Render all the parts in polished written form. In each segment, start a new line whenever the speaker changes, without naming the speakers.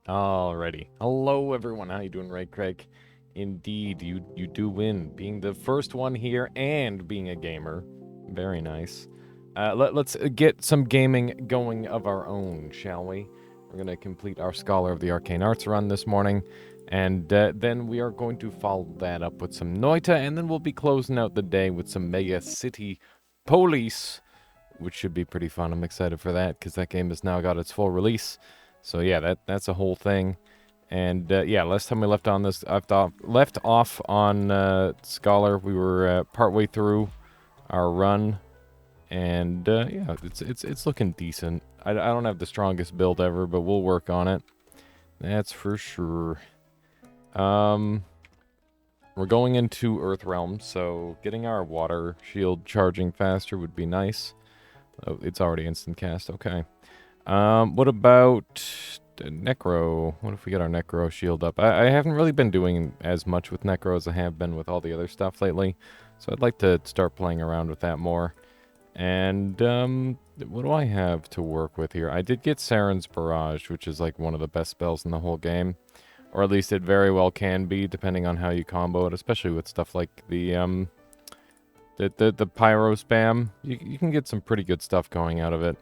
Alrighty. Hello, everyone. How you doing, right, Craig? Indeed, you do win. Being the first one here and being a gamer. Very nice. Let's get some gaming going of our own, shall we? We're going to complete our Scholar of the Arcane Arts run this morning. And then we are going to follow that up with some Noita. And then we'll be closing out the day with some Mega City Police, which should be pretty fun. I'm excited for that because that game has now got its full release. So yeah, that's a whole thing. And yeah, last time we left off on Scholar, we were partway through our run, and yeah, it's looking decent. I don't have the strongest build ever, but we'll work on it. That's for sure. We're going into Earthrealm, so getting our water shield charging faster would be nice. Oh, it's already instant cast. Okay. What about Necro? What if we get our Necro shield up? I haven't really been doing as much with Necro as I have been with all the other stuff lately, so I'd like to start playing around with that more. And, what do I have to work with here? I did get Saren's Barrage, which is like one of the best spells in the whole game. Or at least it very well can be, depending on how you combo it, especially with stuff like the Pyro Spam. You can get some pretty good stuff going out of it.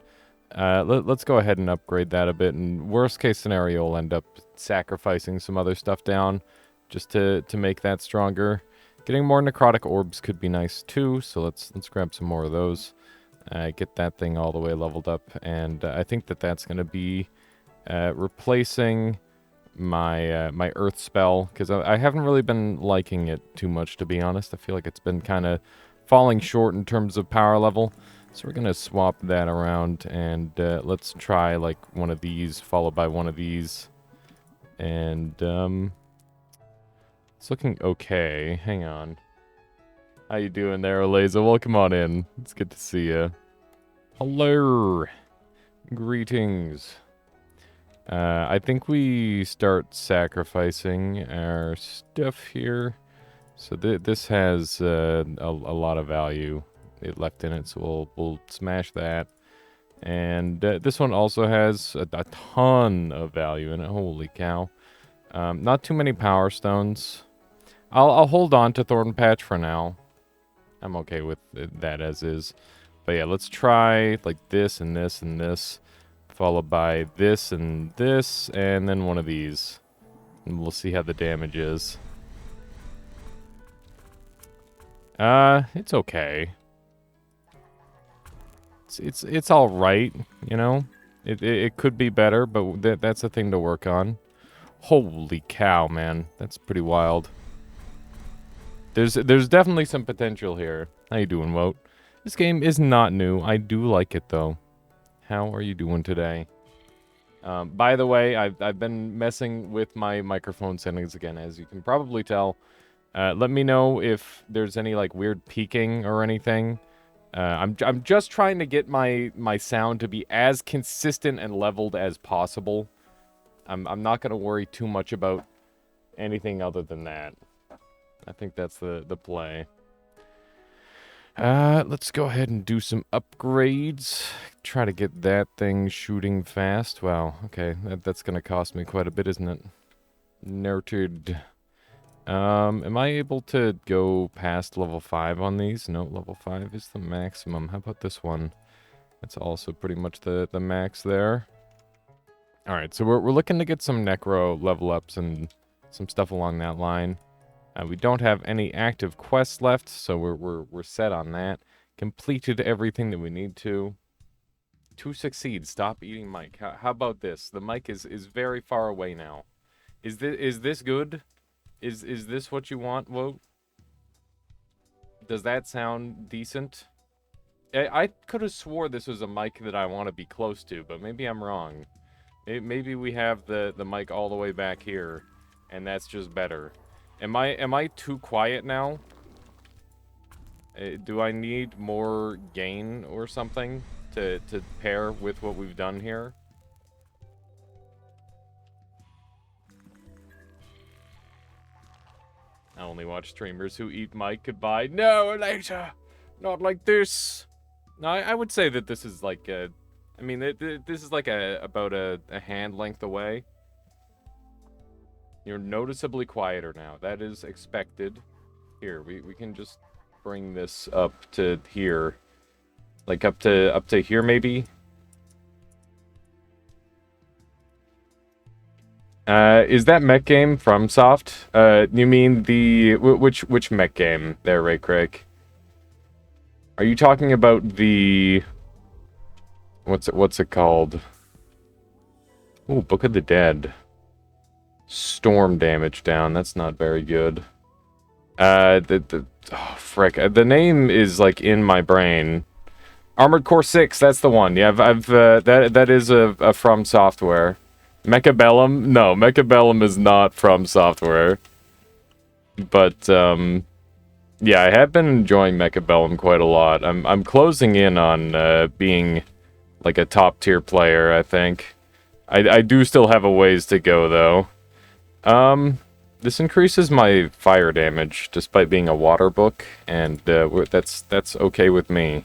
Let's go ahead and upgrade that a bit. And worst case scenario, we'll end up sacrificing some other stuff down just to make that stronger. Getting more necrotic orbs could be nice too. So let's grab some more of those. Get that thing all the way leveled up, and I think that's going to be replacing my my Earth spell, because I haven't really been liking it too much, to be honest. I feel like it's been kind of falling short in terms of power level. So we're going to swap that around, and let's try like one of these followed by one of these. And it's looking okay. Hang on. How you doing there, Olaza? Welcome on in. It's good to see you. Hello. Greetings. I think we start sacrificing our stuff here. So this has a lot of value left in it, so we'll smash that. And this one also has a ton of value in it. Holy cow. Not too many power stones. I'll hold on to Thorn Patch for now. I'm okay with that as is. But yeah, let's try like this and this and this, followed by this and this, and then one of these. And we'll see how the damage is. It's okay. It's all right, you know. It could be better, but that's a thing to work on. Holy cow, man, that's pretty wild. There's definitely some potential here. How you doing, Wout? This game is not new. I do like it though. How are you doing today? By the way, I've been messing with my microphone settings again, as you can probably tell. Let me know if there's any like weird peaking or anything. I'm just trying to get my sound to be as consistent and leveled as possible. I'm not gonna worry too much about anything other than that. I think that's the play. Let's go ahead and do some upgrades. Try to get that thing shooting fast. Wow, okay, that's gonna cost me quite a bit, isn't it? Noted. Am I able to go past level 5 on these? No, level 5 is the maximum. How about this one? That's also pretty much the max there. Alright, so we're looking to get some Necro level ups and some stuff along that line. We don't have any active quests left, so we're set on that. Completed everything that we need to. To succeed, stop eating Mike. How about this? The mic is very far away now. Is this good? Is this what you want, Woe? Does that sound decent? I could have swore this was a mic that I want to be close to, but maybe I'm wrong. Maybe we have the mic all the way back here, and that's just better. Am I too quiet now? Do I need more gain or something to pair with what we've done here? I only watch streamers who eat Mike goodbye. No, later! Not like this! No, I would say that this is like a I mean, this is like about a hand length away. You're noticeably quieter now. That is expected. Here, we can just bring this up to here. Like up to here maybe? Is that mech game from Soft? You mean the which mech game there, Ray Craig? Are you talking about the what's it called? Ooh, Book of the Dead. Storm damage down. That's not very good. Oh, frick. The name is like in my brain. Armored Core 6, that's the one. Yeah, that is a From Software. Mechabellum? No, Mechabellum is not From Software. But, yeah, I have been enjoying Mechabellum quite a lot. I'm closing in on, being, like, a top-tier player, I think. I do still have a ways to go, though. This increases my fire damage, despite being a water book, and, that's okay with me.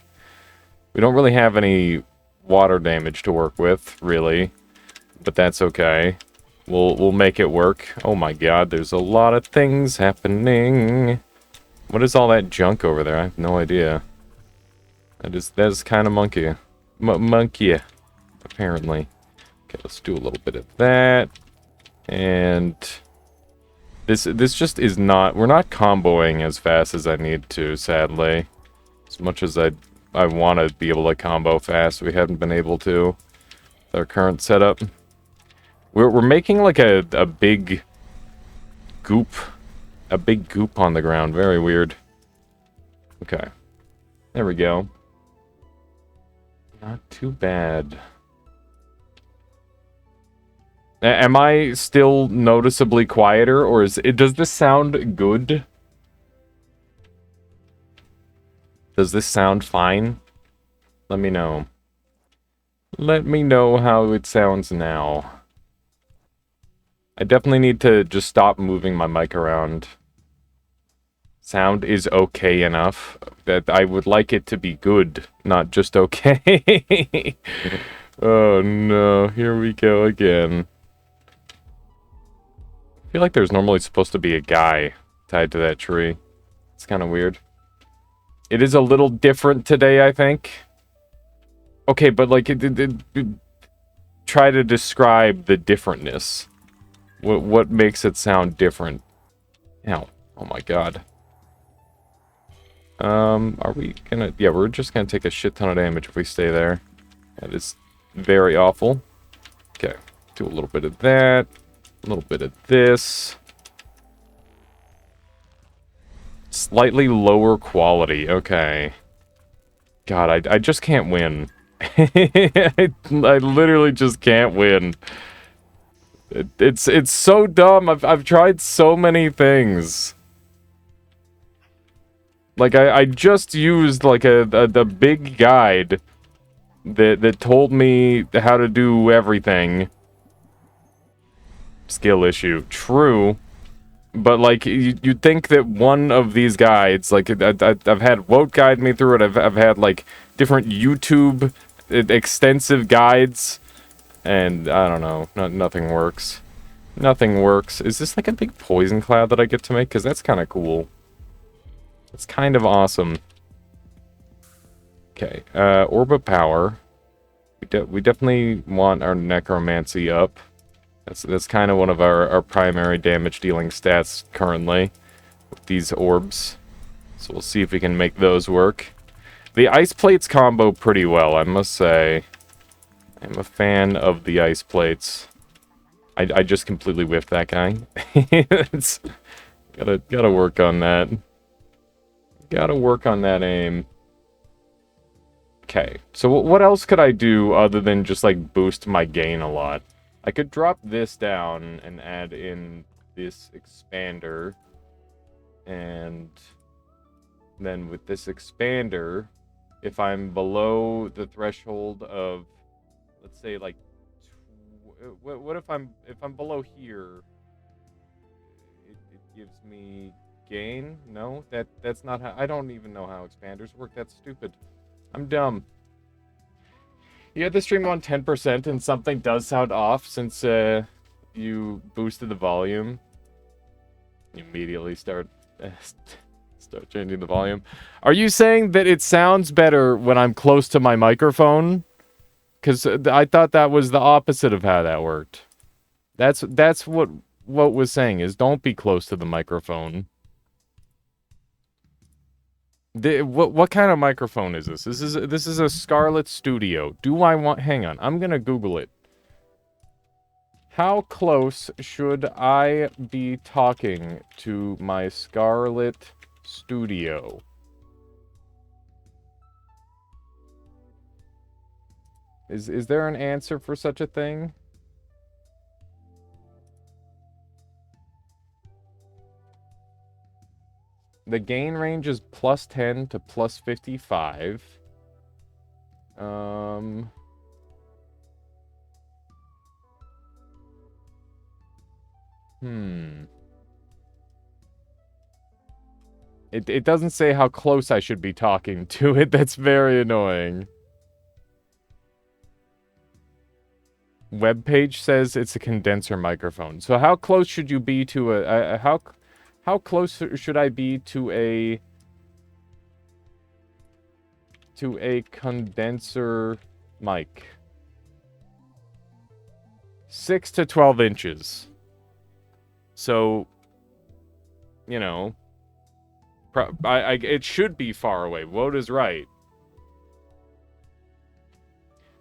We don't really have any water damage to work with, really. But that's okay. We'll make it work. Oh my god, there's a lot of things happening. What is all that junk over there? I have no idea. That is kind of monkey. Monkey, apparently. Okay, let's do a little bit of that. And this just is not... We're not comboing as fast as I need to, sadly. As much as I want to be able to combo fast, we haven't been able to with our current setup. We're making like a big goop. A big goop on the ground. Very weird. Okay. There we go. Not too bad. Am I still noticeably quieter, or does this sound good? Does this sound fine? Let me know. Let me know how it sounds now. I definitely need to just stop moving my mic around. Sound is okay enough that I would like it to be good, not just okay. Oh no, here we go again. I feel like there's normally supposed to be a guy tied to that tree. It's kind of weird. It is a little different today, I think. Okay, but like, try to describe the differentness. What makes it sound different? Ow. Oh my god. Are we gonna... Yeah, we're just gonna take a shit ton of damage if we stay there. That is very awful. Okay. Do a little bit of that. A little bit of this. Slightly lower quality. Okay. God, I just can't win. I literally just can't win. It's so dumb. I've tried so many things. Like I just used like the big guide that told me how to do everything. Skill issue. True. But like you'd think that one of these guides, like I've had Wout guide me through it. I've had like different YouTube extensive guides. And, I don't know, nothing works. Nothing works. Is this like a big poison cloud that I get to make? Because that's kind of cool. It's kind of awesome. Okay, Orb of Power. We definitely want our Necromancy up. That's kind of one of our primary damage dealing stats currently. With these orbs. So we'll see if we can make those work. The Ice Plates combo pretty well, I must say. I'm a fan of the ice plates. I just completely whiffed that guy. It's, gotta work on that. Gotta work on that aim. Okay, so what else could I do other than just like boost my gain a lot? I could drop this down and add in this expander. And then with this expander, if I'm below the threshold of, let's say, like, what if I'm below here? It gives me gain? No, that's not how. I don't even know how expanders work. That's stupid. I'm dumb. You had the stream on 10% and something does sound off since you boosted the volume. You immediately start changing the volume. Are you saying that it sounds better when I'm close to my microphone? Because I thought that was the opposite of how that worked. That's what was saying is don't be close to the microphone. What kind of microphone is this? This is a Scarlett Studio. Do I want... Hang on. I'm gonna Google it. How close should I be talking to my Scarlett Studio? Is there an answer for such a thing? The gain range is +10 to +55. It doesn't say how close I should be talking to it. That's very annoying. Webpage says it's a condenser microphone. So how close should you be to a how close should I be to a condenser mic? 6 to 12 inches. So, you know, it should be far away. Woad is right.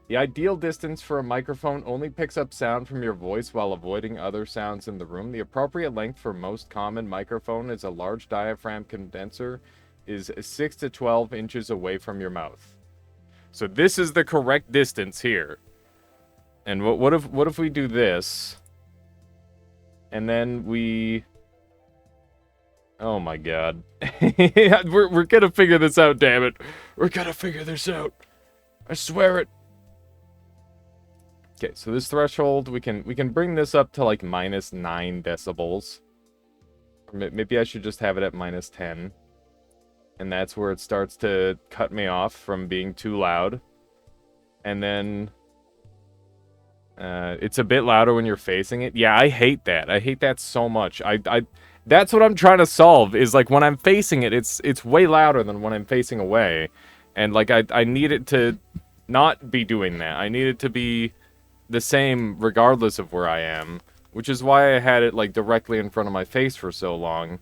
The ideal distance for a microphone only picks up sound from your voice while avoiding other sounds in the room. The appropriate length for most common microphone is a large diaphragm condenser is 6 to 12 inches away from your mouth. So this is the correct distance here. And what if we do this? And then we... Oh my god. we're gonna figure this out, damn it. We're gonna figure this out. I swear it. Okay, so this threshold, we can bring this up to like -9 decibels. Or maybe I should just have it at -10. And that's where it starts to cut me off from being too loud. And then it's a bit louder when you're facing it. Yeah, I hate that. I hate that so much. That's what I'm trying to solve, is like when I'm facing it, it's way louder than when I'm facing away. And like I need it to not be doing that. I need it to be the same regardless of where I am, which is why I had it like directly in front of my face for so long.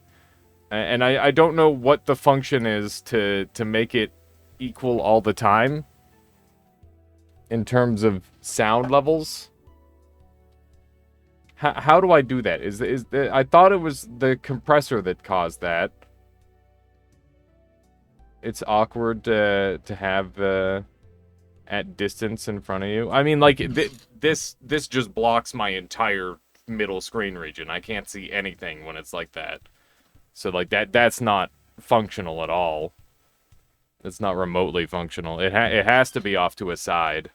And I don't know what the function is to make it equal all the time in terms of sound levels. How do I do that? I thought it was the compressor that caused that. It's awkward to have at distance in front of you. I mean, like, this just blocks my entire middle screen region. I can't see anything when it's like that. So, like, that's not functional at all. It's not remotely functional. It has to be off to a side.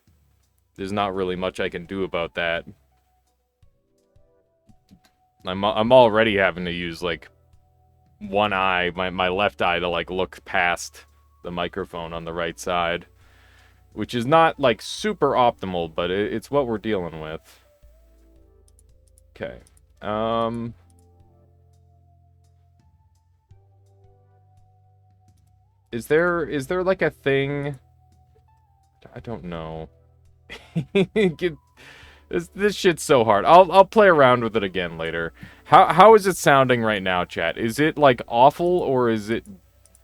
There's not really much I can do about that. I'm already having to use, like, one eye, my left eye, to, like, look past the microphone on the right side. Which is not, like, super optimal, but it's what we're dealing with. Okay. Is there like a thing? I don't know. This shit's so hard. I'll play around with it again later. How is it sounding right now, chat? Is it like awful or is it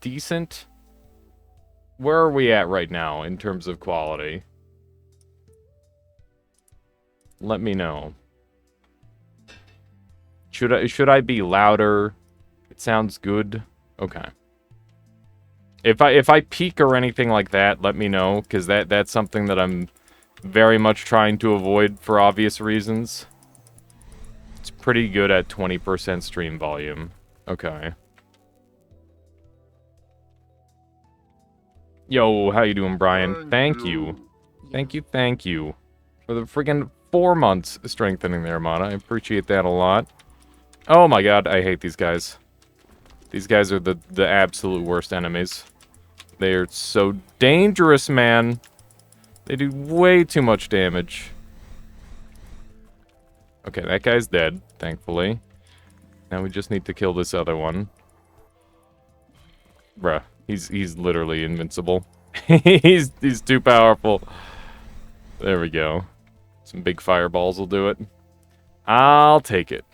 decent? Where are we at right now in terms of quality? Let me know. Should I be louder? It sounds good. Okay. If I peak or anything like that, let me know, because that's something that I'm very much trying to avoid for obvious reasons. It's pretty good at 20% stream volume. Okay. Yo, how you doing, Brian? Thank you. Thank you. For the friggin' 4 months strengthening the Armada. I appreciate that a lot. Oh my god, I hate these guys. These guys are the absolute worst enemies. They are so dangerous, man. They do way too much damage. Okay, that guy's dead, thankfully. Now we just need to kill this other one. Bruh, he's literally invincible. he's too powerful. There we go. Some big fireballs will do it. I'll take it.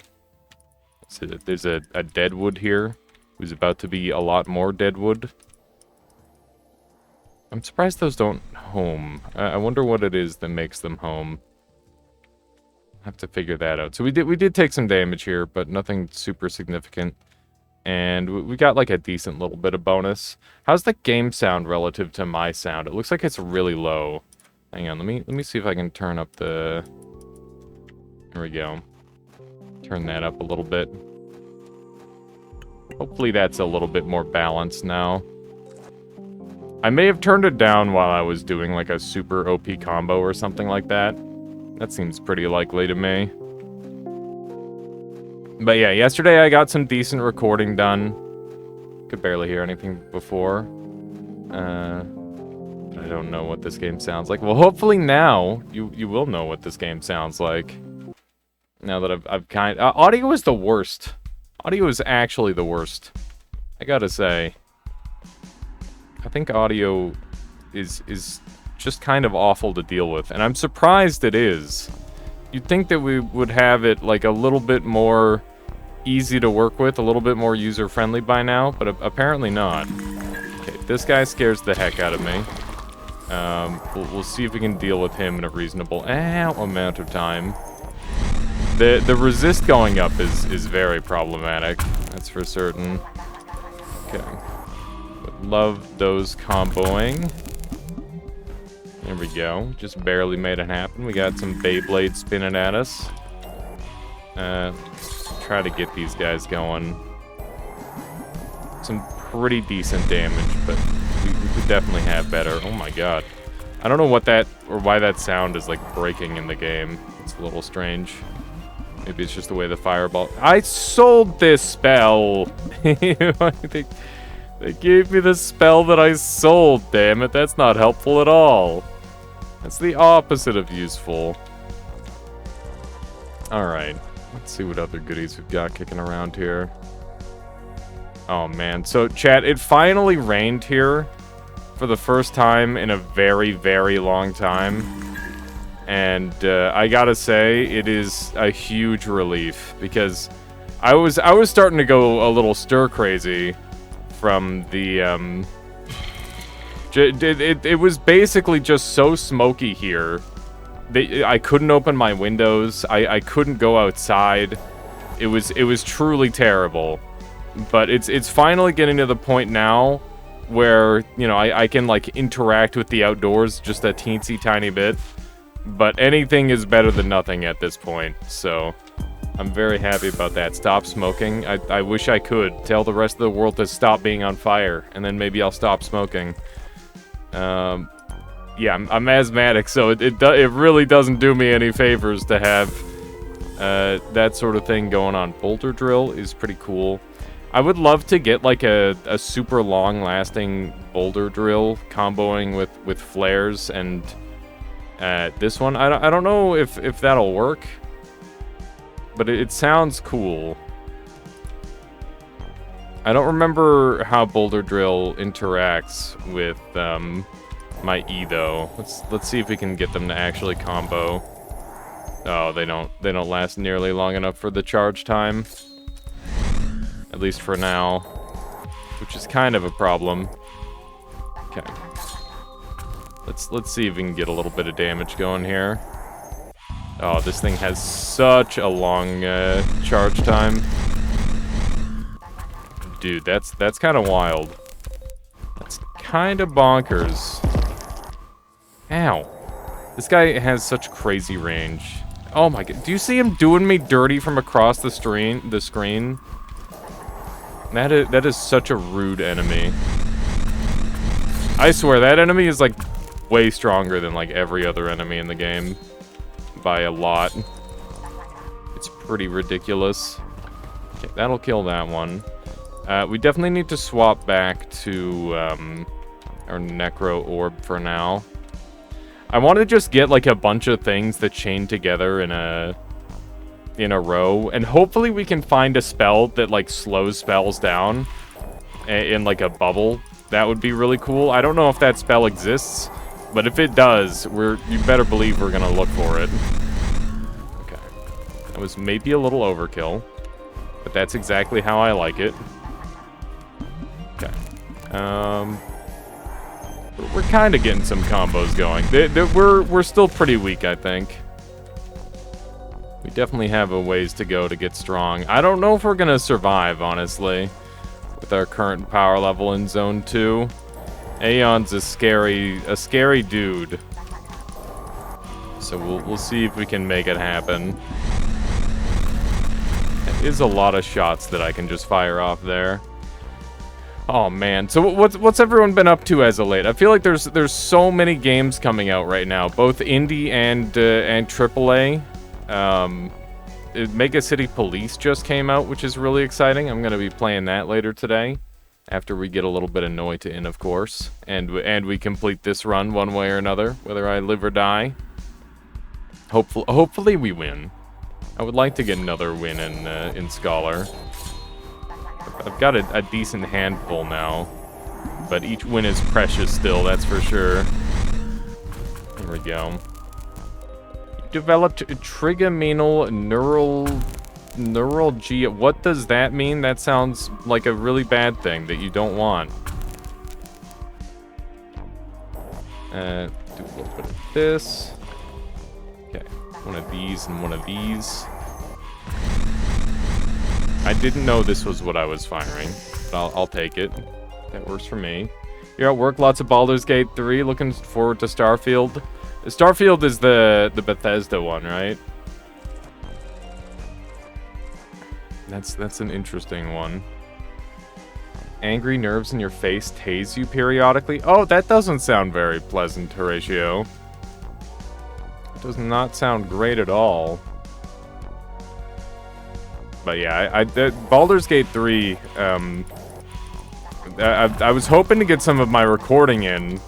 So there's a deadwood here, who's about to be a lot more deadwood. I'm surprised those don't home. I wonder what it is that makes them home. Have to figure that out. So we did take some damage here, but nothing super significant. And we got like a decent little bit of bonus. How's the game sound relative to my sound? It looks like it's really low. Hang on, let me see if I can turn up the... There we go. Turn that up a little bit. Hopefully that's a little bit more balanced now. I may have turned it down while I was doing like a super OP combo or something like that. That seems pretty likely to me. But yeah, yesterday I got some decent recording done. Could barely hear anything before. I don't know what this game sounds like. Well, hopefully now you will know what this game sounds like. Now that I've audio is the worst. Audio is actually the worst. I gotta say. I think audio is just kind of awful to deal with, and I'm surprised it is. You'd think that we would have it like a little bit more easy to work with, a little bit more user-friendly by now, but apparently not. Okay, this guy scares the heck out of me. We'll see if we can deal with him in a reasonable amount of time. The resist going up is very problematic, that's for certain. Okay. Love those comboing. There we go. Just barely made it happen. We got some Beyblade spinning at us. Try to get these guys going. Some pretty decent damage, but we could definitely have better. Oh my god. I don't know what that, or why that sound is like breaking in the game. It's a little strange. Maybe it's just the way the fireball... I sold this spell! I think... They gave me the spell that I sold, damn it. That's not helpful at all. That's the opposite of useful. Alright. Let's see what other goodies we've got kicking around here. Oh, man. So, chat, it finally rained here for the first time in a very, very long time. And I gotta say, it is a huge relief. Because I was starting to go a little stir-crazy from the, it was basically just so smoky here. I couldn't open my windows. I couldn't go outside. It was truly terrible. But it's finally getting to the point now where, you know, I can, like, interact with the outdoors just a teensy tiny bit. But anything is better than nothing at this point, so... I'm very happy about that. Stop smoking. I wish I could tell the rest of the world to stop being on fire, and then maybe I'll stop smoking. Yeah, I'm asthmatic, so it really doesn't do me any favors to have that sort of thing going on. Boulder drill is pretty cool. I would love to get like a super long-lasting boulder drill comboing with flares, and this one I don't know if that'll work. But it sounds cool. I don't remember how Boulder Drill interacts with my E though. Let's see if we can get them to actually combo. Oh, they don't last nearly long enough for the charge time. At least for now, which is kind of a problem. Okay. Let's see if we can get a little bit of damage going here. Oh, this thing has such a long charge time. Dude, that's kind of wild. That's kind of bonkers. Ow. This guy has such crazy range. Oh my god. Do you see him doing me dirty from across the screen? That is such a rude enemy. I swear, that enemy is like way stronger than like every other enemy in the game. By a lot. It's pretty ridiculous. Okay, that'll kill that one. We definitely need to swap back to our Necro Orb for now. I want to just get like a bunch of things that chain together in a row, and hopefully we can find a spell that like slows spells down in like a bubble. That would be really cool. I don't know if that spell exists, but if it does, you better believe we're gonna look for it. Okay, that was maybe a little overkill, but that's exactly how I like it. Okay, we're kind of getting some combos going. We're still pretty weak, I think. We definitely have a ways to go to get strong. I don't know if we're gonna survive, honestly, with our current power level in Zone 2. Aeon's a scary dude. So we'll see if we can make it happen. It is a lot of shots that I can just fire off there. Oh man, so what's everyone been up to as of late? I feel like there's so many games coming out right now, both indie and AAA. Mega City Police just came out, which is really exciting. I'm gonna be playing that later today, after we get a little bit of Noita in, of course, and we complete this run one way or another, whether I live or die. Hopefully we win. I would like to get another win in Scholar. I've got a decent handful now, but each win is precious still, that's for sure. Here we go. Developed trigeminal neuralgia. What does that mean? That sounds like a really bad thing that you don't want. Do a little bit of this. Okay, one of these and one of these. I didn't know this was what I was firing, but I'll take it. That works for me. You're at work, lots of Baldur's Gate 3. Looking forward to Starfield. Starfield is the Bethesda one, right? That's an interesting one. Angry nerves in your face tase you periodically. Oh, that doesn't sound very pleasant, Horatio. It does not sound great at all. But yeah, Baldur's Gate 3, I was hoping to get some of my recording in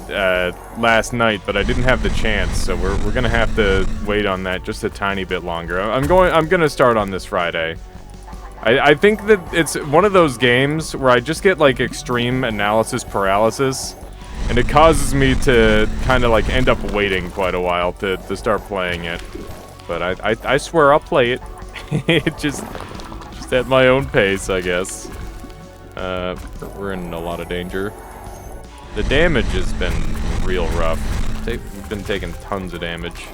last night, but I didn't have the chance, so we're gonna have to wait on that just a tiny bit longer. I'm gonna start on this Friday. I think that it's one of those games where I just get like extreme analysis paralysis, and it causes me to kind of like end up waiting quite a while to start playing it. But I swear I'll play it. just at my own pace, I guess. We're in a lot of danger. The damage has been real rough. We've been taking tons of damage.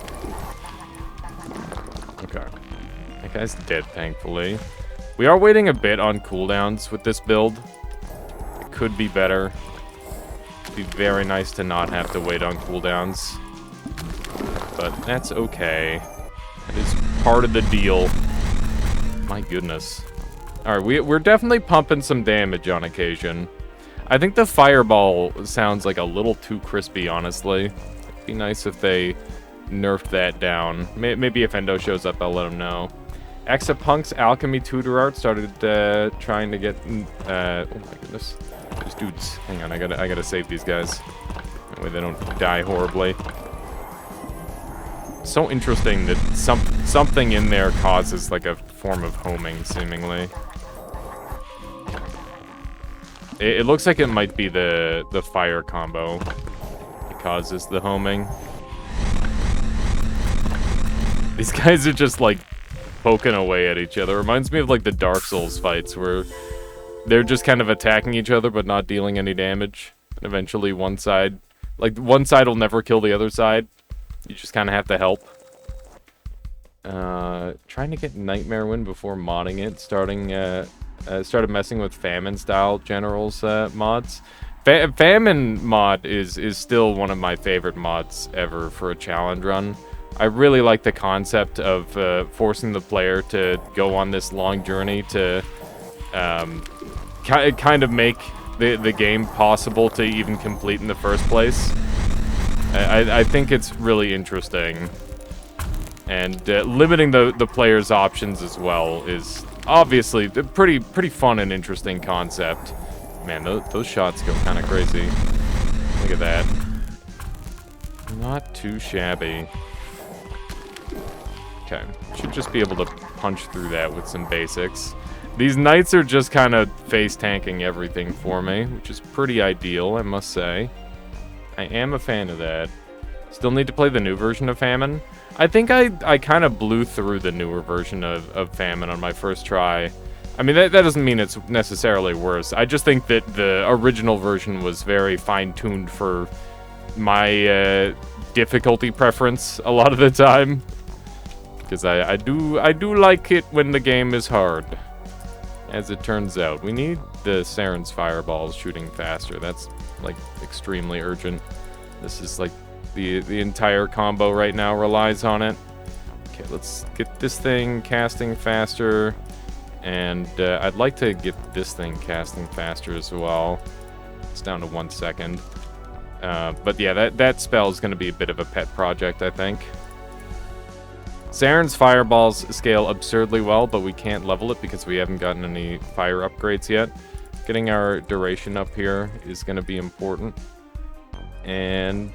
Okay. That guy's dead, thankfully. We are waiting a bit on cooldowns with this build. It could be better. It'd be very nice to not have to wait on cooldowns. But that's okay. That is part of the deal. My goodness. Alright, we're definitely pumping some damage on occasion. I think the fireball sounds like a little too crispy, honestly. It'd be nice if they nerfed that down. Maybe if Endo shows up, I'll let him know. Exapunk's Alchemy Tutor Art started trying to get... oh my goodness. These dudes. Hang on, I gotta save these guys. That way they don't die horribly. So interesting that something in there causes like a form of homing, seemingly. It looks like it might be the fire combo that causes the homing. These guys are just like poking away at each other. Reminds me of like the Dark Souls fights where they're just kind of attacking each other but not dealing any damage. And eventually one side will never kill the other side. You just kind of have to help. Trying to get Nightmare Wind before modding it. Started messing with Famine-style Generals mods. Famine mod is still one of my favorite mods ever for a challenge run. I really like the concept of forcing the player to go on this long journey to kind of make the game possible to even complete in the first place. I think it's really interesting. And limiting the player's options as well is obviously a pretty fun and interesting concept. Man, those shots go kind of crazy. Look at that. Not too shabby. Okay, should just be able to punch through that with some basics. These knights are just kind of face tanking everything for me, which is pretty ideal, I must say. I am a fan of that. Still need to play the new version of Famine. I think I kind of blew through the newer version of Famine on my first try. I mean, that doesn't mean it's necessarily worse. I just think that the original version was very fine-tuned for my difficulty preference a lot of the time. Because I do like it when the game is hard. As it turns out. We need the Saren's fireballs shooting faster. That's, like, extremely urgent. This is, like, the entire combo right now relies on it. Okay, let's get this thing casting faster. And I'd like to get this thing casting faster as well. It's down to 1 second. But yeah, that spell is going to be a bit of a pet project, I think. Saren's fireballs scale absurdly well, but we can't level it because we haven't gotten any fire upgrades yet. Getting our duration up here is going to be important. And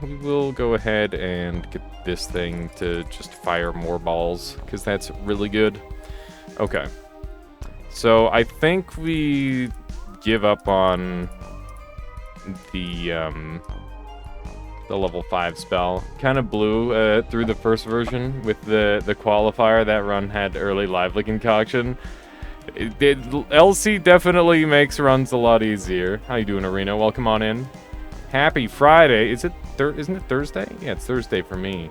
we will go ahead and get this thing to just fire more balls, because that's really good. Okay. So I think we give up on the level 5 spell. Kind of blew through the first version with the qualifier. That run had early lively concoction. LC definitely makes runs a lot easier. How you doing, Arena? Welcome on in. Happy Friday. Isn't it Thursday? Yeah, it's Thursday for me.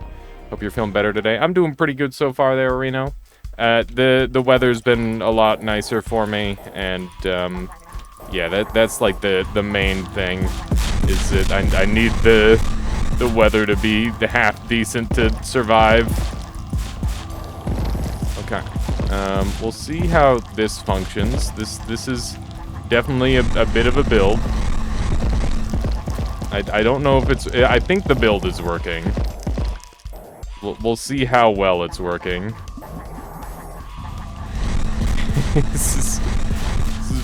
Hope you're feeling better today. I'm doing pretty good so far there, Reno. The weather's been a lot nicer for me, and yeah, that's like the main thing, is that I need the weather to be half decent to survive. Okay. We'll see how this functions. This is definitely a bit of a build. I don't know if it's... I think the build is working. We'll see how well it's working. This is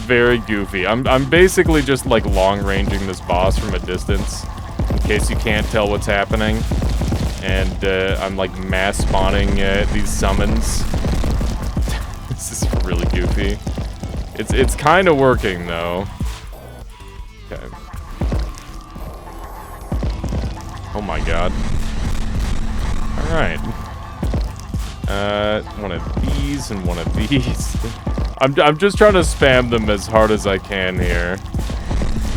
very goofy. I'm basically just like long-ranging this boss from a distance, in case you can't tell what's happening. And I'm like mass spawning these summons. This is really goofy. It's kind of working though. Okay. Oh my god. Alright. One of these and one of these. I'm just trying to spam them as hard as I can here.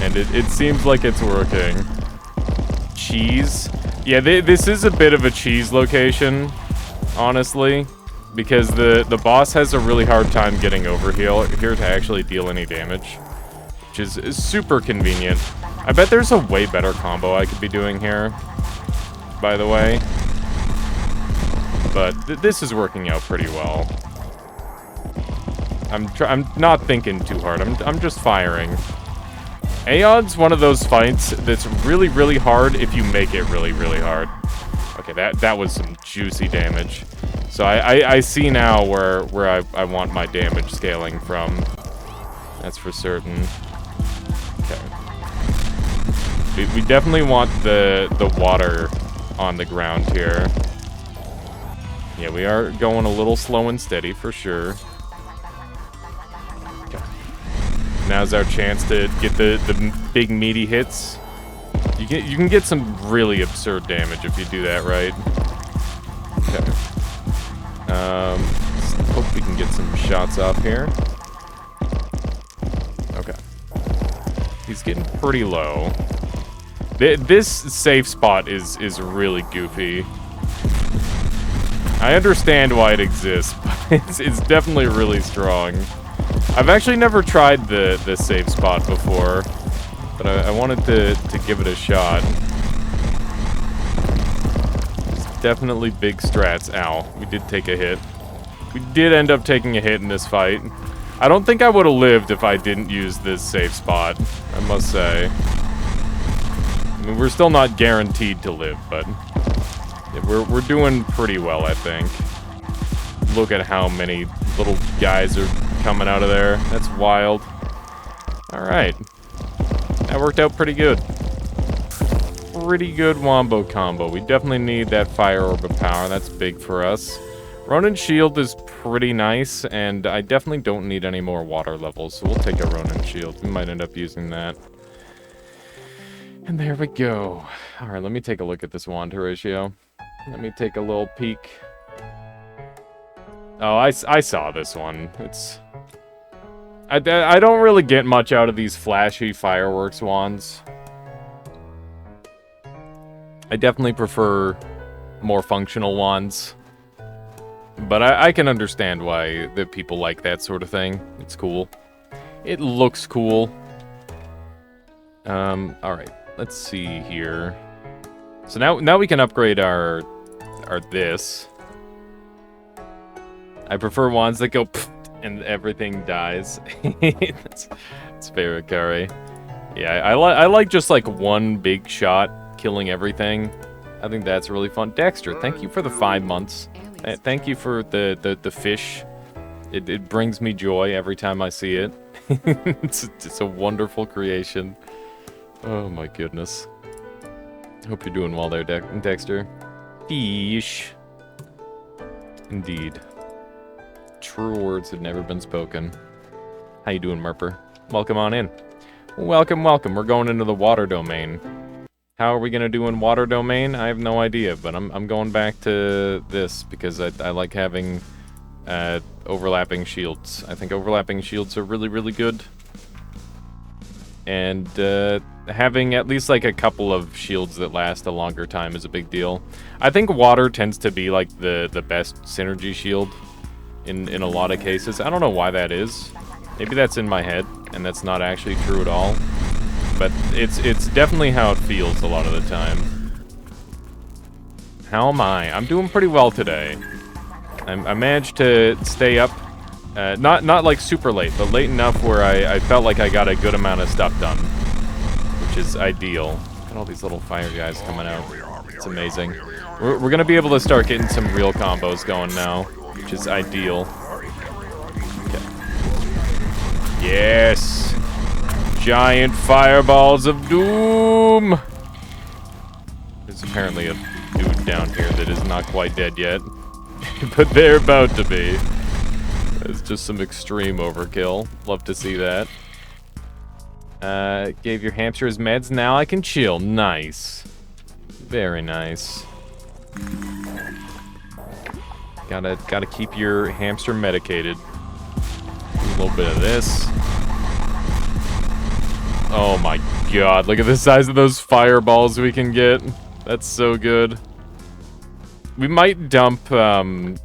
And it seems like it's working. Cheese. Yeah, this is a bit of a cheese location, honestly. Because the boss has a really hard time getting over here to actually deal any damage. Which is super convenient. I bet there's a way better combo I could be doing here, by the way. But this is working out pretty well. I'm not thinking too hard. I'm just firing. Aeon's one of those fights that's really, really hard if you make it really, really hard. Okay, that was some juicy damage. So I see now where I want my damage scaling from. That's for certain. Okay. We definitely want the water on the ground here. Yeah, we are going a little slow and steady for sure. Okay. Now's our chance to get the big meaty hits. You can get some really absurd damage if you do that right. Okay. Let's hope we can get some shots off here. Okay. He's getting pretty low. This safe spot is really goofy. I understand why it exists, but it's definitely really strong. I've actually never tried the safe spot before, but I wanted to give it a shot. It's definitely big strats. Ow, we did take a hit. We did end up taking a hit in this fight. I don't think I would have lived if I didn't use this safe spot, I must say. I mean, we're still not guaranteed to live, but we're doing pretty well, I think. Look at how many little guys are coming out of there. That's wild. Alright. That worked out pretty good. pretty good wombo combo. We definitely need that fire orb of power. That's big for us. Ronin shield is pretty nice, and I definitely don't need any more water levels, so we'll take a Ronin shield. We might end up using that. And there we go. Alright, let me take a look at this wand ratio. Let me take a little peek. Oh, I saw this one. It's... I don't really get much out of these flashy fireworks wands. I definitely prefer more functional wands. But I can understand why the people like that sort of thing. It's cool. It looks cool. Alright. Let's see here. So now we can upgrade our this. I prefer wands that go and everything dies. It's fair, Akari. Yeah, I like just like one big shot killing everything. I think that's really fun. Dexter, thank you for the 5 months. Thank you for the fish. It brings me joy every time I see it. It's a wonderful creation. Oh my goodness. Hope you're doing well there, Dexter. Fish. Indeed. True words have never been spoken. How you doing, Merper? Welcome on in. Welcome, welcome. We're going into the water domain. How are we gonna do in water domain? I have no idea, but I'm going back to this because I like having overlapping shields. I think overlapping shields are really, really good. And having at least like a couple of shields that last a longer time is a big deal. I think water tends to be like the best synergy shield in a lot of cases. I don't know why that is. Maybe that's in my head, and that's not actually true at all. But it's definitely how it feels a lot of the time. How am I? I'm doing pretty well today. I managed to stay up, not like super late, but late enough where I felt like I got a good amount of stuff done, which is ideal. Look at all these little fire guys coming out. It's amazing. We're gonna be able to start getting some real combos going now, which is ideal. Okay. Yes! Giant fireballs of doom! There's apparently a dude down here that is not quite dead yet. But they're about to be. It's just some extreme overkill. Love to see that. Gave your hamster his meds, now I can chill. Nice. Very nice. Gotta keep your hamster medicated. A little bit of this. Oh my god, look at the size of those fireballs we can get. That's so good. We might dump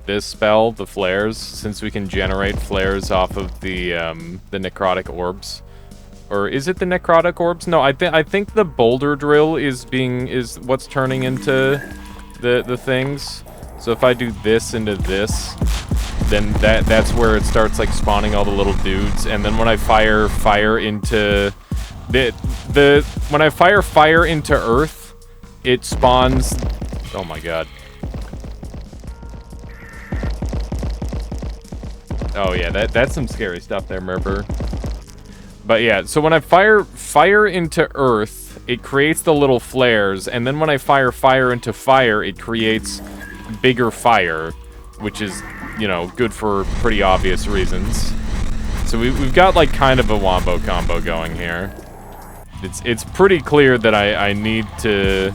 this spell, the flares, since we can generate flares off of the necrotic orbs. Or is it the necrotic orbs? No, I think the boulder drill is what's turning into the things. So if I do this into this, then that's where it starts like spawning all the little dudes. And then when I fire fire into when I fire fire into earth, it spawns. Oh my god. Oh yeah, that's some scary stuff there, Merper. But yeah, so when I fire into earth, it creates the little flares, and then when I fire fire into fire, it creates bigger fire, which is, you know, good for pretty obvious reasons. So we've got like kind of a wombo combo going here. It's pretty clear that I need to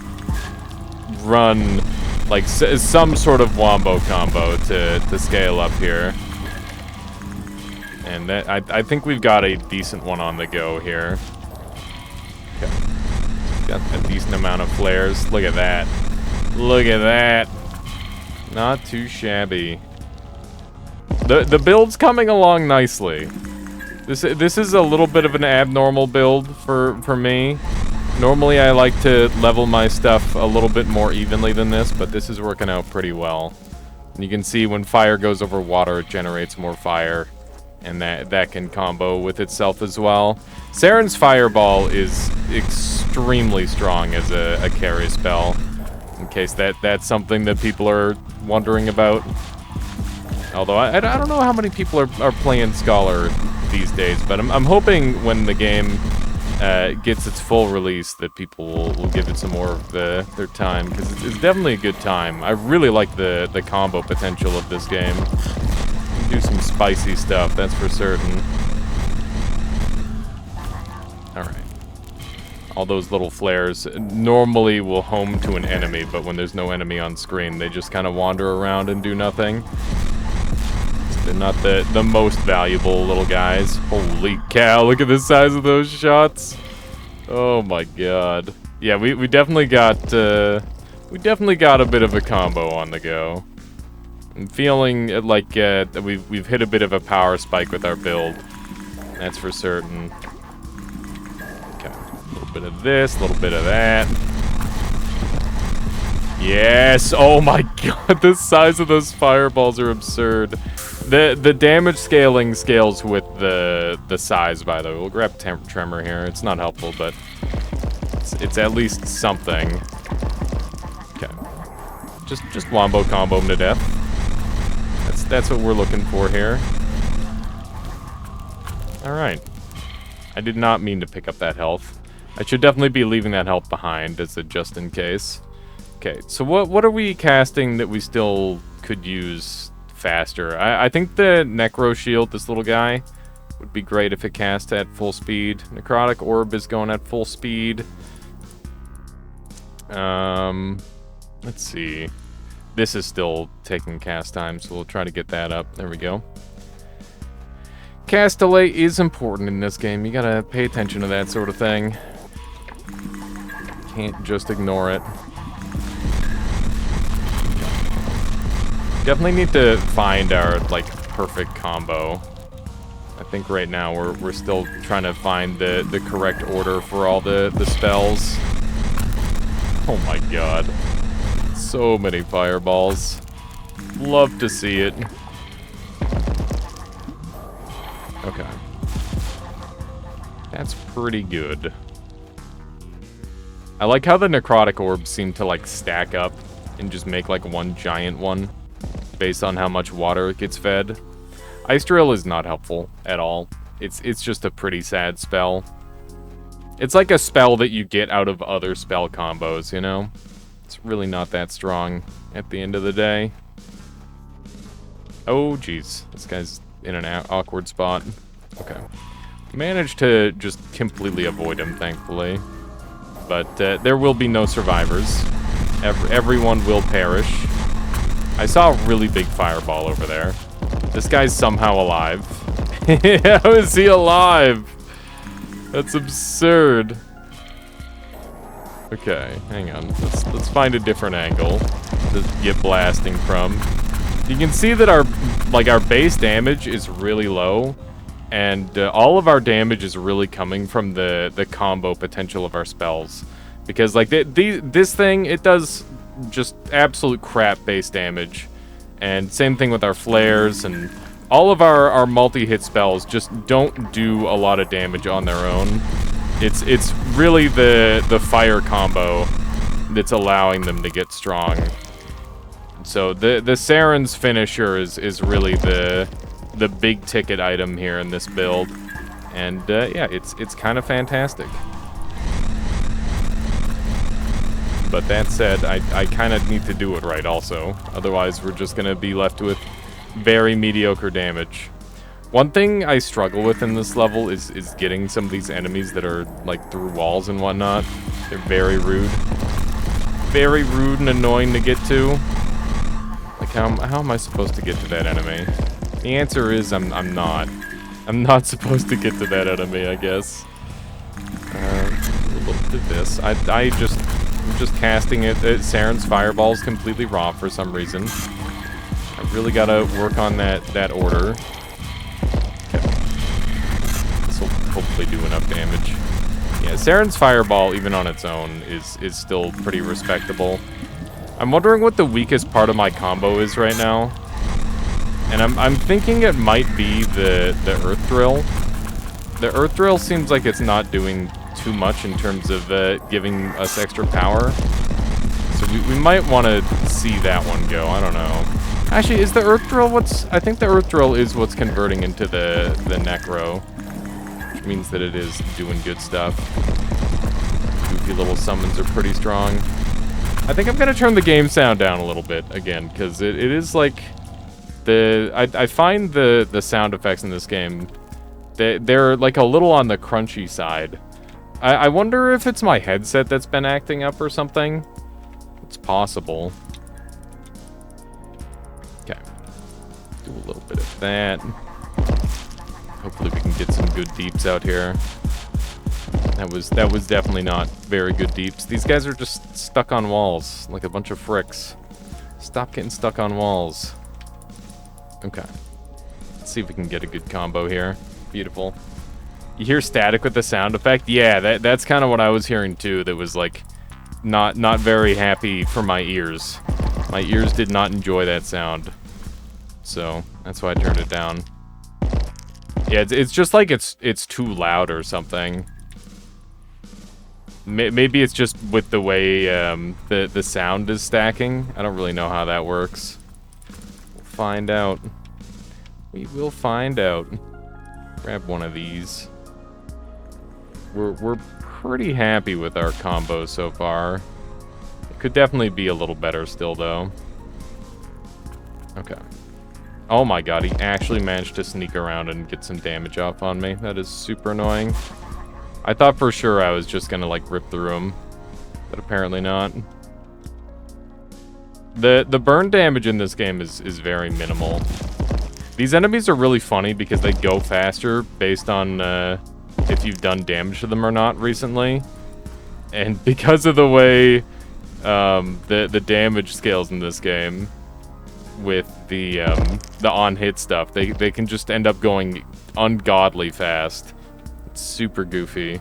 run like some sort of wombo combo to scale up here. And that, I think we've got a decent one on the go here. Okay. Got a decent amount of flares. Look at that. Look at that. Not too shabby. The build's coming along nicely. This is a little bit of an abnormal build for me. Normally I like to level my stuff a little bit more evenly than this, but this is working out pretty well. And you can see when fire goes over water, it generates more fire. And that can combo with itself as well. Saren's Fireball is extremely strong as a carry spell. In case that's something that people are wondering about. Although I don't know how many people are playing Scholar these days, but I'm hoping when the game gets its full release, that people will give it some more of their time, because it's definitely a good time. I really like the combo potential of this game. Do some spicy stuff, that's for certain. Alright. All those little flares normally will home to an enemy, but when there's no enemy on screen, they just kind of wander around and do nothing. They're not the most valuable little guys. Holy cow, look at the size of those shots. Oh my god. Yeah, we definitely got a bit of a combo on the go. I'm feeling like that we've hit a bit of a power spike with our build. That's for certain. Okay, a little bit of this, a little bit of that. Yes! Oh my god, the size of those fireballs are absurd. The damage scaling scales with the size, by the way. We'll grab Tremor here. It's not helpful, but it's at least something. Okay. Just wombo combo him to death. That's what we're looking for here. Alright. I did not mean to pick up that health. I should definitely be leaving that health behind as a just in case. Okay, so what are we casting that we still could use faster? I think the Necro Shield, this little guy, would be great if it cast at full speed. Necrotic Orb is going at full speed. Let's see. This is still taking cast time, so we'll try to get that up. There we go. Cast delay is important in this game. You gotta pay attention to that sort of thing. Can't just ignore it. Definitely need to find our, like, perfect combo. I think right now we're still trying to find the correct order for all the spells. Oh my god. So many fireballs. Love to see it. Okay. That's pretty good. I like how the necrotic orbs seem to, like, stack up and just make, like, one giant one based on how much water it gets fed. Ice Drill is not helpful at all. It's just a pretty sad spell. It's like a spell that you get out of other spell combos, you know? It's really not that strong at the end of the day. Oh, jeez. This guy's in an awkward spot. Okay. Managed to just completely avoid him, thankfully. But there will be no survivors. Everyone will perish. I saw a really big fireball over there. This guy's somehow alive. How is he alive? That's absurd. Okay, hang on. Let's find a different angle to get blasting from. You can see that our base damage is really low, and all of our damage is really coming from the combo potential of our spells. Because like this thing, it does just absolute crap base damage, and same thing with our flares, and all of our multi-hit spells just don't do a lot of damage on their own. It's really the fire combo that's allowing them to get strong. So the Saren's finisher is really the big ticket item here in this build, and yeah, it's kind of fantastic. But that said, I kind of need to do it right also. Otherwise, we're just going to be left with very mediocre damage. One thing I struggle with in this level is getting some of these enemies that are, like, through walls and whatnot. They're very rude. Very rude and annoying to get to. Like, how am I supposed to get to that enemy? The answer is I'm not. I'm not supposed to get to that enemy, I guess. We'll look at this. I'm just casting it. Saren's fireball's completely raw for some reason. I really gotta work on that order. Okay. This will hopefully do enough damage. Yeah, Saren's fireball, even on its own, is still pretty respectable. I'm wondering what the weakest part of my combo is right now. And I'm thinking it might be the Earth Drill. The Earth Drill seems like it's not doing too much in terms of giving us extra power. So we might want to see that one go. I don't know. Actually, is the Earth Drill I think the Earth Drill is what's converting into the Necro. means that it is doing good stuff. Goofy little summons are pretty strong. I think I'm gonna turn the game sound down a little bit again, because it is like I find the sound effects in this game, they're like a little on the crunchy side. I wonder if it's my headset that's been acting up or something. It's possible. Okay. Do a little bit of that. Hopefully we can get some good deeps out here. That was definitely not very good deeps. These guys are just stuck on walls, like a bunch of fricks. Stop getting stuck on walls. Okay. Let's see if we can get a good combo here. Beautiful. You hear static with the sound effect? Yeah, that's kind of what I was hearing too. That was like not very happy for my ears. My ears did not enjoy that sound. So, that's why I turned it down. Yeah, it's just like it's too loud or something. Maybe it's just with the way the sound is stacking. I don't really know how that works. We'll find out. We will find out. Grab one of these. We're pretty happy with our combo so far. It could definitely be a little better still, though. Okay. Oh my god, he actually managed to sneak around and get some damage off on me. That is super annoying. I thought for sure I was just gonna, like, rip through him. But apparently not. The burn damage in this game is very minimal. These enemies are really funny because they go faster based on if you've done damage to them or not recently. And because of the way the damage scales in this game with the on-hit stuff, they can just end up going ungodly fast. It's super goofy.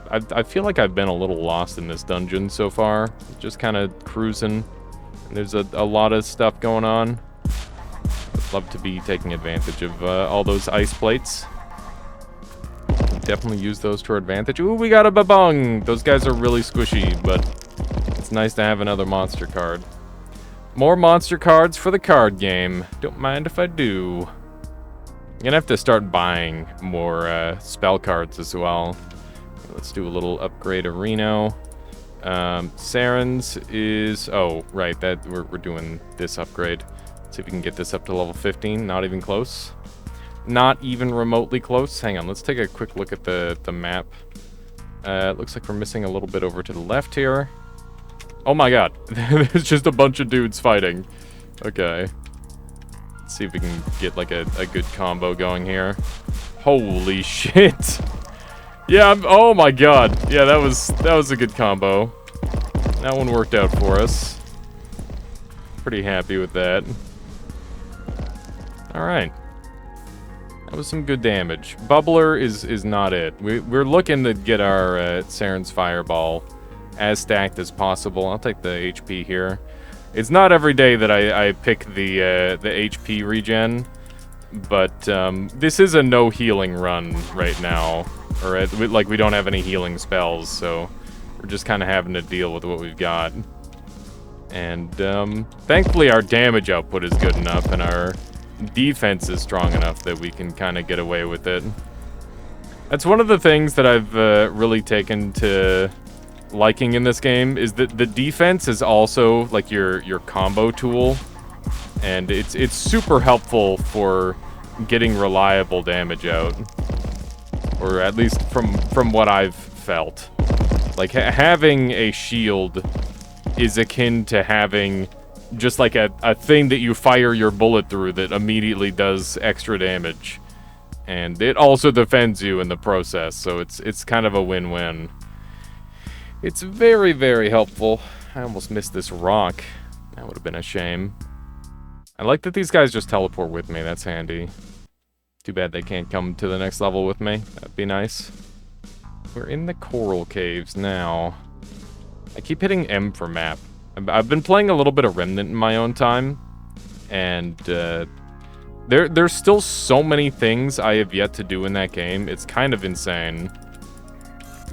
I feel like I've been a little lost in this dungeon so far. Just kind of cruising. And there's a lot of stuff going on. I'd love to be taking advantage of all those ice plates. Definitely use those to our advantage. Ooh, we got a babong! Those guys are really squishy, but it's nice to have another monster card. More monster cards for the card game. Don't mind if I do. I'm gonna have to start buying more spell cards as well. Let's do a little upgrade of Reno. Saren's is... Oh, right, that we're doing this upgrade. Let's see if we can get this up to level 15. Not even close. Not even remotely close. Hang on, let's take a quick look at the map. It looks like we're missing a little bit over to the left here. Oh my god, there's just a bunch of dudes fighting. Okay. Let's see if we can get like a good combo going here. Holy shit! Yeah, oh my god. Yeah, that was a good combo. That one worked out for us. Pretty happy with that. Alright. That was some good damage. Bubbler is not it. We're looking to get our Saren's Fireball as stacked as possible. I'll take the HP here. It's not every day that I pick the HP regen, but this is a no healing run right now. Or like we don't have any healing spells, so we're just kind of having to deal with what we've got. And thankfully our damage output is good enough and our defense is strong enough that we can kind of get away with it. That's one of the things that I've really taken to liking in this game, is that the defense is also like your combo tool, and it's super helpful for getting reliable damage out, or at least from what I've felt. Like having a shield is akin to having just like a thing that you fire your bullet through that immediately does extra damage, and it also defends you in the process, so it's kind of a win-win. It's very, very helpful. I almost missed this rock. That would have been a shame. I like that these guys just teleport with me. That's handy. Too bad they can't come to the next level with me. That'd be nice. We're in the coral caves now. I keep hitting M for map. I've been playing a little bit of Remnant in my own time, and there's still so many things I have yet to do in that game. It's kind of insane.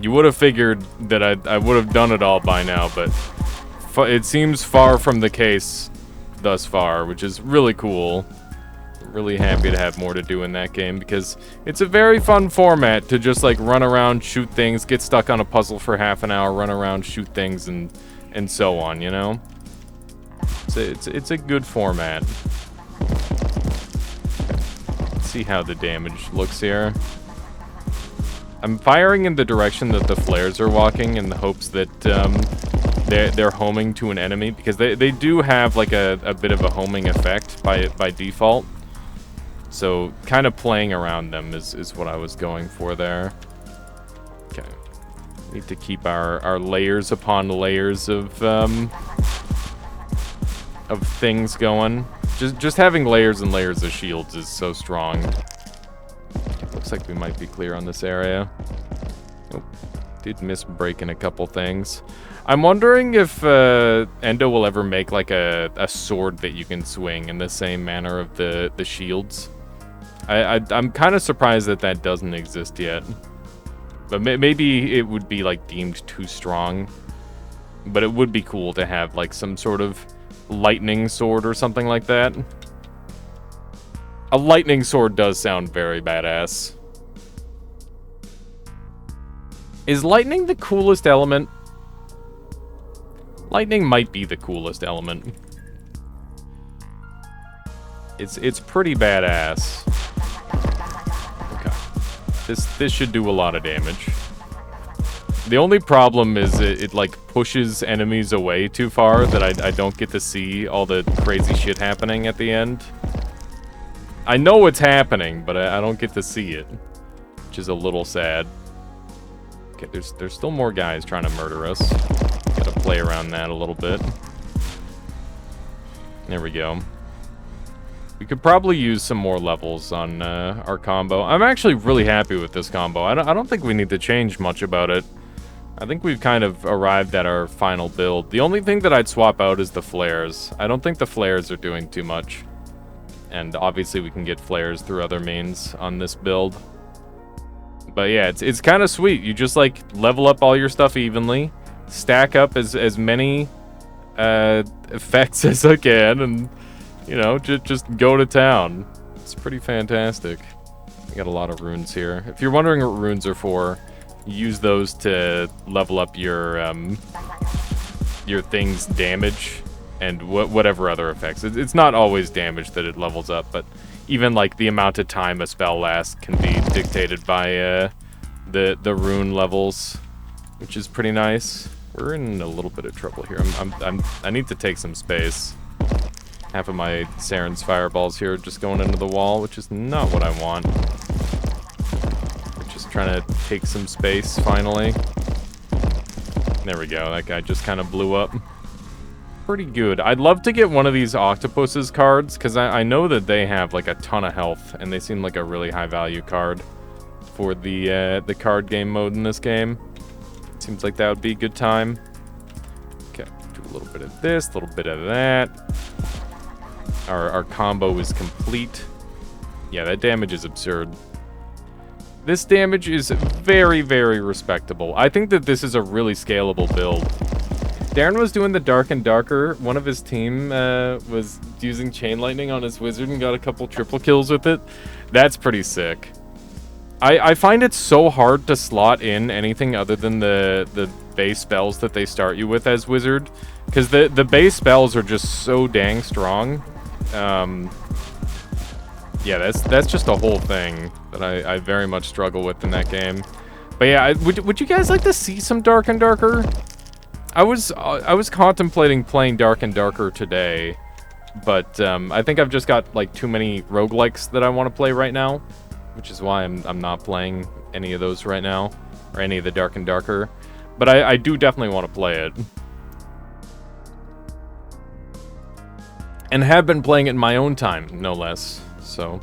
You would have figured that I would have done it all by now, but it seems far from the case thus far, which is really cool. Really happy to have more to do in that game because it's a very fun format to just like run around, shoot things, get stuck on a puzzle for half an hour, run around, shoot things, and so on, you know? It's a good format. Let's see how the damage looks here. I'm firing in the direction that the flares are walking in the hopes that they're homing to an enemy, because they do have like a bit of a homing effect by default. So kind of playing around them is what I was going for there. Okay. Need to keep our layers upon layers of things going. Just having layers and layers of shields is so strong. Looks like we might be clear on this area. Oh, did miss breaking a couple things. I'm wondering if Endo will ever make like a sword that you can swing in the same manner of the shields. I'm kind of surprised that doesn't exist yet. But maybe it would be like deemed too strong. But it would be cool to have like some sort of lightning sword or something like that. A lightning sword does sound very badass. Is lightning the coolest element? Lightning might be the coolest element. It's pretty badass. Okay. This should do a lot of damage. The only problem is it like pushes enemies away too far that I don't get to see all the crazy shit happening at the end. I know it's happening, but I don't get to see it, which is a little sad. Okay, there's still more guys trying to murder us. Gotta play around that a little bit. There we go. We could probably use some more levels on our combo. I'm actually really happy with this combo. I don't think we need to change much about it. I think we've kind of arrived at our final build. The only thing that I'd swap out is the flares. I don't think the flares are doing too much. And obviously we can get flares through other means on this build. But yeah, it's kind of sweet. You just like level up all your stuff evenly, stack up as many effects as I can, and you know, just go to town. It's pretty fantastic. We got a lot of runes here. If you're wondering what runes are for, use those to level up your thing's damage and whatever other effects. It's not always damage that it levels up, but even like the amount of time a spell lasts can be dictated by the rune levels, which is pretty nice. We're in a little bit of trouble here. I need to take some space. Half of my Saren's fireballs here are just going into the wall, which is not what I want. Just trying to take some space, finally. There we go. That guy just kind of blew up. Pretty good. I'd love to get one of these octopuses cards, because I know that they have like a ton of health, and they seem like a really high value card for the card game mode in this game. Seems like that would be a good time. Okay, do a little bit of this, a little bit of that. Our combo is complete. Yeah, that damage is absurd. This damage is very, very respectable. I think that this is a really scalable build. Darren was doing the Dark and Darker. One of his team was using Chain Lightning on his wizard and got a couple triple kills with it. That's pretty sick. I find it so hard to slot in anything other than the base spells that they start you with as wizard, because the base spells are just so dang strong. Yeah, that's just a whole thing that I very much struggle with in that game. But yeah, would you guys like to see some Dark and Darker? I was contemplating playing Dark and Darker today, but I think I've just got like too many roguelikes that I want to play right now, which is why I'm not playing any of those right now, or any of the Dark and Darker. But I do definitely want to play it. And have been playing it in my own time, no less. So,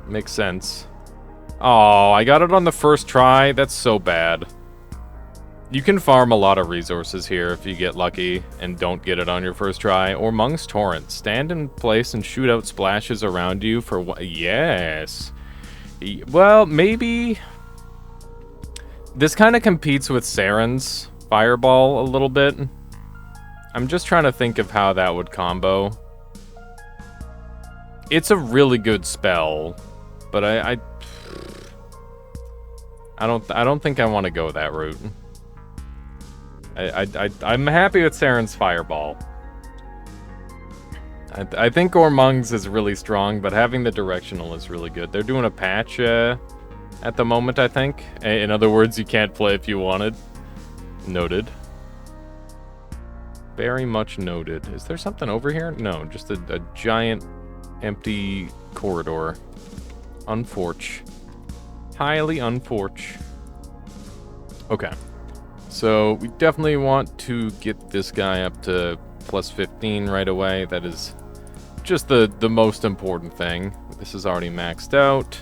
makes sense. Oh, I got it on the first try. That's so bad. You can farm a lot of resources here if you get lucky and don't get it on your first try. Or Monk's Torrent. Stand in place and shoot out splashes around you for what? Yes. Well, maybe... This kind of competes with Saren's Fireball a little bit. I'm just trying to think of how that would combo. It's a really good spell, but I don't think I want to go that route. I'm happy with Saren's Fireball. I think Ormung's is really strong, but having the directional is really good. They're doing a patch at the moment, I think. In other words, you can't play if you wanted. Noted. Very much noted. Is there something over here? No, just a giant empty corridor. Unforch. Highly unforch. Okay. So we definitely want to get this guy up to plus 15 right away. That is just the most important thing. This is already maxed out.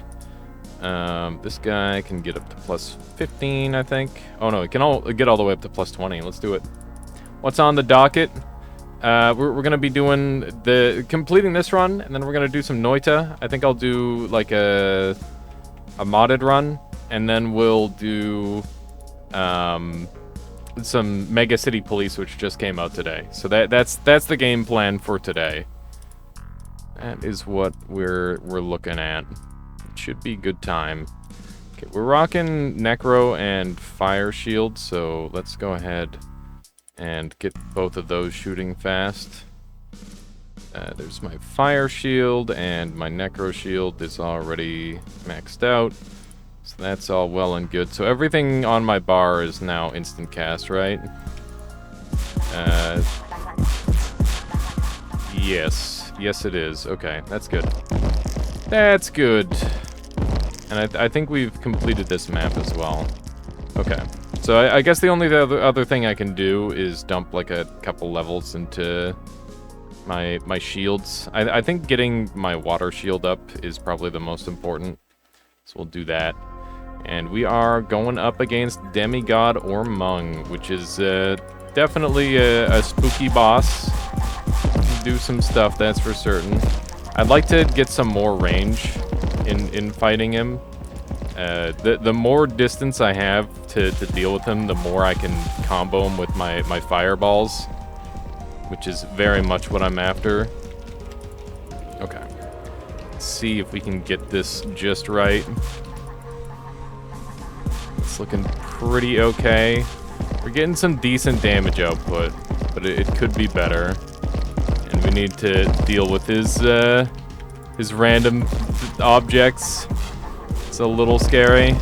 This guy can get up to plus 15, I think. Oh no, it can get all the way up to plus 20. Let's do it. What's on the docket? We're gonna be doing completing this run, and then we're gonna do some Noita. I think I'll do like a modded run, and then we'll do some Mega City Police, which just came out today. So that's the game plan for today. That is what we're looking at. It should be good time. Okay, we're rocking Necro and Fire Shield, so let's go ahead and get both of those shooting fast. There's my Fire Shield, and my Necro Shield is already maxed out. So that's all well and good. So everything on my bar is now instant cast, right? Yes. Yes, it is. Okay, that's good. That's good. And I think we've completed this map as well. Okay. So I guess the only other thing I can do is dump like a couple levels into my shields. I think getting my water shield up is probably the most important. So we'll do that. And we are going up against Demigod Ormung, which is definitely a spooky boss. Do some stuff, that's for certain. I'd like to get some more range in fighting him. The more distance I have to deal with him, the more I can combo him with my fireballs, which is very much what I'm after. Okay. Let's see if we can get this just right. It's looking pretty okay. We're getting some decent damage output, but it could be better. And we need to deal with his random objects. It's a little scary.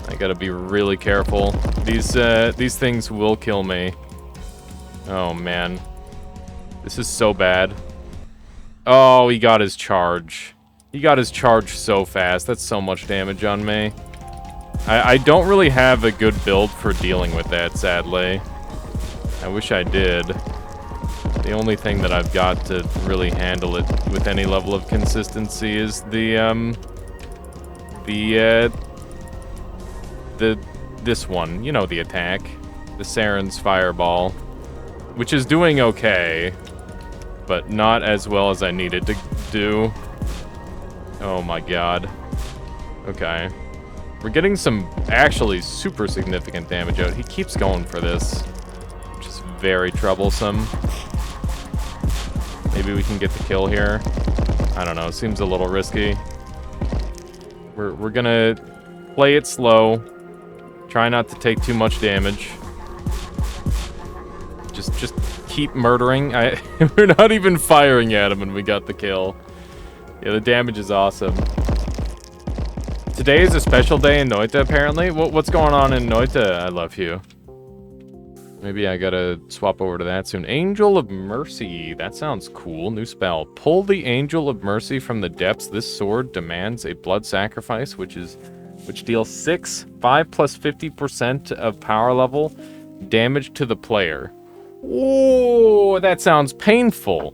I gotta be really careful. These things will kill me. Oh man, this is so bad. Oh, he got his charge. He got his charge so fast. That's so much damage on me. I don't really have a good build for dealing with that, sadly. I wish I did. The only thing that I've got to really handle it with any level of consistency is this one. You know, the attack. The Saren's Fireball. Which is doing okay, but not as well as I needed to do. Oh my god. Okay. We're getting some actually super significant damage out. He keeps going for this, which is very troublesome. Maybe we can get the kill here. I don't know, seems a little risky. We're gonna play it slow. Try not to take too much damage. Just keep murdering. We're not even firing at him and we got the kill. Yeah, the damage is awesome. Today is a special day in Noita, apparently. What's going on in Noita? I love you. Maybe I gotta swap over to that soon. Angel of Mercy. That sounds cool. New spell. Pull the Angel of Mercy from the depths. This sword demands a blood sacrifice, which deals 5 plus 50% of power level damage to the player. Oh, that sounds painful.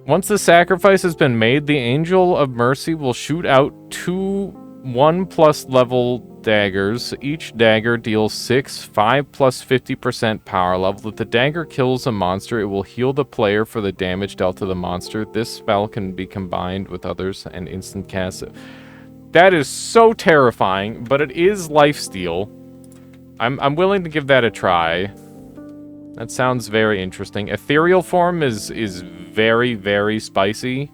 Once the sacrifice has been made, the Angel of Mercy will shoot out 2 1+ level daggers. Each dagger deals 5 plus 50% power level. If the dagger kills a monster, it will heal the player for the damage dealt to the monster. This spell can be combined with others and instant cast it. That is so terrifying, but it is lifesteal. I'm willing to give that a try. That sounds very interesting. Ethereal form is very, very spicy.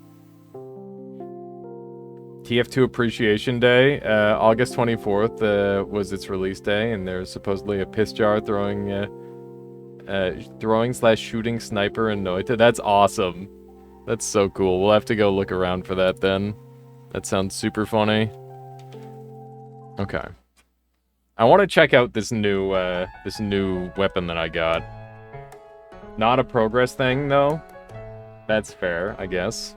TF2 Appreciation Day, August 24th was its release day, and there's supposedly a piss jar throwing / shooting sniper in Noita. That's awesome. That's so cool. We'll have to go look around for that then. That sounds super funny. Okay. I want to check out this new weapon that I got. Not a progress thing, though. That's fair, I guess.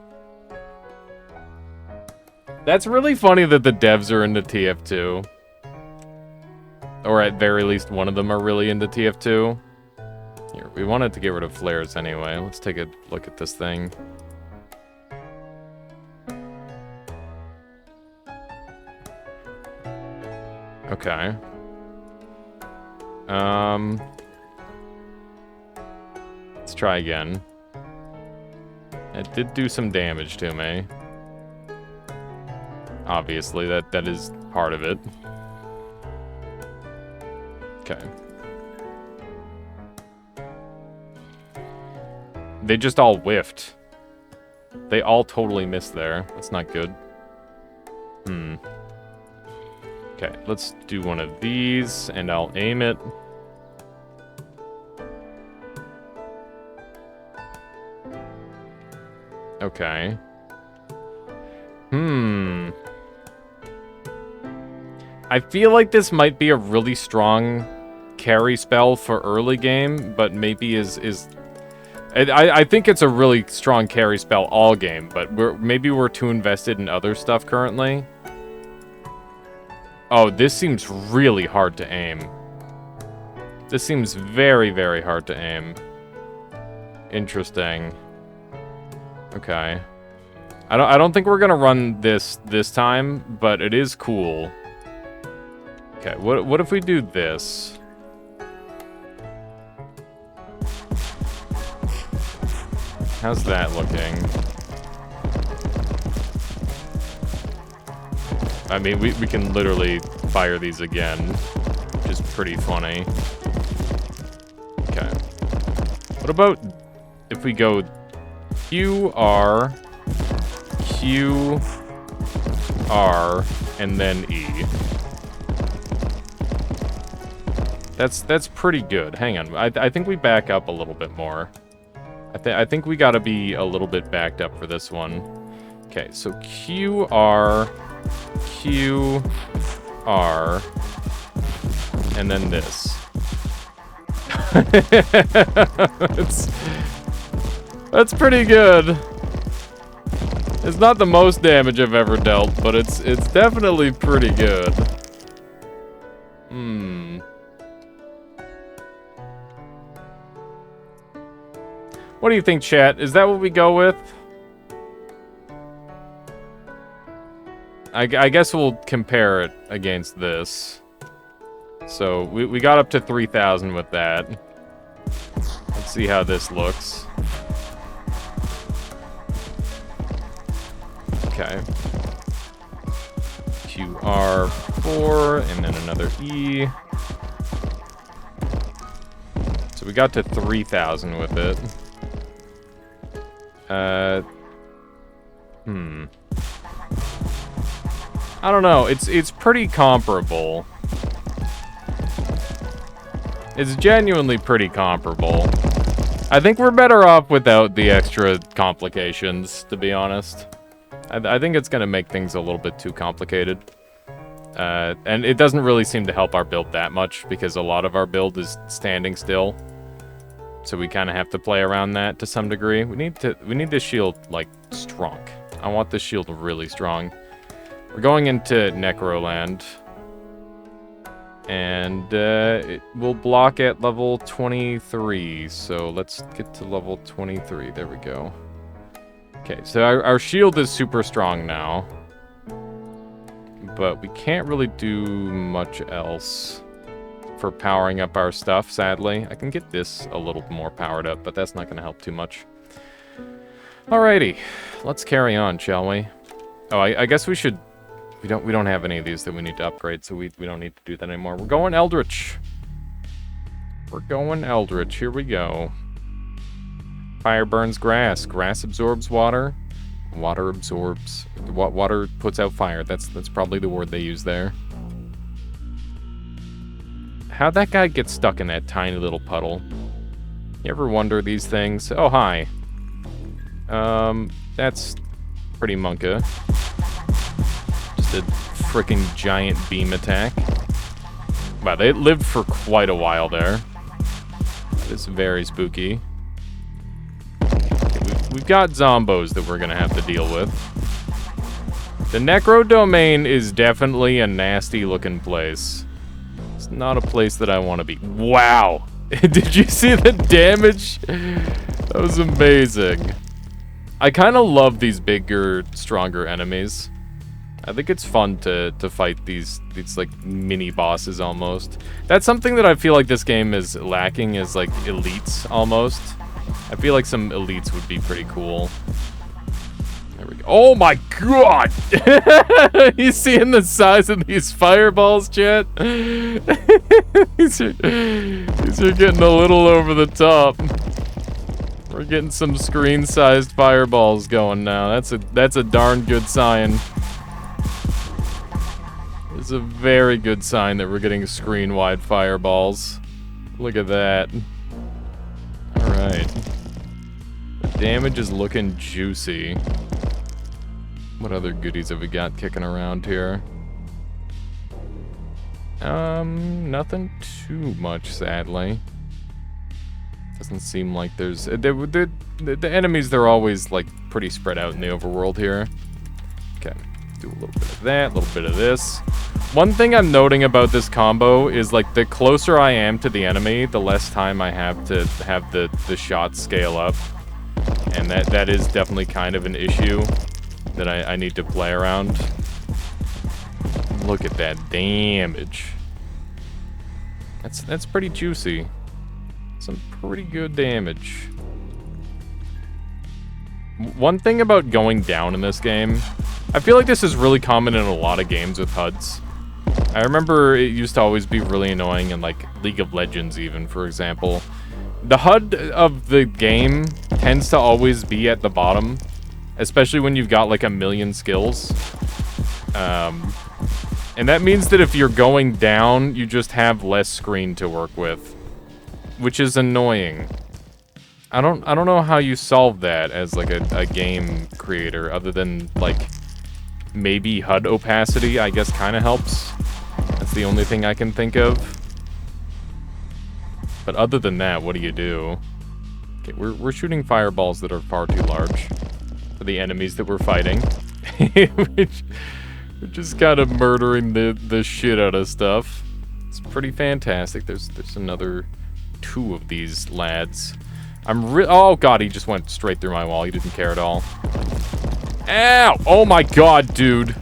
That's really funny that the devs are into TF2. Or at very least one of them are really into TF2. Here, we wanted to get rid of flares anyway. Let's take a look at this thing. Okay. Let's try again. It did do some damage to me. Obviously, that is part of it. Okay. They just all whiffed. They all totally missed there. That's not good. Okay, let's do one of these, and I'll aim it. Okay. I feel like this might be a really strong carry spell for early game, but maybe I think it's a really strong carry spell all game, but maybe we're too invested in other stuff currently. Oh, this seems really hard to aim. This seems very, very hard to aim. Interesting. Okay. I don't think we're gonna run this time, but it is cool. Okay, what if we do this? How's that looking? I mean, we can literally fire these again, which is pretty funny. Okay. What about if we go Q, R, Q, R, and then E? That's pretty good. Hang on. I think we back up a little bit more. I think we gotta be a little bit backed up for this one. Okay, so Q, R, Q, R, and then this. That's pretty good. It's not the most damage I've ever dealt, but it's definitely pretty good. What do you think, chat? Is that what we go with? I guess we'll compare it against this. So, we got up to 3,000 with that. Let's see how this looks. Okay. QR4, and then another E. So we got to 3,000 with it. I don't know. It's pretty comparable. It's genuinely pretty comparable. I think we're better off without the extra complications, to be honest. I think it's gonna make things a little bit too complicated. And it doesn't really seem to help our build that much, because a lot of our build is standing still. So we kind of have to play around that to some degree. We need this shield, like, strong. I want this shield really strong. We're going into Necroland. And it will block at level 23. So let's get to level 23. There we go. Okay, so our shield is super strong now. But we can't really do much else for powering up our stuff, sadly. I can get this a little more powered up, but that's not going to help too much. Alrighty, let's carry on, shall we? Oh, I guess we should... We don't have any of these that we need to upgrade, so we don't need to do that anymore. We're going Eldritch. We're going Eldritch. Here we go. Fire burns grass. Grass absorbs water. Water absorbs... Water puts out fire. That's probably the word they use there. How'd that guy get stuck in that tiny little puddle? You ever wonder these things? Oh, hi. That's pretty monka. Just a freaking giant beam attack. Wow, they lived for quite a while there. That is very spooky. Okay, we've got zombos that we're gonna have to deal with. The Necro Domain is definitely a nasty looking place. It's not a place that I want to be. Wow! Did you see the damage? That was amazing. I kind of love these bigger, stronger enemies. I think it's fun to fight these like mini bosses almost. That's something that I feel like this game is lacking, is like elites almost. I feel like some elites would be pretty cool. There we go. Oh my god! You seeing the size of these fireballs, chat? these are getting a little over the top. We're getting some screen-sized fireballs going now. That's a darn good sign. It's a very good sign that we're getting screen-wide fireballs. Look at that. Alright. The damage is looking juicy. What other goodies have we got kicking around here? Nothing too much, sadly. Doesn't seem like there's... The enemies, they're always, like, pretty spread out in the overworld here. Okay. Do a little bit of that, a little bit of this. One thing I'm noting about this combo is, like, the closer I am to the enemy, the less time I have to have the shots scale up. And that is definitely kind of an issue that I need to play around. Look at that damage. That's pretty juicy. Some pretty good damage. One thing about going down in this game, I feel like this is really common in a lot of games with HUDs. I remember it used to always be really annoying in, like, League of Legends even, for example. The HUD of the game tends to always be at the bottom, especially when you've got, like, a million skills. And that means that if you're going down, you just have less screen to work with, which is annoying. I don't know how you solve that as, like, a game creator, other than, like, maybe HUD opacity, I guess, kind of helps. That's the only thing I can think of. But other than that, what do you do? Okay, we're shooting fireballs that are far too large for the enemies that we're fighting. We're just kind of murdering the shit out of stuff. It's pretty fantastic. There's another 2 of these lads. Oh god, he just went straight through my wall. He didn't care at all. Ow! Oh my god, dude.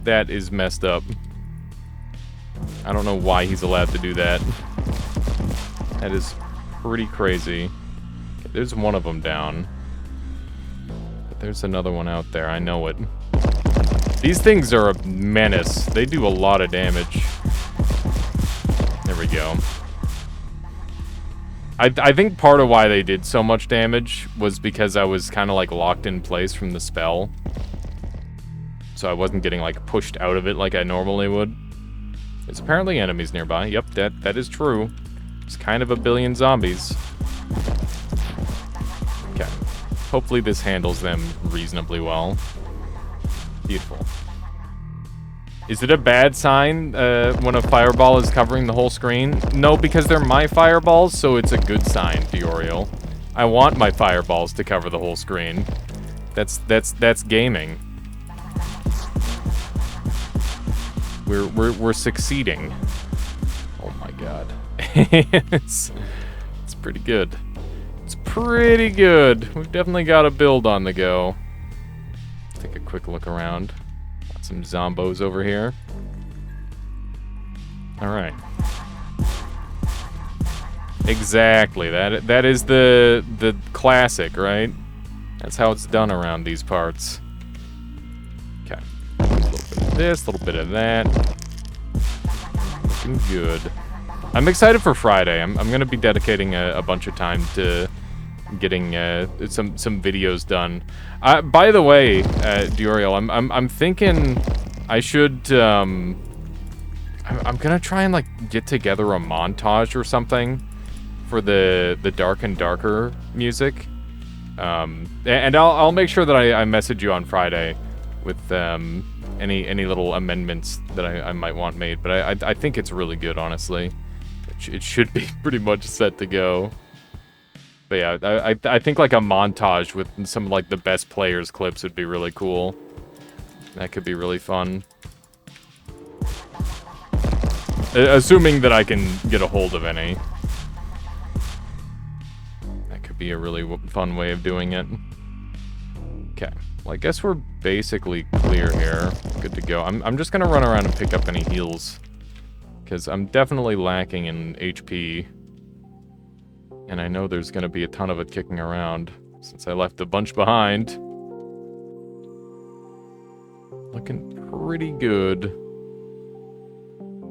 That is messed up. I don't know why he's allowed to do that. That is pretty crazy. Okay, there's one of them down. But there's another one out there. I know it. These things are a menace. They do a lot of damage. There we go. I think part of why they did so much damage was because I was kind of, like, locked in place from the spell. So I wasn't getting, like, pushed out of it like I normally would. There's apparently enemies nearby. Yep, that is true. It's kind of a billion zombies. Okay. Hopefully this handles them reasonably well. Beautiful. Is it a bad sign when a fireball is covering the whole screen? No, because they're my fireballs, so it's a good sign, Dioriel. I want my fireballs to cover the whole screen. That's gaming. We're succeeding. Oh my god. it's pretty good. It's pretty good. We've definitely got a build on the go. Take a quick look around. Got some zombos over here. Alright. Exactly. That is the classic, right? That's how it's done around these parts. Okay. A little bit of this, a little bit of that. Looking good. I'm excited for Friday. I'm going to be dedicating a bunch of time to getting some videos done. By the way, Dioriel, I'm thinking I should I'm gonna try and like get together a montage or something for the Dark and Darker music. And I'll make sure that I message you on Friday with any little amendments that I might want made. But I think it's really good, honestly. It should be pretty much set to go. But yeah, I think like a montage with some like the best players clips would be really cool. That could be really fun. Assuming that I can get a hold of any. That could be a really fun way of doing it. Okay. Well, I guess we're basically clear here. Good to go. I'm just gonna run around and pick up any heals. Because I'm definitely lacking in HP. And I know there's gonna be a ton of it kicking around, since I left a bunch behind. Looking pretty good.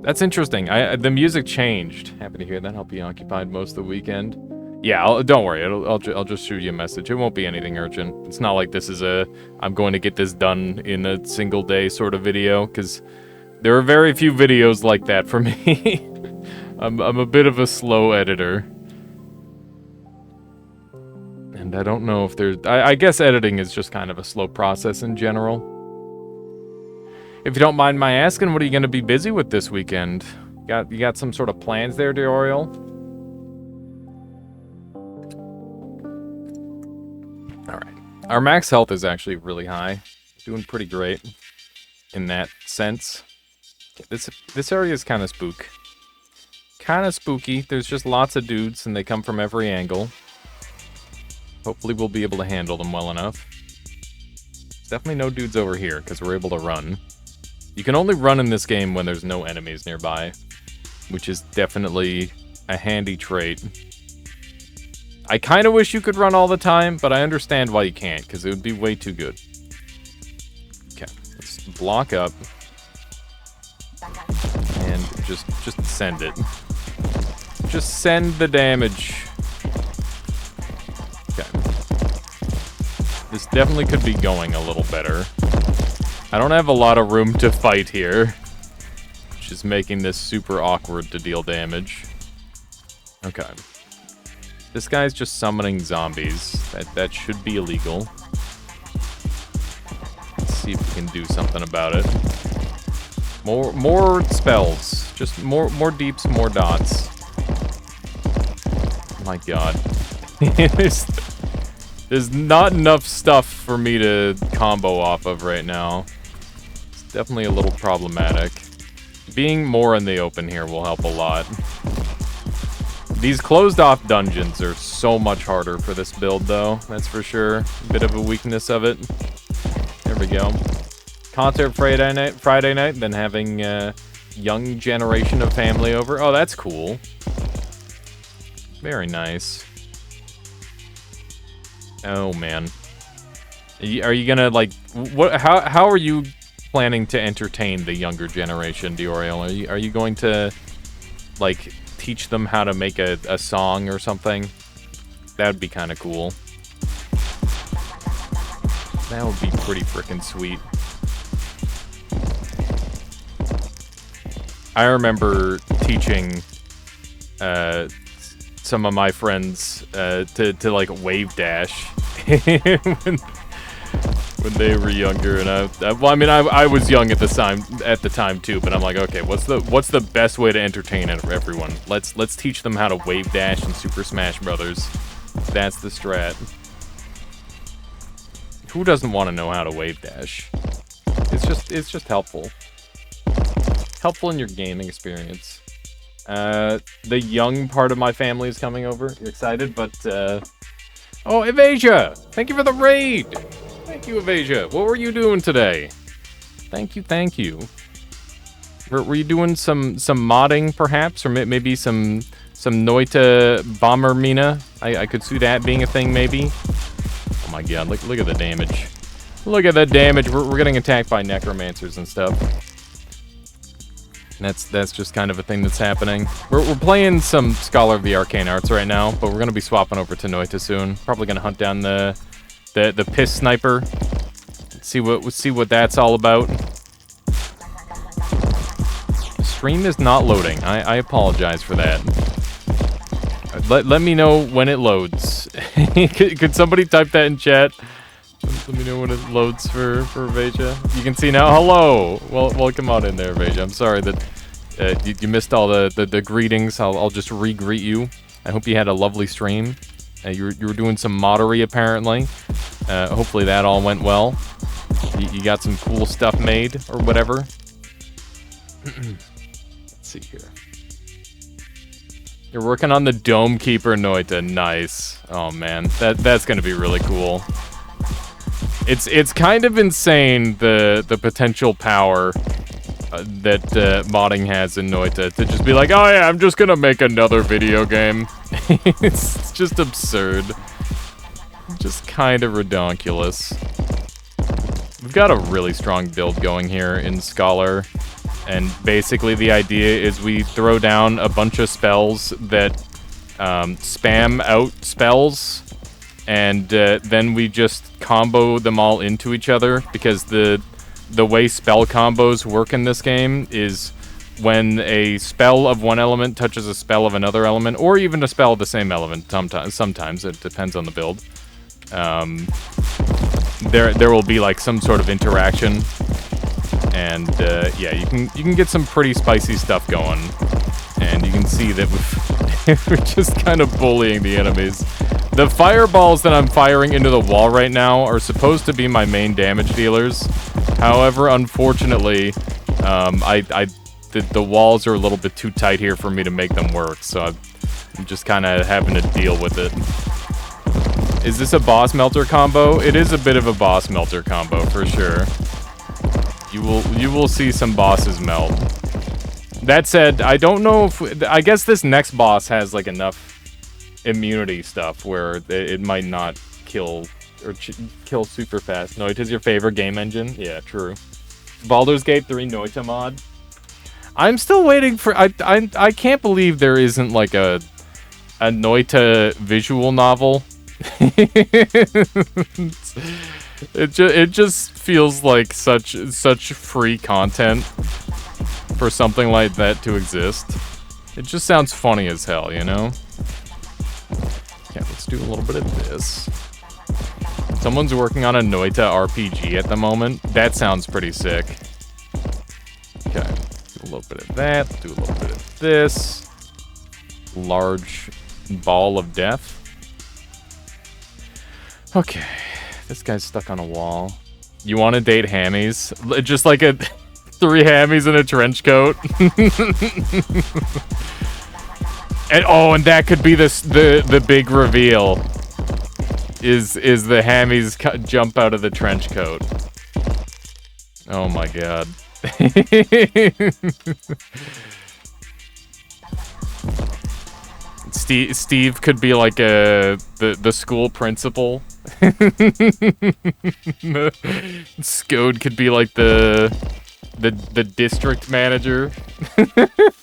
That's interesting. The music changed. Happy to hear that. I'll be occupied most of the weekend. Yeah, don't worry. I'll just shoot you a message. It won't be anything urgent. It's not like this is I'm going to get this done in a single day sort of video, because there are very few videos like that for me. I'm a bit of a slow editor. And I don't know if there's... I guess editing is just kind of a slow process in general. If you don't mind my asking, what are you going to be busy with this weekend? You got some sort of plans there, Dioriel? Alright. Our max health is actually really high. Doing pretty great in that sense. This area is kind of kind of spooky. There's just lots of dudes, and they come from every angle. Hopefully we'll be able to handle them well enough. There's definitely no dudes over here, because we're able to run. You can only run in this game when there's no enemies nearby, which is definitely a handy trait. I kind of wish you could run all the time, but I understand why you can't, because it would be way too good. Okay, let's block up. And just send it. Just send the damage. Okay. This definitely could be going a little better. I don't have a lot of room to fight here, which is making this super awkward to deal damage. Okay. This guy's just summoning zombies. That should be illegal. Let's see if we can do something about it. More spells. Just more deeps, more dots. My god. There's not enough stuff for me to combo off of right now. It's definitely a little problematic. Being more in the open here will help a lot. These closed-off dungeons are so much harder for this build, though. That's for sure. A bit of a weakness of it. There we go. Concert Friday night, then having a young generation of family over. Oh, that's cool. Very nice. Oh, man. Are you gonna, like... How are you planning to entertain the younger generation, Dioriel? Are you going to, like... teach them how to make a song or something? That would be kind of cool. That would be pretty freaking sweet. I remember teaching some of my friends to like wave dash when they were younger, and I was young at the time too, but I'm like, okay, what's the best way to entertain everyone? Let's teach them how to wave dash in Super Smash Brothers. That's the strat. Who doesn't want to know how to wave dash? It's just helpful. Helpful in your gaming experience. The young part of my family is coming over. You're excited, but oh, Evasia! Thank you for the raid! Thank you, Evasia. What were you doing today? Thank you. Were you doing some modding, perhaps? Or maybe some Noita Bomber Mina? I could see that being a thing, maybe. Oh my god, look at the damage. Look at the damage. We're getting attacked by necromancers and stuff. That's just kind of a thing that's happening. We're playing some Scholar of the Arcane Arts right now, but we're gonna be swapping over to Noita soon. Probably gonna hunt down the piss sniper. See what that's all about. Stream is not loading. I apologize for that. Let me know when it loads. Could somebody type that in chat? Let me know when it loads for Veja. You can see now. Hello. Well, welcome on in there, Veja. I'm sorry that you missed all the greetings. I'll just re-greet you. I hope you had a lovely stream. You were doing some moddery apparently. Hopefully that all went well. You got some cool stuff made or whatever. Let's see here. You're working on the Dome Keeper, Noita. Nice. Oh man, that's gonna be really cool. It's kind of insane the potential power that modding has in Noita to just be like, oh yeah, I'm just gonna make another video game. It's just absurd. Just kind of redonkulous. We've got a really strong build going here in Scholar, and basically the idea is we throw down a bunch of spells that spam out spells, and then we just combo them all into each other, because the way spell combos work in this game is when a spell of one element touches a spell of another element, or even a spell of the same element. Sometimes it depends on the build. There will be like some sort of interaction, and yeah, you can get some pretty spicy stuff going, and you can see that we're just kind of bullying the enemies. The fireballs that I'm firing into the wall right now are supposed to be my main damage dealers. However, unfortunately, the walls are a little bit too tight here for me to make them work, so I'm just kind of having to deal with it. Is this a boss melter combo? It is a bit of a boss melter combo for sure. You will see some bosses melt. That said, I don't know if I guess this next boss has like enough immunity stuff where it might not kill or kill super fast. Noita's your favorite game engine? Yeah, true. Baldur's Gate 3 Noita mod. I'm still waiting for. I can't believe there isn't like a Noita visual novel. It just feels like such free content for something like that to exist. It just sounds funny as hell, you know? Yeah, let's do a little bit of this. Someone's working on a Noita RPG at the moment. That sounds pretty sick. Okay, do a little bit of that, do a little bit of this. Large ball of death. Okay, this guy's stuck on a wall. You want to date hammies? Just like 3 hammies in a trench coat. and that could be the big reveal. Is the hammies jump out of the trench coat? Oh my god. Steve could be like the school principal. Scode could be like the district manager.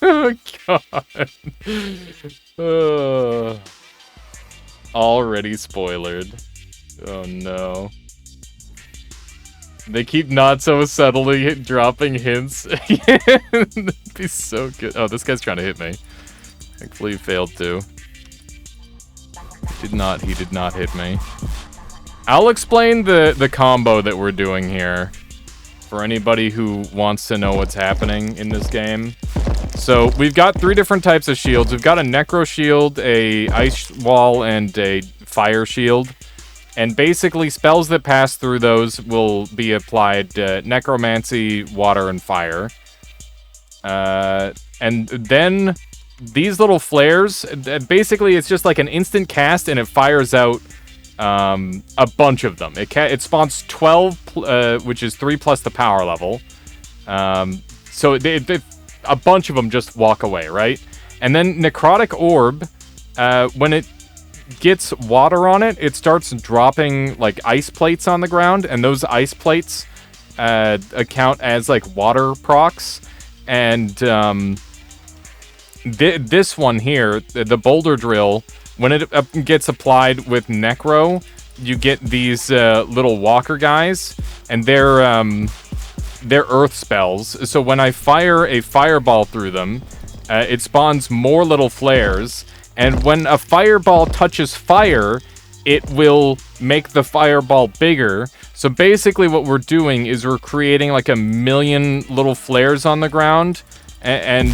Oh god. Already spoilered. Oh no. They keep not so subtly dropping hints. That'd be so good. Oh, this guy's trying to hit me. Thankfully he failed to. He did not hit me. I'll explain the combo that we're doing here for anybody who wants to know what's happening in this game. So we've got 3 different types of shields. We've got a necro shield, a ice wall, and a fire shield. And basically spells that pass through those will be applied necromancy, water, and fire. And then these little flares, basically it's just like an instant cast and it fires out a bunch of them. It spawns 12, which is 3 plus the power level. So a bunch of them just walk away, right? And then Necrotic Orb, when it gets water on it, it starts dropping like ice plates on the ground, and those ice plates account as like water procs. And this one here, the boulder drill, when it gets applied with Necro, you get these little walker guys, and they're earth spells. So when I fire a fireball through them, it spawns more little flares, and when a fireball touches fire, it will make the fireball bigger. So basically what we're doing is we're creating like 1,000,000 little flares on the ground, and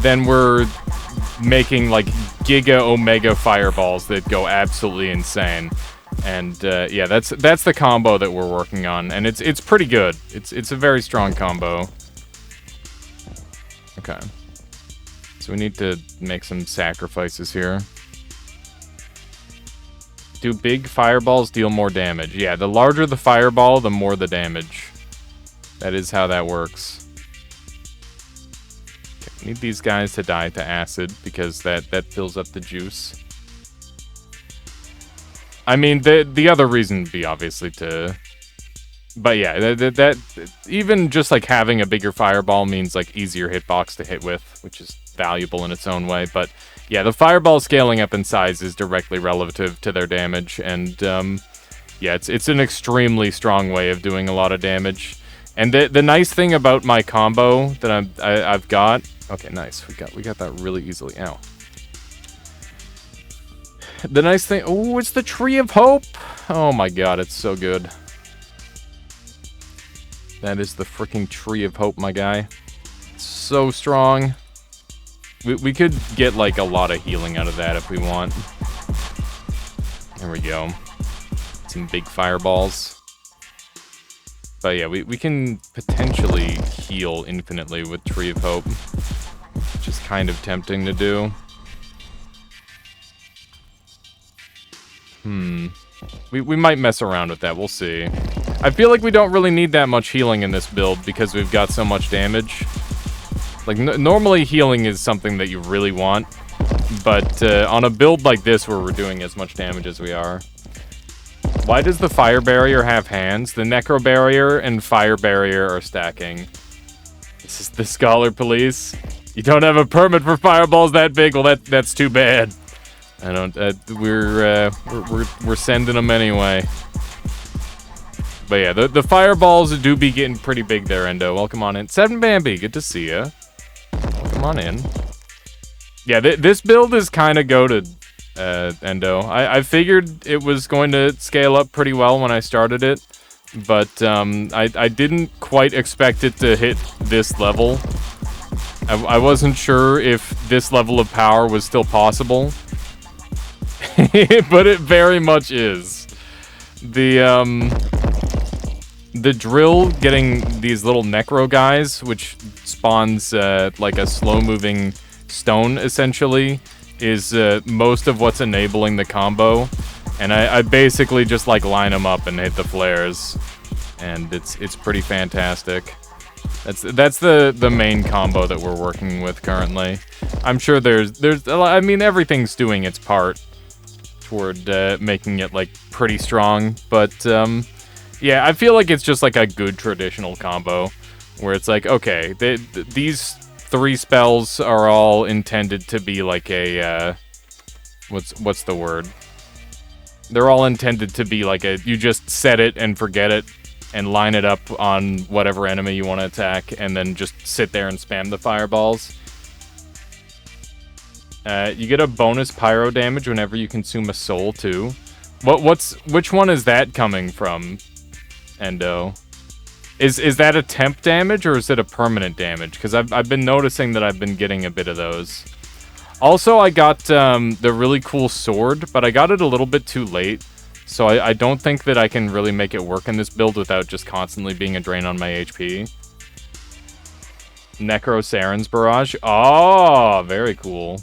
then we're making like giga omega fireballs that go absolutely insane. And yeah, that's the combo that we're working on, and it's pretty good. It's a very strong combo. Okay. So we need to make some sacrifices here. Do big fireballs deal more damage? Yeah, the larger the fireball, the more the damage. That is how that works. Okay, we need these guys to die to acid, because that fills up the juice. I mean, the other reason would be obviously to... But yeah, that even just like having a bigger fireball means like easier hitbox to hit with, which is valuable in its own way. But yeah, the fireball scaling up in size is directly relative to their damage, and yeah, it's an extremely strong way of doing a lot of damage. And the nice thing about my combo that I've got, okay, nice, we got that really easily. Ow. The nice thing, oh, it's the Tree of Hope. Oh my god, it's so good. That is the freaking Tree of Hope, my guy. It's so strong. We could get, like, a lot of healing out of that if we want. There we go. Some big fireballs. But yeah, we can potentially heal infinitely with Tree of Hope, which is kind of tempting to do. We might mess around with that, we'll see. I feel like we don't really need that much healing in this build because we've got so much damage. Like, normally healing is something that you really want, but on a build like this where we're doing as much damage as we are. Why does the fire barrier have hands? The necro barrier and fire barrier are stacking. This is the Scholar Police. You don't have a permit for fireballs that big? Well, that's too bad. I don't. We're sending them anyway. But yeah, the fireballs do be getting pretty big there, Endo. Welcome on in. 7 Bambi, good to see ya. Welcome on in. Yeah, this build is kind of goated, Endo. I figured it was going to scale up pretty well when I started it, but I didn't quite expect it to hit this level. I wasn't sure if this level of power was still possible. But it very much is. The drill getting these little necro guys, which spawns like a slow-moving stone, essentially, is most of what's enabling the combo. And I basically just like line them up and hit the flares, and it's pretty fantastic. That's the main combo that we're working with currently. I'm sure there's I mean, everything's doing its part toward making it like pretty strong, but yeah, I feel like it's just like a good traditional combo where it's like, okay, these 3 spells are all intended to be like a what's the word? They're all intended to be like you just set it and forget it and line it up on whatever enemy you want to attack and then just sit there and spam the fireballs. You get a bonus pyro damage whenever you consume a soul too. Which one is that coming from, Endo? Is that a temp damage or is it a permanent damage? Because I've been noticing that I've been getting a bit of those. Also, I got the really cool sword, but I got it a little bit too late. So I don't think that I can really make it work in this build without just constantly being a drain on my HP. Necro Saren's Barrage. Oh, very cool.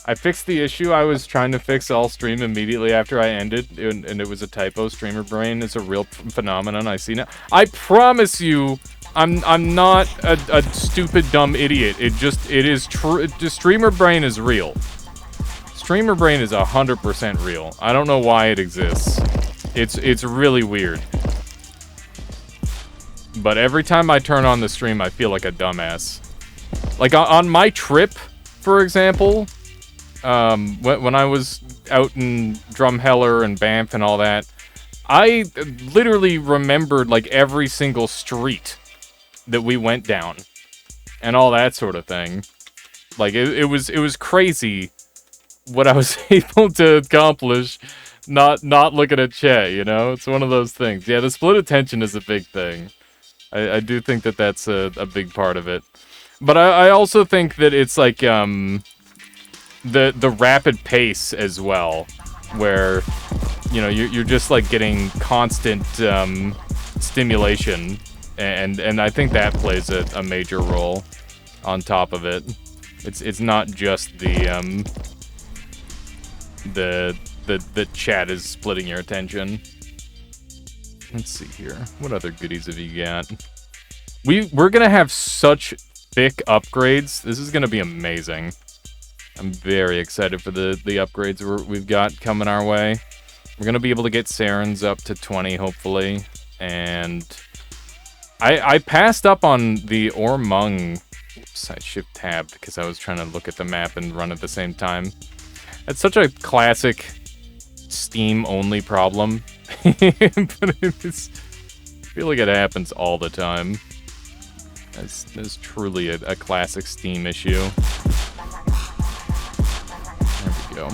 I fixed the issue I was trying to fix all stream immediately after I ended, and it was a typo. Streamer brain is a real phenomenon I see now. I promise you, I'm not a stupid, dumb idiot. It is true. Streamer brain is real. Streamer brain is 100% real. I don't know why it exists. It's really weird. but every time I turn on the stream, I feel like a dumbass. Like, on my trip, for example, when I was out in Drumheller and Banff and all that, I literally remembered, like, every single street that we went down and all that sort of thing. Like, it was crazy what I was able to accomplish not looking at chat, you know? It's one of those things. Yeah, the split attention is a big thing. I do think that that's a big part of it. But I also think that it's like, the rapid pace as well, where, you know, you're just like getting constant, stimulation, and I think that plays a major role on top of it. It's not just the chat is splitting your attention. Let's see here. What other goodies have you got? We're gonna have such thick upgrades. This is gonna be amazing. I'm very excited for the upgrades we've got coming our way. We're gonna be able to get Sarens up to 20, hopefully. And I passed up on the Ormung. Oops, I shift tabbed because I was trying to look at the map and run at the same time. It's such a classic Steam-only problem. But it's, I feel like it happens all the time. It's truly a classic Steam issue. There we go.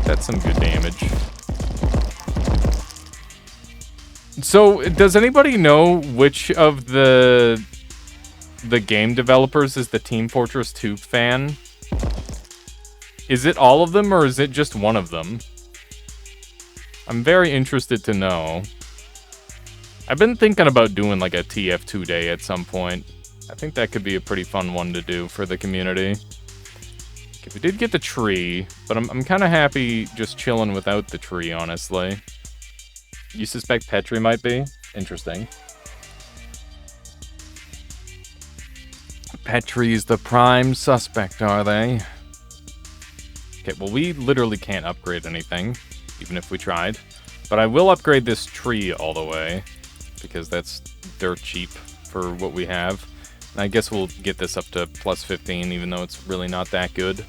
That's some good damage. So, does anybody know which of the game developers is the Team Fortress 2 fan? Is it all of them, or is it just one of them? I'm very interested to know. I've been thinking about doing like a TF2 day at some point. I think that could be a pretty fun one to do for the community. Okay, we did get the tree, but I'm kind of happy just chilling without the tree, honestly. You suspect Petri might be? Interesting. Petri's the prime suspect, are they? Okay, well, we literally can't upgrade anything, even if we tried. But I will upgrade this tree all the way, because that's dirt cheap for what we have. And I guess we'll get this up to plus 15, even though it's really not that good.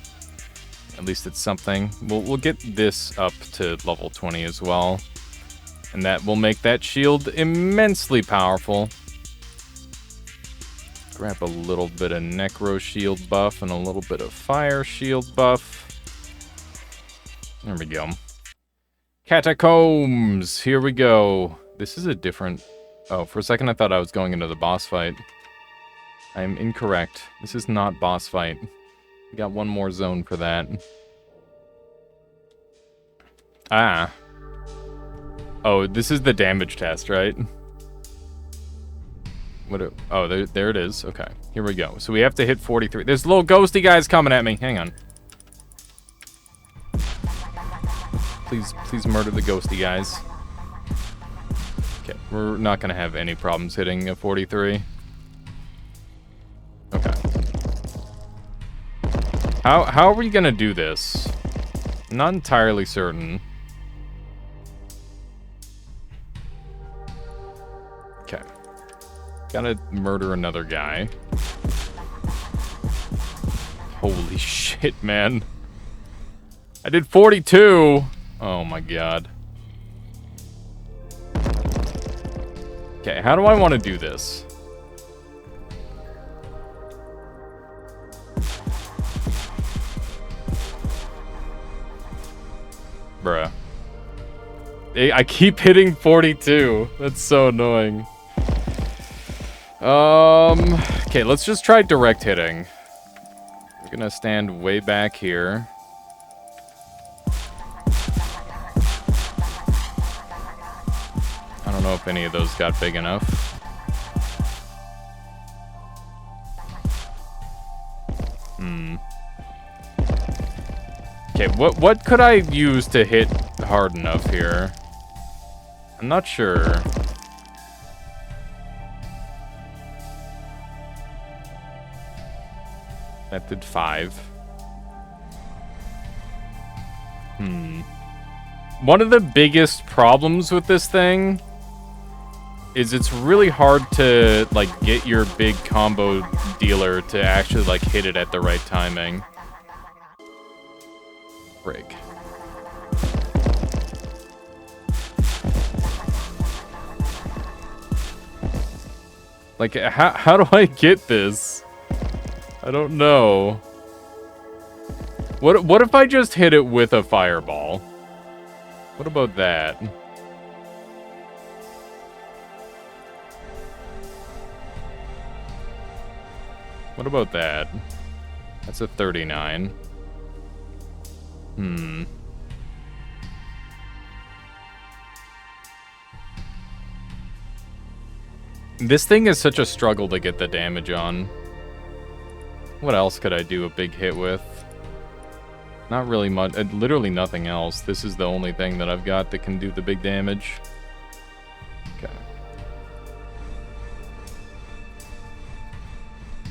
At least it's something. We'll get this up to level 20 as well. And that will make that shield immensely powerful. Grab a little bit of Necro shield buff and a little bit of Fire shield buff. There we go. Catacombs! Here we go. This is a different... Oh, for a second I thought I was going into the boss fight. I am incorrect. This is not boss fight. We got one more zone for that. Ah. Oh, this is the damage test, right? Oh, there it is. Okay, here we go. So we have to hit 43. There's little ghosty guys coming at me. Hang on. Please murder the ghosty guys. Okay, we're not gonna have any problems hitting a 43. Okay. How are we gonna do this? I'm not entirely certain. Okay. Gotta murder another guy. Holy shit, man. I did 42! Oh my god. Okay, how do I want to do this? Bruh. I keep hitting 42. That's so annoying. Okay, let's just try direct hitting. We're gonna stand way back here. I don't know if any of those got big enough. Okay, what could I use to hit hard enough here? I'm not sure. That did 5. One of the biggest problems with this thing is it's really hard to, like, get your big combo dealer to actually, like, hit it at the right timing. Frig. Like, how do I get this? I don't know. What if I just hit it with a fireball? What about that? What about that? That's a 39. This thing is such a struggle to get the damage on. What else could I do a big hit with? Not really much. Literally nothing else. This is the only thing that I've got that can do the big damage. Okay.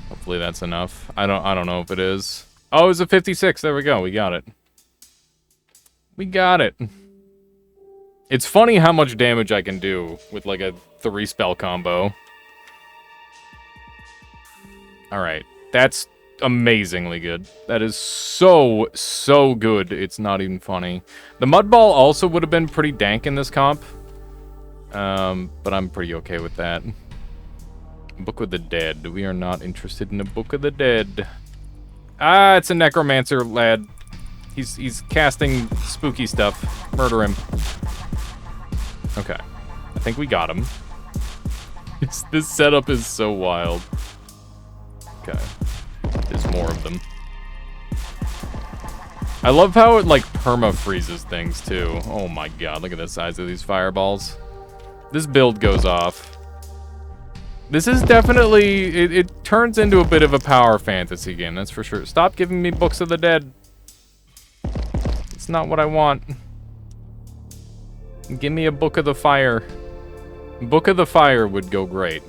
Hopefully that's enough. I don't know if it is. Oh, it was a 56. There we go. We got it. We got it. It's funny how much damage I can do with like a 3-spell combo. Alright. That's amazingly good. That is so good. It's not even funny. The mud ball also would have been pretty dank in this comp. But I'm pretty okay with that. Book of the Dead. We are not interested in a Book of the Dead. Ah, it's a necromancer, lad. He's casting spooky stuff. Murder him. Okay. I think we got him. This setup is so wild. Okay. There's more of them. I love how it, like, perma-freezes things, too. Oh my god, look at the size of these fireballs. This build goes off. This is definitely... It turns into a bit of a power fantasy game, that's for sure. Stop giving me Books of the Dead. It's not what I want. Give me a Book of the Fire. Book of the Fire would go great.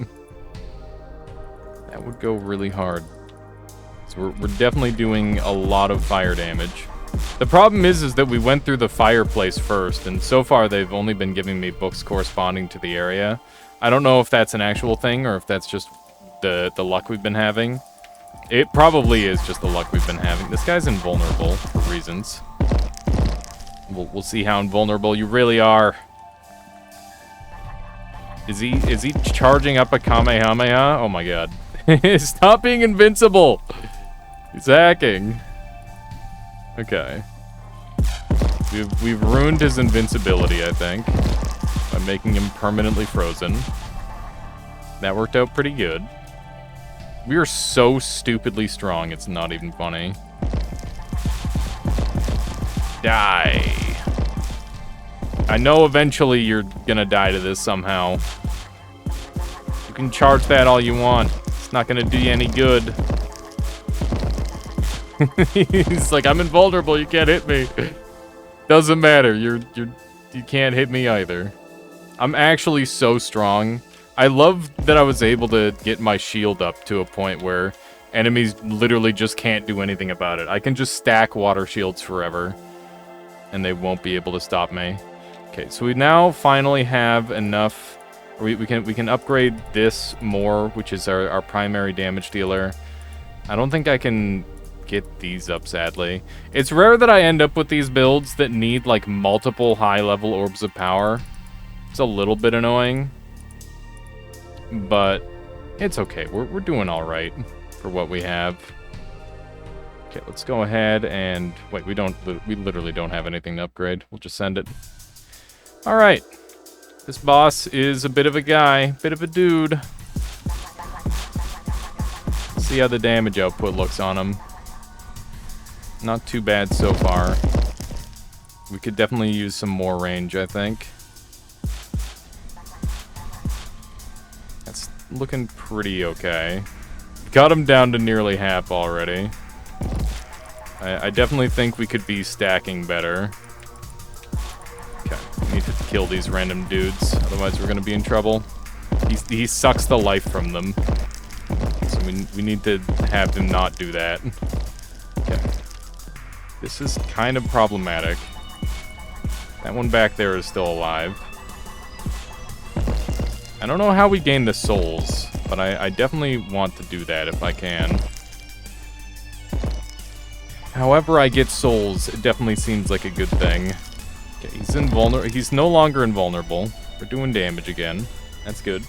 That would go really hard. So we're definitely doing a lot of fire damage. The problem is that we went through the fireplace first, and so far they've only been giving me books corresponding to the area. I don't know if that's an actual thing, or if that's just the luck we've been having. It probably is just the luck we've been having. This guy's invulnerable for reasons. We'll see how invulnerable you really are. Is he charging up a Kamehameha? Oh my god. Stop being invincible! He's hacking. Okay. We've ruined his invincibility, I think, by making him permanently frozen. That worked out pretty good. We are so stupidly strong, it's not even funny. Die. I know eventually you're gonna die to this somehow. You can charge that all you want. It's not gonna do you any good. He's like, I'm invulnerable, you can't hit me. Doesn't matter, you can't hit me either. I'm actually so strong. I love that I was able to get my shield up to a point where enemies literally just can't do anything about it. I can just stack water shields forever, and they won't be able to stop me. Okay, so we now finally have enough. We can upgrade this more, which is our primary damage dealer. I don't think I can get these up, sadly. It's rare that I end up with these builds that need like multiple high-level orbs of power. It's a little bit annoying, but it's okay. We're doing all right for what we have. Okay, let's go ahead and wait. We literally don't have anything to upgrade. We'll just send it. All right. This boss is a bit of a guy, bit of a dude. See how the damage output looks on him. Not too bad so far. We could definitely use some more range, I think. That's looking pretty okay. Got him down to nearly half already. I definitely think we could be stacking better. Okay, we need to kill these random dudes, otherwise we're gonna be in trouble. He sucks the life from them. So we need to have him not do that. Okay. This is kind of problematic. That one back there is still alive. I don't know how we gain the souls, but I definitely want to do that if I can. However I get souls, it definitely seems like a good thing. Okay, he's no longer invulnerable. We're doing damage again. That's good.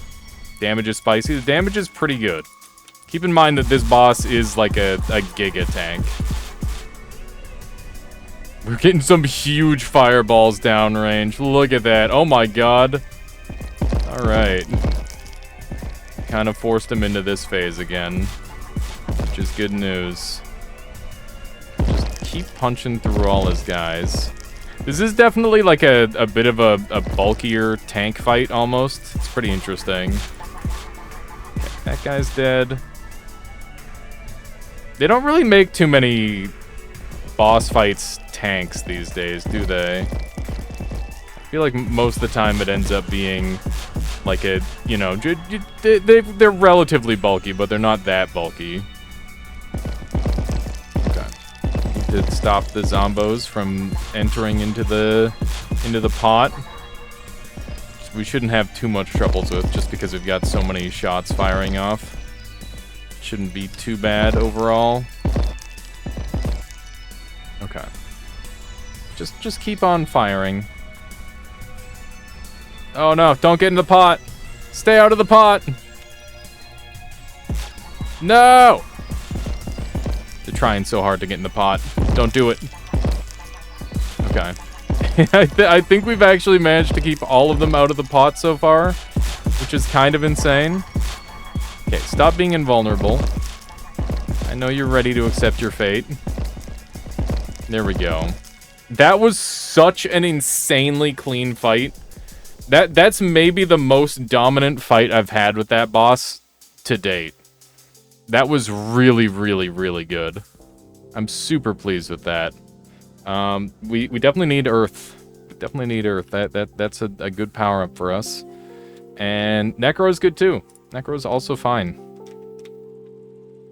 Damage is spicy. The damage is pretty good. Keep in mind that this boss is like a giga tank. We're getting some huge fireballs downrange. Look at that. Oh my god. Alright. Kind of forced him into this phase again. Which is good news. Just keep punching through all his guys. This is definitely like a bit of a bulkier tank fight almost. It's pretty interesting. Okay, that guy's dead. They don't really make too many boss fights tanks these days, do they? I feel like most of the time it ends up being like a, you know, they're relatively bulky, but they're not that bulky. Okay. Need to stop the zombos from entering into the pot. We shouldn't have too much troubles with, just because we've got so many shots firing off. Shouldn't be too bad overall. Okay. Just keep on firing. Oh no, don't get in the pot. Stay out of the pot. No! They're trying so hard to get in the pot. Don't do it. Okay. I think we've actually managed to keep all of them out of the pot so far, which is kind of insane. Okay, stop being invulnerable. I know you're ready to accept your fate. There we go. That was such an insanely clean fight. That's maybe the most dominant fight I've had with that boss to date. That was really, really, really good. I'm super pleased with that. We definitely need Earth. We definitely need Earth. That's a good power-up for us. And Necro's good too. Necro's also fine.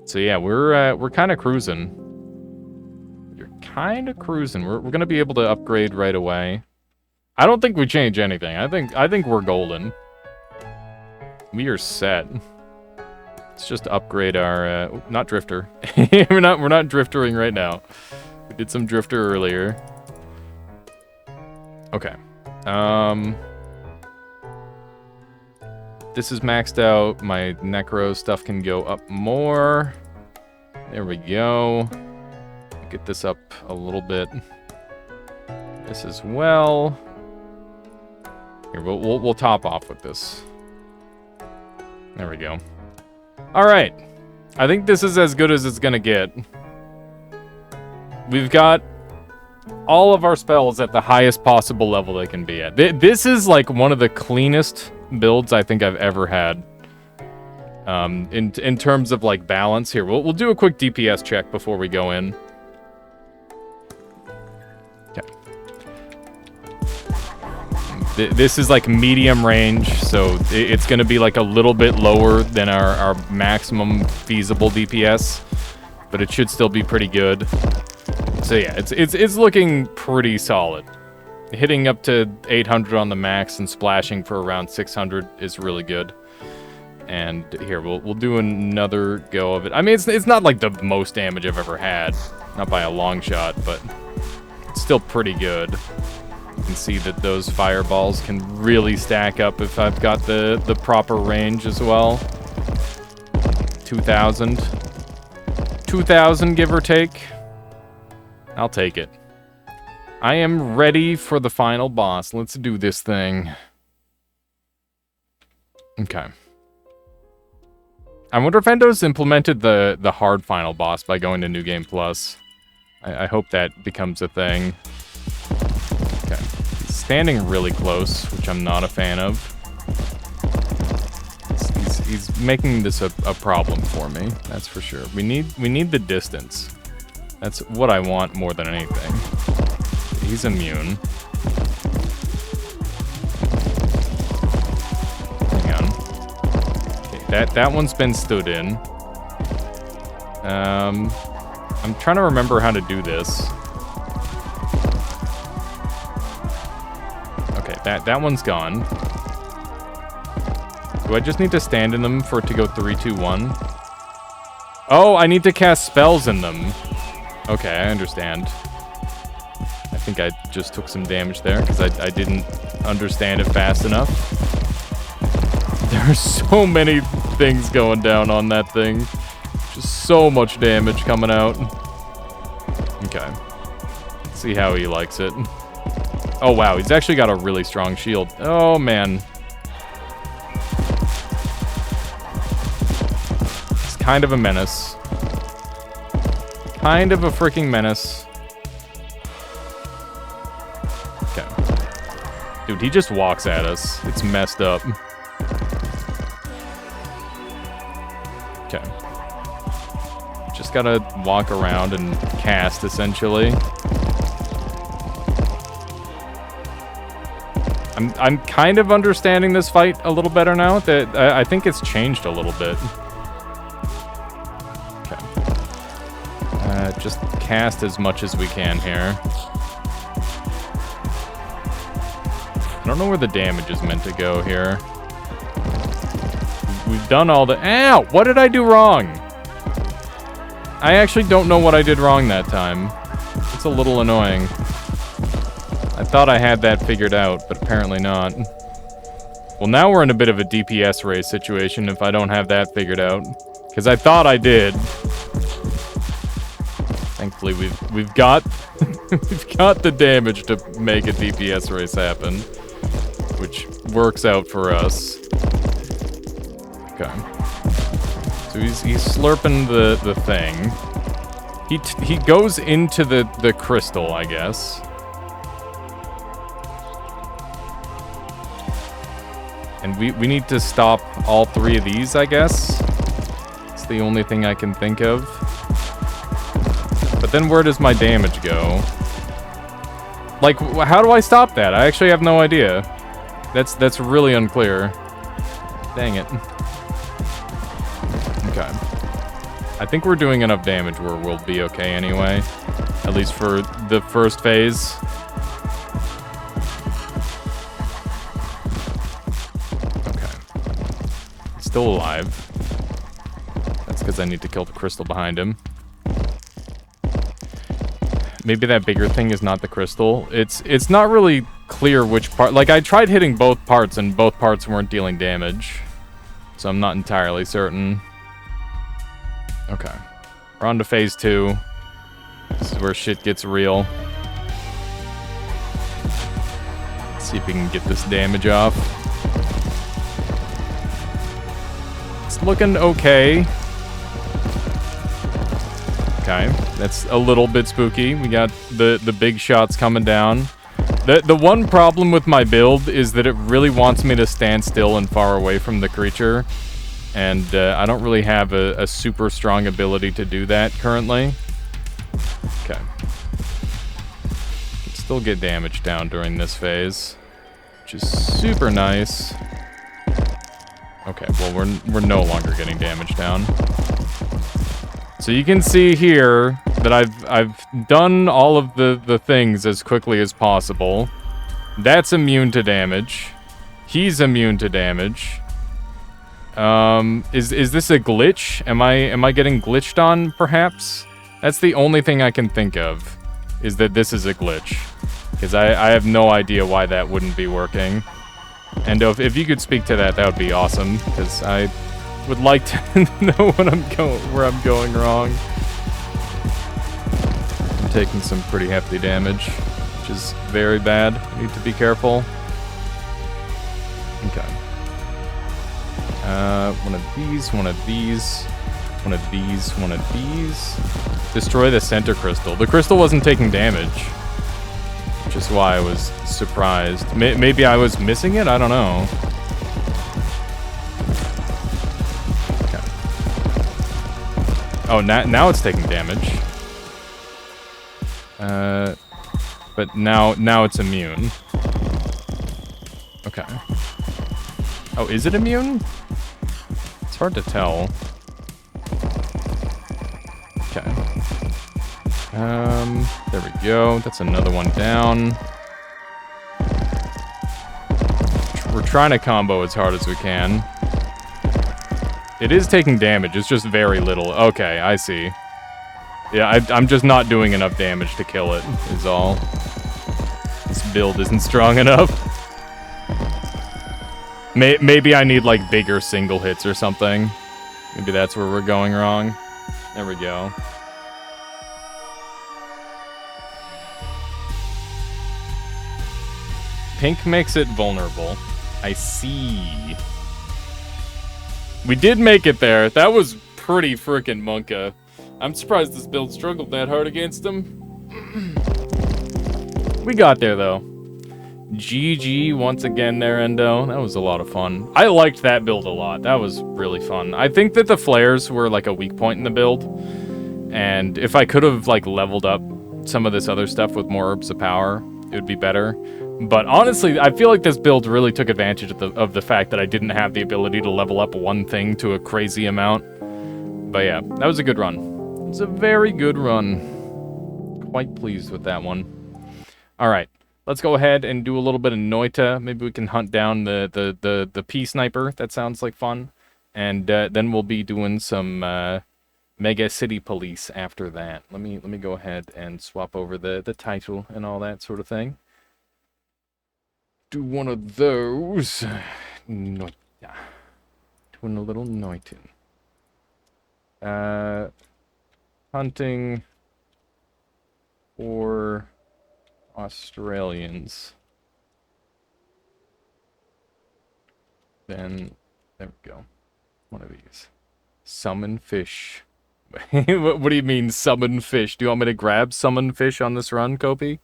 So yeah, we're kind of cruising. You're kind of cruising. We're gonna be able to upgrade right away. I don't think we change anything. I think we're golden. We are set. Let's just upgrade our not drifter. we're not driftering right now. We did some drifter earlier. Okay. This is maxed out. My Necro stuff can go up more. There we go. Get this up a little bit. This as well. Here, we'll top off with this. There we go. All right. I think this is as good as it's gonna get. We've got all of our spells at the highest possible level they can be at. This is like one of the cleanest builds I think I've ever had. In terms of like balance. Here, we'll do a quick DPS check before we go in. This is like medium range, so it's going to be like a little bit lower than our maximum feasible DPS, but it should still be pretty good. So yeah, it's looking pretty solid. Hitting up to 800 on the max and splashing for around 600 is really good. And here, we'll do another go of it. I mean, it's not like the most damage I've ever had, not by a long shot, but it's still pretty good. You can see that those fireballs can really stack up if I've got the proper range as well. 2,000. 2,000, give or take. I'll take it. I am ready for the final boss. Let's do this thing. Okay. I wonder if Endo's implemented the hard final boss by going to New Game Plus. I hope that becomes a thing. Okay. He's standing really close, which I'm not a fan of. He's making this a problem for me, that's for sure. We need the distance. That's what I want more than anything. He's immune. Hang on. Okay, that one's been stood in. I'm trying to remember how to do this. Okay, that one's gone. Do I just need to stand in them for it to go 3, 2, 1? Oh, I need to cast spells in them. Okay, I understand. I think I just took some damage there because I didn't understand it fast enough. There are so many things going down on that thing. Just so much damage coming out. Okay. Let's see how he likes it. Oh, wow. He's actually got a really strong shield. Oh, man. It's kind of a menace. Kind of a freaking menace. Okay. Dude, he just walks at us. It's messed up. Okay. Just gotta walk around and cast, essentially. I'm kind of understanding this fight a little better now. That I think it's changed a little bit. Okay. Just cast as much as we can here. I don't know where the damage is meant to go here. We've done all the... Ow! What did I do wrong? I actually don't know what I did wrong that time. It's a little annoying. I thought I had that figured out, but apparently not. Well, now we're in a bit of a DPS race situation if I don't have that figured out. Because I thought I did. Thankfully, we've got... we've got the damage to make a DPS race happen. Which works out for us. Okay. So he's slurping the thing. He goes into the crystal, I guess. And we need to stop all 3 of these, I guess. It's the only thing I can think of. But then where does my damage go? Like, how do I stop that? I actually have no idea. That's really unclear. Dang it. Okay. I think we're doing enough damage where we'll be okay anyway. At least for the first phase. Okay. He's still alive. That's because I need to kill the crystal behind him. Maybe that bigger thing is not the crystal. It's not really clear which part. Like, I tried hitting both parts, and both parts weren't dealing damage. So I'm not entirely certain. Okay. We're on to phase 2. This is where shit gets real. Let's see if we can get this damage off. It's looking okay. Okay, that's a little bit spooky. We got the big shots coming down. The one problem with my build is that it really wants me to stand still and far away from the creature. And I don't really have a super strong ability to do that currently. Okay. Can still get damage down during this phase, which is super nice. Okay, well, we're no longer getting damage down. So you can see here that I've done all of the things as quickly as possible. That's immune to damage. He's immune to damage. Is this a glitch? Am I getting glitched on, perhaps? That's the only thing I can think of, is that this is a glitch. Because I have no idea why that wouldn't be working. And if you could speak to that, that would be awesome, because I would like to know where I'm going wrong. I'm taking some pretty hefty damage, which is very bad. I need to be careful. Okay. One of these, one of these, one of these, one of these. Destroy the center crystal. The crystal wasn't taking damage, which is why I was surprised. Maybe I was missing it? I don't know. Okay. Oh, now it's taking damage. But now it's immune. Okay. Oh, is it immune? It's hard to tell. Okay. There we go. That's another one down. We're trying to combo as hard as we can. It is taking damage, it's just very little. Okay, I see. Yeah, I'm just not doing enough damage to kill it, is all. This build isn't strong enough. Maybe I need, like, bigger single hits or something. Maybe that's where we're going wrong. There we go. Pink makes it vulnerable. I see. We did make it there. That was pretty frickin' monka. I'm surprised this build struggled that hard against him. We got there, though. GG once again there, Endo. That was a lot of fun. I liked that build a lot. That was really fun. I think that the flares were, like, a weak point in the build. And if I could have, like, leveled up some of this other stuff with more herbs of power, it would be better. But honestly, I feel like this build really took advantage of the fact that I didn't have the ability to level up one thing to a crazy amount. But yeah, that was a good run. It was a very good run. Quite pleased with that one. Alright, let's go ahead and do a little bit of Noita. Maybe we can hunt down the P-Sniper. That sounds like fun. And then we'll be doing some Mega City Police after that. Let me go ahead and swap over the title and all that sort of thing. Do one of those. Noita. Doing a little Noitin. Hunting for Australians. Then, there we go. One of these. Summon fish. What do you mean, summon fish? Do you want me to grab summon fish on this run, Kopi?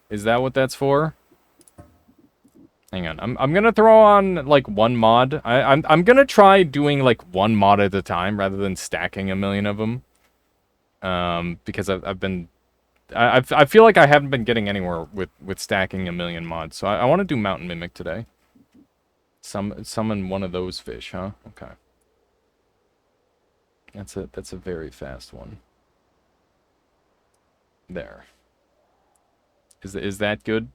Is that what that's for? Hang on, I'm gonna throw on, like, one mod. I'm gonna try doing, like, one mod at a time, rather than stacking a million of them. Because I feel like I haven't been getting anywhere with stacking a million mods, so I want to do Mountain Mimic today. Summon one of those fish, huh? Okay. That's a very fast one. There. Is that good?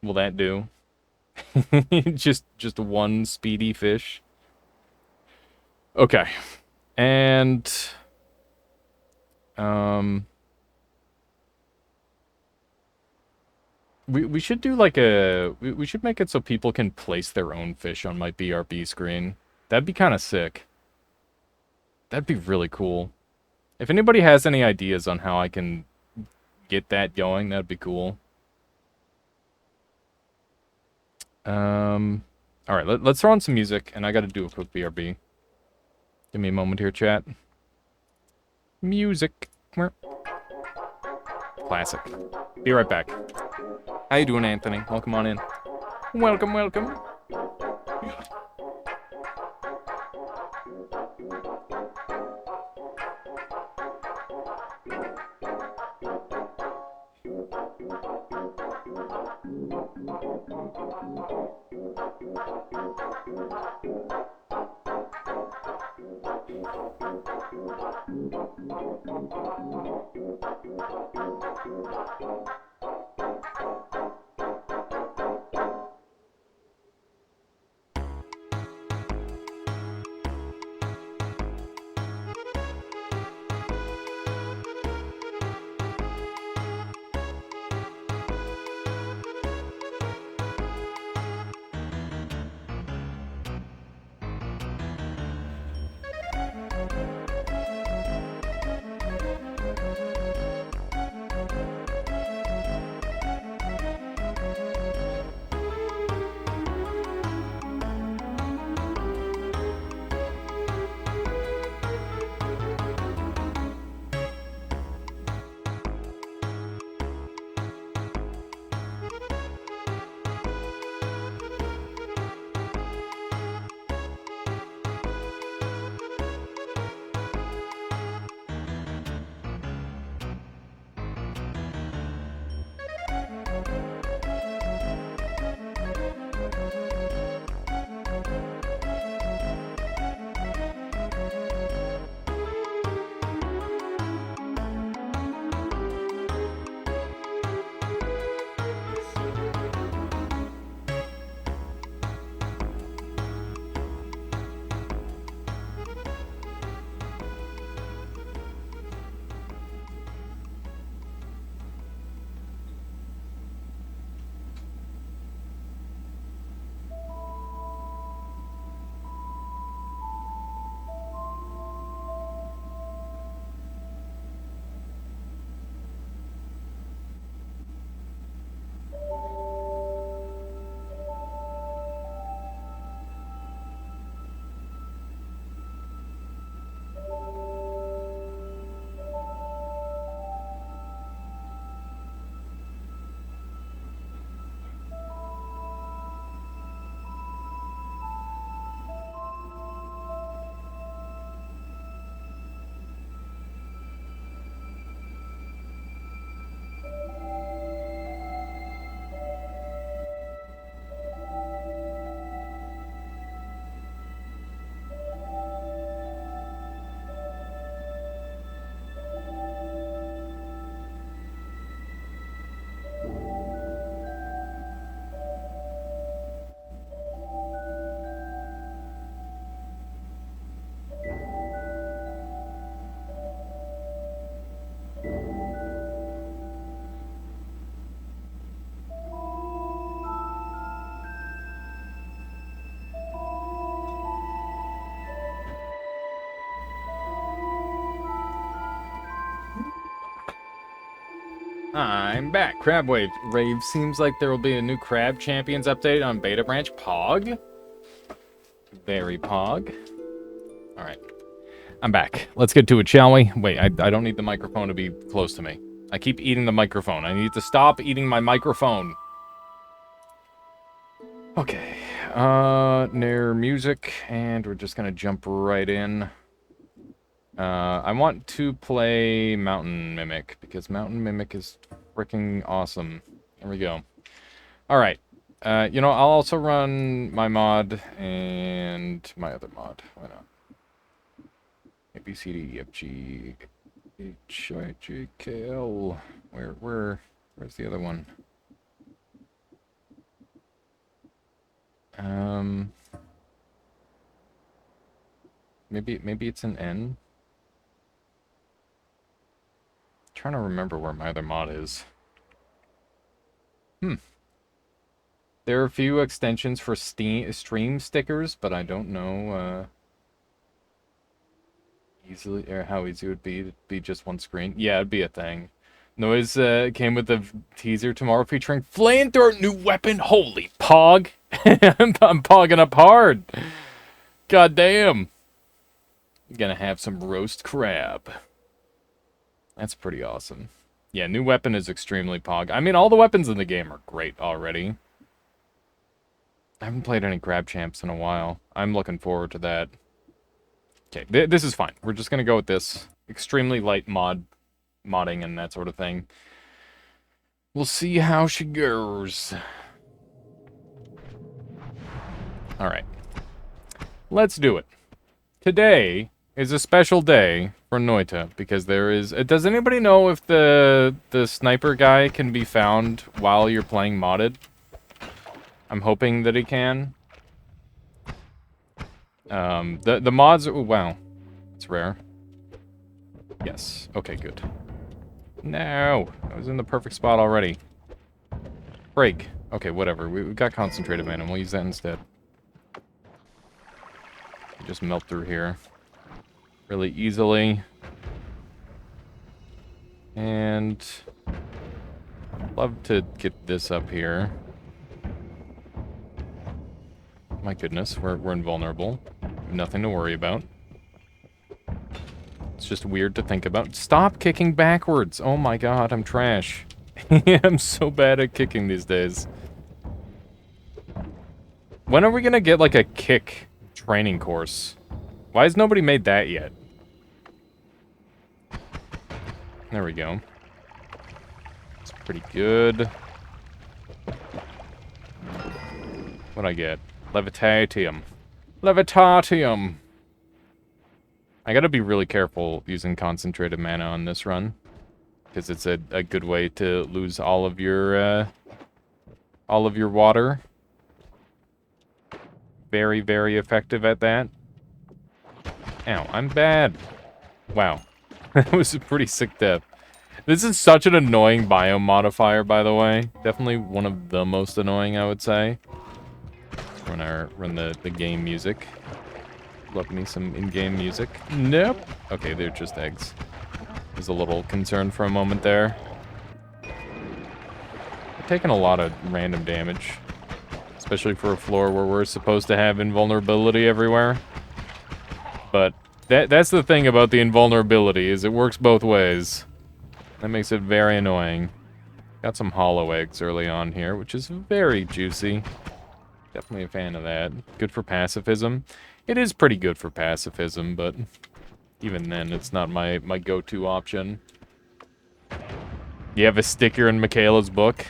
Will that do? just one speedy fish. Okay. And we should do like we should make it so people can place their own fish on my BRB screen. That'd be kind of sick. That'd be really cool. If anybody has any ideas on how I can get that going, that'd be cool. Alright, let's throw on some music, and I gotta do a quick BRB. Give me a moment here, chat. Music. Classic. Be right back. How you doing, Anthony? Welcome on in. Welcome, welcome. I'm back. Crab Wave Rave seems like there will be a new Crab Champions update on Beta Branch. Pog. Very pog. Alright. I'm back. Let's get to it, shall we? Wait, I don't need the microphone to be close to me. I keep eating the microphone. I need to stop eating my microphone. Okay. Near music, and we're just gonna jump right in. I want to play Mountain Mimic, because Mountain Mimic is freaking awesome. Here we go. Alright. You know, I'll also run my mod and my other mod. Why not? A, B, C, D, E, F, G, H, I, J, K, L. Where's the other one? Maybe it's an N? Trying to remember where my other mod is. There are a few extensions for stream stickers, but I don't know easily or how easy it would be to be just one screen. Yeah, it'd be a thing. Noise came with the teaser tomorrow featuring flamethrower new weapon. Holy pog! I'm pogging up hard. God damn. Gonna have some roast crab. That's pretty awesome. Yeah, new weapon is extremely pog. I mean, all the weapons in the game are great already. I haven't played any Crab Champs in a while. I'm looking forward to that. Okay, this is fine. We're just gonna go with this. Extremely light modding and that sort of thing. We'll see how she goes. Alright. Let's do it. Today is a special day for Noita, because there is... does anybody know if the sniper guy can be found while you're playing modded? I'm hoping that he can. The mods... Oh, wow. It's rare. Yes. Okay, good. No! I was in the perfect spot already. Break. Okay, whatever. We've got concentrated mana, and we'll use that instead. Just melt through here. Really easily. And... love to get this up here. My goodness, we're invulnerable. Nothing to worry about. It's just weird to think about. Stop kicking backwards! Oh my god, I'm trash. I'm so bad at kicking these days. When are we gonna get, like, a kick training course? Why has nobody made that yet? There we go. It's pretty good. What'd I get? Levitatium. Levitatium! I gotta be really careful using concentrated mana on this run. Because it's a good way to lose all of your water. Very, very effective at that. Ow, I'm bad. Wow. That was a pretty sick death. This is such an annoying biome modifier, by the way. Definitely one of the most annoying, I would say. Run the game music. Love me some in-game music. Nope. Okay, they're just eggs. I was a little concerned for a moment there. We're taking a lot of random damage. Especially for a floor where we're supposed to have invulnerability everywhere. But that's the thing about the invulnerability, is it works both ways. That makes it very annoying. Got some hollow eggs early on here, which is very juicy. Definitely a fan of that. Good for pacifism. It is pretty good for pacifism, but even then, it's not my go-to option. You have a sticker in Michaela's book?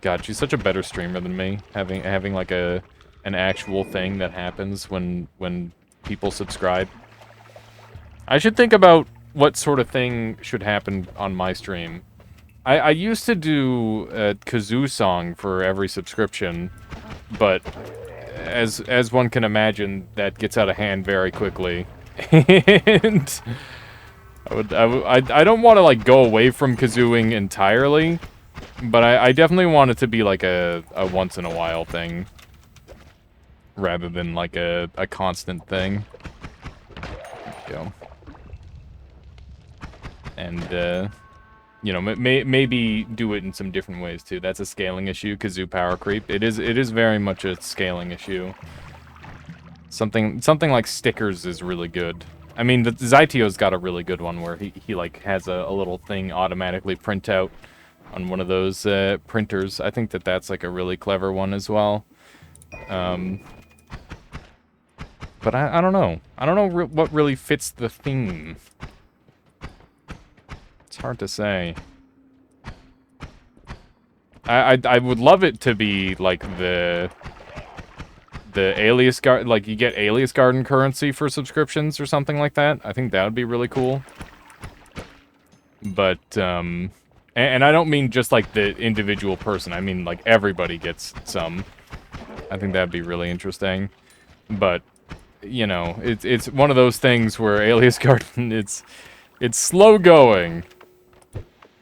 God, she's such a better streamer than me. Having like an actual thing that happens when people subscribe. I should think about what sort of thing should happen on my stream. I used to do a kazoo song for every subscription, but as one can imagine, that gets out of hand very quickly. And I don't want to like go away from kazooing entirely, but I definitely want it to be like a once in a while thing, rather than like a constant thing. There we go. And you know, maybe do it in some different ways too. That's a scaling issue, kazoo power creep. It is very much a scaling issue. Something like stickers is really good. I mean, the Zytio's got a really good one where he like has a little thing automatically print out on one of those printers. I think that's like a really clever one as well. But I don't know. I don't know what really fits the theme. It's hard to say. I would love it to be like the Alias Garden, like you get Alias Garden currency for subscriptions or something like that. I think that would be really cool. But and I don't mean just like the individual person. I mean like everybody gets some. I think that'd be really interesting. But you know, it's one of those things where Alias Garden it's slow going.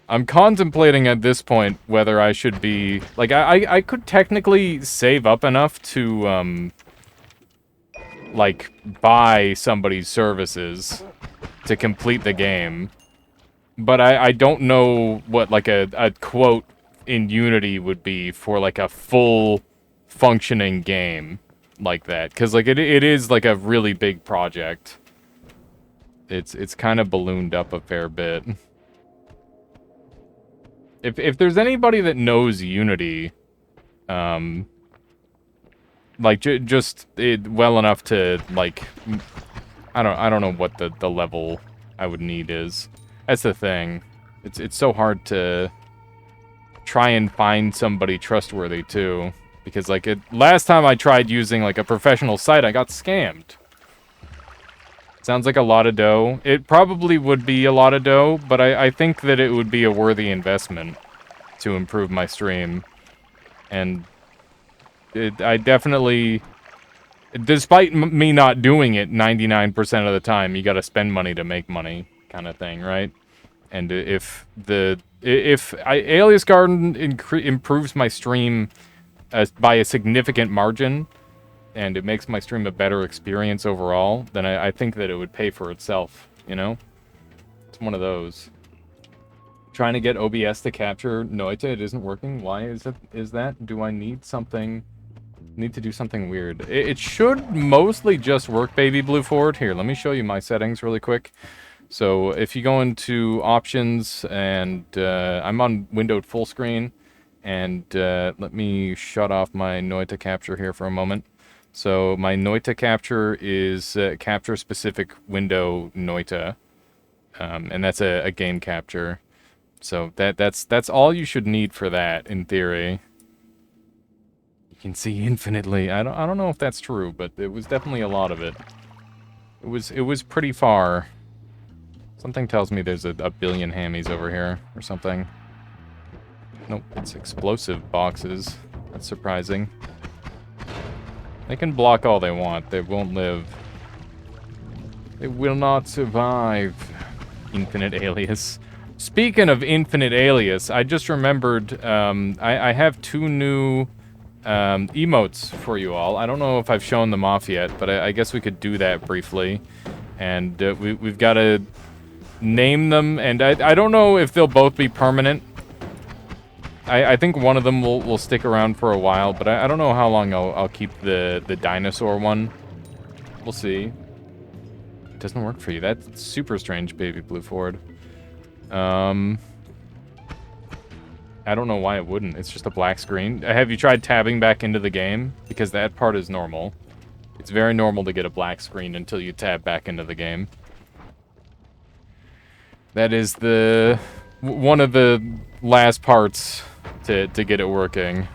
I'm contemplating at this point whether I should be... Like, I could technically save up enough to, like, buy somebody's services to complete the game. But I don't know what, like, a quote in Unity would be for, like, a full functioning game like that. Because, like, it is, like, a really big project. It's kind of ballooned up a fair bit. If there's anybody that knows Unity, like just well enough to like, I don't know what the level I would need is. That's the thing. It's so hard to try and find somebody trustworthy too, because like last time I tried using like a professional site, I got scammed. Sounds like a lot of dough. It probably would be a lot of dough, but I think that it would be a worthy investment to improve my stream. And I definitely... Despite me not doing it 99% of the time, you gotta spend money to make money, kind of thing, right? And if Alias Garden improves my stream by a significant margin, and it makes my stream a better experience overall, then I think that it would pay for itself, you know? It's one of those. Trying to get OBS to capture Noita, it isn't working. Why is that? Do I need something... Need to do something weird? It should mostly just work, Baby Blue Forward. Here, let me show you my settings really quick. So, if you go into Options, and I'm on windowed full screen, and let me shut off my Noita capture here for a moment. So my Noita capture is capture-specific window Noita, and that's a game capture. So that's all you should need for that, in theory. You can see infinitely. I don't know if that's true, but it was definitely a lot of it. It was pretty far. Something tells me there's a billion hammies over here or something. Nope, it's explosive boxes. That's surprising. They can block all they want. They won't live. They will not survive. Infinite Alias. Speaking of Infinite Alias, I just remembered I have 2 new emotes for you all. I don't know if I've shown them off yet, but I guess we could do that briefly. And we've got to name them, and I don't know if they'll both be permanent. I think one of them will stick around for a while, but I don't know how long I'll keep the dinosaur one. We'll see. It doesn't work for you. That's super strange, Baby Blue Ford. I don't know why it wouldn't. It's just a black screen. Have you tried tabbing back into the game? Because that part is normal. It's very normal to get a black screen until you tab back into the game. That is one of the last parts to get it working.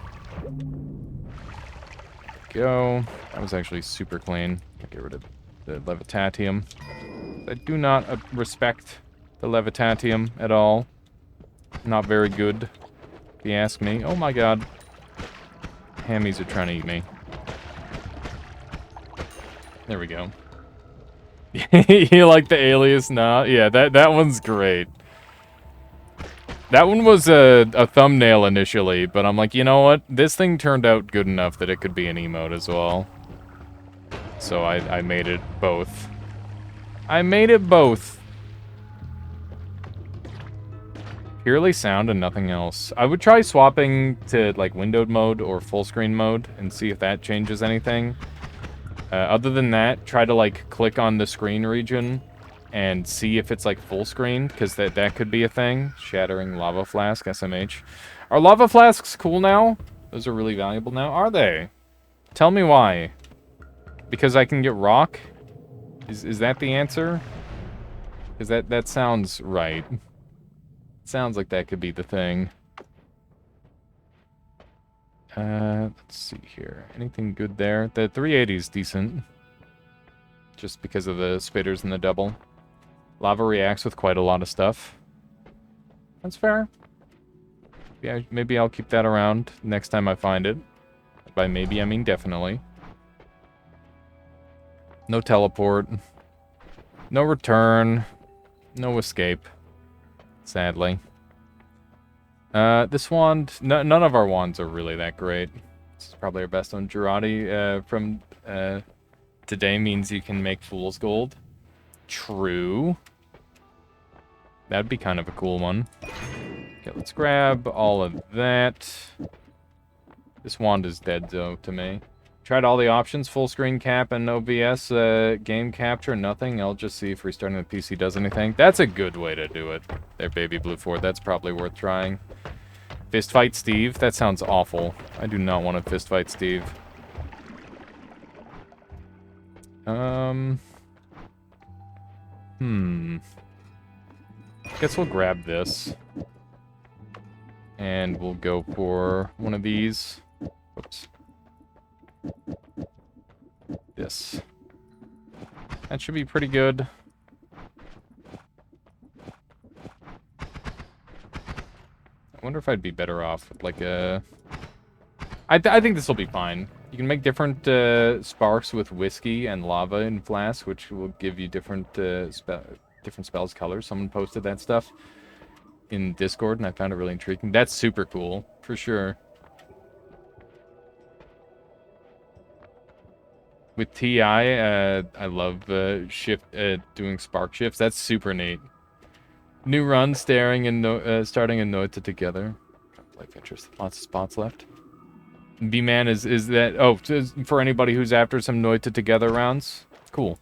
Go. That was actually super clean. Get rid of the Levitatium. I do not respect the Levitatium at all. Not very good, if you ask me. Oh my god. Hammies are trying to eat me. There we go. You like the Alias? Nah. Yeah, that one's great. That one was a thumbnail initially, but I'm like, you know what? This thing turned out good enough that it could be an emote as well. So I made it both. I made it both. Purely sound and nothing else. I would try swapping to, like, windowed mode or full screen mode and see if that changes anything. Other than that, try to, like, click on the screen region and see if it's, like, full screen, because that could be a thing. Shattering lava flask, SMH. Are lava flasks cool now? Those are really valuable now? Are they? Tell me why. Because I can get rock? Is that the answer? Because that sounds right. Sounds like that could be the thing. Let's see here. Anything good there? The 380 is decent. Just because of the spitters and the double. Lava reacts with quite a lot of stuff. That's fair. Yeah, maybe I'll keep that around next time I find it. By maybe, I mean definitely. No teleport. No return. No escape. Sadly. This wand... none of our wands are really that great. This is probably our best one. Girardi from today means you can make fool's gold. True. That'd be kind of a cool one. Okay, let's grab all of that. This wand is dead, though, to me. Tried all the options, full screen cap and OBS, game capture, nothing. I'll just see if restarting the PC does anything. That's a good way to do it. There, Baby Blue 4, that's probably worth trying. Fist fight Steve? That sounds awful. I do not want to fist fight Steve. Guess we'll grab this. And we'll go for one of these. Oops. This. That should be pretty good. I wonder if I'd be better off with, like, a... I think this will be fine. You can make different sparks with whiskey and lava in flasks, which will give you different different spells colors. Someone posted that stuff in Discord, and I found it really intriguing. That's super cool, for sure. With TI, I love doing spark shifts. That's super neat. New run, starting in Noita together. Like interest. Lots of spots left. B-Man is that... Oh, for anybody who's after some Noita together rounds. Cool.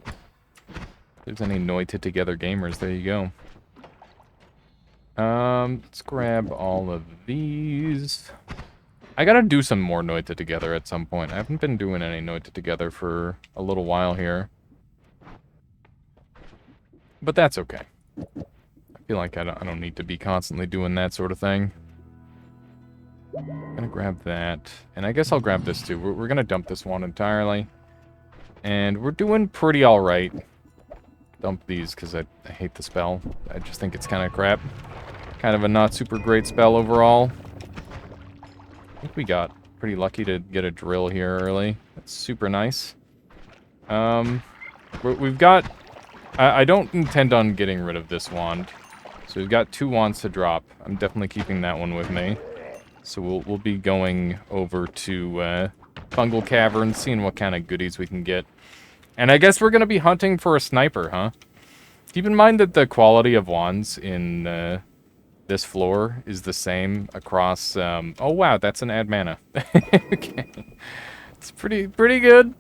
If there's any Noita together gamers, there you go. Let's grab all of these. I gotta do some more Noita together at some point. I haven't been doing any Noita together for a little while here. But that's okay. I feel like I don't need to be constantly doing that sort of thing. I'm gonna grab that. And I guess I'll grab this too. We're gonna dump this one entirely. And we're doing pretty alright. Dump these because I hate the spell. I just think it's kind of crap. Kind of a not super great spell overall. I think we got pretty lucky to get a drill here early. That's super nice. We've got... I don't intend on getting rid of this wand. So we've got 2 wands to drop. I'm definitely keeping that one with me. So we'll be going over to Fungal Cavern, seeing what kind of goodies we can get. And I guess we're going to be hunting for a sniper, huh? Keep in mind that the quality of wands in this floor is the same across... oh, wow, that's an add mana. Okay. It's pretty good.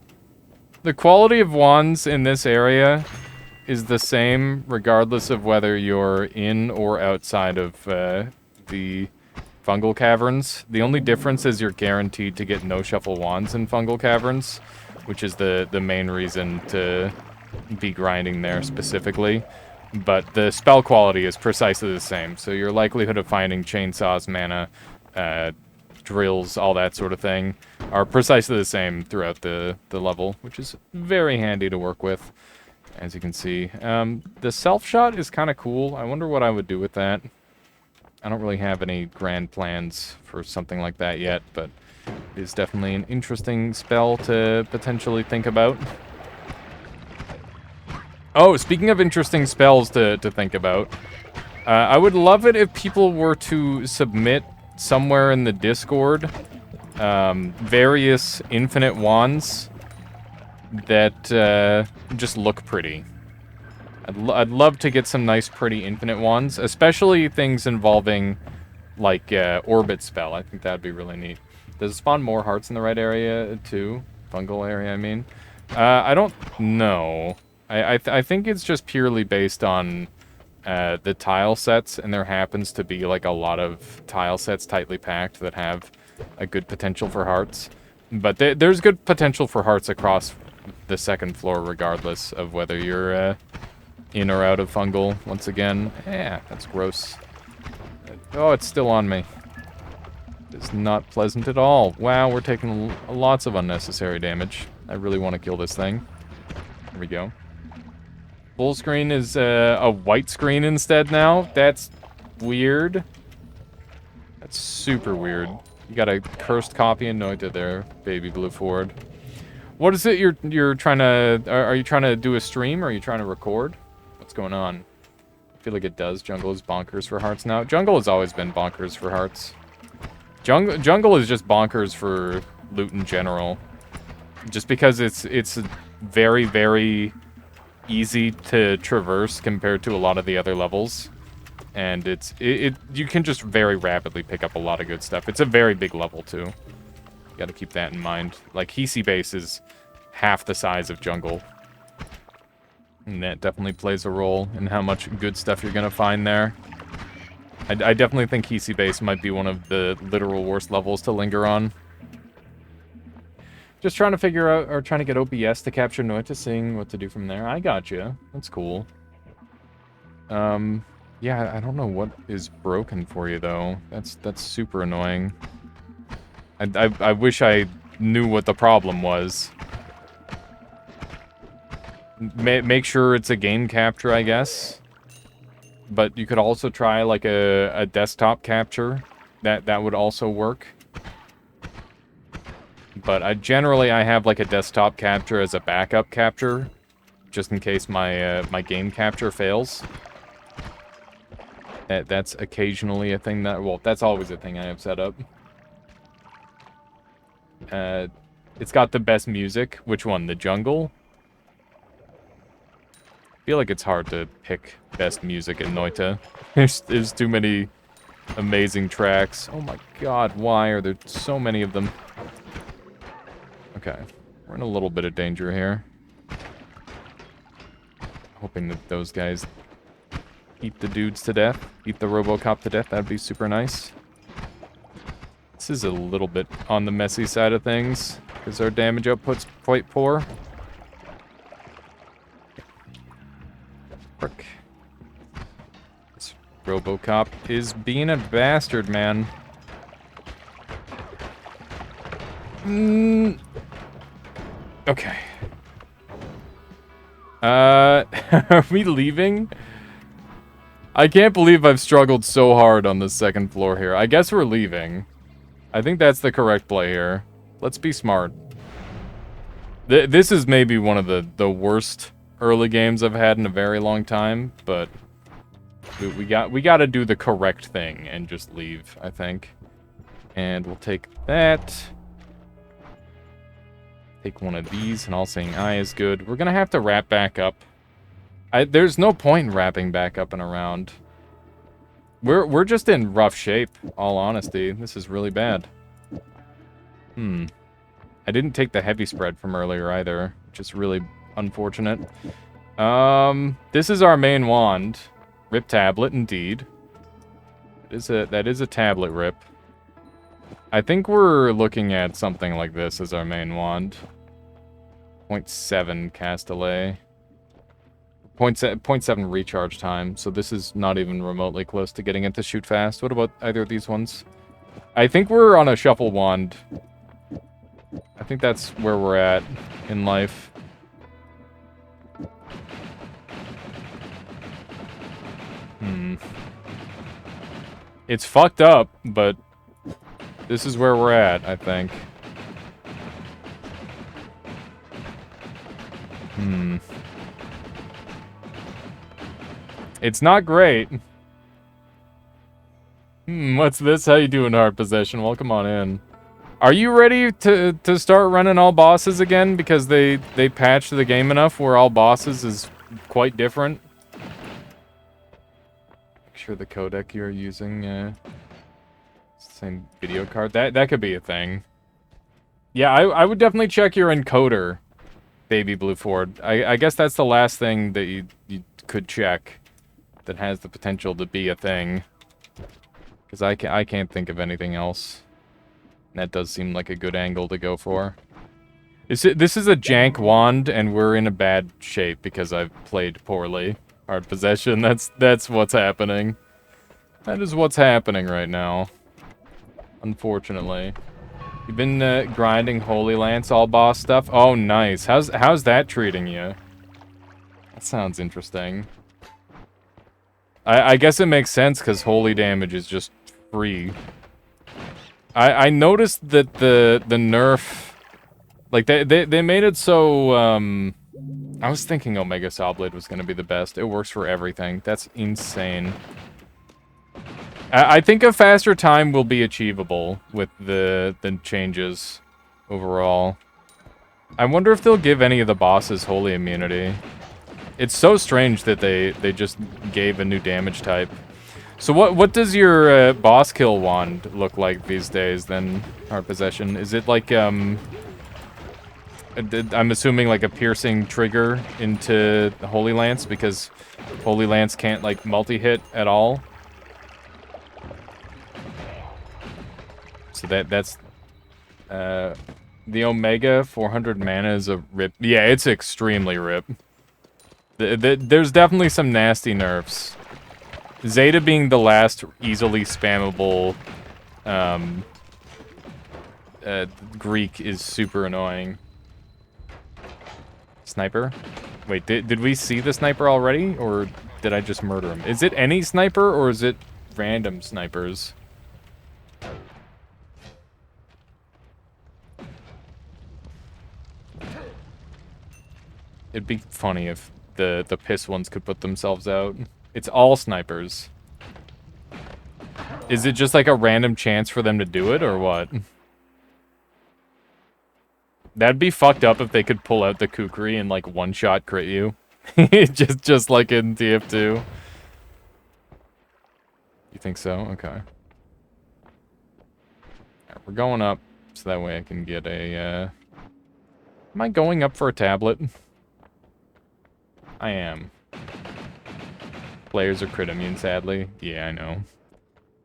The quality of wands in this area is the same regardless of whether you're in or outside of the Fungal Caverns. The only difference is you're guaranteed to get no-shuffle wands in Fungal Caverns, which is the main reason to be grinding there specifically. But the spell quality is precisely the same, so your likelihood of finding chainsaws, mana, drills, all that sort of thing, are precisely the same throughout the level, which is very handy to work with, as you can see. The self-shot is kind of cool. I wonder what I would do with that. I don't really have any grand plans for something like that yet, but it is definitely an interesting spell to potentially think about. Oh, speaking of interesting spells to think about, I would love it if people were to submit somewhere in the Discord various infinite wands that just look pretty. I'd love to get some nice, pretty infinite ones, especially things involving, like, Orbit Spell. I think that'd be really neat. Does it spawn more hearts in the right area, too? Fungal area, I mean. I don't know. I think it's just purely based on the tile sets, and there happens to be, like, a lot of tile sets tightly packed that have a good potential for hearts. But there's good potential for hearts across the second floor, regardless of whether you're in or out of fungal. Once again, yeah, that's gross. Oh, it's still on me. It's not pleasant at all. Wow, we're taking lots of unnecessary damage. I really want to kill this thing. There we go. Full screen is a white screen instead now. That's weird. That's super weird. You got a cursed copy of Noita there, baby blue Ford. What is it you're trying to... Are you trying to do a stream, or are you trying to record? What's going on? I feel like it does. Jungle is bonkers for hearts now. Jungle has always been bonkers for hearts. Jungle is just bonkers for loot in general. Just because it's very, very easy to traverse compared to a lot of the other levels. And you can just very rapidly pick up a lot of good stuff. It's a very big level, too. Gotta keep that in mind. Like, Hisi base is half the size of Jungle. And that definitely plays a role in how much good stuff you're gonna find there. I definitely think Hisi base might be one of the literal worst levels to linger on. Just trying to figure out, or trying to get OBS to capture Noita, seeing what to do from there. I gotcha. That's cool. Yeah, I don't know what is broken for you, though. That's super annoying. I wish I knew what the problem was. Make sure it's a game capture, I guess. But you could also try, like, a desktop capture. That would also work. But I have, like, a desktop capture as a backup capture. Just in case my game capture fails. That's occasionally a thing that... Well, that's always a thing I have set up. It's got the best music. Which one? The Jungle? I feel like it's hard to pick best music in Noita. There's too many amazing tracks. Oh my god, why are there so many of them? Okay, we're in a little bit of danger here. Hoping that those guys eat the dudes to death. Eat the Robocop to death. That'd be super nice. This is a little bit on the messy side of things, because our damage output's quite poor. Frick. This Robocop is being a bastard, man. Okay. Are we leaving? I can't believe I've struggled so hard on the second floor here. I guess we're leaving. I think that's the correct play here. Let's be smart. This is maybe one of the worst early games I've had in a very long time, but we got to do the correct thing and just leave, I think. And we'll take that. Take one of these, and All Seeing Eye is good. We're gonna have to wrap back up. There's no point in wrapping back up and around. We're just in rough shape, all honesty. This is really bad. I didn't take the heavy spread from earlier either, which is really unfortunate. This is our main wand. Rip tablet, indeed. That is a tablet rip. I think we're looking at something like this as our main wand. 0.7 cast delay. 0.7 recharge time, so this is not even remotely close to getting it to shoot fast. What about either of these ones? I think we're on a shuffle wand. I think that's where we're at in life. It's fucked up, but this is where we're at, I think. It's not great. What's this? How you doing, Hard Possession? Welcome on in. Are you ready to start running all bosses again? Because they patched the game enough where all bosses is quite different. sure the codec you're using, same video card. That could be a thing. Yeah, I would definitely check your encoder, Baby Blue Ford. I guess that's the last thing that you could check that has the potential to be a thing. Because I can't think of anything else. That does seem like a good angle to go for. This is a jank wand, and we're in a bad shape because I've played poorly. Hard possession, that's what's happening. That is what's happening right now. Unfortunately. You've been grinding Holy Lance all boss stuff? Oh, nice. How's that treating you? That sounds interesting. I guess it makes sense because holy damage is just free. I noticed that the nerf, like they made it so I was thinking Omega Sawblade was gonna be the best. It works for everything. That's insane. I think a faster time will be achievable with the changes overall. I wonder if they'll give any of the bosses holy immunity. It's so strange that they just gave a new damage type. So what does your boss kill wand look like these days then, Hard Possession? Is it like I'm assuming like a piercing trigger into the Holy Lance because Holy Lance can't like multi-hit at all? So that's the Omega 400 mana is a rip. Yeah, it's extremely rip. There's definitely some nasty nerfs. Zeta being the last easily spammable Greek is super annoying. Sniper? Wait, did we see the sniper already? Or did I just murder him? Is it any sniper or is it random snipers? It'd be funny if the piss ones could put themselves out. It's all snipers. Is it just like a random chance for them to do it, or what? That'd be fucked up if they could pull out the kukri and like one-shot crit you. just like in TF2. You think so? Okay. Alright, we're going up, so that way I can get a, Am I going up for a tablet? I am. Players are crit immune, sadly. Yeah, I know.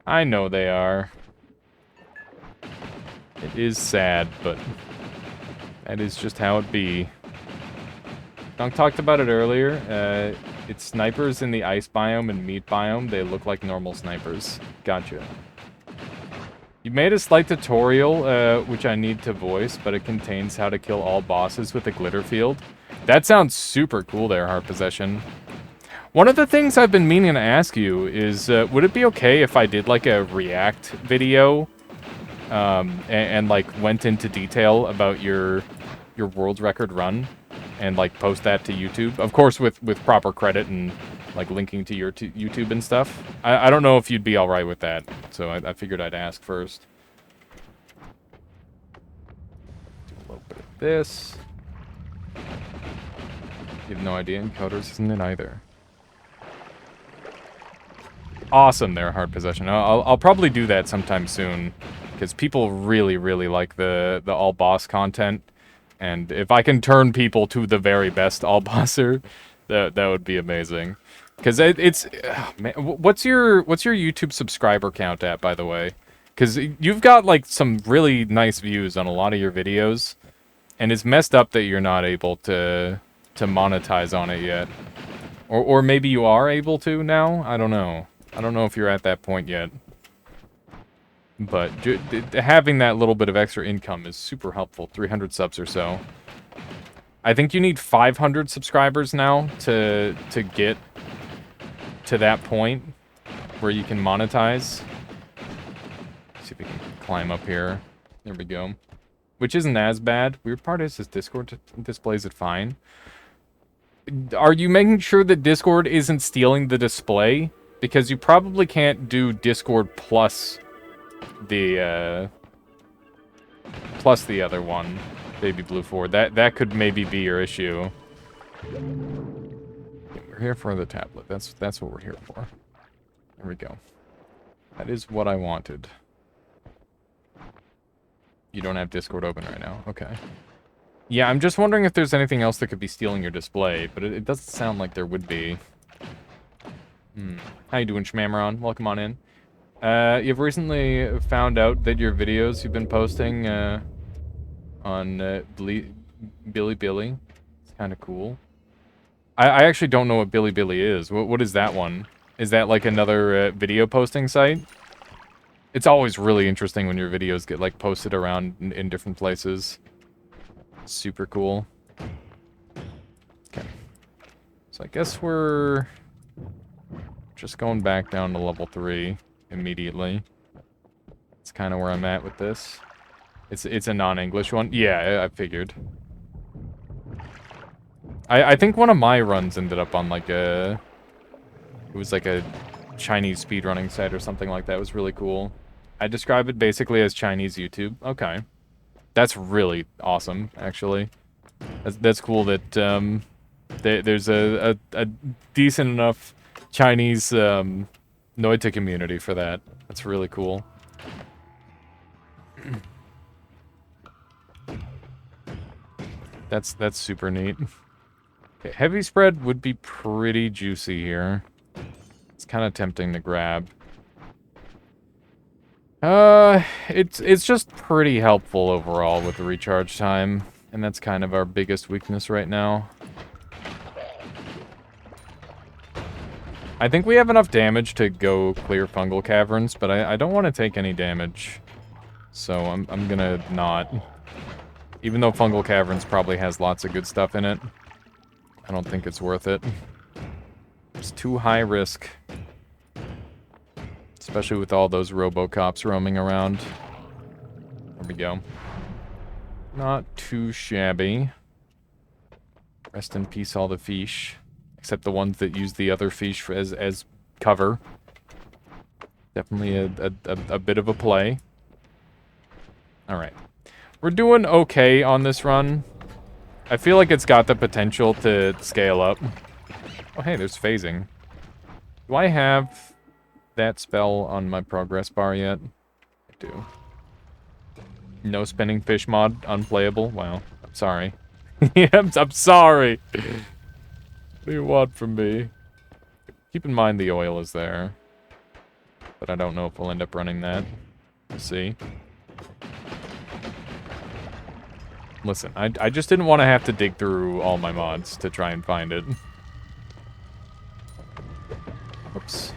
I know they are. It is sad, but that is just how it be. Dunk talked about it earlier. It's snipers in the ice biome and meat biome. They look like normal snipers. Gotcha. You made a slight tutorial, which I need to voice, but it contains how to kill all bosses with a glitter field. That sounds super cool there, Hard Possession. One of the things I've been meaning to ask you is, would it be okay if I did like a react video, and like went into detail about your world record run, and like post that to YouTube? Of course, with proper credit and like linking to your YouTube and stuff. I don't know if you'd be all right with that, so I figured I'd ask first. Do a little bit of this. You have no idea, encoders isn't it either. Awesome there, Hard Possession. I'll probably do that sometime soon, because people really, really like the all-boss content, and if I can turn people to the very best all-bosser, that would be amazing. Because it's... man, what's your YouTube subscriber count at, by the way? Because you've got, like, some really nice views on a lot of your videos, and it's messed up that you're not able to monetize on it yet. Or maybe you are able to now? I don't know. I don't know if you're at that point yet. But having that little bit of extra income is super helpful. 300 subs or so. I think you need 500 subscribers now to get to that point where you can monetize. Let's see if we can climb up here. There we go. Which isn't as bad. Weird part is this Discord displays it fine. Are you making sure that Discord isn't stealing the display? Because you probably can't do Discord plus the other one, Baby Blue 4. That could maybe be your issue. We're here for the tablet. That's what we're here for. There we go. That is what I wanted. You don't have Discord open right now. Okay. Yeah, I'm just wondering if there's anything else that could be stealing your display, but it doesn't sound like there would be. How you doing, Shmamron? Welcome on in. You've recently found out that your videos you've been posting on Billy. It's kind of cool. I actually don't know what Billy is. What is that one? Is that like another video posting site? It's always really interesting when your videos get like posted around in different places. Super cool. Okay. So I guess we're just going back down to level 3 immediately. It's kind of where I'm at with this. It's a non-English one. Yeah, I figured. I think one of my runs ended up on like a... It was like a Chinese speedrunning site or something like that. It was really cool. I describe it basically as Chinese YouTube. Okay. That's really awesome, actually. That's cool that there's a decent enough Chinese Noita community for that. That's really cool. That's super neat. Okay, heavy spread would be pretty juicy here. It's kind of tempting to grab. It's just pretty helpful overall with the recharge time, and that's kind of our biggest weakness right now. I think we have enough damage to go clear fungal caverns, but I don't want to take any damage. So I'm gonna not. Even though fungal caverns probably has lots of good stuff in it, I don't think it's worth it. It's too high risk. Especially with all those Robocops roaming around. There we go. Not too shabby. Rest in peace all the fish. Except the ones that use the other fish as cover. Definitely a bit of a play. Alright. We're doing okay on this run. I feel like it's got the potential to scale up. Oh hey, there's phasing. Do I have that spell on my progress bar yet? I do. No spinning fish mod, unplayable? Wow, I'm sorry. Yeah, I'm sorry. What do you want from me? Keep in mind the oil is there. But I don't know if we'll end up running that. We'll see. Listen, I just didn't want to have to dig through all my mods to try and find it. Oops.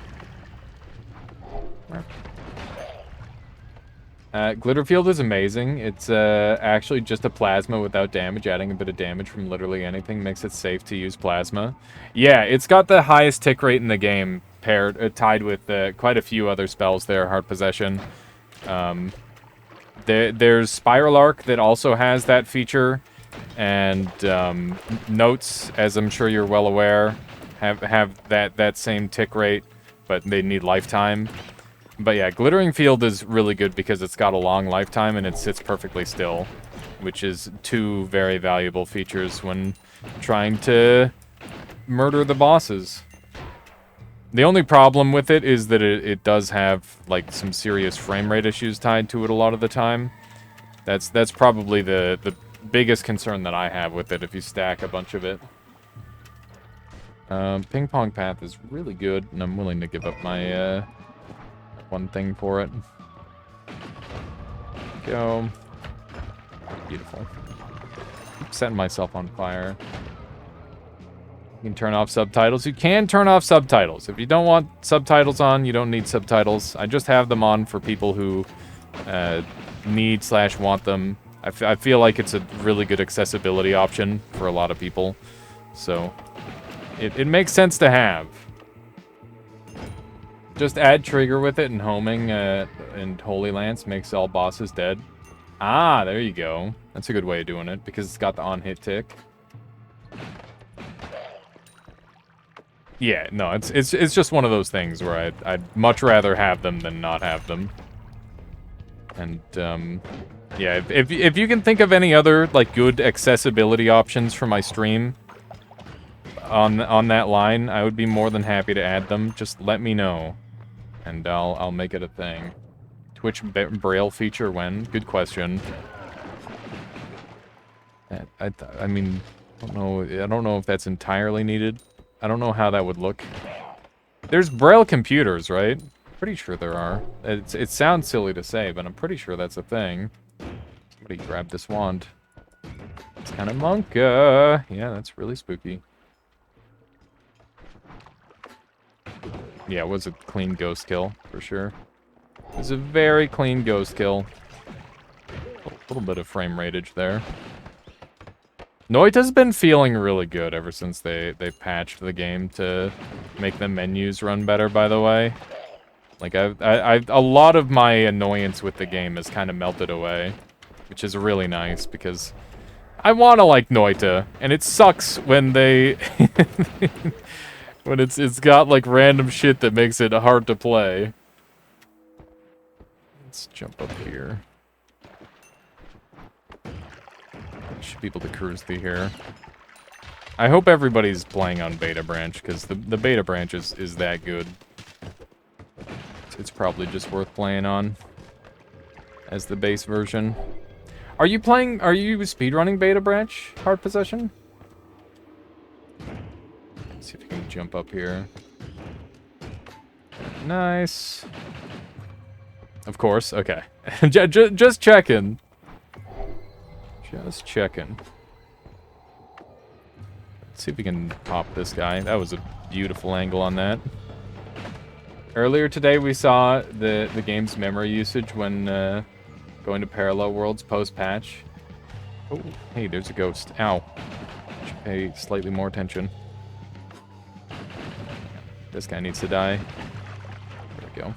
Glitterfield is amazing. It's actually just a plasma without damage. Adding a bit of damage from literally anything makes it safe to use plasma. Yeah, it's got the highest tick rate in the game, tied with quite a few other spells there. Heart Possession. There's Spiral Arc that also has that feature, and Notes, as I'm sure you're well aware, have that same tick rate, but they need lifetime. But yeah, Glittering Field is really good because it's got a long lifetime and it sits perfectly still, which is two very valuable features when trying to murder the bosses. The only problem with it is that it does have like some serious frame rate issues tied to it a lot of the time. That's probably the biggest concern that I have with it if you stack a bunch of it. Ping Pong Path is really good, and I'm willing to give up my one thing for it. Go. Beautiful. Keep setting myself on fire. You can turn off subtitles. You can turn off subtitles. If you don't want subtitles on, you don't need subtitles. I just have them on for people who need/want them. I feel like it's a really good accessibility option for a lot of people. So, it makes sense to have. Just add trigger with it and homing and Holy Lance makes all bosses dead. Ah, there you go. That's a good way of doing it because it's got the on-hit tick. Yeah, no, it's just one of those things where I'd much rather have them than not have them. And yeah, if you can think of any other like good accessibility options for my stream on that line, I would be more than happy to add them. Just let me know. and I'll make it a thing. Twitch Braille feature when? Good question. I mean, I don't know if that's entirely needed. I don't know how that would look. There's Braille computers, right? Pretty sure there are. It sounds silly to say, but I'm pretty sure that's a thing. Somebody grab this wand. It's kind of monka. Yeah, that's really spooky. Yeah, it was a clean ghost kill, for sure. It was a very clean ghost kill. A little bit of frame rateage there. Noita's been feeling really good ever since they patched the game to make the menus run better, by the way. Like, a lot of my annoyance with the game has kind of melted away, which is really nice, because I want to like Noita, and it sucks when they... when it's got, like, random shit that makes it hard to play. Let's jump up here. Should be able to cruise through here. I hope everybody's playing on Beta Branch, because the Beta Branch is that good. It's probably just worth playing on as the base version. Are you speedrunning Beta Branch, Hard Possession? Let's see if we can jump up here. Nice. Of course, okay. Just checking. Just checking. Let's see if we can pop this guy. That was a beautiful angle on that. Earlier today, we saw the game's memory usage when going to parallel worlds post-patch. Oh, hey, there's a ghost. Ow. Should pay slightly more attention. This guy needs to die. There we go.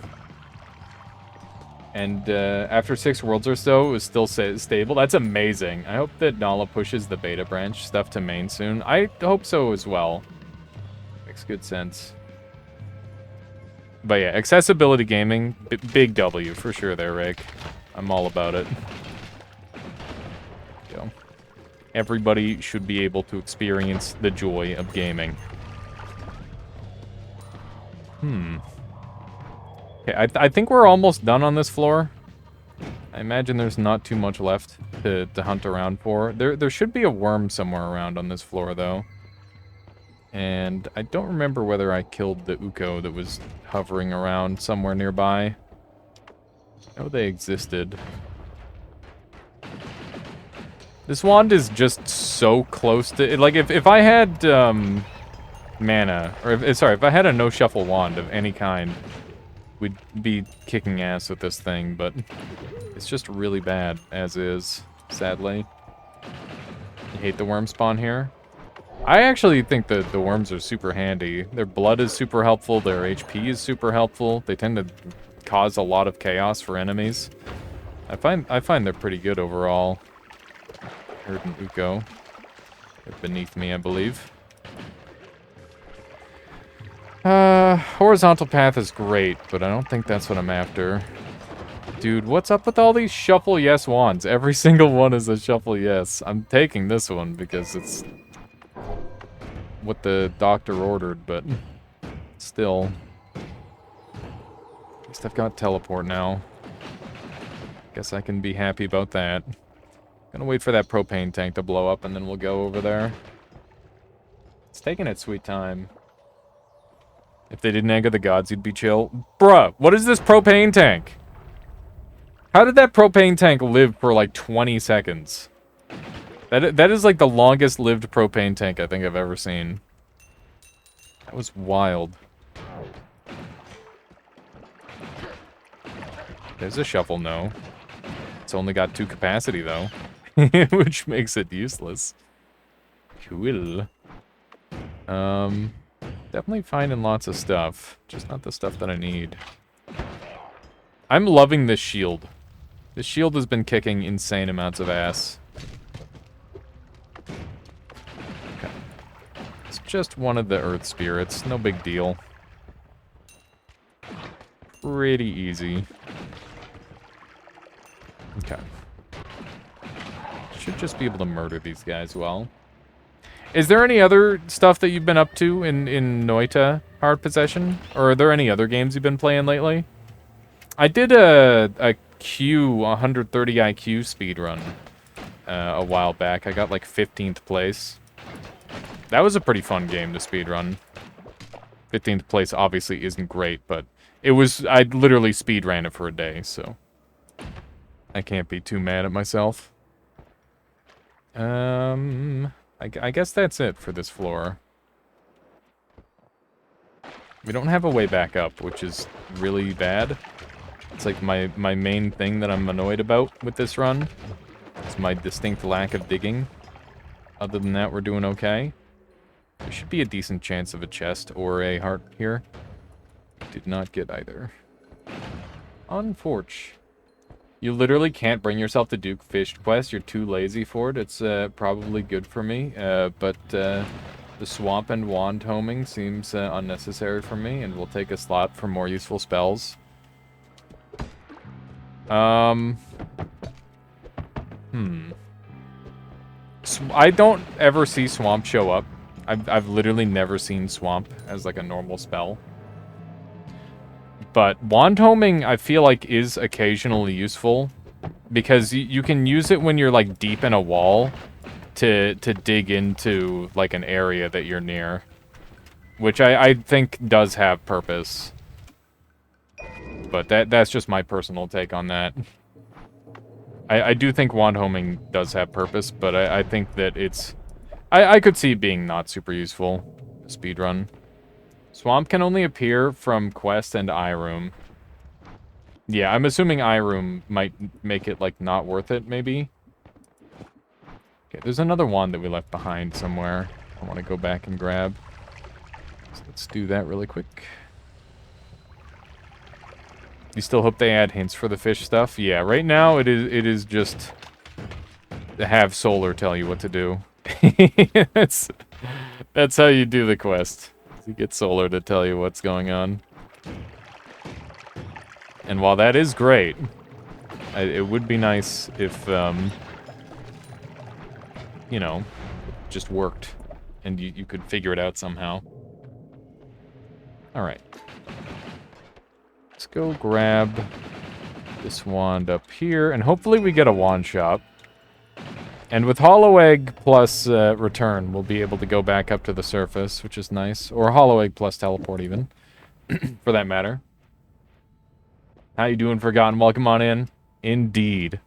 And after 6 worlds or so, it was still stable. That's amazing. I hope that Nala pushes the Beta Branch stuff to main soon. I hope so as well. Makes good sense. But yeah, accessibility gaming, big W for sure there, Rick. I'm all about it. Go. Everybody should be able to experience the joy of gaming. Okay, I think we're almost done on this floor. I imagine there's not too much left to hunt around for. There should be a worm somewhere around on this floor, though. And I don't remember whether I killed the Uko that was hovering around somewhere nearby. I know they existed. This wand is just so close to... Like, if I had mana, or if I had a no-shuffle wand of any kind, we'd be kicking ass with this thing, but it's just really bad as is, sadly. You hate the worm spawn here? I actually think that the worms are super handy. Their blood is super helpful, their HP is super helpful. They tend to cause a lot of chaos for enemies. I find they're pretty good overall. Heard an Uko. They're beneath me, I believe. Horizontal path is great, but I don't think that's what I'm after. Dude, what's up with all these shuffle yes wands? Every single one is a shuffle yes. I'm taking this one because it's what the doctor ordered, but still. At least I've got teleport now. Guess I can be happy about that. Gonna wait for that propane tank to blow up and then we'll go over there. It's taking its sweet time. If they didn't anger the gods, you'd be chill. Bruh, what is this propane tank? How did that propane tank live for like 20 seconds? That is like the longest lived propane tank I think I've ever seen. That was wild. There's a shuffle, no. It's only got 2 capacity though. Which makes it useless. Cool. Definitely finding lots of stuff. Just not the stuff that I need. I'm loving this shield. This shield has been kicking insane amounts of ass. Okay. It's just one of the earth spirits. No big deal. Pretty easy. Okay. Should just be able to murder these guys well. Is there any other stuff that you've been up to in Noita? Hard Possession? Or are there any other games you've been playing lately? I did a Q 130 IQ speedrun a while back. I got like 15th place. That was a pretty fun game to speedrun. 15th place obviously isn't great, but it was, I literally speedran it for a day, so I can't be too mad at myself. I guess that's it for this floor. We don't have a way back up, which is really bad. It's like my main thing that I'm annoyed about with this run. It's my distinct lack of digging. Other than that, we're doing okay. There should be a decent chance of a chest or a heart here. Did not get either. Unfortunate. You literally can't bring yourself to do fish quest. You're too lazy for it. It's probably good for me, but the swamp and wand homing seems unnecessary for me, and we'll take a slot for more useful spells. I don't ever see swamp show up. I've literally never seen swamp as like a normal spell. But wand homing, I feel like, is occasionally useful. Because you can use it when you're, like, deep in a wall to dig into, like, an area that you're near. Which I think does have purpose. But that's just my personal take on that. I do think wand homing does have purpose, but I think that it's... I could see it being not super useful. Speedrun. Swamp can only appear from quest and eye room. Yeah, I'm assuming eye room might make it, like, not worth it, maybe. Okay, there's another wand that we left behind somewhere. I want to go back and grab. So let's do that really quick. You still hope they add hints for the fish stuff? Yeah, right now it is just to have Solar tell you what to do. That's how you do the quest. You get Solar to tell you what's going on. And while that is great, it would be nice if, you know, just worked and you could figure it out somehow. Alright. Let's go grab this wand up here, and hopefully we get a wand shop. And with Hollow Egg plus Return, we'll be able to go back up to the surface, which is nice. Or Hollow Egg plus Teleport, even, for that matter. How you doing, Forgotten? Welcome on in. Indeed.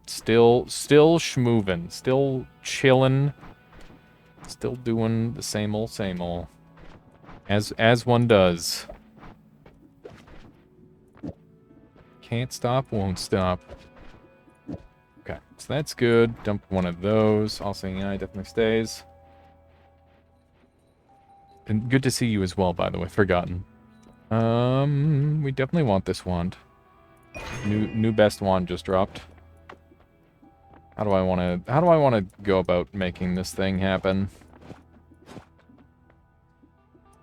Still schmoovin'. Still chillin'. Still doing the same ol', same ol'. As one does. Can't stop, won't stop. Okay, so that's good. Dump one of those. All Seeing Eye definitely stays. And good to see you as well, by the way, Forgotten. We definitely want this wand. New best wand just dropped. How do I want to go about making this thing happen?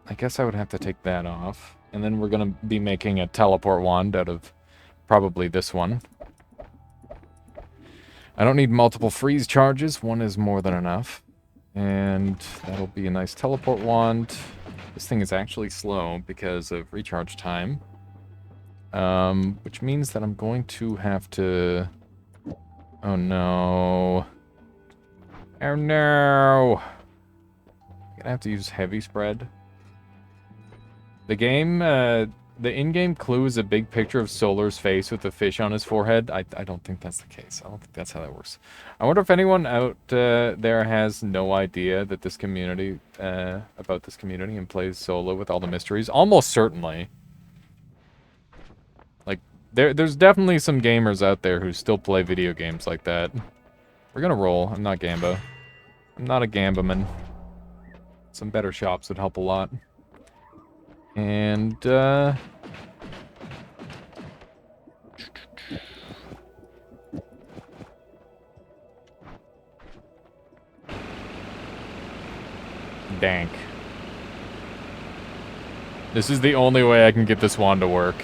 I guess I would have to take that off. And then we're going to be making a teleport wand out of probably this one. I don't need multiple freeze charges. One is more than enough. And that'll be a nice teleport wand. This thing is actually slow because of recharge time. Which means that I'm going to have to... Oh no. Oh no. I'm gonna have to use heavy spread. The game, the in-game clue is a big picture of Solar's face with a fish on his forehead. I don't think that's the case. I don't think that's how that works. I wonder if anyone out there has no idea that this community, about this community and plays solo with all the mysteries. Almost certainly. Like, there's definitely some gamers out there who still play video games like that. We're gonna roll. I'm not Gamba. I'm not a Gambaman. Some better shops would help a lot. And, dang. This is the only way I can get this wand to work.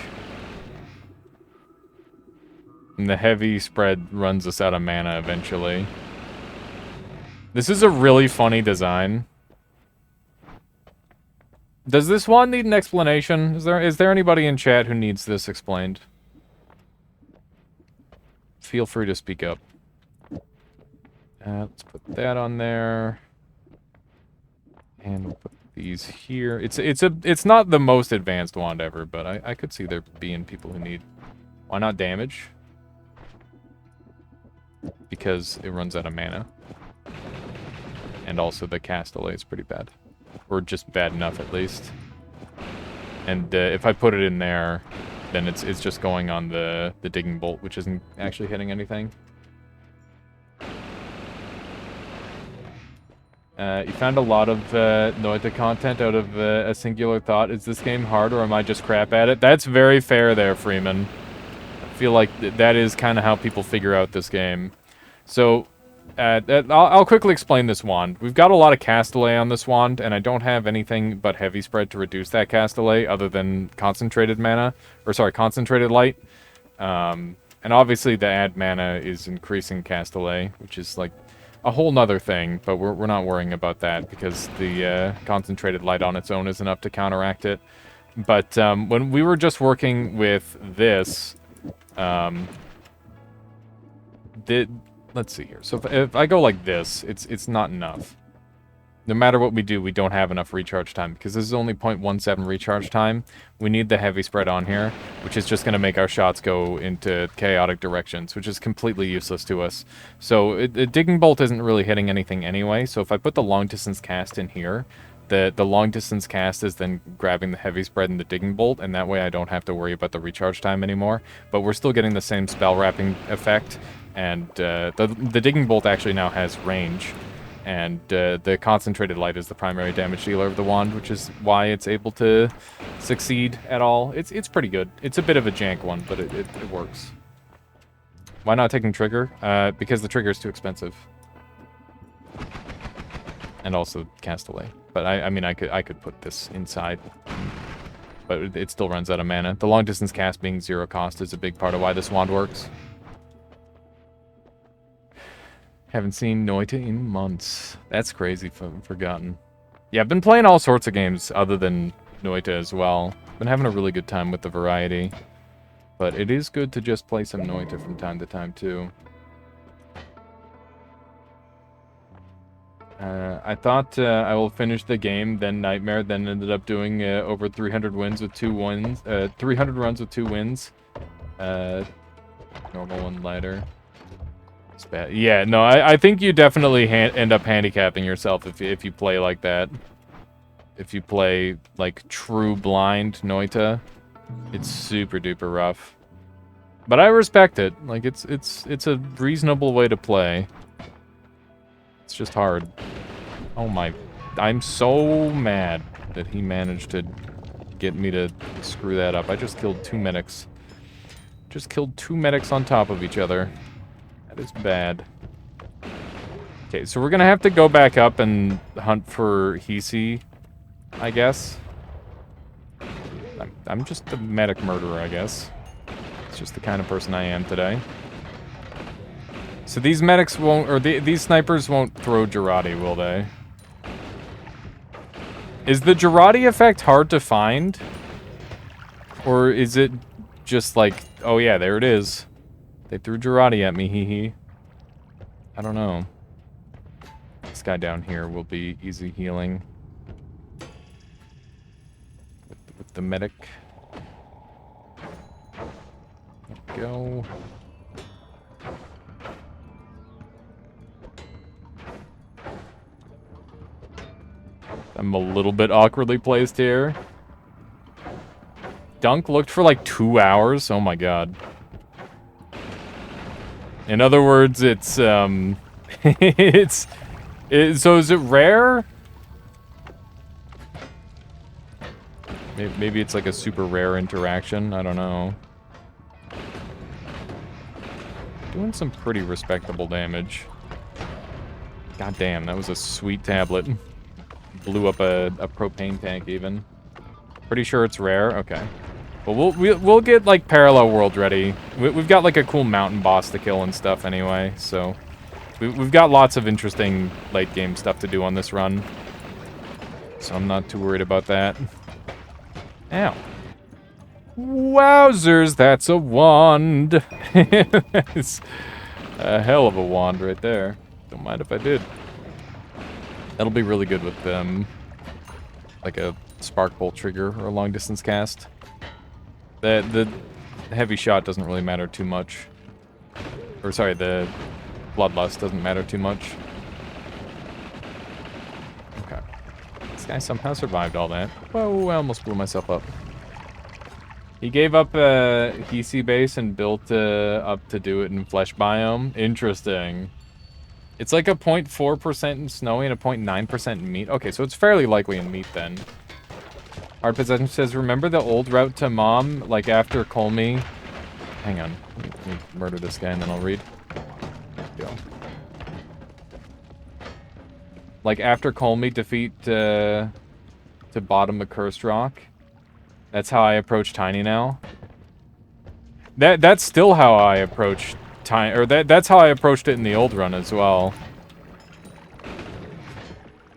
And the heavy spread runs us out of mana eventually. This is a really funny design. Does this one need an explanation? Is there anybody in chat who needs this explained? Feel free to speak up. Let's put that on there. And we'll put these here. It's not the most advanced wand ever, but I could see there being people who need. Why not damage? Because it runs out of mana. And also the cast delay is pretty bad. Or just bad enough at least. And if I put it in there, then it's just going on the digging bolt, which isn't actually hitting anything. You found a lot of Noita content out of a singular thought. Is this game hard or am I just crap at it? That's very fair there, Freeman. I feel like that is kind of how people figure out this game. So, I'll quickly explain this wand. We've got a lot of cast delay on this wand, and I don't have anything but heavy spread to reduce that cast delay other than concentrated mana, or sorry, concentrated light. And obviously the add mana is increasing cast delay, which is like a whole nother thing, but we're not worrying about that because the concentrated light on its own is enough to counteract it. But when we were just working with this, let's see here. So if I go like this, it's not enough. No matter what we do, we don't have enough recharge time because this is only 0.17 recharge time. We need the heavy spread on here, which is just going to make our shots go into chaotic directions, which is completely useless to us. So the digging bolt isn't really hitting anything anyway. So if I put the long distance cast in here, the long distance cast is then grabbing the heavy spread and the digging bolt, and that way I don't have to worry about the recharge time anymore. But we're still getting the same spell wrapping effect, and the digging bolt actually now has range. And the concentrated light is the primary damage dealer of the wand, which is why it's able to succeed at all. It's pretty good. It's a bit of a jank one, but it works. Why not taking trigger? Because the trigger is too expensive. And also cast delay. But I mean, I could put this inside. But it still runs out of mana. The long distance cast being 0 cost is a big part of why this wand works. Haven't seen Noita in months. That's crazy, forgotten. Yeah, I've been playing all sorts of games other than Noita as well. Been having a really good time with the variety. But it is good to just play some Noita from time to time, too. I thought I will finish the game, then Nightmare, then ended up doing over 300 wins with 2 wins. 300 runs with 2 wins. Normal and lighter. Bad. Yeah, no, I think you definitely end up handicapping yourself if you play like that. If you play like true blind Noita, it's super duper rough. But I respect it. Like it's a reasonable way to play. It's just hard. Oh my, I'm so mad that he managed to get me to screw that up. I just killed 2 medics. Just killed 2 medics on top of each other. That is bad. Okay, so we're gonna have to go back up and hunt for Hisi, I guess. I'm just a medic murderer, I guess. It's just the kind of person I am today. So these medics won't, or these snipers won't throw Jarate, will they? Is the Jarate effect hard to find? Or is it just like, oh yeah, there it is. They threw Jarate at me, hee. I don't know. This guy down here will be easy healing. With the medic. There we go. I'm a little bit awkwardly placed here. Dunk looked for like 2 hours. Oh my god. In other words, it's, so is it rare? Maybe it's like a super rare interaction, I don't know. Doing some pretty respectable damage. God damn, that was a sweet tablet. Blew up a propane tank even. Pretty sure it's rare, okay. Well, we'll get, like, Parallel World ready. We've got, like, a cool mountain boss to kill and stuff anyway, so... We've got lots of interesting late-game stuff to do on this run. So I'm not too worried about that. Ow. Wowzers, that's a wand. It's a hell of a wand right there. Don't mind if I did. That'll be really good with like a spark bolt trigger or a long distance cast. The heavy shot doesn't really matter too much. Or sorry, the bloodlust doesn't matter too much. Okay. This guy somehow survived all that. Whoa, I almost blew myself up. He gave up Hisi base and built up to do it in flesh biome. Interesting. It's like a 0.4% in snowy and a 0.9% in meat. Okay, so it's fairly likely in meat then. Hard Possession says, remember the old route to Mom? Like after Colmy? Hang on. Let me murder this guy and then I'll read. Go. Like after Colmy defeat to bottom a cursed rock. That's how I approach Tiny now. That's still how I approach Tiny, or that's how I approached it in the old run as well.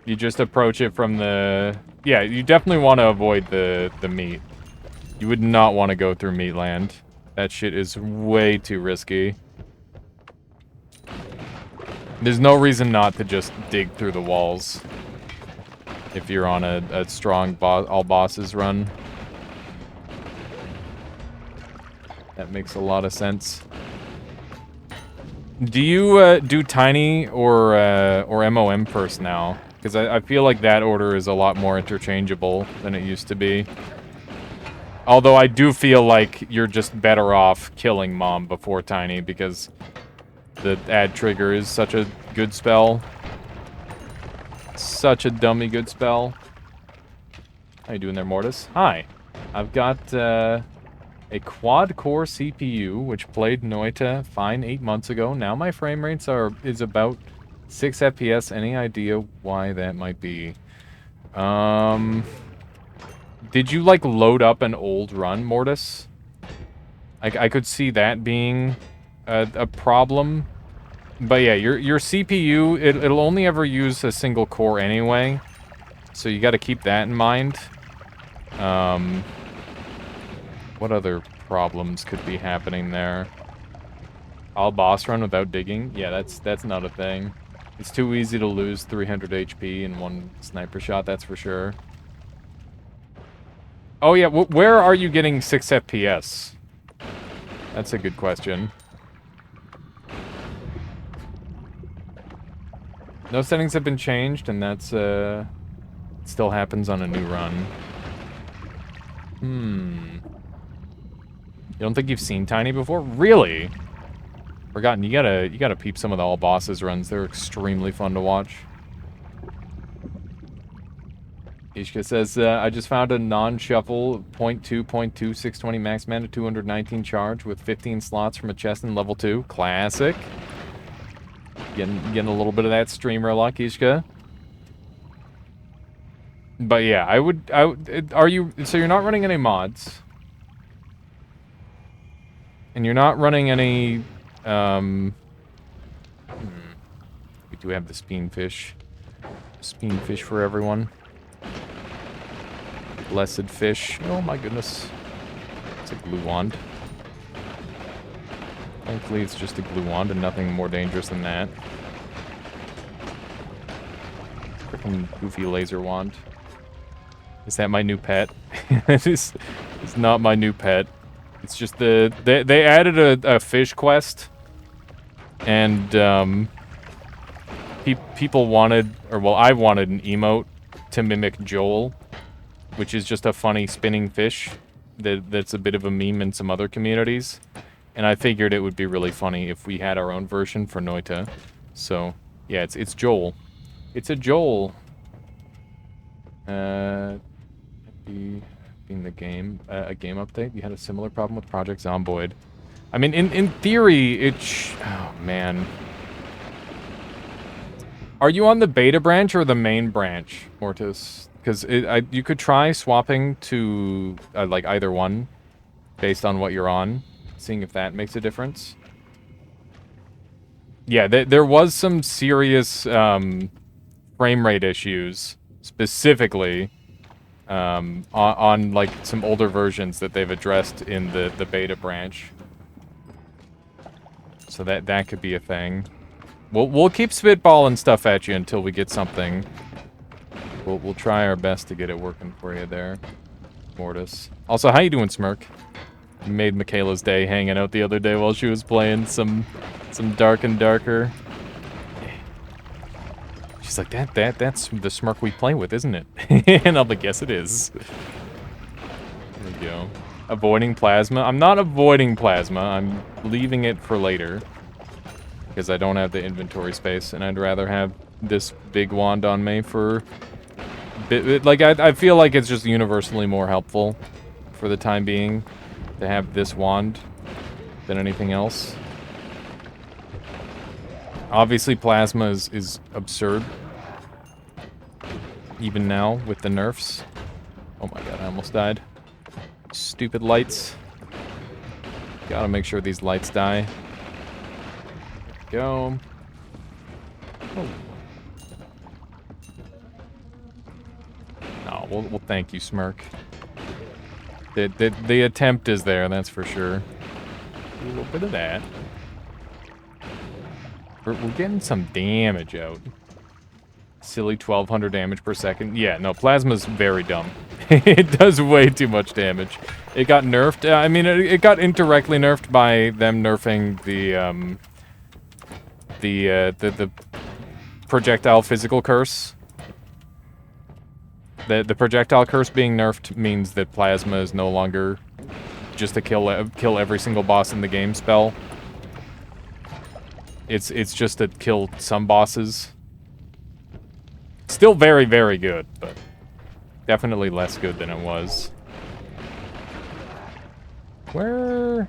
You just approach it from the... Yeah, you definitely want to avoid the meat. You would not want to go through Meatland. That shit is way too risky. There's no reason not to just dig through the walls if you're on a strong all bosses run. That makes a lot of sense. Do you do Tiny or MOM first now? Because I feel like that order is a lot more interchangeable than it used to be. Although I do feel like you're just better off killing Mom before Tiny because the add trigger is such a good spell. Such a dummy good spell. How you doing there, Mortis? Hi. I've got a quad-core CPU, which played Noita fine 8 months ago. Now my frame rates is about 6 FPS. Any idea why that might be? Did you, like, load up an old run, Mortis? I could see that being a problem. But yeah, your CPU, it'll only ever use a single core anyway. So you gotta keep that in mind. What other problems could be happening there? All boss run without digging? Yeah, that's not a thing. It's too easy to lose 300 HP in one sniper shot, that's for sure. Oh yeah, where are you getting 6 FPS? That's a good question. No settings have been changed, and that's, still happens on a new run. You don't think you've seen Tiny before? Really? Forgotten, you gotta peep some of the all bosses runs. They're extremely fun to watch. Ishka says, I just found a non-shuffle 0.2, 620 max mana, 219 charge with 15 slots from a chest in level 2. Classic. Getting a little bit of that streamer luck, Ishka. But yeah, I would, are you, so you're not running any mods? And you're not running any, we do have the Speenfish. Speenfish for everyone. Blessed fish. Oh my goodness. It's a glue wand. Thankfully it's just a glue wand and nothing more dangerous than that. Freaking goofy laser wand. Is that my new pet? It's not my new pet. It's just they added a fish quest, and people wanted, or well, I wanted an emote to mimic Joel, which is just a funny spinning fish that's a bit of a meme in some other communities, and I figured it would be really funny if we had our own version for Noita. So yeah, it's Joel. It's a Joel. In the game, a game update, you had a similar problem with Project Zomboid. I mean, in theory, oh, man. Are you on the beta branch or the main branch, Mortis? Because you could try swapping to, like, either one, based on what you're on, seeing if that makes a difference. Yeah, there was some serious, frame rate issues, specifically on like some older versions that they've addressed in the beta branch. So that could be a thing. We'll keep spitballing stuff at you until we get something. We'll try our best to get it working for you there, Mortis. Also, how you doing, Smirk? You made Michaela's day hanging out the other day while she was playing some Dark and Darker. She's like, that's the Smirk we play with, isn't it? And I'm like, yes, it is. There we go. Avoiding plasma. I'm not avoiding plasma. I'm leaving it for later. Because I don't have the inventory space, and I'd rather have this big wand on me for... Like, I feel like it's just universally more helpful for the time being to have this wand than anything else. Obviously, plasma is absurd. Even now, with the nerfs. Oh my god, I almost died. Stupid lights. Gotta make sure these lights die. Go. Oh. No, well, thank you, Smirk. The attempt is there, that's for sure. A little bit of that. We're getting some damage out. Silly 1200 damage per second. Yeah, no, plasma's very dumb. It does way too much damage. It got nerfed. I mean, it got indirectly nerfed by them nerfing the projectile physical curse. The projectile curse being nerfed means that plasma is no longer just a kill every single boss in the game spell. It's just to kill some bosses. Still very, very good, but definitely less good than it was. Where?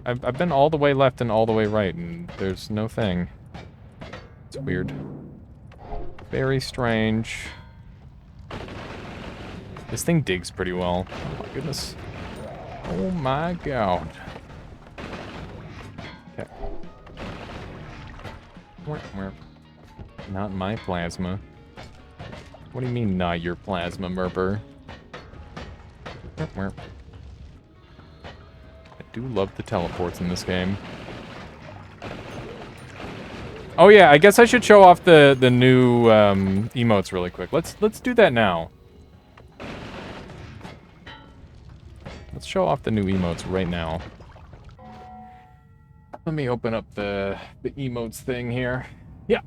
I've been all the way left and all the way right, and there's no thing. It's weird. Very strange. This thing digs pretty well. Oh my goodness. Oh my god. Okay. Not my plasma. What do you mean, not your plasma, Merper? I do love the teleports in this game. Oh yeah, I guess I should show off the new emotes really quick. Let's do that now. Let's show off the new emotes right now. Let me open up the emotes thing here. Yeah.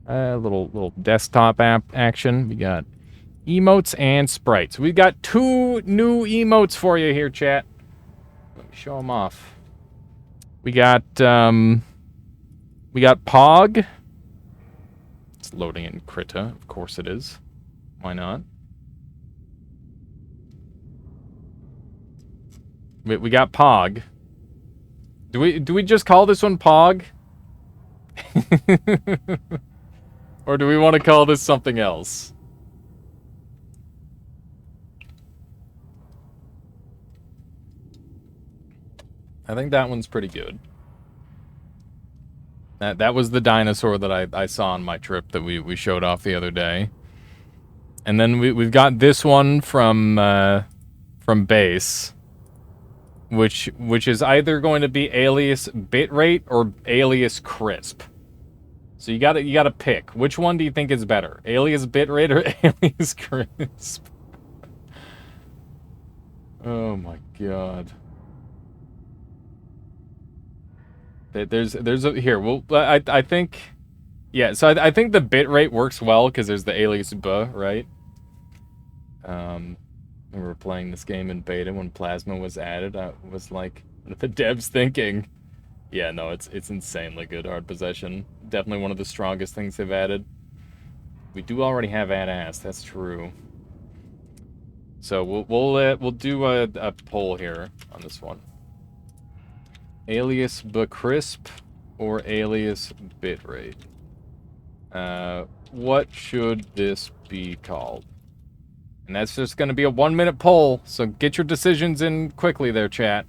Little desktop app action. We got emotes and sprites. We got 2 new emotes for you here, chat. Let me show them off. We got Pog. It's loading in Krita. Of course it is. Why not? We got Pog. Do we just call this one Pog? Or do we want to call this something else? I think that one's pretty good. That was the dinosaur that I saw on my trip that we showed off the other day. And then we've got this one from base. Which is either going to be alias bitrate or alias crisp. So you gotta pick. Which one do you think is better? Alias bitrate or alias crisp? Oh my god. There's a here. Well, I think, yeah. So I think the bitrate works well because there's the alias buh, right? We were playing this game in beta when plasma was added. I was like, what are the devs thinking? Yeah, no, it's insanely good hard possession. Definitely one of the strongest things they've added. We do already have ass. That's true. So we'll do a poll here on this one. Alias crisp or alias bitrate? What should this be called? And that's just going to be a 1-minute poll, so get your decisions in quickly there, chat.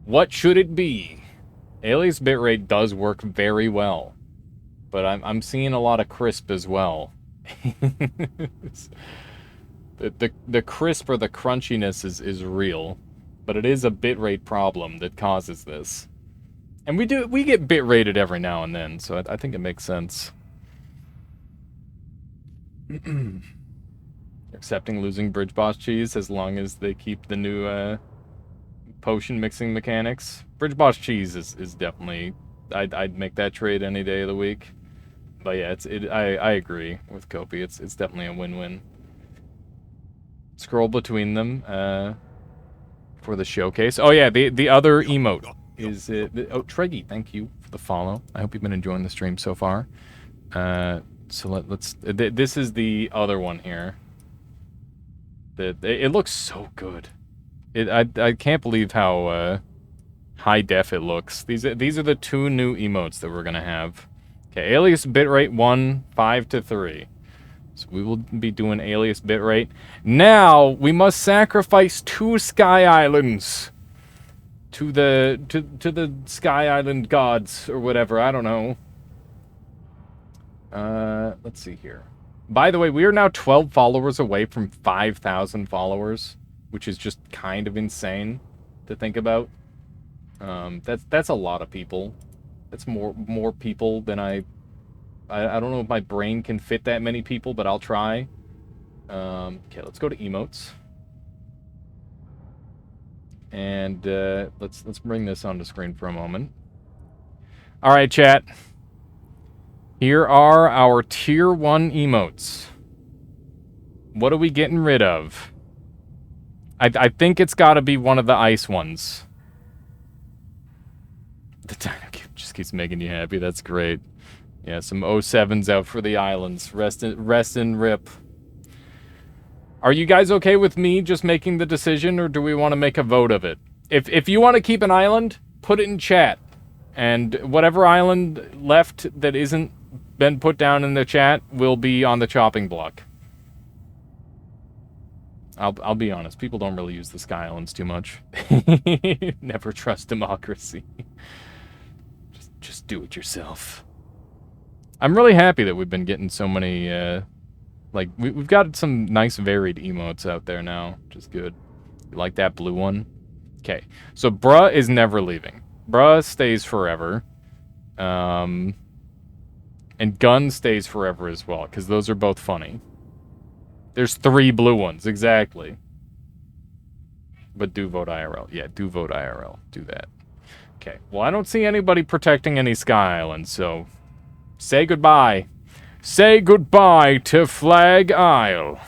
What should it be? Alias bitrate does work very well, but I'm seeing a lot of crisp as well. the crisp or the crunchiness is real, but it is a bitrate problem that causes this. And we get bitrated every now and then, so I think it makes sense. Accepting losing Bridge Boss cheese as long as they keep the new potion mixing mechanics. Bridge Boss cheese is definitely... I'd make that trade any day of the week. But yeah, I agree with Kopi. It's definitely a win-win. Scroll between them for the showcase. Oh yeah, the other emote is... oh, Treggy, thank you for the follow. I hope you've been enjoying the stream so far. So let's... This is the other one here. It looks so good. I can't believe how high def it looks. These are the two new emotes that we're gonna have. Okay, alias bitrate 1, 5 to 3. So we will be doing alias bitrate. Now we must sacrifice 2 Sky Islands to the Sky Island gods or whatever. I don't know. Let's see here. By the way, we are now 12 followers away from 5,000 followers, which is just kind of insane to think about. That's a lot of people. That's more people than I don't know if my brain can fit that many people, but I'll try. Okay, let's go to emotes. And let's bring this onto screen for a moment. All right, chat. Here are our tier 1 emotes. What are we getting rid of? I think it's got to be one of the ice ones. The Dino Cube just keeps making you happy. That's great. Yeah, some 07s out for the islands. Rest in rip. Are you guys okay with me just making the decision, or do we want to make a vote of it? If you want to keep an island, put it in chat. And whatever island left that isn't been put down in the chat will be on the chopping block. I'll be honest, people don't really use the Sky Islands too much. Never trust democracy. Just do it yourself. I'm really happy that we've been getting so many, like, we've got some nice varied emotes out there now, which is good. You like that blue one? Okay, so bruh is never leaving. Bruh stays forever. And gun stays forever as well, because those are both funny. There's 3 blue ones, exactly. But do vote IRL. Yeah, do vote IRL. Do that. Okay, well, I don't see anybody protecting any Sky Islands, so... Say goodbye. Say goodbye to Flag Isle.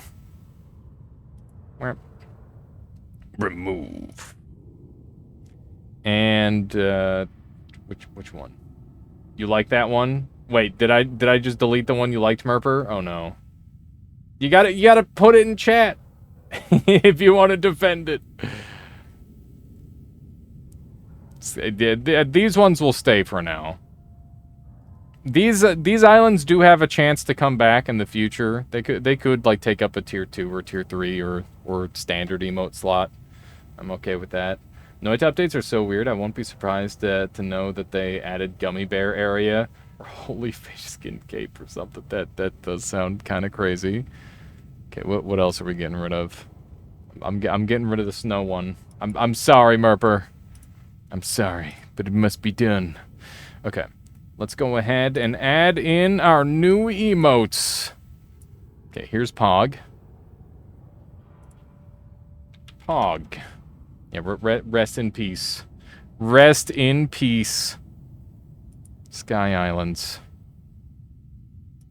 Remove. And, which one? You like that one? Wait, did I just delete the one you liked, Merper? Oh no. You gotta put it in chat if you want to defend it. These ones will stay for now. These islands do have a chance to come back in the future. They could like take up a tier 2 or tier 3 or standard emote slot. I'm okay with that. Noita updates are so weird. I won't be surprised to know that they added Gummy Bear area or Holy Fish Skin Cape or something. That does sound kind of crazy. Okay, what else are we getting rid of? I'm getting rid of the snow one. I'm sorry, Merper. I'm sorry, but it must be done. Okay, let's go ahead and add in our new emotes. Okay, here's Pog. Pog. Yeah, rest in peace. Rest in peace. Sky Islands.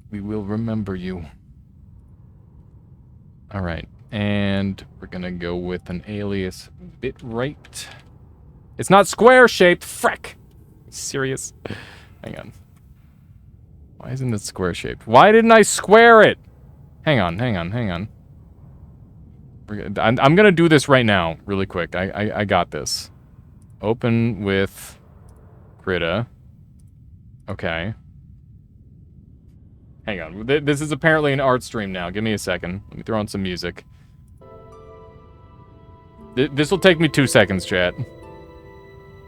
We will remember you. Alright, and we're gonna go with an alias bitrate. It's not square-shaped, frick! Serious? Hang on. Why isn't it square-shaped? Why didn't I square it? Hang on. I'm gonna do this right now, really quick. I got this. Open with Krita. Okay. Hang on. This is apparently an art stream now. Give me a second. Let me throw on some music. This will take me 2 seconds, chat.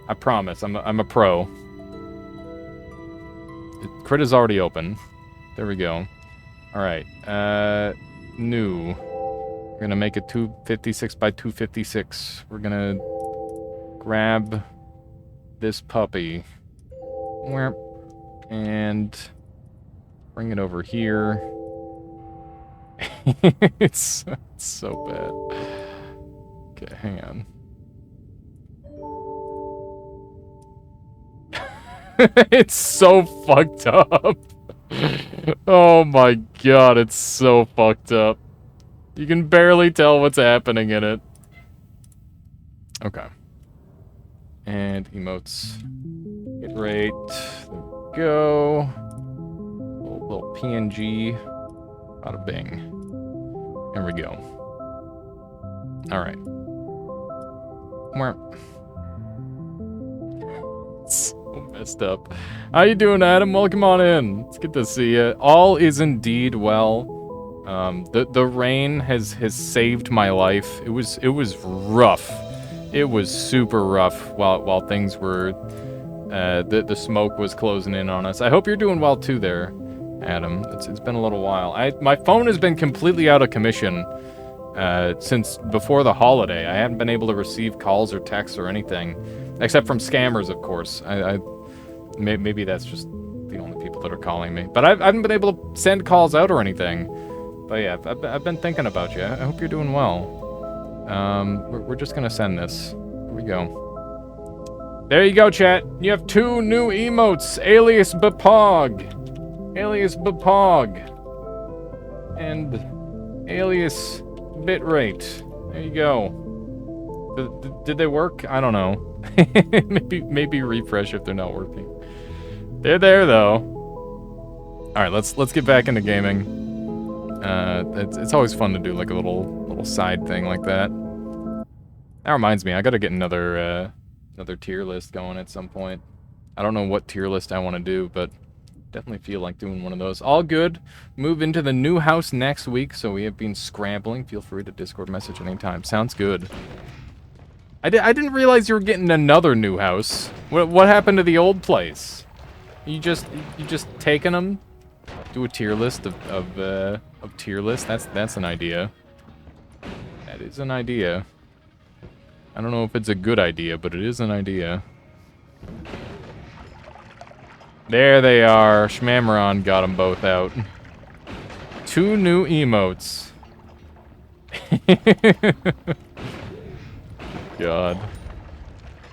I promise. I'm a pro. Crit is already open. There we go. Alright. New. We're gonna make it 256 by 256. We're gonna grab this puppy. And bring it over here. It's so bad. Okay, hang on. It's so fucked up. Oh my god, it's so fucked up. You can barely tell what's happening in it. Okay. And emotes. Hit rate. There we go. Little PNG. Bada bing. There we go. Alright. So messed up. How you doing, Adam? Welcome on in. It's good to see you. All is indeed well. The rain has saved my life. It was rough. It was super rough while things were the smoke was closing in on us. I hope you're doing well too there, Adam. It's been a little while. My phone has been completely out of commission since before the holiday. I haven't been able to receive calls or texts or anything, except from scammers, of course. Maybe that's just the only people that are calling me. But I haven't been able to send calls out or anything. But yeah, I've been thinking about you. I hope you're doing well. We're just gonna send this. Here we go. There you go, chat. You have 2 new emotes. Alias Bapog. Alias Bapog. And alias bitrate. There you go. Did they work? I don't know. maybe refresh if they're not working. They're there though. All right, let's get back into gaming. It's always fun to do like a little side thing like that. That reminds me, I gotta get another tier list going at some point. I don't know what tier list I want to do, but definitely feel like doing one of those. All good. Move into the new house next week, so we have been scrambling. Feel free to Discord message anytime. Sounds good. I didn't realize you were getting another new house. What happened to the old place? You just taking them? Do a tier list of tier lists. That's an idea. That is an idea. I don't know if it's a good idea, but it is an idea. There they are. Shmamron got them both out. 2 new emotes. God.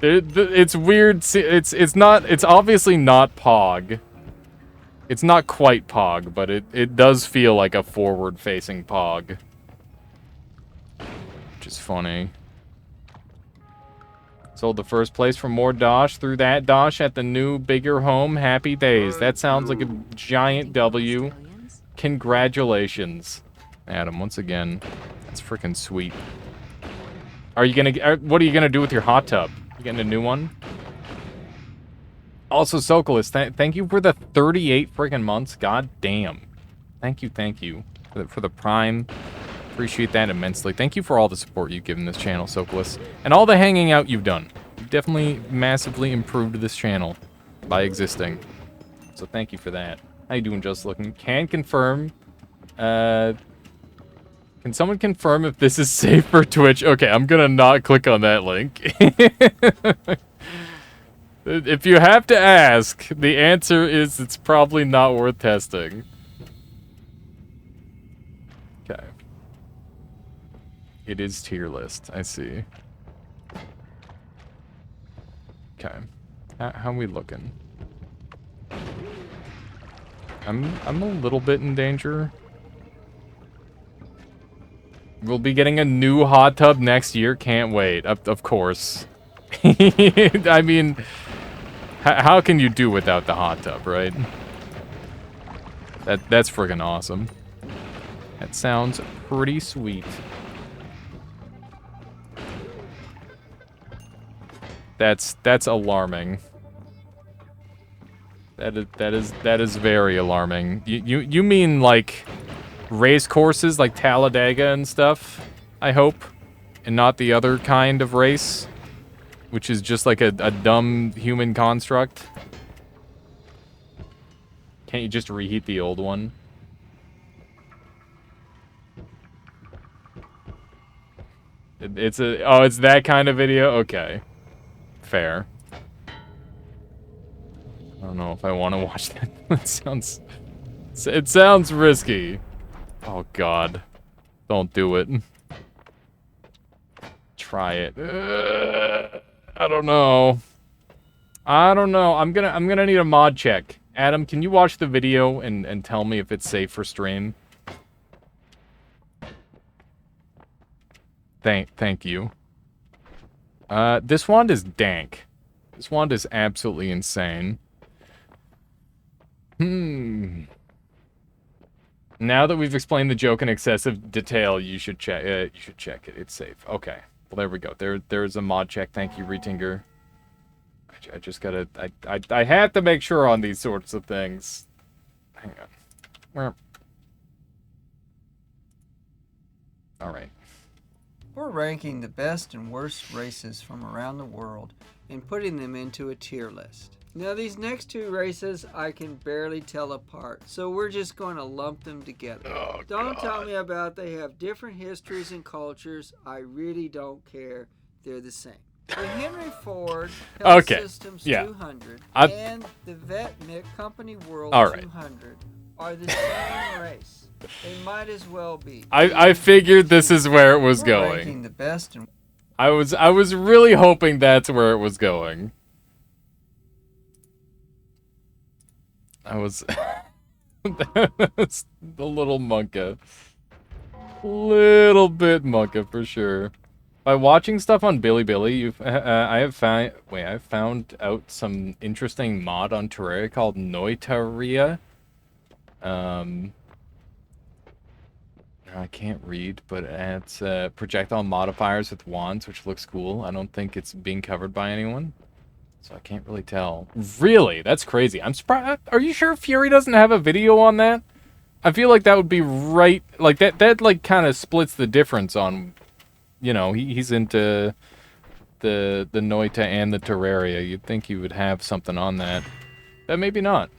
It's weird. It's obviously not Pog. It's not quite Pog, but it does feel like a forward-facing Pog. Which is funny. Sold the first place for more dosh through that dosh at the new, bigger home. Happy days. That sounds like a giant W. Congratulations, Adam, once again. That's freaking sweet. What are you gonna do with your hot tub? You getting a new one? Also, Sokolis, thank you for the 38 freaking months. God damn. Thank you for the Prime. Appreciate that immensely. Thank you for all the support you've given this channel, Sokolis, and all the hanging out you've done. You've definitely massively improved this channel by existing. So thank you for that. How you doing, Just Looking? Can confirm. Can someone confirm if this is safe for Twitch? Okay, I'm gonna not click on that link. If you have to ask, the answer is it's probably not worth testing. Okay. It is tier list, I see. Okay. How are we looking? I'm a little bit in danger. We'll be getting a new hot tub next year. Can't wait. Of course. I mean, how can you do without the hot tub, right? That's friggin' awesome. That sounds pretty sweet. That's alarming. That is very alarming. You mean like race courses like Talladega and stuff, I hope, and not the other kind of race, which is just like a dumb human construct. Can't you just reheat the old one? It's a... Oh, it's that kind of video? Okay. Fair. I don't know if I want to watch that. It sounds risky. Oh, God. Don't do it. Try it. I don't know. I'm gonna need a mod check. Adam, can you watch the video and tell me if it's safe for stream? Thank you. This wand is dank. This wand is absolutely insane. Now that we've explained the joke in excessive detail, you should check it. It's safe. Okay. Well, there we go. There's a mod check. Thank you, Retinger. I just gotta... I have to make sure on these sorts of things. Hang on. Alright.
We're ranking the best and worst races from around the world and putting them into a tier list. Now these next two races I can barely tell apart, so we're just going to lump them together.
Oh,
don't tell me about they have different histories and cultures. I really don't care. They're the same. The Henry Ford Health Systems 200 and the Vetnik Company World 200 are the same race. They might as well be.
I figured this is where it was going.
Ranking the best and
I was really hoping that's where it was going. I was... That's the little monka. Little bit monka for sure. By watching stuff on Bilibili, I've found out some interesting mod on Terraria called Noita. I can't read, but it's projectile modifiers with wands, which looks cool. I don't think it's being covered by anyone, so I can't really tell. Really? That's crazy. I'm surprised. Are you sure Fury doesn't have a video on that? I feel like that would be right... Like, that like, kind of splits the difference on... You know, he's into the Noita and the Terraria. You'd think he would have something on that. But maybe not.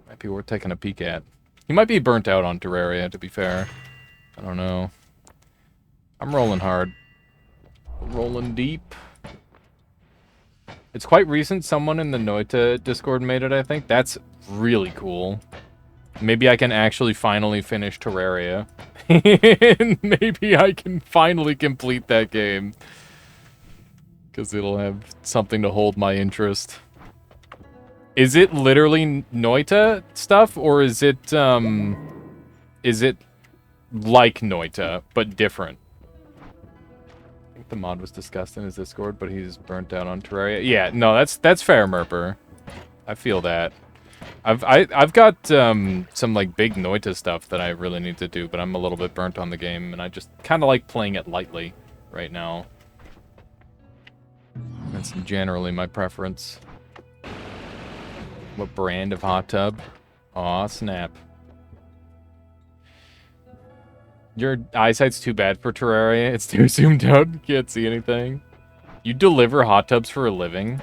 Might be worth taking a peek at. He might be burnt out on Terraria, to be fair. I don't know. I'm rolling hard. Rolling deep. It's quite recent. Someone in the Noita Discord made it, I think. That's really cool. Maybe I can actually finally finish Terraria. And maybe I can finally complete that game. Because it'll have something to hold my interest. Is it literally Noita stuff? Or is it like Noita, but different? I think the mod was discussed in his Discord, but he's burnt out on Terraria. Yeah, no, that's fair, Merper. I feel that. I've got some like big Noita stuff that I really need to do, but I'm a little bit burnt on the game, and I just kind of like playing it lightly right now. That's generally my preference. What brand of hot tub? Aw, snap. Your eyesight's too bad for Terraria. It's too zoomed out. You can't see anything. You deliver hot tubs for a living?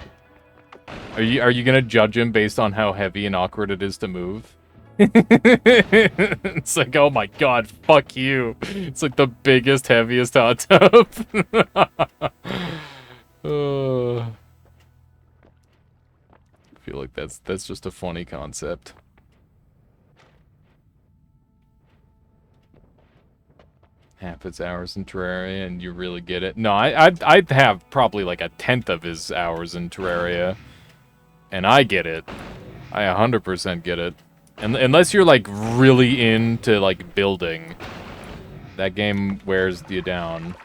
Are you gonna judge him based on how heavy and awkward it is to move? It's like, oh my god, fuck you. It's like the biggest, heaviest hot tub. I feel like that's just a funny concept. Half his hours in Terraria, and you really get it. No, I'd have probably like a 10th of his hours in Terraria. And I get it. I 100% get it. And unless you're like really into like building, that game wears you down.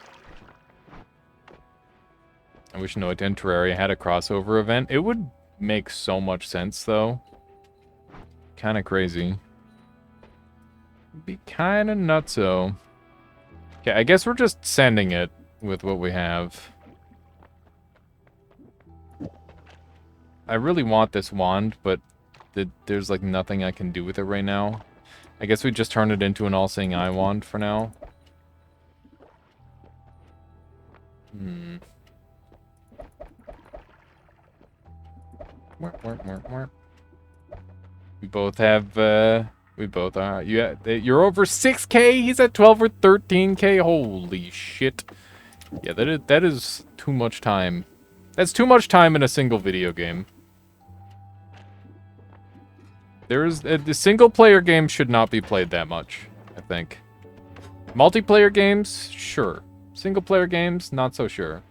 I wish Noita and Terraria had a crossover event. It would make so much sense though. Kind of crazy. Be kind of nutso. Okay, I guess we're just sending it with what we have. I really want this wand, but there's like nothing I can do with it right now. I guess we just turn it into an all-seeing eye wand for now. We both have, we both are. You're over 6K? He's at 12 or 13K? Holy shit. Yeah, that is too much time. That's too much time in a single video game. The single-player game should not be played that much, I think. Multiplayer games, sure. Single-player games, not so sure.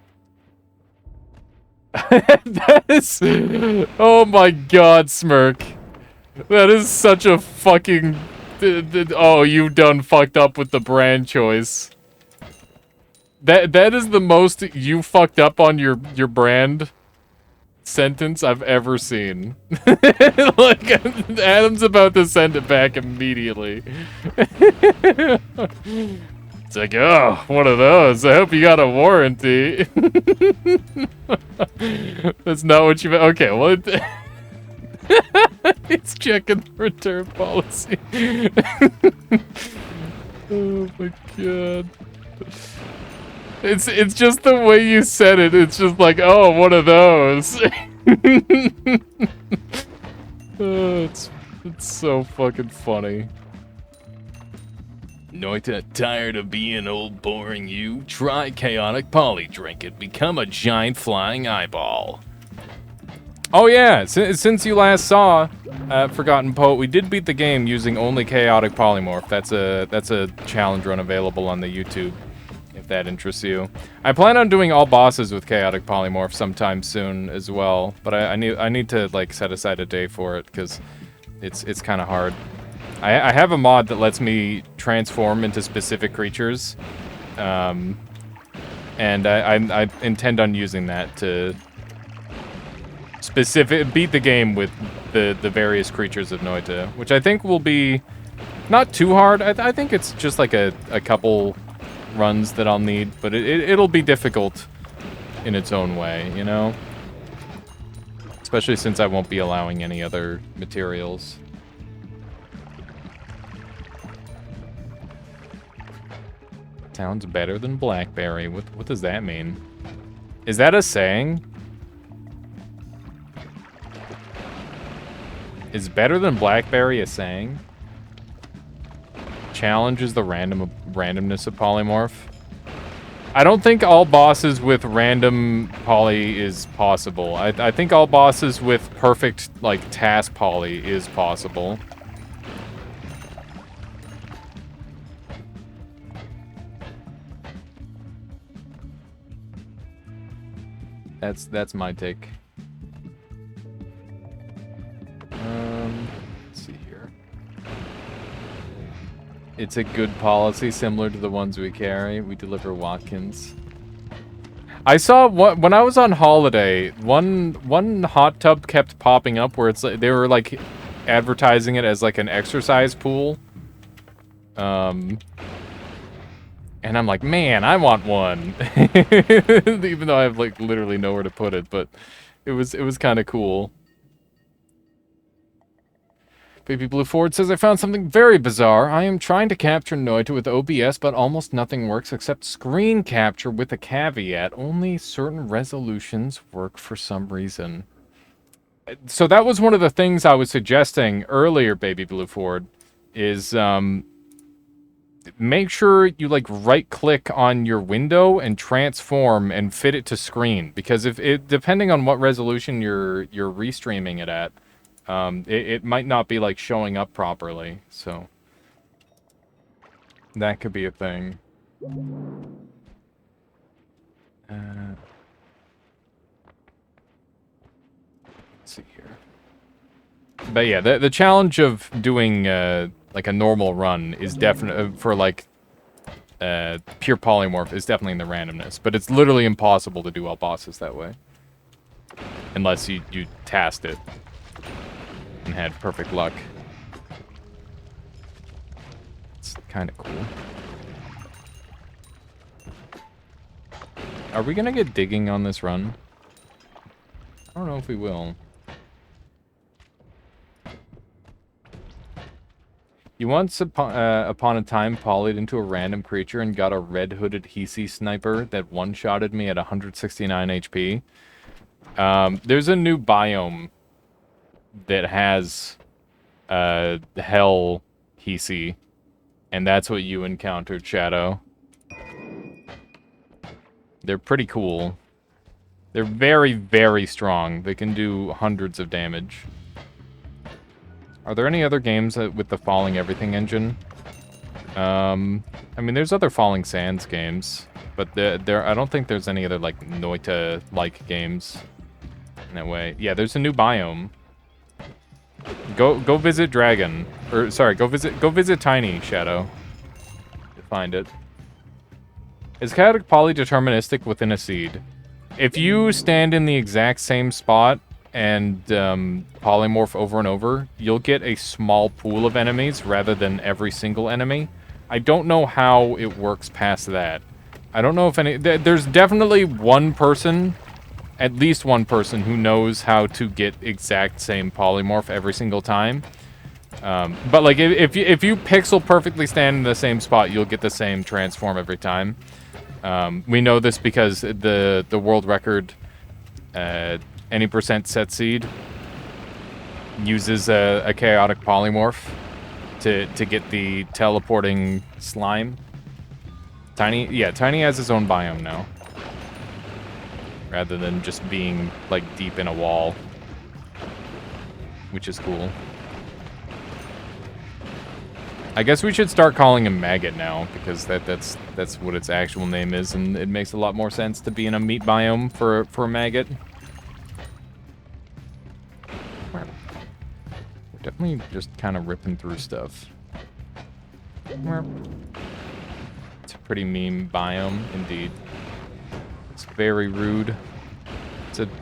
That is... Oh my god, Smirk. That is such a fucking... Oh, you done fucked up with the brand choice. That is the most you fucked up on your brand sentence I've ever seen. Like, Adam's about to send it back immediately. It's like, oh, one of those. I hope you got a warranty. That's not what you meant. Okay, well, it's checking the return policy. Oh my god. It's just the way you said it. It's just like, oh, one of those. Oh, it's so fucking funny. Noita, tired of being old boring you? Try chaotic poly drink it. Become a giant flying eyeball. Oh yeah, since you last saw Forgotten Poet, we did beat the game using only chaotic polymorph. That's a challenge run available on the YouTube, if that interests you. I plan on doing all bosses with chaotic polymorph sometime soon as well, but I need to like set aside a day for it because it's kind of hard. I have a mod that lets me transform into specific creatures, and I intend on using that to beat the game with the various creatures of Noita, which I think will be not too hard. I think it's just like a couple runs that I'll need, but it'll be difficult in its own way, you know? Especially since I won't be allowing any other materials. Sounds better than blackberry. What does that mean? Is that a saying? Is better than blackberry a saying? Challenges the randomness of polymorph. I don't think all bosses with random poly is possible. I think all bosses with perfect, like, task poly is possible. That's my take. Let's see here. It's a good policy, similar to the ones we carry. We deliver Watkins. I saw when I was on holiday, one hot tub kept popping up where it's like they were like advertising it as like an exercise pool. And I'm like, man, I want one. Even though I have like literally nowhere to put it, but it was kind of cool. Baby Blue Ford says, I found something very bizarre. I am trying to capture Noita with OBS, but almost nothing works except screen capture with a caveat. Only certain resolutions work for some reason. So that was one of the things I was suggesting earlier, Baby Blue Ford, is make sure you like right-click on your window and transform and fit it to screen. Because if it, depending on what resolution you're restreaming it at, it might not be, like, showing up properly, so... That could be a thing. Let's see here. But yeah, the challenge of doing, like, a normal run is definitely, for, like, pure polymorph, is definitely in the randomness. But it's literally impossible to do all bosses that way. Unless you tasked it. And had perfect luck. It's kind of cool. Are we gonna get digging on this run? I don't know if we will. You once upon a time polyed into a random creature and got a red-hooded Hisi sniper that one-shotted me at 169 HP. There's a new biome that has hell Hisi, and that's what you encountered, Shadow. They're pretty cool. They're very, very strong. They can do hundreds of damage. Are there any other games with the Falling Everything engine? I mean, there's other Falling Sands games, but I don't think there's any other, like, Noita-like games in that way. Yeah, there's a new biome. Go visit Dragon. Or, sorry, go visit Tiny, Shadow. To find it. Is chaotic poly deterministic within a seed? If you stand in the exact same spot and polymorph over and over, you'll get a small pool of enemies rather than every single enemy. I don't know how it works past that. I don't know if any... There's definitely one person, at least one person, who knows how to get exact same polymorph every single time. But, like, if you pixel perfectly stand in the same spot, you'll get the same transform every time. We know this because the world record, any percent set seed, uses a chaotic polymorph to get the teleporting slime. Tiny has his own biome now, rather than just being, like, deep in a wall, which is cool. I guess we should start calling him Maggot now, because that's what its actual name is, and it makes a lot more sense to be in a meat biome for a maggot. We're definitely just kind of ripping through stuff. It's a pretty meme biome, indeed. It's very rude.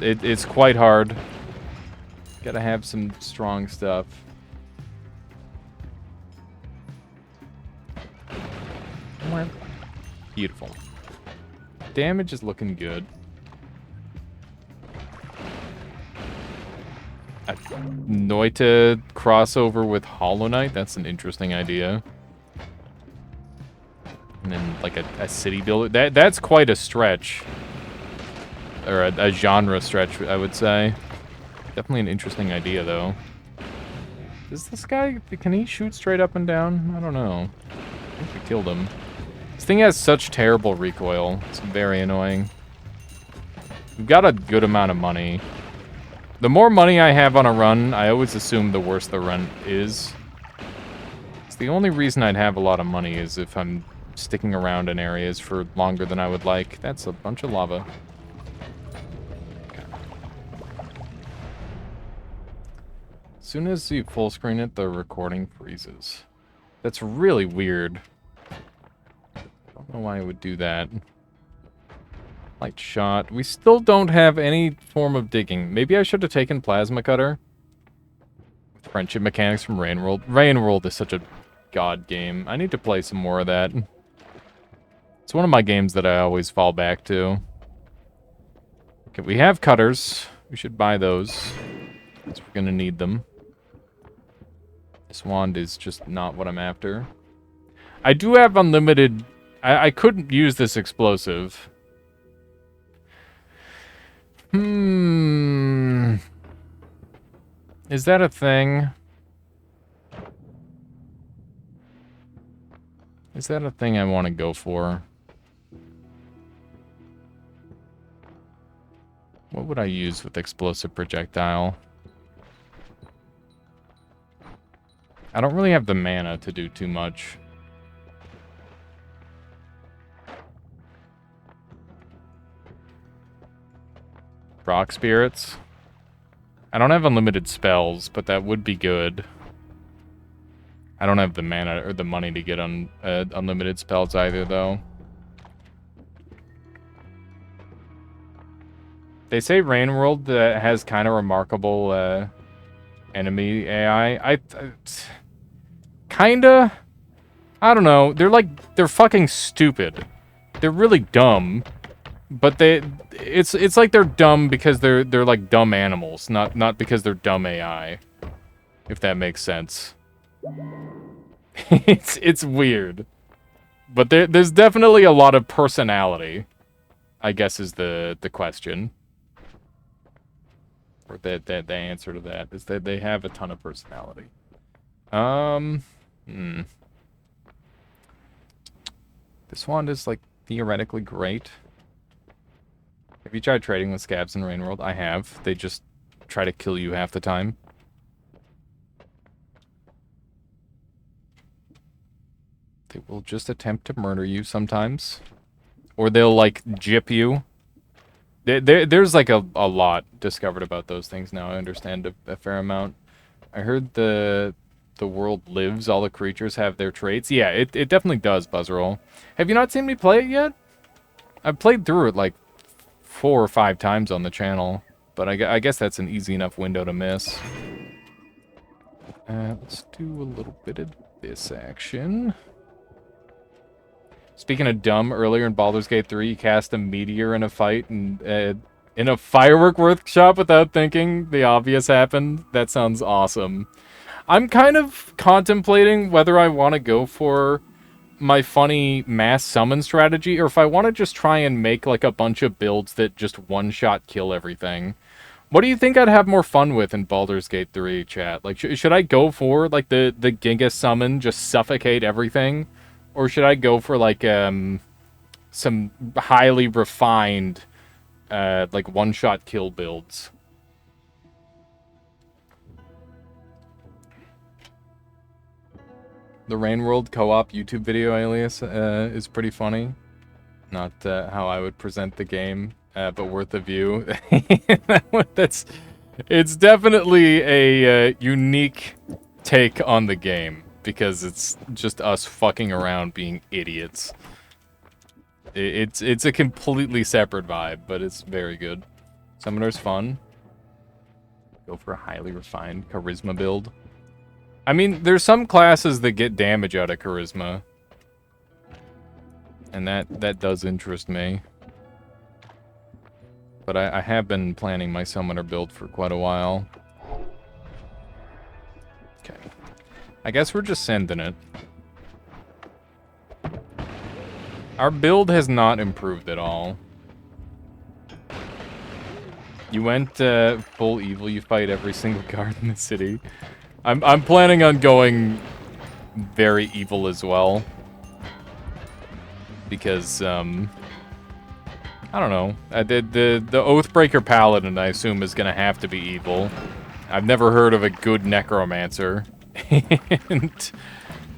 It's quite hard. Gotta have some strong stuff. Beautiful. Damage is looking good. A Noita crossover with Hollow Knight? That's an interesting idea. And then, like, a city builder. That's quite a stretch. Or a genre stretch, I would say. Definitely an interesting idea, though. Does this guy... Can he shoot straight up and down? I don't know. I think we killed him. This thing has such terrible recoil. It's very annoying. We've got a good amount of money. The more money I have on a run, I always assume the worse the run is. It's the only reason I'd have a lot of money is if I'm sticking around in areas for longer than I would like. That's a bunch of lava. Okay. As soon as you full screen it, the recording freezes. That's really weird. I don't know why I would do that. Light shot. We still don't have any form of digging. Maybe I should have taken Plasma Cutter. Friendship mechanics from Rain World. Rain World is such a god game. I need to play some more of that. It's one of my games that I always fall back to. Okay, we have cutters. We should buy those, because we're gonna need them. This wand is just not what I'm after. I do have unlimited... I couldn't use this explosive. Is that a thing? Is that a thing I want to go for? What would I use with explosive projectile? I don't really have the mana to do too much. Rock spirits. I don't have unlimited spells, but that would be good. I don't have the mana or the money to get unlimited spells either, though. They say Rain World has kind of remarkable enemy AI. Kinda. I don't know. They're fucking stupid. They're really dumb. But it's like they're dumb because they're like dumb animals, not because they're dumb AI. If that makes sense. it's weird. But there's definitely a lot of personality, I guess is the question. Or the answer to that is that they have a ton of personality. Hmm. This wand is, like, theoretically great. Have you tried trading with scabs in Rain World? I have. They just try to kill you half the time. They will just attempt to murder you sometimes. Or they'll, like, gyp you. There's, like, a lot discovered about those things now. I understand a fair amount. I heard the world lives, all the creatures have their traits. Yeah, it definitely does, Buzzroll. Have you not seen me play it yet? I've played through it, like, 4 or 5 times on the channel. But I guess that's an easy enough window to miss. Let's do a little bit of this action. Speaking of dumb, earlier in Baldur's Gate 3, you cast a meteor in a fight, and in a firework workshop without thinking, the obvious happened. That sounds awesome. I'm kind of contemplating whether I want to go for my funny mass summon strategy, or if I want to just try and make, like, a bunch of builds that just one-shot kill everything. What do you think I'd have more fun with in Baldur's Gate 3, chat? Like, should I go for, like, the Giga summon, just suffocate everything? Or should I go for, like, some highly refined, like, one-shot kill builds? The Rain World co-op YouTube video, Alias, is pretty funny. Not how I would present the game, but worth a view. It's definitely a unique take on the game, because it's just us fucking around being idiots. It's a completely separate vibe, but it's very good. Summoner's fun. Go for a highly refined charisma build. I mean, there's some classes that get damage out of charisma. And that does interest me. But I have been planning my summoner build for quite a while. Okay. I guess we're just sending it. Our build has not improved at all. You went full evil, you fight every single guard in the city. I'm planning on going very evil as well. Because, I don't know. The Oathbreaker Paladin, I assume, is gonna have to be evil. I've never heard of a good Necromancer. And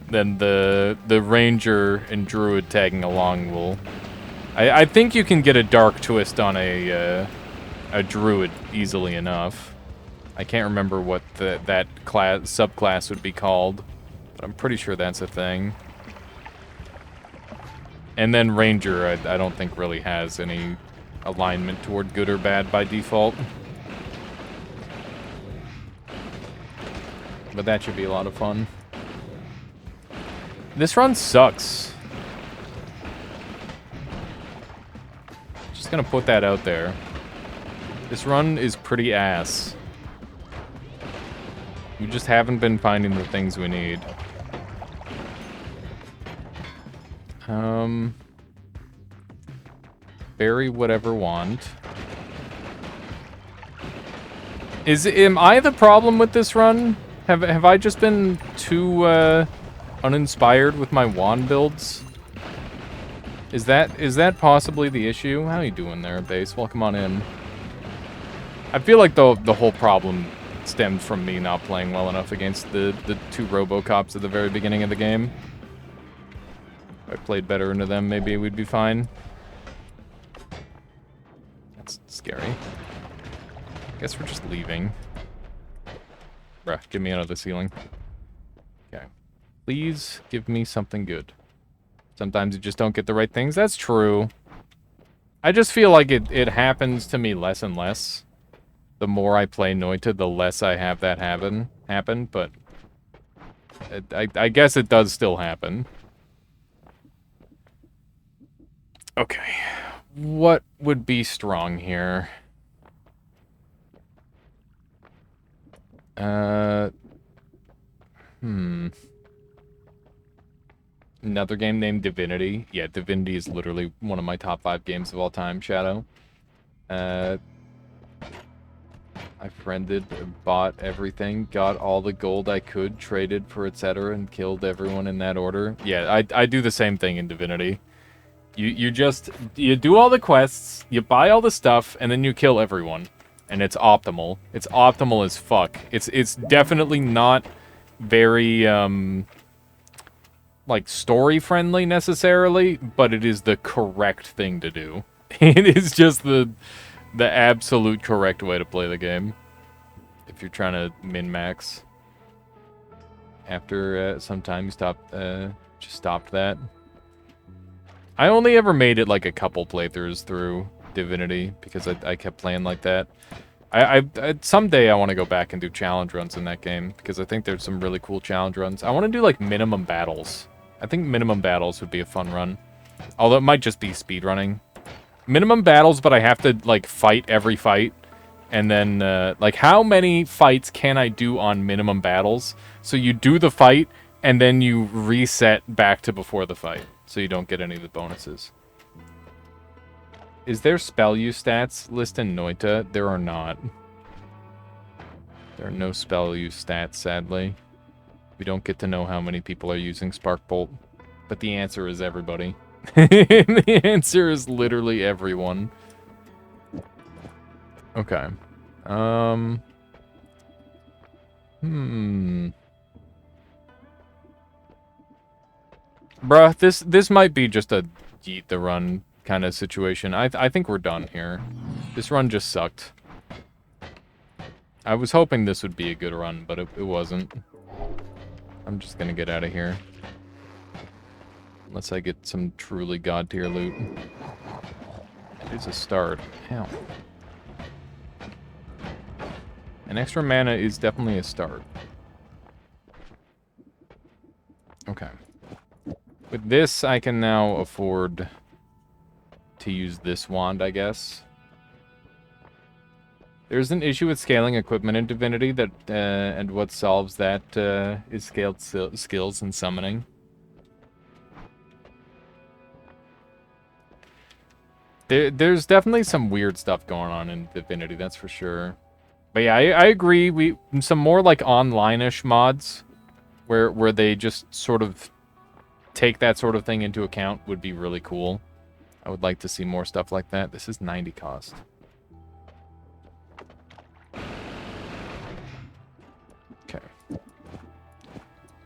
then the Ranger and Druid tagging along will... I think you can get a dark twist on a Druid easily enough. I can't remember what that subclass would be called, but I'm pretty sure that's a thing. And then Ranger, I don't think really has any alignment toward good or bad by default. But that should be a lot of fun. This run sucks. Just gonna put that out there. This run is pretty ass. We just haven't been finding the things we need. Bury whatever want. Am I the problem with this run? Have I just been too uninspired with my wand builds? Is that possibly the issue? How you doing there, base? Welcome on in. I feel like the whole problem stemmed from me not playing well enough against the 2 Robocops at the very beginning of the game. If I played better into them, maybe we'd be fine. That's scary. Guess we're just leaving. Bruh, get me out of the ceiling. Okay. Please give me something good. Sometimes you just don't get the right things. That's true. I just feel like it happens to me less and less. The more I play Noita, the less I have that happen, but I guess it does still happen. Okay. What would be strong here? Another game named Divinity. Yeah, Divinity is literally one of my top 5 games of all time, Shadow. I friended, bought everything, got all the gold I could, traded for etc., and killed everyone in that order. Yeah, I do the same thing in Divinity. You do all the quests, you buy all the stuff, and then you kill everyone. And it's optimal. It's optimal as fuck. It's definitely not very, like, story-friendly necessarily, but it is the correct thing to do. It is just the absolute correct way to play the game. If you're trying to min-max. After some time you just stopped that. I only ever made it like a couple playthroughs through Divinity because I kept playing like that. Someday I want to go back and do challenge runs in that game because I think there's some really cool challenge runs. I want to do like minimum battles. I think minimum battles would be a fun run. Although it might just be speedrunning. Minimum battles, but I have to like fight every fight. And then like how many fights can I do on minimum battles? So you do the fight and then you reset back to before the fight. So you don't get any of the bonuses. Is there spell use stats list in Noita? There are not. There are no spell use stats, sadly. We don't get to know how many people are using Spark Bolt. But the answer is everybody. The answer is literally everyone. Okay. Bruh, this might be just a yeet the run kind of situation. I think we're done here. This run just sucked. I was hoping this would be a good run, but it wasn't. I'm just gonna get out of here. Unless I get some truly god tier loot. It's a start. Hell. An extra mana is definitely a start. Okay. With this, I can now afford to use this wand, I guess. There's an issue with scaling equipment in Divinity that, and what solves that is scaled skills and summoning. There's definitely some weird stuff going on in Divinity, that's for sure. But yeah, I agree. Some more like online-ish mods where they just sort of take that sort of thing into account would be really cool. I would like to see more stuff like that. This is 90 cost. Okay.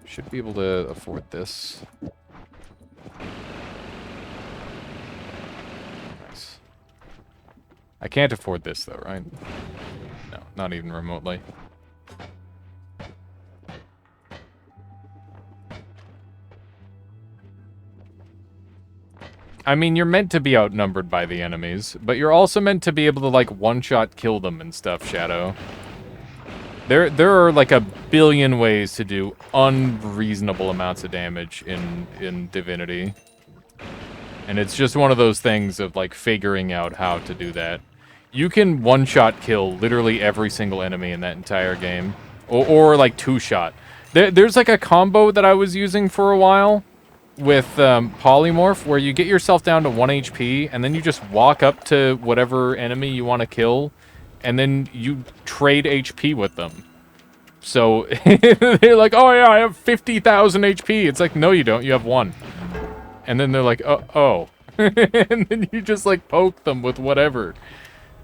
Should be able to afford this. Nice. I can't afford this though, right? No, not even remotely. I mean, you're meant to be outnumbered by the enemies, but you're also meant to be able to, like, one-shot kill them and stuff, Shadow. There are, like, a billion ways to do unreasonable amounts of damage in Divinity. And it's just one of those things of, like, figuring out how to do that. You can one-shot kill literally every single enemy in that entire game. Or like, two-shot. There's, like, a combo that I was using for a while with Polymorph, where you get yourself down to 1 HP, and then you just walk up to whatever enemy you want to kill, and then you trade HP with them. So, they're like, oh yeah, I have 50,000 HP. It's like, no you don't, you have 1. And then they're like, oh. And then you just, like, poke them with whatever.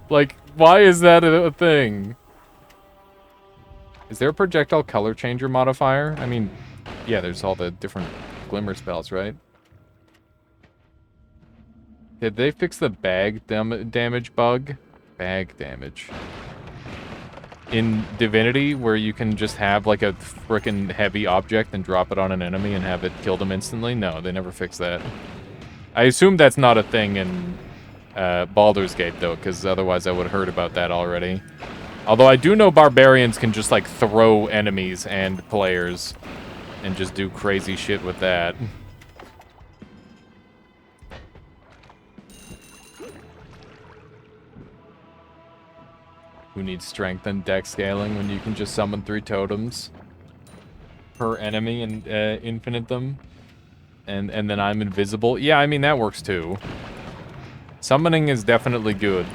Like, why is that a thing? Is there a projectile color changer modifier? I mean, yeah, there's all the different glimmer spells, right? Did they fix the bag damage bug? Bag damage. In Divinity, where you can just have, like, a frickin' heavy object and drop it on an enemy and have it kill them instantly? No, they never fixed that. I assume that's not a thing in Baldur's Gate, though, because otherwise I would have heard about that already. Although I do know barbarians can just, like, throw enemies and players and just do crazy shit with that. Who needs strength and dex scaling when you can just summon 3 totems per enemy and infinite them? And then I'm invisible? Yeah, I mean, that works too. Summoning is definitely good.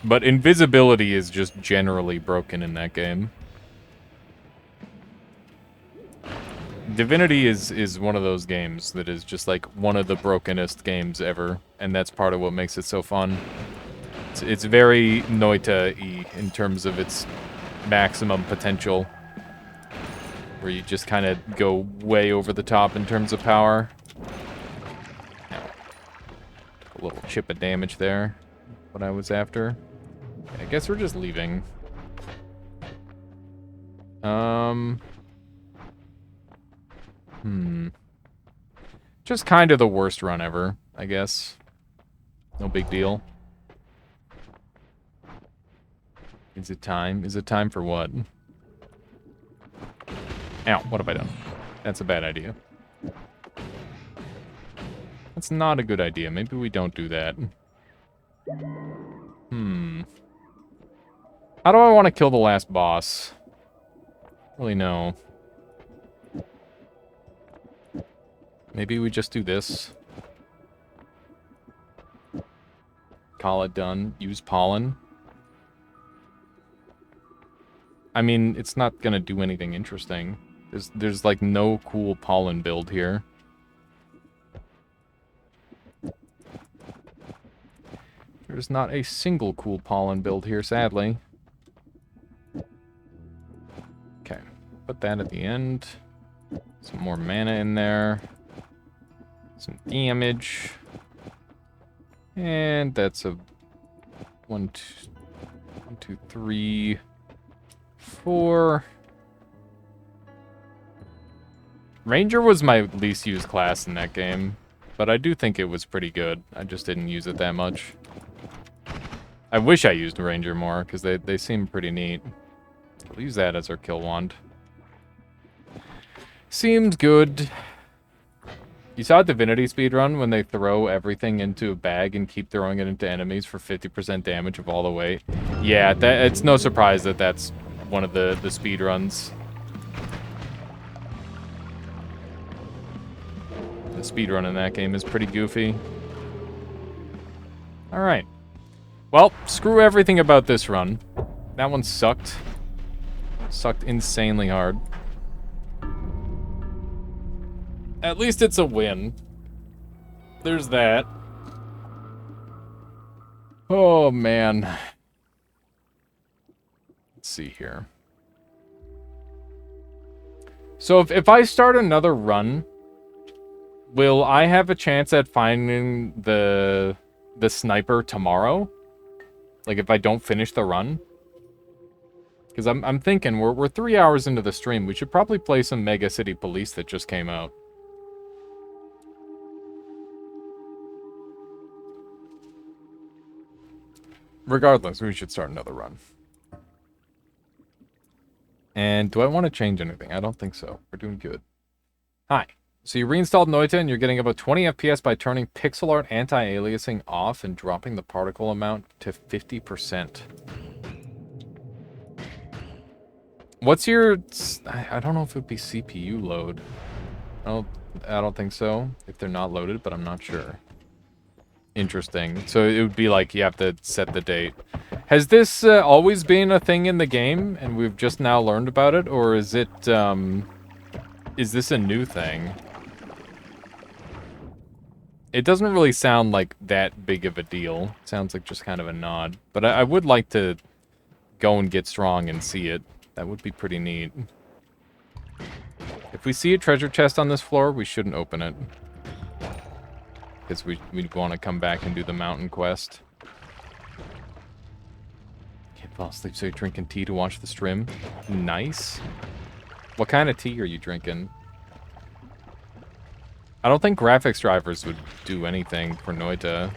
But invisibility is just generally broken in that game. Divinity is one of those games that is just like one of the brokenest games ever, and that's part of what makes it so fun. It's very Noita-y in terms of its maximum potential, where you just kind of go way over the top in terms of power. A little chip of damage there, what I was after. I guess we're just leaving. Just kind of the worst run ever, I guess. No big deal. Is it time? Is it time for what? Ow, what have I done? That's a bad idea. That's not a good idea. Maybe we don't do that. How do I want to kill the last boss? Really no. Maybe we just do this. Call it done. Use pollen. I mean, it's not gonna do anything interesting. There's like no cool pollen build here. There's not a single cool pollen build here, sadly. Okay, put that at the end. Some more mana in there. Some damage. And that's a 1, 2, 3, 4. Ranger was my least used class in that game, but I do think it was pretty good. I just didn't use it that much. I wish I used Ranger more, because they seem pretty neat. We'll use that as our kill wand. Seems good. You saw Divinity speedrun when they throw everything into a bag and keep throwing it into enemies for 50% damage of all the weight. Yeah, it's no surprise that that's one of the speedruns. The speedrun in that game is pretty goofy. Alright. Well, screw everything about this run. That one sucked. Sucked insanely hard. At least it's a win. There's that. Oh, man. Let's see here. So if I start another run, will I have a chance at finding the sniper tomorrow? Like, if I don't finish the run? Because I'm thinking, we're 3 hours into the stream. We should probably play some Mega City Police that just came out. Regardless, we should start another run. And do I want to change anything? I don't think so. We're doing good. Hi. So you reinstalled Noita and you're getting about 20 FPS by turning pixel art anti-aliasing off and dropping the particle amount to 50%. What's your... I don't know if it would be CPU load. I don't think so. If they're not loaded, but I'm not sure. Interesting. So it would be like you have to set the date. Has this always been a thing in the game and we've just now learned about it? Or is it... is this a new thing? It doesn't really sound like that big of a deal. It sounds like just kind of a nod. But I would like to go and get strong and see it. That would be pretty neat. If we see a treasure chest on this floor, we shouldn't open it. Because we want to come back and do the mountain quest. Can't fall asleep, so you're drinking tea to watch the stream. Nice. What kind of tea are you drinking? I don't think graphics drivers would do anything for Noita.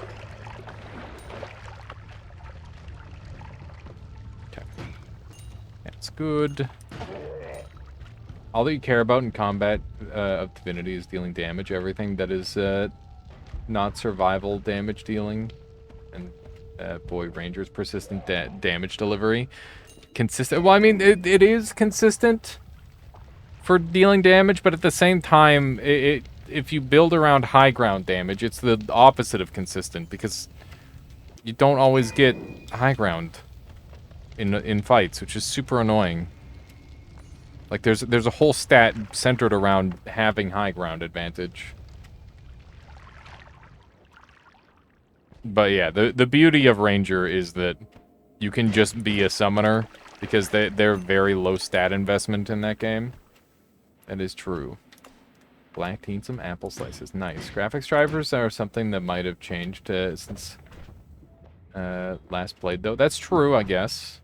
Okay. That's good. All that you care about in combat of Divinity is dealing damage. Everything that is not survival damage dealing. And boy, Ranger's persistent damage delivery. Consistent. Well, I mean, it is consistent for dealing damage, but at the same time, if you build around high ground damage, it's the opposite of consistent, because you don't always get high ground in fights, which is super annoying. Like, there's a whole stat centered around having high ground advantage. But yeah, the beauty of Ranger is that you can just be a summoner, because they're very low stat investment in that game. That is true. Black tea and some apple slices. Nice. Graphics drivers are something that might have changed since last played, though. That's true, I guess.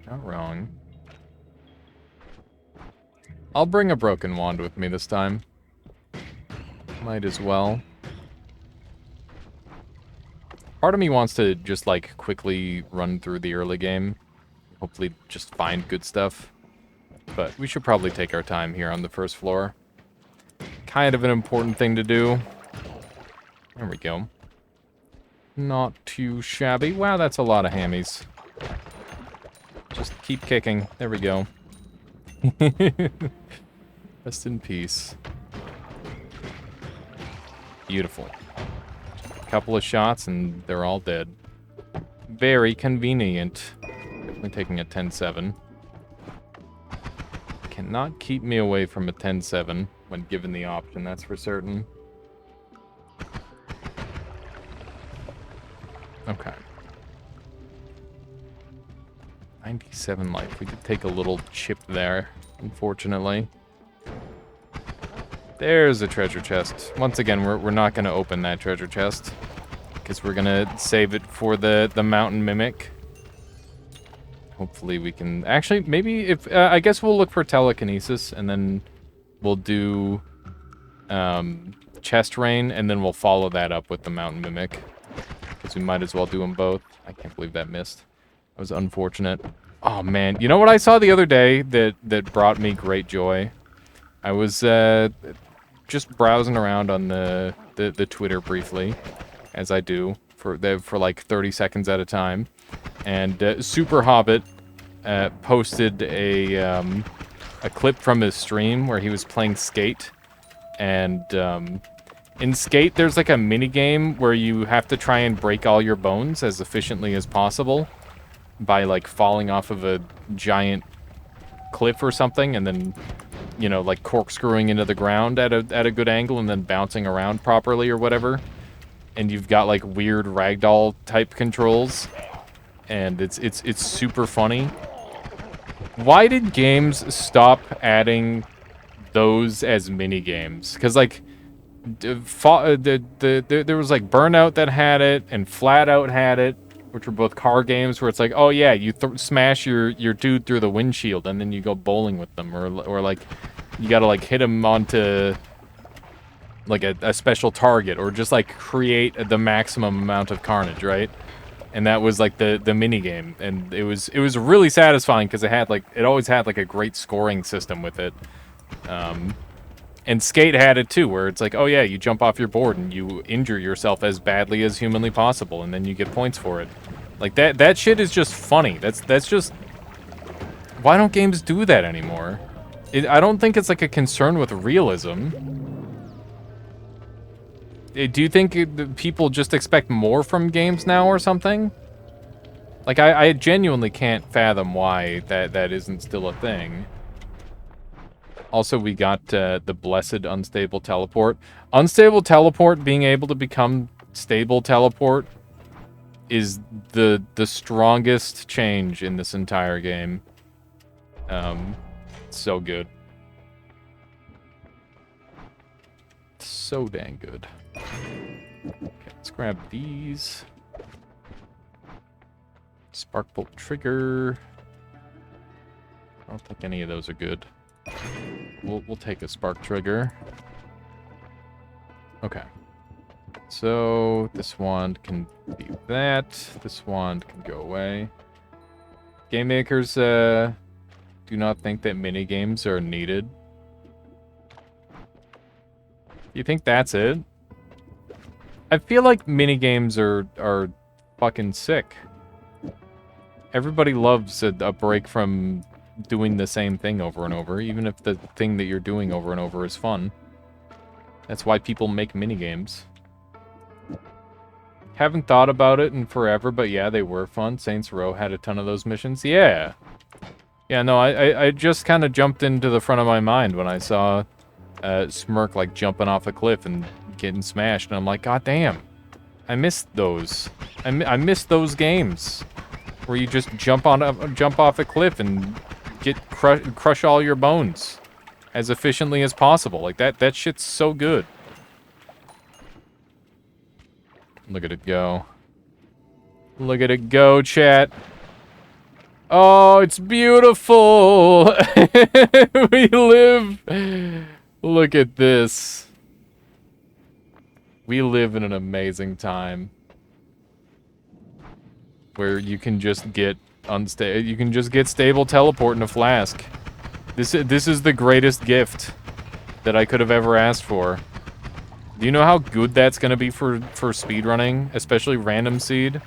Not wrong. I'll bring a broken wand with me this time. Might as well. Part of me wants to just, like, quickly run through the early game. Hopefully just find good stuff. But we should probably take our time here on the first floor. Kind of an important thing to do. There we go. Not too shabby. Wow, that's a lot of hammies. Just keep kicking. There we go. Rest in peace. Beautiful. Couple of shots and they're all dead. Very convenient. Definitely taking a 10-7. Cannot keep me away from a 10-7 when given the option, that's for certain. Okay. 97 life. We did take a little chip there, unfortunately. There's a treasure chest. Once again, we're not going to open that treasure chest, because we're going to save it for the mountain mimic. Hopefully we can... Actually, maybe if... I guess we'll look for telekinesis, and then we'll do chest rain, and then we'll follow that up with the mountain mimic. Because we might as well do them both. I can't believe that missed. That was unfortunate. Oh, man. You know what I saw the other day that brought me great joy? I was just browsing around on the Twitter briefly, as I do, for like 30 seconds at a time. And Super Hobbit posted a clip from his stream where he was playing Skate. And in Skate, there's like a mini game where you have to try and break all your bones as efficiently as possible by like falling off of a giant cliff or something, and then, you know, like corkscrewing into the ground at a good angle and then bouncing around properly or whatever. And you've got like weird ragdoll type controls, and it's super funny. Why did games stop adding those as mini games? Because like there was like Burnout that had it, and Flat Out had it, which were both car games where it's like, oh yeah, you smash your dude through the windshield and then you go bowling with them, or like you gotta like hit him onto like a special target, or just like create the maximum amount of carnage, right? And that was like the mini game, and it was really satisfying because it always had like a great scoring system with it. And Skate had it too, where it's like, oh yeah, you jump off your board and you injure yourself as badly as humanly possible, and then you get points for it. Like that shit is just funny. That's just... Why don't games do that anymore? I don't think it's like a concern with realism. Do you think people just expect more from games now or something? Like, I genuinely can't fathom why that isn't still a thing. Also, we got the blessed unstable teleport. Unstable teleport being able to become stable teleport is the strongest change in this entire game. So good. So dang good. Okay, let's grab these. Spark bolt trigger. I don't think any of those are good. We'll take a spark trigger. Okay. So this wand can be that. This wand can go away. Game makers do not think that mini games are needed. You think that's it? I feel like mini games are fucking sick. Everybody loves a break from doing the same thing over and over, even if the thing that you're doing over and over is fun. That's why people make minigames. Haven't thought about it in forever, but yeah, they were fun. Saints Row had a ton of those missions. Yeah. Yeah, no, I just kind of jumped into the front of my mind when I saw Smirk, like, jumping off a cliff and getting smashed, and I'm like, God damn. I missed those. I missed those games where you just jump off a cliff and crush all your bones as efficiently as possible. Like, that shit's so good. Look at it go. Look at it go, chat. Oh, it's beautiful. We live. Look at this. We live in an amazing time where you can just get you can just get stable teleport in a flask. This is the greatest gift that I could have ever asked for. Do you know how good that's gonna be for speedrunning, especially random seed?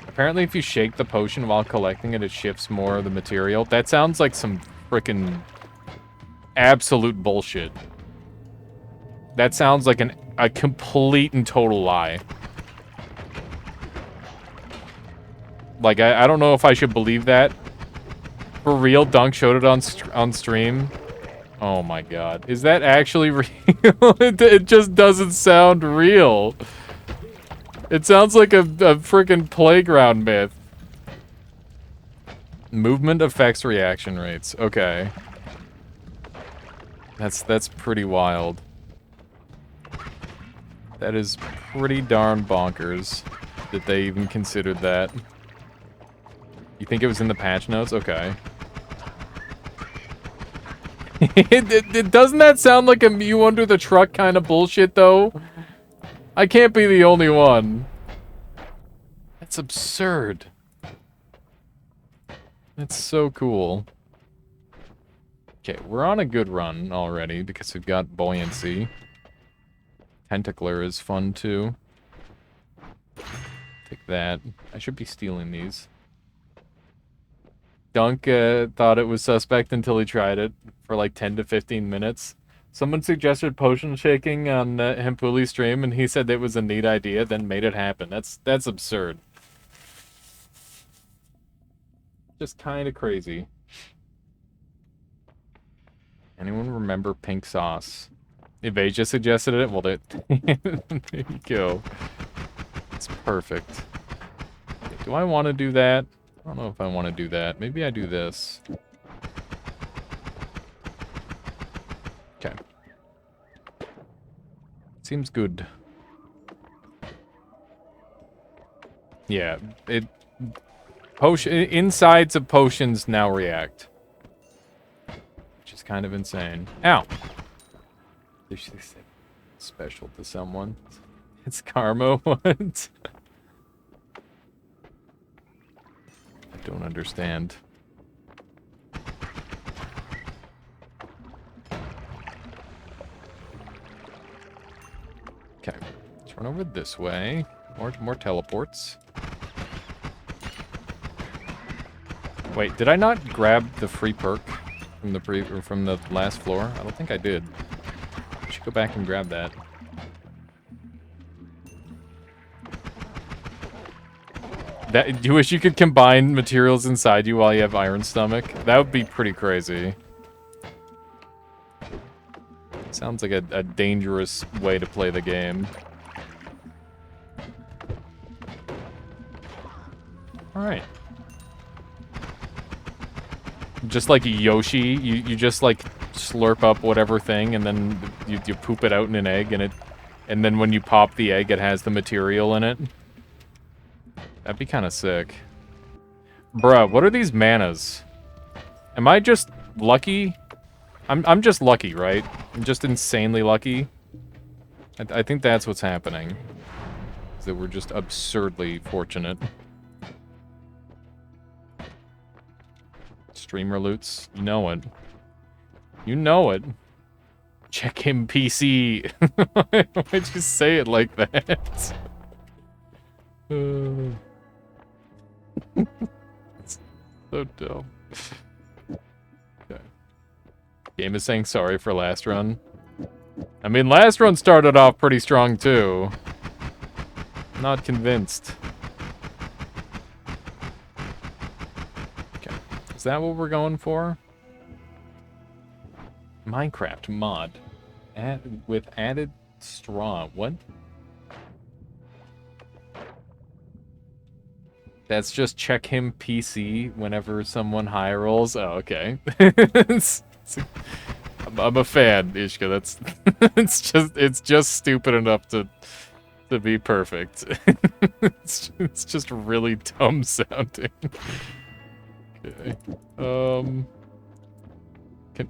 Apparently, if you shake the potion while collecting it, it shifts more of the material. That sounds like some frickin' absolute bullshit. That sounds like a complete and total lie. Like, I don't know if I should believe that. For real, Dunk showed it on stream. Oh my god. Is that actually real? It just doesn't sound real. It sounds like a freaking playground myth. Movement affects reaction rates. Okay. That's pretty wild. That is pretty darn bonkers that they even considered that. You think it was in the patch notes? Okay. Doesn't that sound like a Mew under the truck kind of bullshit, though? I can't be the only one. That's absurd. That's so cool. Okay, we're on a good run already because we've got buoyancy. Tentacler is fun too. Take that. I should be stealing these. Dunk thought it was suspect until he tried it for like 10 to 15 minutes. Someone suggested potion shaking on Hempuli's stream, and he said it was a neat idea, then made it happen. That's absurd. Just kind of crazy. Anyone remember pink sauce? If Asia suggested it, well, there you go. It's perfect. Do I want to do that? I don't know if I want to do that. Maybe I do this. Okay. Seems good. Yeah, insides of potions now react. Which is kind of insane. Ow! Did she say special to someone? It's karma, what? I don't understand. Okay, let's run over this way. More teleports. Wait, did I not grab the free perk from the last floor? I don't think I did. I should go back and grab that. Do you wish you could combine materials inside you while you have Iron Stomach? That would be pretty crazy. Sounds like a dangerous way to play the game. Alright. Just like Yoshi, you just like slurp up whatever thing and then you poop it out in an egg and then when you pop the egg it has the material in it. That'd be kind of sick. Bruh, what are these manas? Am I just lucky? I'm just lucky, right? I'm just insanely lucky. I think that's what's happening. Is that we're just absurdly fortunate. Streamer loots, you know it. You know it. Check him PC. Why'd you say it like that? It's so dumb. Okay. Game is saying sorry for last run. I mean, last run started off pretty strong too. Not convinced. Okay. Is that what we're going for? Minecraft mod. With added straw. What? That's just check him PC whenever someone high rolls. Oh, okay. I'm a fan, Ishka. That's it's just stupid enough to be perfect. it's just really dumb sounding. Okay.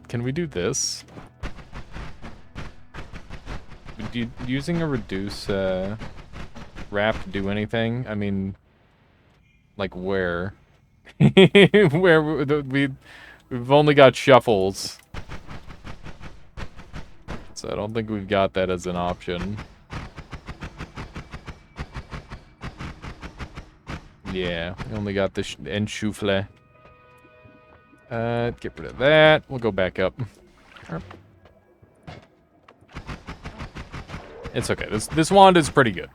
Can we do this? Using a reduce wrap to do anything? I mean, like where? Where we've only got shuffles. So I don't think we've got that as an option. Yeah, we only got the enchufle. Get rid of that. We'll go back up. It's okay. This wand is pretty good.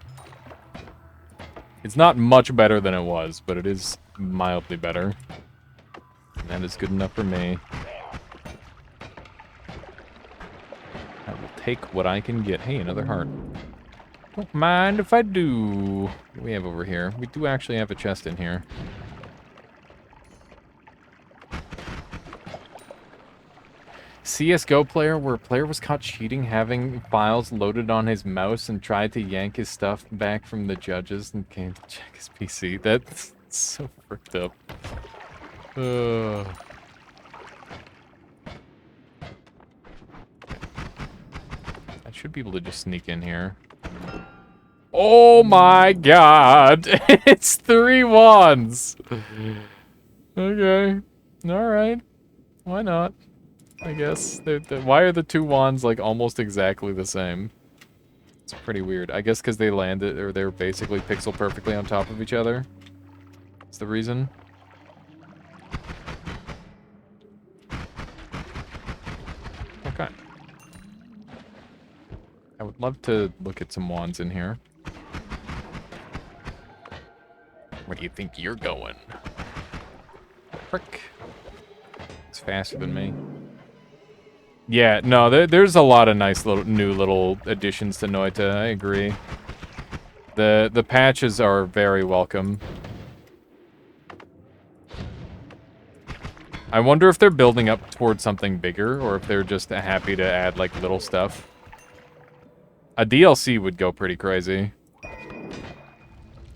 It's not much better than it was, but it is mildly better. And that is good enough for me. I will take what I can get. Hey, another heart. Don't mind if I do. What do we have over here? We do actually have a chest in here. CSGO player where a player was caught cheating, having files loaded on his mouse and tried to yank his stuff back from the judges and came to check his PC. That's so fricked up. I should be able to just sneak in here. Oh my god! It's 3 wands! Okay. Alright. Why not? I guess. Why are the 2 wands, like, almost exactly the same? It's pretty weird. I guess because they landed, or they're basically pixel perfectly on top of each other. That's the reason. Okay. I would love to look at some wands in here. Where do you think you're going? Frick. It's faster than me. Yeah, no, there's a lot of nice new little additions to Noita, I agree. The patches are very welcome. I wonder if they're building up towards something bigger, or if they're just happy to add, like, little stuff. A DLC would go pretty crazy.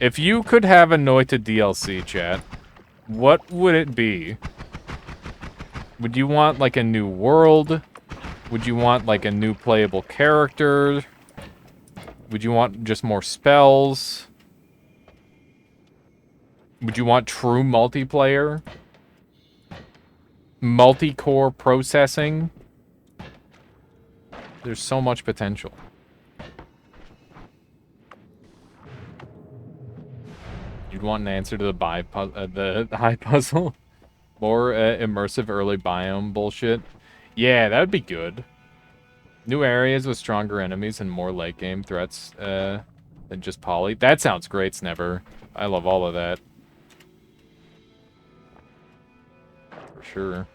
If you could have a Noita DLC, chat, what would it be? Would you want, like, a new world? Would you want, like, a new playable character? Would you want just more spells? Would you want true multiplayer? Multi-core processing? There's so much potential. You'd want an answer to the high puzzle? More immersive early biome bullshit? Yeah, that would be good. New areas with stronger enemies and more late game threats than just poly. That sounds great, Snever. I love all of that. For sure.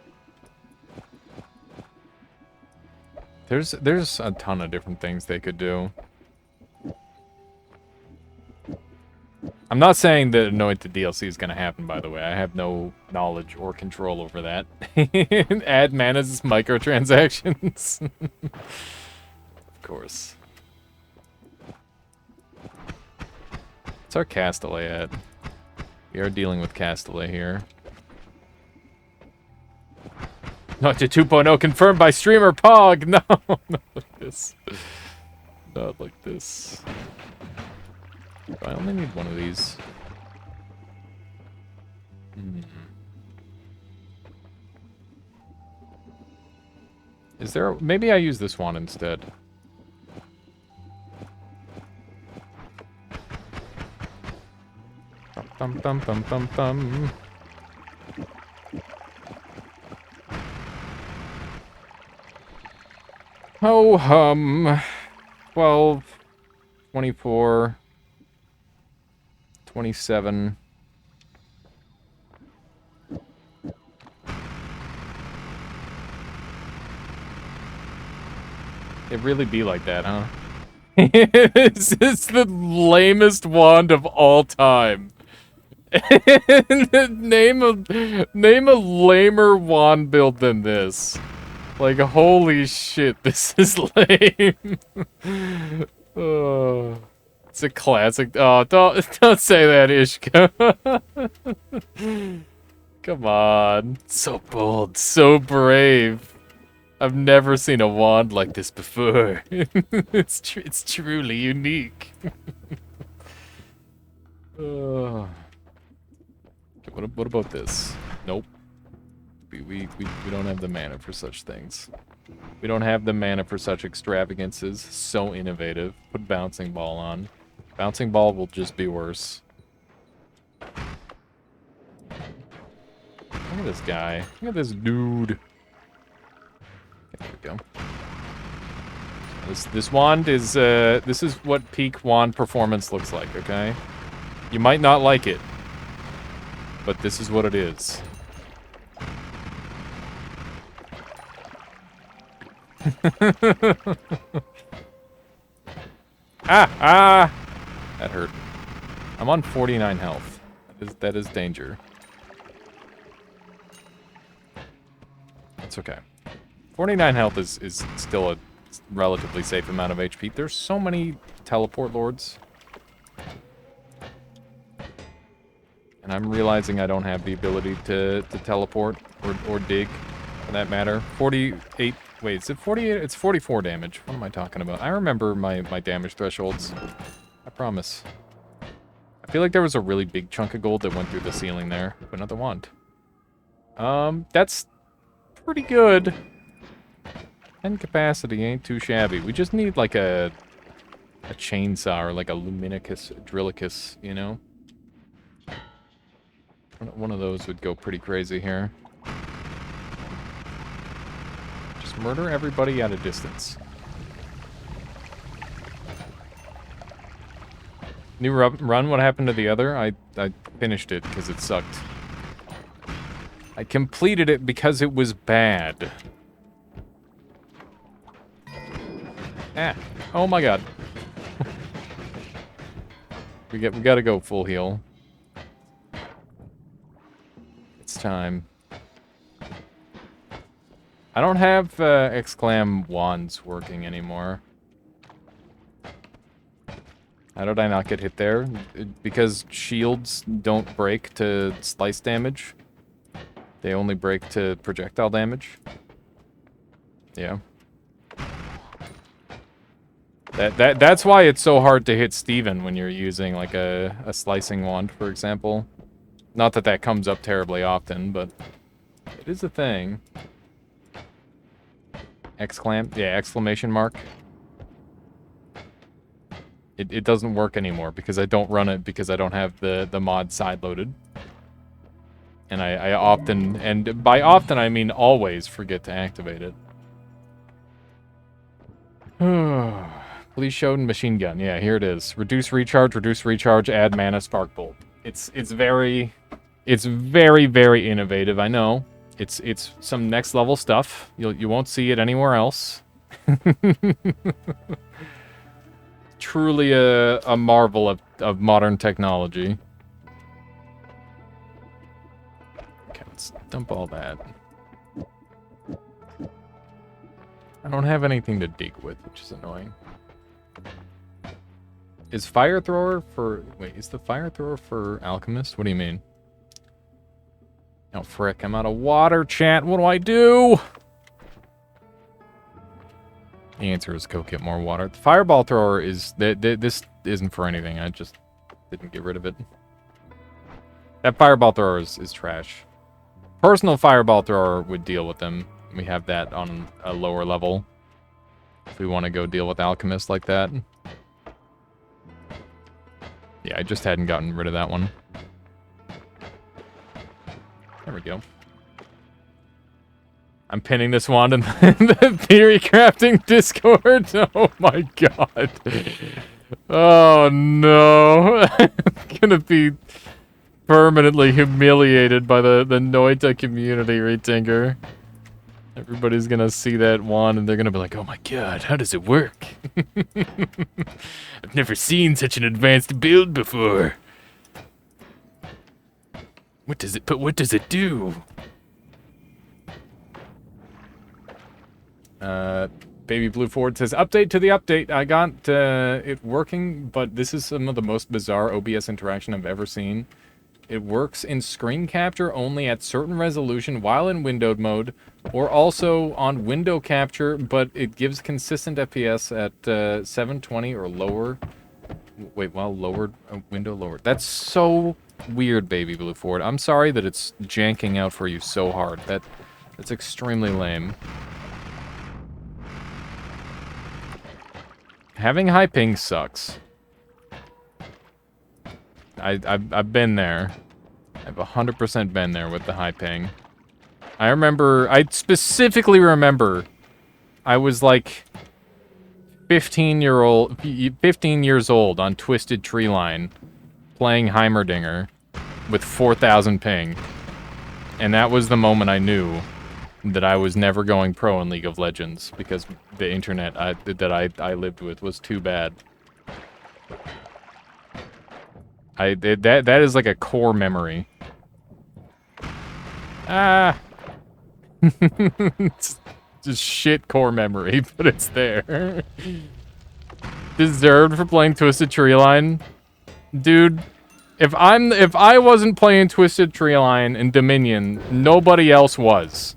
There's a ton of different things they could do. I'm not saying that Noita DLC is going to happen, by the way. I have no knowledge or control over that. Add mana's microtransactions. Of course. What's our Castellet at? We are dealing with Castellet here. Noita 2.0 confirmed by streamer Pog! No, not like this. Not like this. I only need one of these. Is there... Maybe I use this one instead. Thum thum thum thum thum. Oh, 12, 24... 27. It really be like that, huh? This is the lamest wand of all time. name a lamer wand build than this. Like, holy shit, this is lame. Oh, it's a classic. Oh, don't say that, Ishka. Come on. So bold, so brave. I've never seen a wand like this before. It's truly unique. Okay, what about this? Nope. We don't have the mana for such things. We don't have the mana for such extravagances. So innovative. Put Bouncing Ball on. Bouncing Ball will just be worse. Look at this guy. Look at this dude. Okay, there we go. This wand is, this is what peak wand performance looks like, okay? You might not like it, but this is what it is. Ah! That hurt. I'm on 49 health. That is danger. It's okay. 49 health is still a relatively safe amount of HP. There's so many teleport lords. And I'm realizing I don't have the ability to teleport or dig, for that matter. 48... Wait, is it 48? It's 44 damage. What am I talking about? I remember my damage thresholds. I promise. I feel like there was a really big chunk of gold that went through the ceiling there, but not the wand. That's pretty good. And capacity ain't too shabby. We just need like a chainsaw or like a Luminicus Drillicus, you know? One of those would go pretty crazy here. Just murder everybody at a distance. New run, what happened to the other? I finished it because it sucked. I completed it because it was bad. Ah, oh my god. we gotta go full heal. It's time. I don't have exclam wands working anymore. How did I not get hit there? Because shields don't break to slice damage. They only break to projectile damage. Yeah. That's why it's so hard to hit Steven when you're using like a slicing wand, for example. Not that that comes up terribly often, but it is a thing. Exclamation mark. It doesn't work anymore because I don't run it because I don't have the mod side-loaded. And I often, and by often I mean always, forget to activate it. Please show machine gun. Yeah, here it is. Reduce recharge, add mana, spark bolt. It's very, very innovative, I know. It's some next level stuff. You won't see it anywhere else. Truly a marvel of modern technology. Okay, let's dump all that. I don't have anything to dig with, which is annoying. Is fire thrower for... Wait, is the fire thrower for alchemist? What do you mean? Oh, frick, I'm out of water, chat. What do I do? The answer is go get more water. The fireball thrower is... This isn't for anything. I just didn't get rid of it. That fireball thrower is trash. Personal fireball thrower would deal with them. We have that on a lower level. If we want to go deal with alchemists like that. Yeah, I just hadn't gotten rid of that one. There we go. I'm pinning this wand in the theory crafting Discord. Oh my god. Oh no. I'm gonna be permanently humiliated by the Noita community, Retinker. Everybody's gonna see that one and they're gonna be like, oh my god, how does it work? I've never seen such an advanced build before. What does it do? Baby Blue Ford says, update to the update. I got it working, but this is some of the most bizarre OBS interaction I've ever seen. It works in screen capture only at certain resolution while in windowed mode, or also on window capture, but it gives consistent FPS at 720 or lower. Wait, while lowered, window lowered. That's so weird, Baby Blue Ford. I'm sorry that it's janking out for you so hard. That's extremely lame. Having high ping sucks. I've been there. I've 100% been there with the high ping. I specifically remember, I was like 15 years old on Twisted Treeline, playing Heimerdinger with 4,000 ping. And that was the moment I knew that I was never going pro in League of Legends, because the internet that I lived with was too bad. That is like a core memory. Ah. It's just shit core memory, but it's there. Deserved for playing Twisted Treeline? Dude, if I wasn't playing Twisted Treeline in Dominion, nobody else was.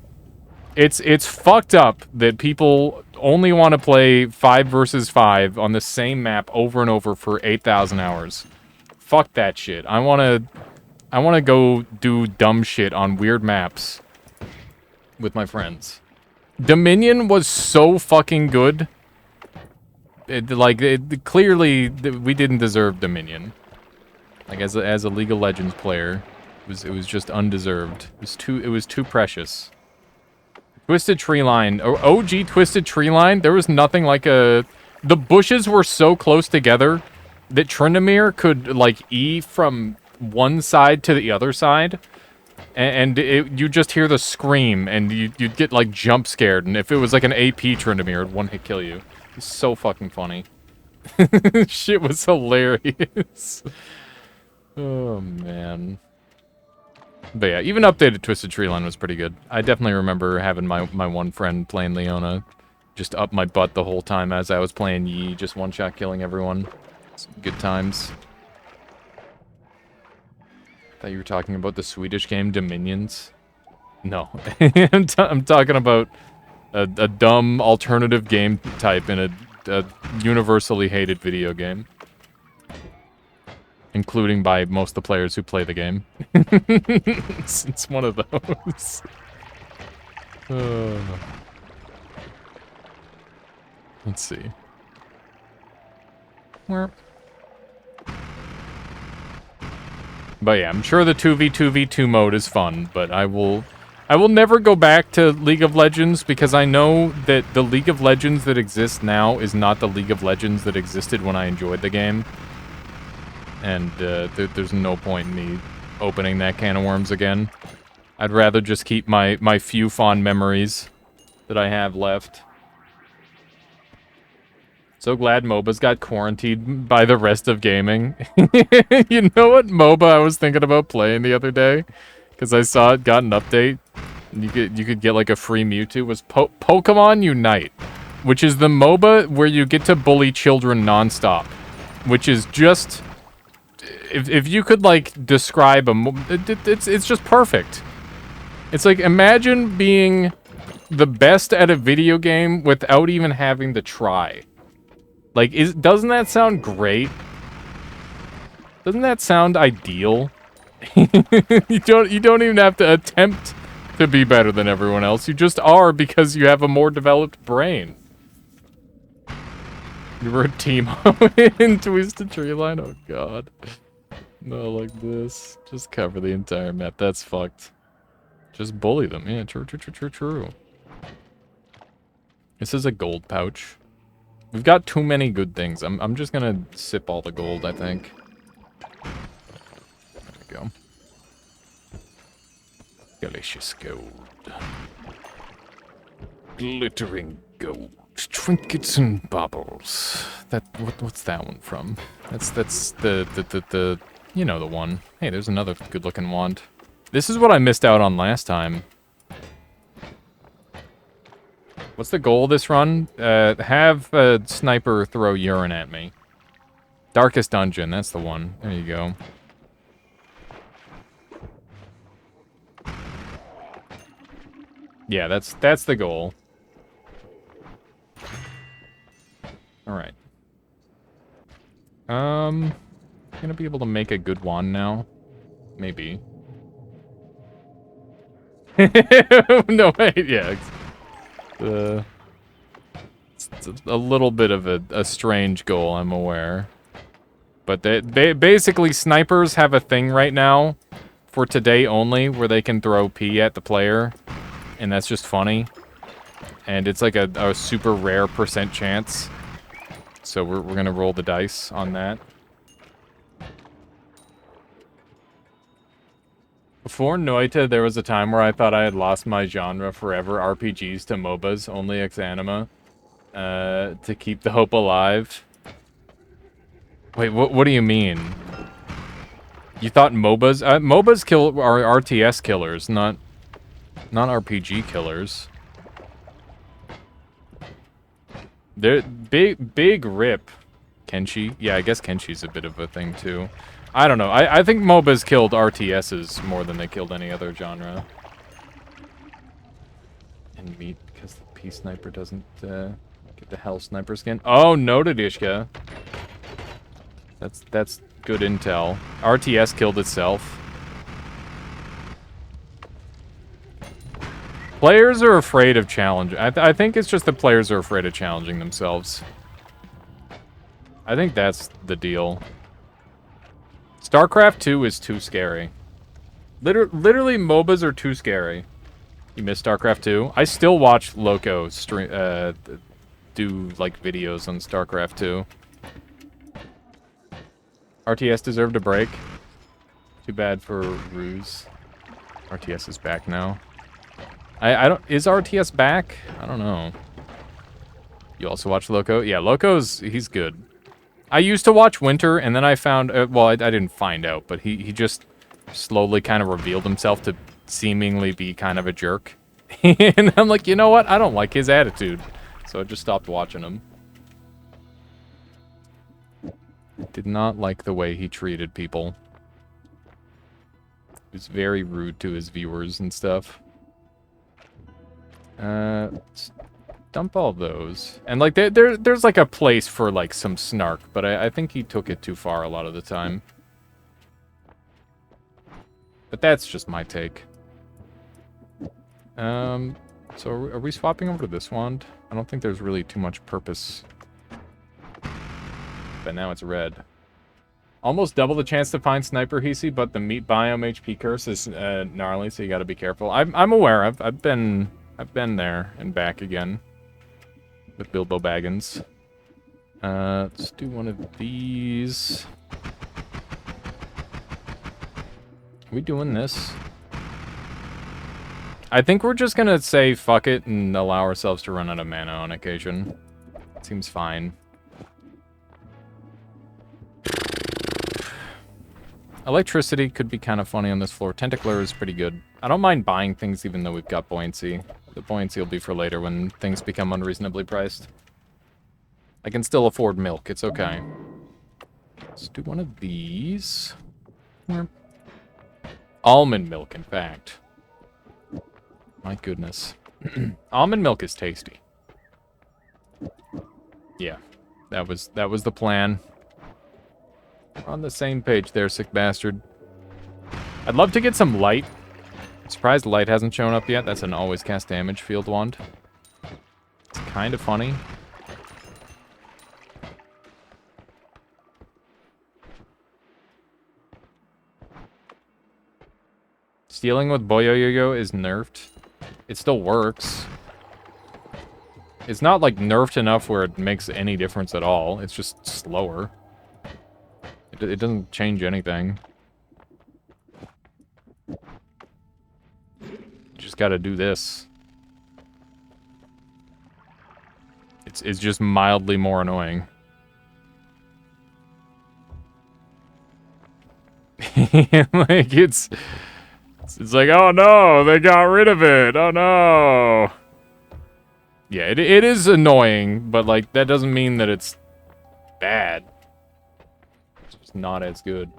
It's fucked up that people only want to play 5 versus 5 on the same map over and over for 8,000 hours. Fuck that shit. I wanna go do dumb shit on weird maps with my friends. Dominion was so fucking good. Clearly, we didn't deserve Dominion. Like, as a League of Legends player, it was just undeserved. It was too precious. Twisted Treeline, OG Twisted Treeline, there was nothing like a... The bushes were so close together that Tryndamere could, like, E from one side to the other side, and you just hear the scream, and you'd get, like, jump scared, and if it was, like, an AP Tryndamere, it'd one-hit kill you. It's so fucking funny. Shit was hilarious. Oh, man. But yeah, even updated Twisted Treeline was pretty good. I definitely remember having my one friend playing Leona just up my butt the whole time as I was playing Yi, just one-shot killing everyone. Good times. Thought you were talking about the Swedish game Dominions. No. I'm talking about a dumb alternative game type in a universally hated video game. Including by most of the players who play the game. It's one of those. Let's see. But yeah, I'm sure the 2v2v2 mode is fun, but I will never go back to League of Legends because I know that the League of Legends that exists now is not the League of Legends that existed when I enjoyed the game. And there's no point in me opening that can of worms again. I'd rather just keep my few fond memories that I have left. So glad MOBA's got quarantined by the rest of gaming. You know what MOBA I was thinking about playing the other day? Because I saw it got an update. And you could get like a free Mewtwo. Was Pokemon Unite. Which is the MOBA where you get to bully children nonstop. Which is just... If you could, like, describe it's just perfect. It's like, imagine being the best at a video game without even having to try. Like, doesn't that sound great? Doesn't that sound ideal? You don't even have to attempt to be better than everyone else. You just are because you have a more developed brain. You were a team in Twisted Treeline? Oh, God. No, like this. Just cover the entire map. That's fucked. Just bully them. Yeah, true. This is a gold pouch. We've got too many good things. I'm just gonna sip all the gold, I think. There we go. Delicious gold. Glittering gold. Trinkets and baubles. What's that one from? That's the you know the one. Hey, there's another good looking wand. This is what I missed out on last time. What's the goal of this run? Have a sniper throw urine at me. Darkest dungeon, that's the one. There you go. Yeah, that's the goal. Alright. Gonna be able to make a good wand now. Maybe. No, wait, yeah. It's a little bit of a strange goal, I'm aware. But basically, snipers have a thing right now, for today only, where they can throw pee at the player. And that's just funny. And it's like a super rare % chance. So we're gonna roll the dice on that. Before Noita, there was a time where I thought I had lost my genre forever, RPGs to MOBAs, only ex-anima, to keep the hope alive. Wait, what do you mean? You thought MOBAs? MOBAs are RTS killers, not RPG killers. They're big rip. Kenshi? Yeah, I guess Kenshi's a bit of a thing, too. I don't know. I think MOBAs killed RTSs more than they killed any other genre. And meat, because the P-Sniper doesn't get the Hell Sniper skin. Oh, noted, Ishka. That's good intel. RTS killed itself. Players are afraid of challenge. I think it's just the players are afraid of challenging themselves. I think that's the deal. StarCraft 2 is too scary. Literally, MOBAs are too scary. You missed StarCraft 2? I still watch Loco do, like, videos on StarCraft 2. RTS deserved a break. Too bad for Ruse. RTS is back now. I don't... Is RTS back? I don't know. You also watch Loco? Yeah, he's good. I used to watch Winter, and then I found... well, I didn't find out, but he just slowly kind of revealed himself to seemingly be kind of a jerk. And I'm like, you know what? I don't like his attitude. So I just stopped watching him. Did not like the way he treated people. He was very rude to his viewers and stuff. Let's dump all those. And, like, there's, like, a place for, like, some snark, but I think he took it too far a lot of the time. But that's just my take. So are we swapping over to this wand? I don't think there's really too much purpose. But now it's red. Almost double the chance to find Sniper Hisi, but the meat biome HP curse is gnarly, so you gotta be careful. I'm aware. I've been there and back again with Bilbo Baggins. Let's do one of these. Are we doing this? I think we're just gonna say fuck it and allow ourselves to run out of mana on occasion. Seems fine. Electricity could be kind of funny on this floor. Tentacler is pretty good. I don't mind buying things even though we've got buoyancy. The buoyancy will be for later when things become unreasonably priced. I can still afford milk. It's okay. Let's do one of these. Almond milk, in fact. My goodness. Almond milk is tasty. Yeah, that was the plan. We're on the same page there, sick bastard. I'd love to get some light. I'm surprised light hasn't shown up yet. That's an always cast damage field wand. It's kind of funny. Stealing with Boyoyoyo is nerfed. It still works. It's not, like, nerfed enough where it makes any difference at all. It's just slower. It doesn't change anything. You just gotta do this. It's just mildly more annoying. Like, it's like, oh no, they got rid of it. Oh no. Yeah, it is annoying, but, like, that doesn't mean that it's bad. It's just not as good.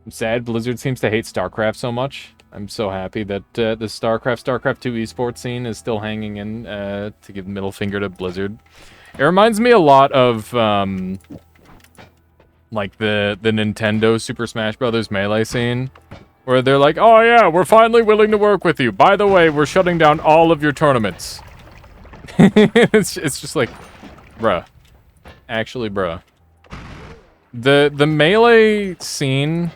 I'm sad Blizzard seems to hate StarCraft so much. I'm so happy that the StarCraft 2 esports scene is still hanging in to give the middle finger to Blizzard. It reminds me a lot of, like, the Nintendo Super Smash Bros. Melee scene, where they're like, oh yeah, we're finally willing to work with you. By the way, we're shutting down all of your tournaments. It's just like, bruh. Actually, bruh. The Melee scene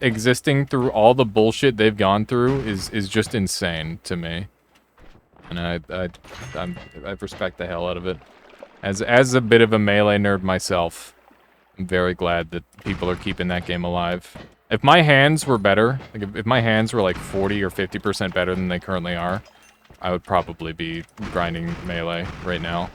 existing through all the bullshit they've gone through is just insane to me. And I respect the hell out of it. As a bit of a Melee nerd myself, I'm very glad that people are keeping that game alive. If my hands were better, like if my hands were like 40 or 50% better than they currently are, I would probably be grinding Melee right now.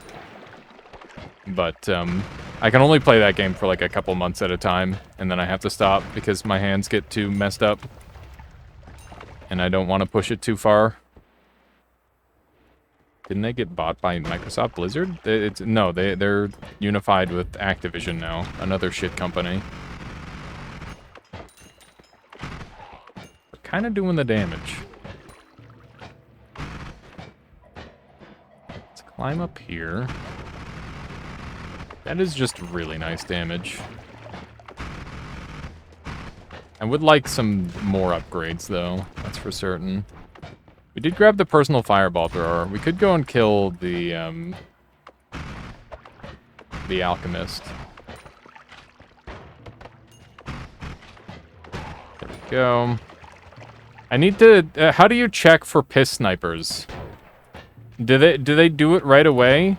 But, I can only play that game for like a couple months at a time, and then I have to stop because my hands get too messed up. And I don't want to push it too far. Didn't they get bought by Microsoft Blizzard? No, they're unified with Activision now, another shit company. We're kind of doing the damage. Let's climb up here. That is just really nice damage. I would like some more upgrades, though. That's for certain. We did grab the personal fireball thrower. We could go and kill the alchemist. There we go. I need to... how do you check for piss snipers? Do they do it right away?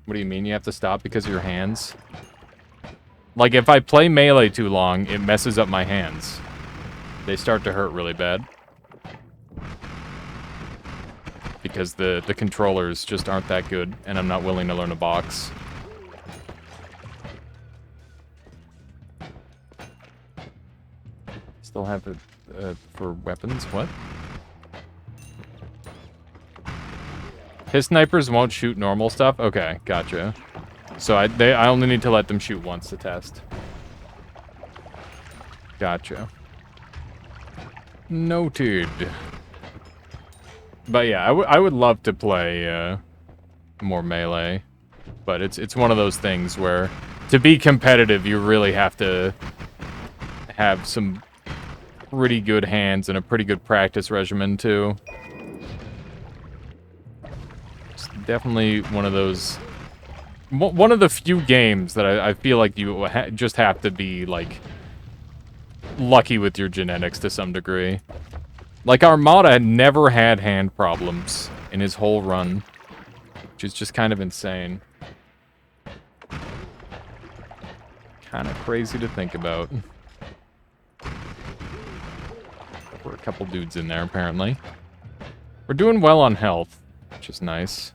What do you mean you have to stop because of your hands? Like, if I play Melee too long, it messes up my hands. They start to hurt really bad. Because the controllers just aren't that good, and I'm not willing to learn a box. Still have it for weapons? What? His snipers won't shoot normal stuff? Okay, gotcha. So I only need to let them shoot once to test. Gotcha. Noted. But yeah, I would love to play more Melee. But it's one of those things where to be competitive, you really have to have some pretty good hands and a pretty good practice regimen too. Definitely one of those... One of the few games that I feel like you just have to be, like, lucky with your genetics to some degree. Like, Armada never had hand problems in his whole run, which is just kind of insane. Kind of crazy to think about. There were a couple dudes in there, apparently. We're doing well on health, which is nice.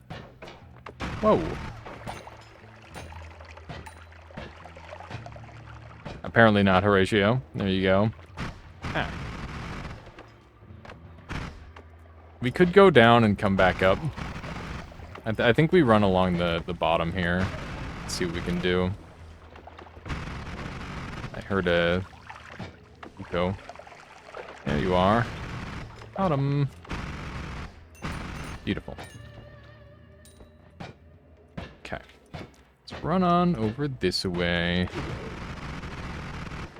Whoa. Apparently not, Horatio. There you go. Ah. We could go down and come back up. I think we run along the bottom here. Let's see what we can do. I heard a... Go. There you are. Bottom. Beautiful. Okay. Let's run on over this way.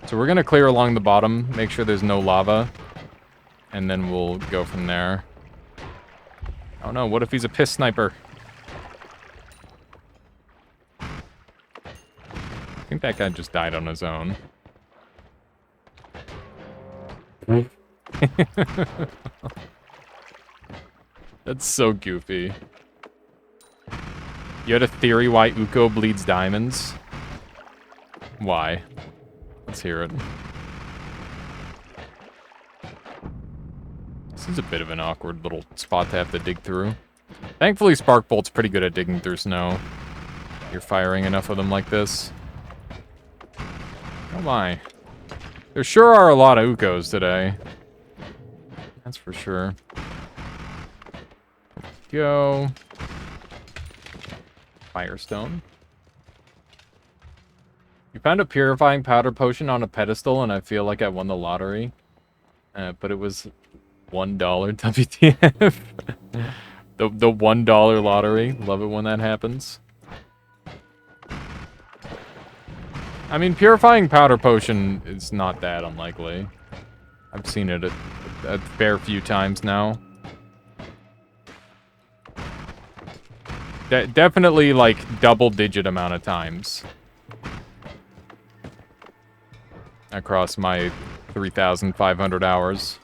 So we're gonna clear along the bottom, make sure there's no lava, and then we'll go from there. Oh no, what if he's a piss sniper? I think that guy just died on his own. That's so goofy. You had a theory why Uko bleeds diamonds? Why? Let's hear it. This is a bit of an awkward little spot to have to dig through. Thankfully, Sparkbolt's pretty good at digging through snow. You're firing enough of them like this. Oh my. There sure are a lot of Ukos today. That's for sure. Go. Firestone. You found a purifying powder potion on a pedestal and I feel like I won the lottery. But it was $1 WTF. the $1 lottery. Love it when that happens. I mean, purifying powder potion is not that unlikely. I've seen it a fair few times now. Definitely, like, double-digit amount of times. Across my 3,500 hours.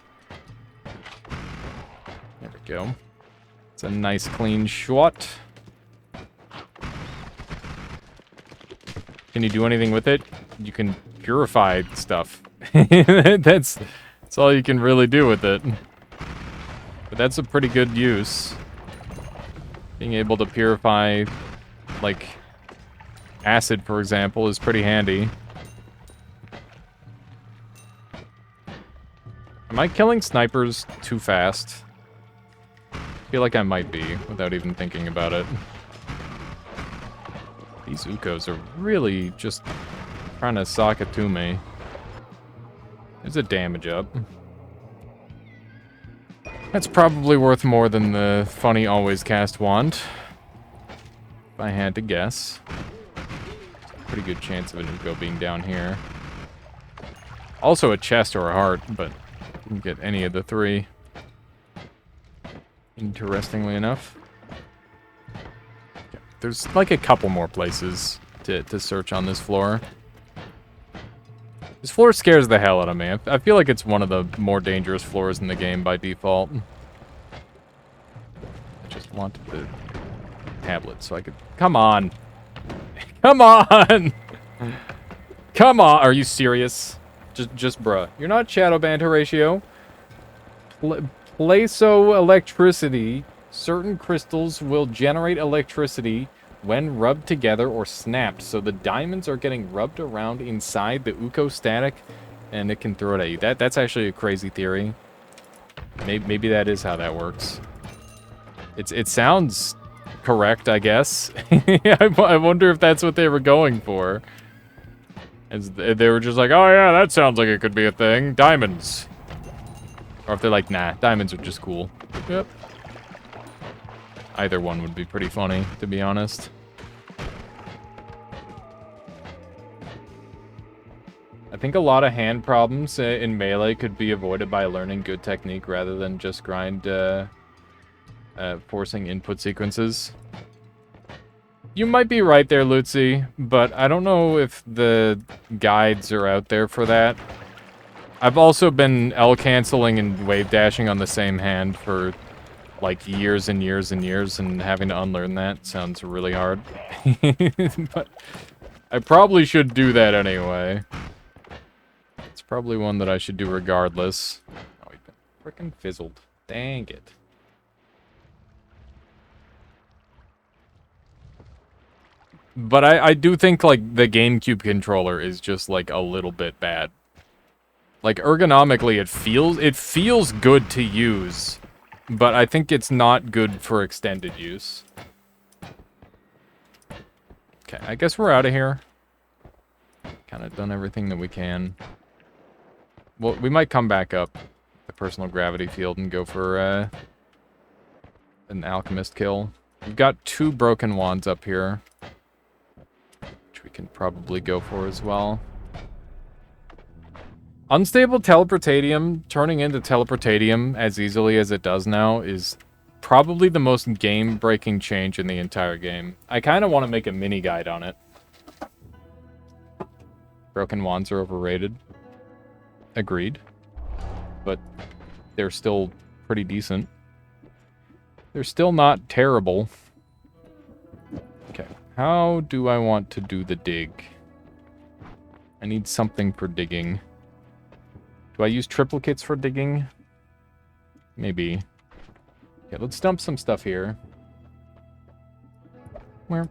There we go. It's a nice, clean shot. Can you do anything with it? You can purify stuff. That's all you can really do with it. But that's a pretty good use. Being able to purify, like, acid, for example, is pretty handy. Am I killing snipers too fast? I feel like I might be, without even thinking about it. These Ukos are really just trying to sock it to me. There's a damage up. That's probably worth more than the funny always cast wand. If I had to guess. Pretty good chance of an Uko being down here. Also a chest or a heart, but didn't get any of the three. Interestingly enough. There's like a couple more places to search on this floor. This floor scares the hell out of me. I feel like it's one of the more dangerous floors in the game by default. I just wanted the tablet so I could... Come on! Come on! Come on! Are you serious? Just bruh. You're not shadow band Horatio. Electricity. Certain crystals will generate electricity when rubbed together or snapped, so the diamonds are getting rubbed around inside the Uko static, and it can throw it at you. That's actually a crazy theory. Maybe that is how that works. It sounds correct, I guess. I wonder if that's what they were going for. As they were just like, oh yeah, that sounds like it could be a thing. Diamonds. Or if they're like, nah, diamonds are just cool. Yep. Either one would be pretty funny, to be honest. I think a lot of hand problems in Melee could be avoided by learning good technique rather than just grind forcing input sequences. You might be right there, Lutzi, but I don't know if the guides are out there for that. I've also been L-canceling and wave dashing on the same hand for like years and years and years, and having to unlearn that sounds really hard. But I probably should do that anyway. It's probably one that I should do regardless. Oh, we've been frickin' fizzled. Dang it. But I do think, like, the GameCube controller is just, like, a little bit bad. Like, ergonomically, it feels good to use, but I think it's not good for extended use. Okay, I guess we're out of here. Kind of done everything that we can. Well, we might come back up the personal gravity field and go for an alchemist kill. We've got 2 broken wands up here, which we can probably go for as well. Unstable teleportatium turning into teleportatium as easily as it does now is probably the most game-breaking change in the entire game. I kind of want to make a mini guide on it. Broken wands are overrated. Agreed. But they're still pretty decent. They're still not terrible. Okay, how do I want to do the dig? I need something for digging. Do I use triplicates for digging? Maybe. Okay, let's dump some stuff here. Where?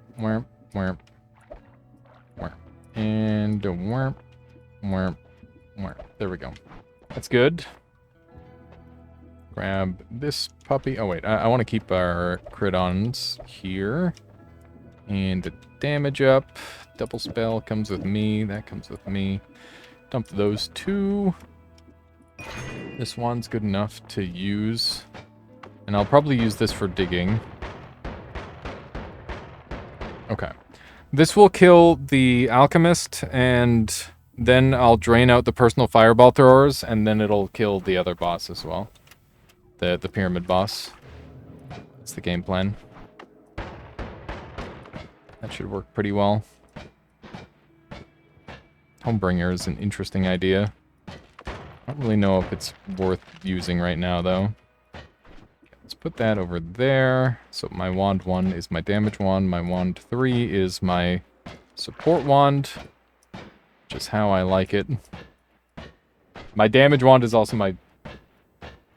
And where? There we go. That's good. Grab this puppy. Oh, wait. I want to keep our crit-ons here. And the damage up. Double spell comes with me. That comes with me. Dump those two. This one's good enough to use. And I'll probably use this for digging. Okay. This will kill the alchemist, and then I'll drain out the personal fireball throwers, and then it'll kill the other boss as well. The pyramid boss. That's the game plan. That should work pretty well. Homebringer is an interesting idea. I don't really know if it's worth using right now, though. Let's put that over there. So my wand 1 is my damage wand. My wand 3 is my support wand. Which is how I like it. My damage wand is also my...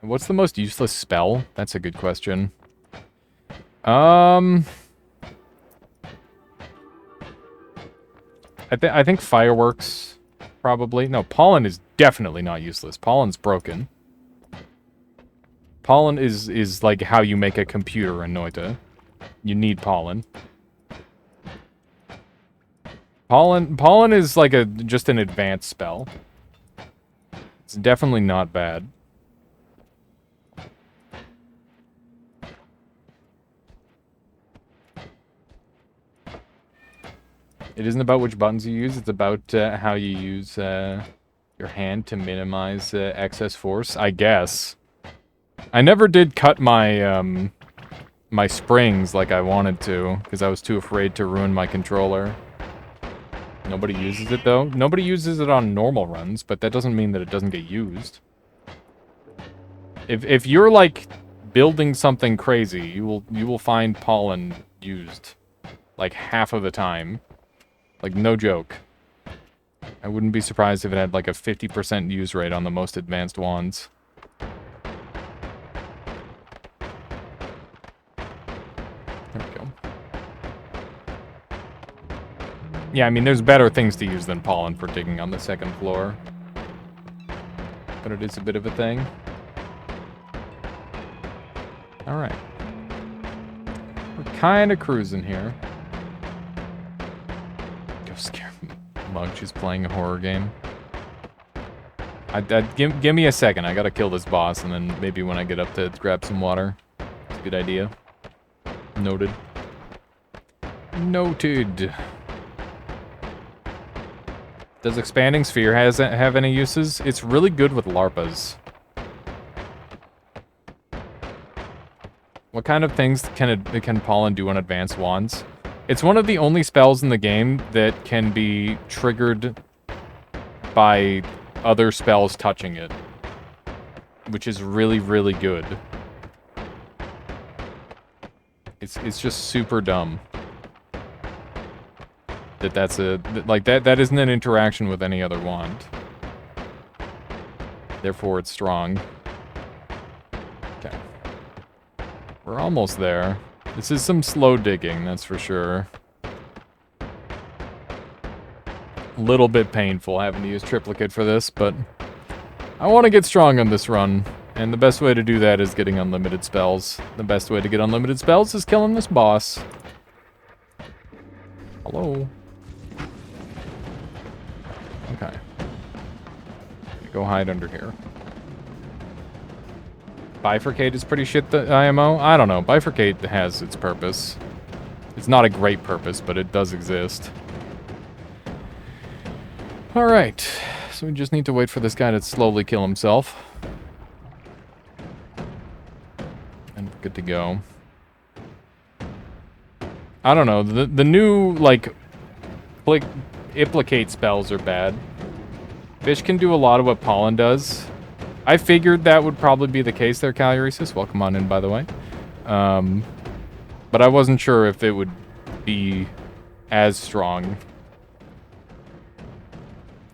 What's the most useless spell? That's a good question. I think fireworks, probably. No, pollen is definitely not useless. Pollen's broken. Pollen is like how you make a computer in Noita. You need pollen. Pollen is like just an advanced spell. It's definitely not bad. It isn't about which buttons you use, it's about how you use your hand to minimize excess force, I guess. I never did cut my my springs like I wanted to, because I was too afraid to ruin my controller. Nobody uses it, though. Nobody uses it on normal runs, but that doesn't mean that it doesn't get used. If you're, like, building something crazy, you will find pollen used, like, half of the time. Like, no joke. I wouldn't be surprised if it had, like, a 50% use rate on the most advanced wands. There we go. Yeah, I mean, there's better things to use than pollen for digging on the second floor. But it is a bit of a thing. Alright. We're kind of cruising here. Go scare Mug, she's playing a horror game. Give me a second, I gotta kill this boss, and then maybe when I get up to grab some water. It's a good idea. Noted. Noted. Does Expanding Sphere have any uses? It's really good with LARPas. What kind of things can Pollen do on advanced wands? It's one of the only spells in the game that can be triggered by other spells touching it. Which is really, really good. It's just super dumb. That isn't an interaction with any other wand. Therefore, it's strong. Okay. We're almost there. This is some slow digging, that's for sure. A little bit painful having to use triplicate for this, but I want to get strong on this run. And the best way to do that is getting unlimited spells. The best way to get unlimited spells is killing this boss. Hello. Okay. Go hide under here. Bifurcate is pretty shit, the IMO? I don't know. Bifurcate has its purpose. It's not a great purpose, but it does exist. Alright. So we just need to wait for this guy to slowly kill himself. And we're good to go. I don't know. The new, like, implicate spells are bad. Fish can do a lot of what Pollen does. I figured that would probably be the case there, Caluresis. Welcome on in, by the way. But I wasn't sure if it would be as strong.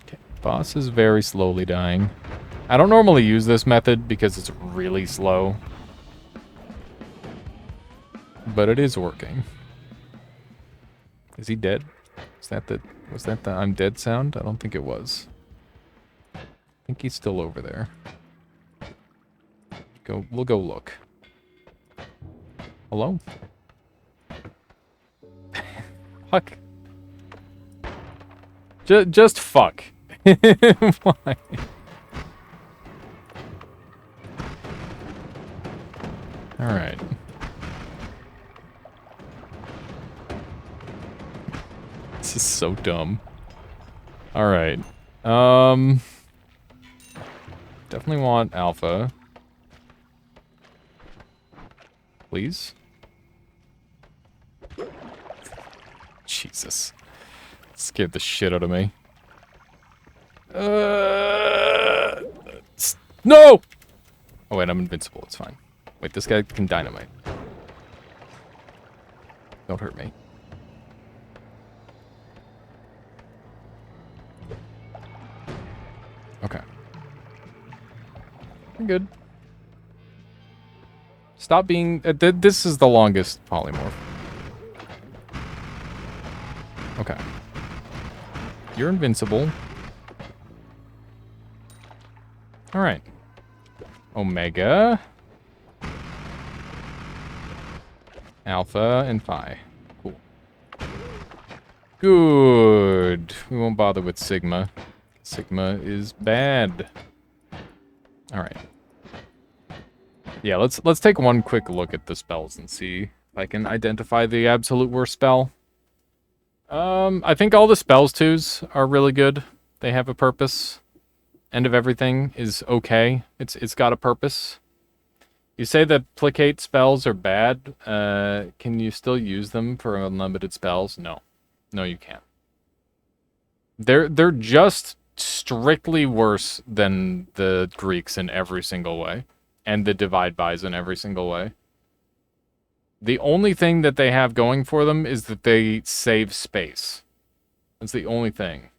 Okay, boss is very slowly dying. I don't normally use this method because it's really slow. But it is working. Is he dead? Was that the I'm dead sound? I don't think it was. I think he's still over there. We'll go look. Hello? Fuck. Just fuck. Why? Alright. This is so dumb. Alright. Definitely want alpha. Please? Jesus. Scared the shit out of me. No! Oh wait, I'm invincible, it's fine. Wait, this guy can dynamite. Don't hurt me. Okay. I'm good. Stop being... this is the longest polymorph. Okay. You're invincible. Alright. Omega. Alpha and Phi. Cool. Good. We won't bother with Sigma. Sigma is bad. Alright. Yeah, let's take one quick look at the spells and see if I can identify the absolute worst spell. I think all the spells twos are really good. They have a purpose. End of everything is okay. It's got a purpose. You say that placate spells are bad. Can you still use them for unlimited spells? No. No, you can't. They're just strictly worse than the Greeks in every single way. And the divide buys in every single way. The only thing that they have going for them is that they save space. That's the only thing.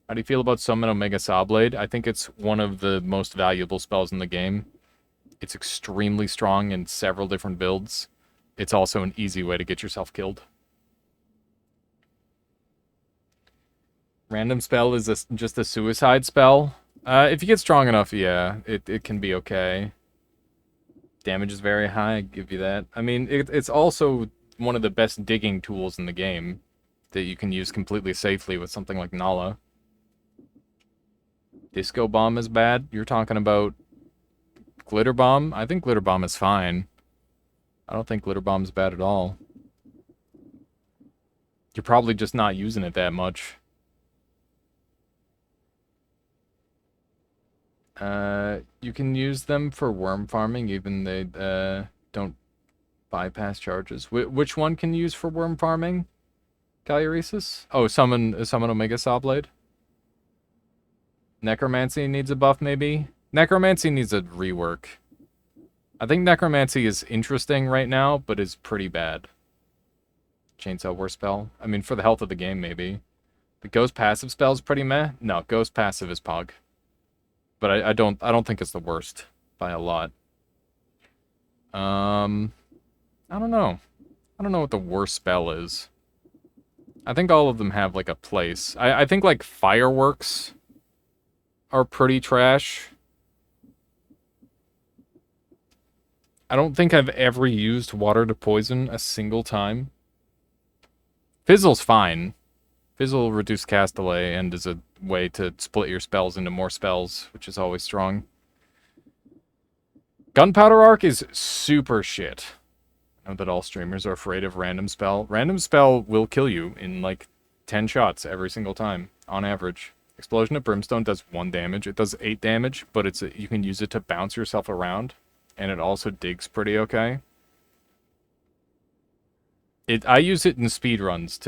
How do you feel about Summon Omega Sawblade? I think it's one of the most valuable spells in the game. It's extremely strong in several different builds. It's also an easy way to get yourself killed. Random spell is just a suicide spell. If you get strong enough, yeah, it can be okay. Damage is very high, I give you that. I mean, it's also one of the best digging tools in the game that you can use completely safely with something like Nala. Disco Bomb is bad? You're talking about Glitter Bomb? I think Glitter Bomb is fine. I don't think Glitter Bomb's bad at all. You're probably just not using it that much. You can use them for worm farming, even they don't bypass charges. Which one can you use for worm farming? Caluresis? Oh, summon Omega Sawblade. Necromancy needs a buff, maybe? Necromancy needs a rework. I think Necromancy is interesting right now, but is pretty bad. Chainsaw War spell. I mean, for the health of the game, maybe. The Ghost passive spell is pretty meh. No, Ghost passive is pog. But I don't think it's the worst by a lot. I don't know. I don't know what the worst spell is. I think all of them have like a place. I think like fireworks are pretty trash. I don't think I've ever used water to poison a single time. Fizzle's fine. Fizzle will reduce cast delay and is a way to split your spells into more spells, which is always strong. Gunpowder Arc is super shit. I know that all streamers are afraid of Random Spell. Random Spell will kill you in like 10 shots every single time, on average. Explosion of Brimstone does 1 damage. It does 8 damage, but you can use it to bounce yourself around, and it also digs pretty okay. I use it in speedruns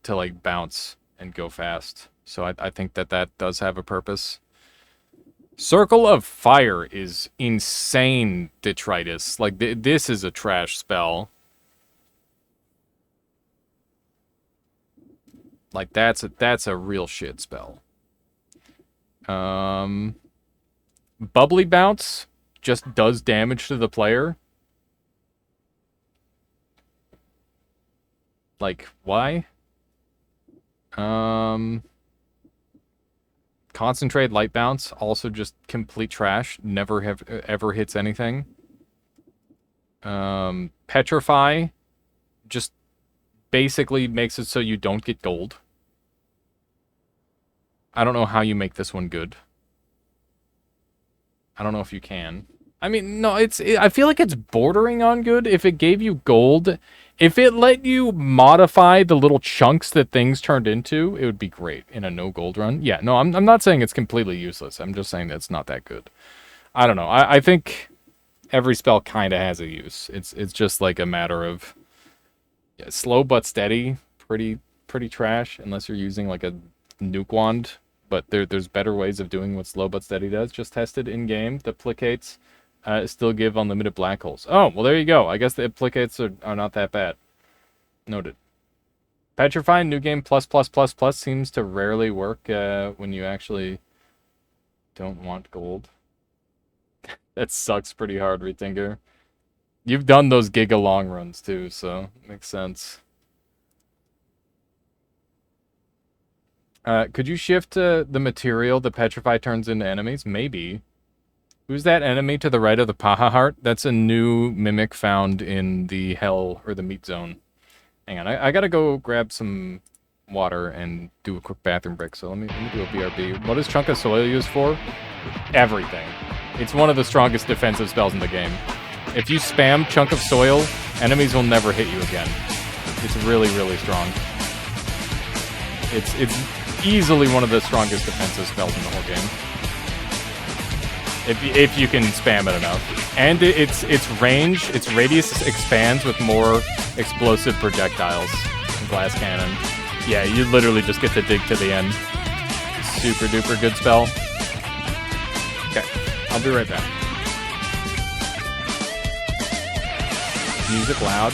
to like bounce and go fast. So I think that does have a purpose. Circle of Fire is insane detritus. Like, this is a trash spell. Like, that's a real shit spell. Bubbly Bounce just does damage to the player. Like, why? Concentrate Light Bounce, also just complete trash. Never ever hits anything. Petrify just basically makes it so you don't get gold. I don't know how you make this one good. I don't know if you can. I mean, no, I feel like it's bordering on good. If it gave you gold, if it let you modify the little chunks that things turned into, it would be great in a no gold run. Yeah, no, I'm not saying it's completely useless. I'm just saying that it's not that good. I don't know. I think every spell kind of has a use. It's just like a matter of slow but steady. Pretty trash unless you're using like a nuke wand. But there's better ways of doing what slow but steady does. Just tested in game. Duplicates still give unlimited black holes. Oh, well, there you go. I guess the implicates are not that bad. Noted. Petrify new game plus seems to rarely work when you actually don't want gold. That sucks pretty hard, Rethinker. You've done those Giga long runs too, so makes sense. Could you shift the material the Petrify turns into enemies? Maybe. Who's that enemy to the right of the Paha Heart? That's a new mimic found in the Hell or the Meat Zone. Hang on, I gotta go grab some water and do a quick bathroom break. So let me do a BRB. What is Chunk of Soil used for? Everything. It's one of the strongest defensive spells in the game. If you spam Chunk of Soil, enemies will never hit you again. It's really, really strong. It's easily one of the strongest defensive spells in the whole game. If you can spam it enough. And its range, its radius expands with more explosive projectiles. Glass cannon. Yeah, you literally just get to dig to the end. Super duper good spell. Okay, I'll be right back. Music loud.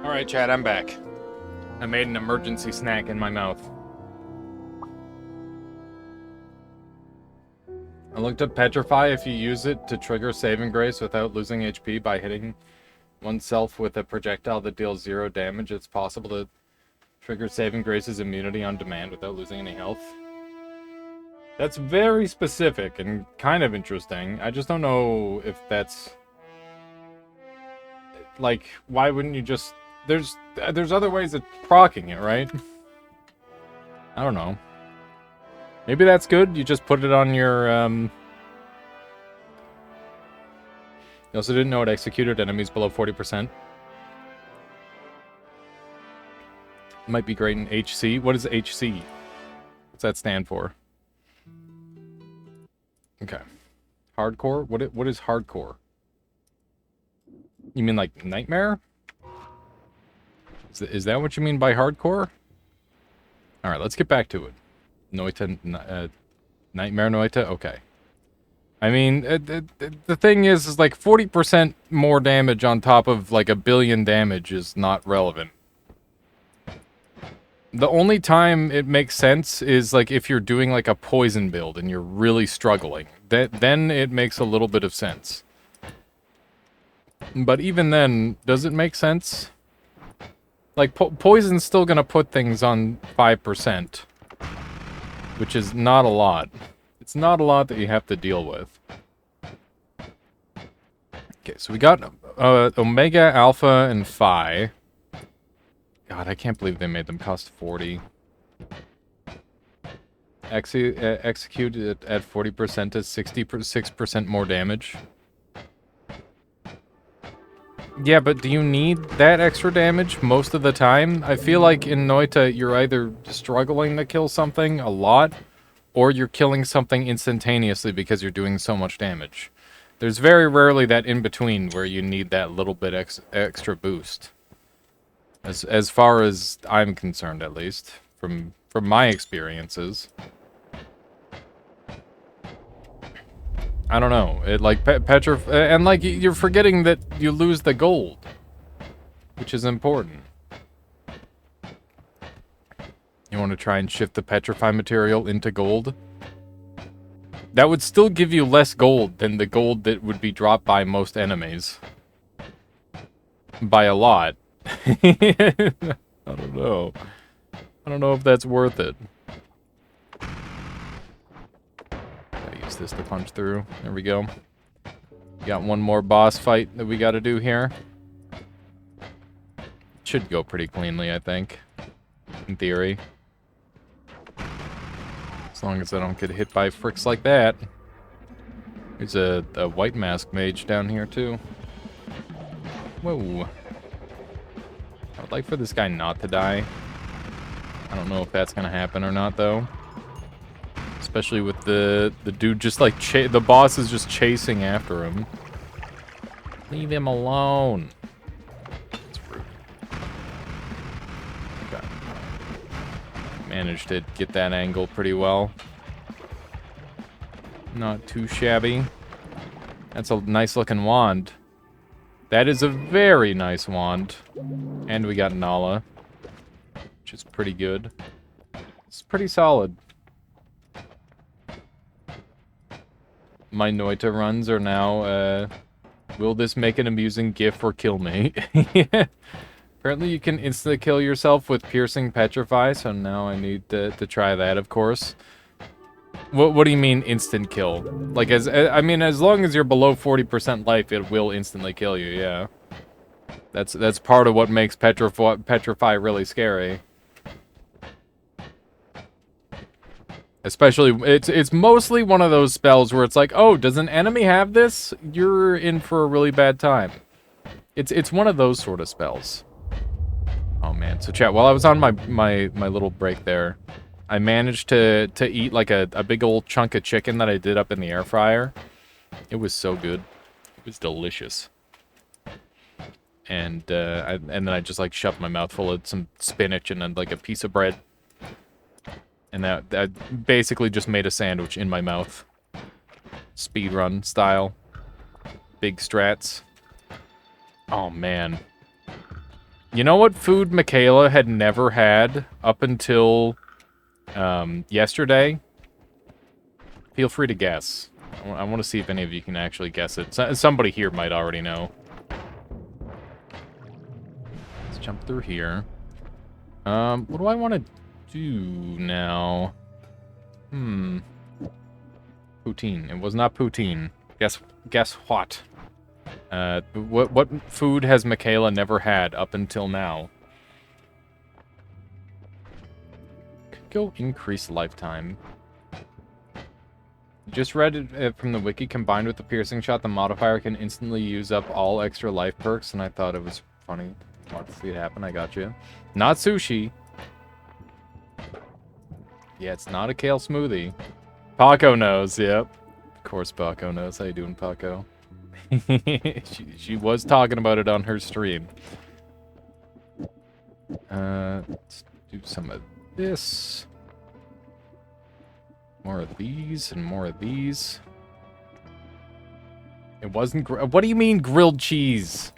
Alright, Chad, I'm back. I made an emergency snack in my mouth. I looked up Petrify. If you use it to trigger saving grace without losing HP by hitting oneself with a projectile that deals 0 damage, it's possible to trigger saving grace's immunity on demand without losing any health. That's very specific and kind of interesting. I just don't know if that's... Like, why wouldn't you just... There's other ways of proccing it, right? I don't know. Maybe that's good. You just put it on your, You also didn't know it executed enemies below 40%. Might be great in HC. What is HC? What's that stand for? Okay. Hardcore? What is hardcore? You mean like nightmare? Is that what you mean by hardcore? Alright, let's get back to it. Noita, Nightmare Noita? Okay. I mean, the thing is like 40% more damage on top of like 1 billion damage is not relevant. The only time it makes sense is like if you're doing like a poison build and you're really struggling. Then it makes a little bit of sense. But even then, does it make sense? Like, poison's still gonna put things on 5%. Which is not a lot. It's not a lot that you have to deal with. Okay, so we got Omega, Alpha, and Phi. God, I can't believe they made them cost 40. Execute it at 40% is 66% more damage. Yeah, but do you need that extra damage most of the time? I feel like in Noita, you're either struggling to kill something a lot, or you're killing something instantaneously because you're doing so much damage. There's very rarely that in-between where you need that little bit extra boost. As far as I'm concerned, at least, from my experiences. I don't know. It like and like you're forgetting that you lose the gold, which is important. You want to try and shift the petrify material into gold? That would still give you less gold than the gold that would be dropped by most enemies. By a lot. I don't know. I don't know if that's worth it. Use this to punch through. There we go. Got one more boss fight that we got to do here. Should go pretty cleanly, I think. In theory. As long as I don't get hit by fricks like that. There's a white mask mage down here, too. Whoa. I would like for this guy not to die. I don't know if that's going to happen or not, though. Especially with the dude just like the boss is just chasing after him. Leave him alone. That's rude. Okay. Managed to get that angle pretty well. Not too shabby. That's a nice looking wand. That is a very nice wand. And we got Nala, which is pretty good. It's pretty solid. My Noita runs are now, will this make an amusing gif or kill me? Apparently you can instantly kill yourself with piercing petrify, so now I need to try that, of course. What do you mean instant kill? Like, I mean, as long as you're below 40% life, it will instantly kill you, yeah. That's part of what makes petrify really scary. Especially, it's mostly one of those spells where it's like, oh, does an enemy have this? You're in for a really bad time. It's one of those sort of spells. Oh man, so chat, while I was on my little break there, I managed to eat like a big old chunk of chicken that I did up in the air fryer. It was so good. It was delicious. And then I just like shoved my mouth full of some spinach and then like a piece of bread. And that basically just made a sandwich in my mouth. Speedrun style. Big strats. Oh, man. You know what food Michaela had never had up until yesterday? Feel free to guess. I want to see if any of you can actually guess it. Somebody here might already know. Let's jump through here. What do I want to do now? Poutine. It was not poutine. Guess what? What food has Michaela never had up until now? Could go increase lifetime. Just read it from the wiki. Combined with the piercing shot, the modifier can instantly use up all extra life perks, and I thought it was funny. Want to see it happen? I got you. Not sushi. Yeah, it's not a kale smoothie. Paco knows, yep. Of course Paco knows. How you doing, Paco? she was talking about it on her stream. Let's do some of this. More of these and more of these. It wasn't what do you mean grilled cheese?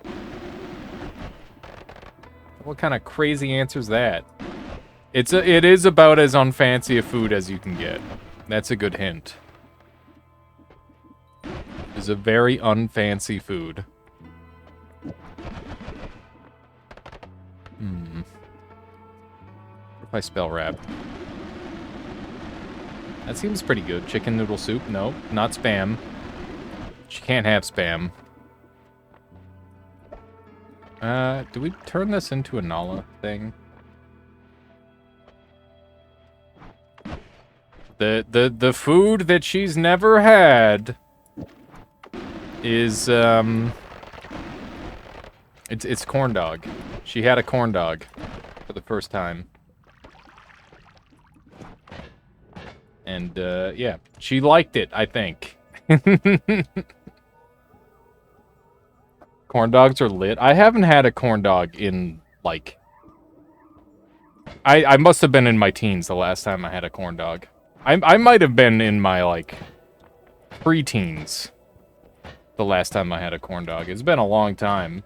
What kind of crazy answer is that? It is about as unfancy a food as you can get. That's a good hint. It's a very unfancy food. What if I spell rap? That seems pretty good. Chicken noodle soup? Nope, not spam. She can't have spam. Do we turn this into a Nala thing? The food that she's never had is it's corn dog. She had a corn dog for the first time. And yeah, she liked it, I think. Corn dogs are lit. I haven't had a corn dog in like I must have been in my teens the last time I had a corn dog. I might have been in my, like, pre-teens the last time I had a corn dog. It's been a long time.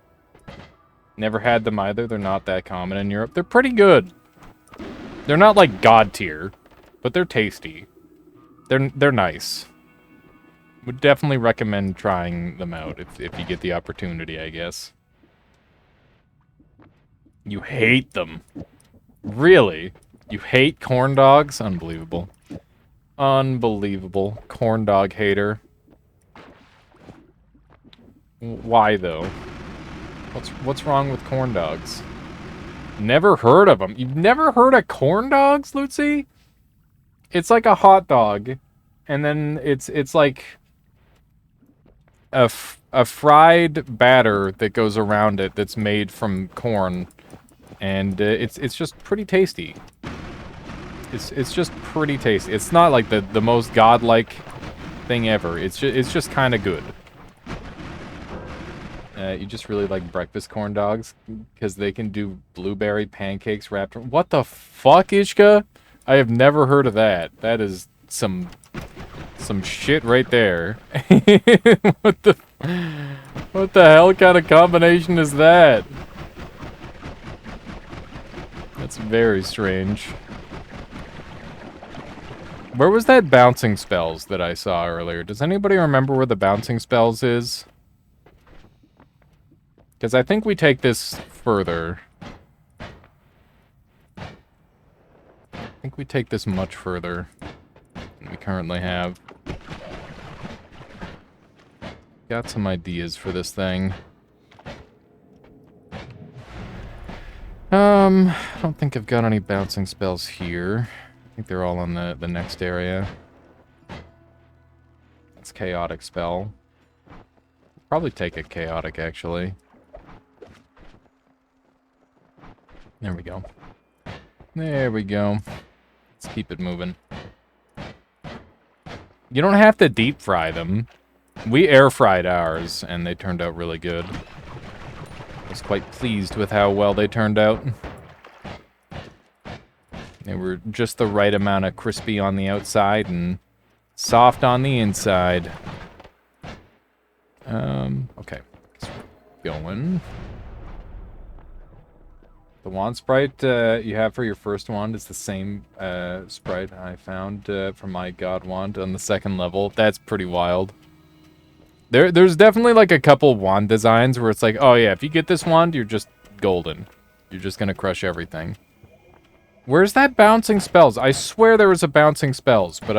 Never had them either. They're not that common in Europe. They're pretty good. They're not, like, god tier, but they're tasty. They're nice. Would definitely recommend trying them out if you get the opportunity, I guess. You hate them. Really? You hate corn dogs? Unbelievable. Unbelievable. Corn dog hater. Why, though? What's wrong with corn dogs? Never heard of them. You've never heard of corn dogs, Lucy? It's like a hot dog, and then it's like a fried batter that goes around it that's made from corn, and it's just pretty tasty. It's just pretty tasty. It's not like the most godlike thing ever. It's just kind of good. You just really like breakfast corn dogs because they can do blueberry pancakes wrapped. What the fuck, Ishka? I have never heard of that. That is some shit right there. What the hell kind of combination is that? That's very strange. Where was that bouncing spells that I saw earlier? Does anybody remember where the bouncing spells is? Because I think we take this further. I think we take this much further than we currently have. Got some ideas for this thing. I don't think I've got any bouncing spells here. I think they're all on the next area. That's chaotic spell. Probably take a chaotic, actually. There we go. There we go. Let's keep it moving. You don't have to deep fry them. We air fried ours, and they turned out really good. I was quite pleased with how well they turned out. They were just the right amount of crispy on the outside and soft on the inside. Okay. Going. The wand sprite you have for your first wand is the same sprite I found for my god wand on the second level. That's pretty wild. There's definitely like a couple wand designs where it's like, oh yeah, if you get this wand, you're just golden. You're just gonna crush everything. Where's that bouncing spells? I swear there was a bouncing spells, but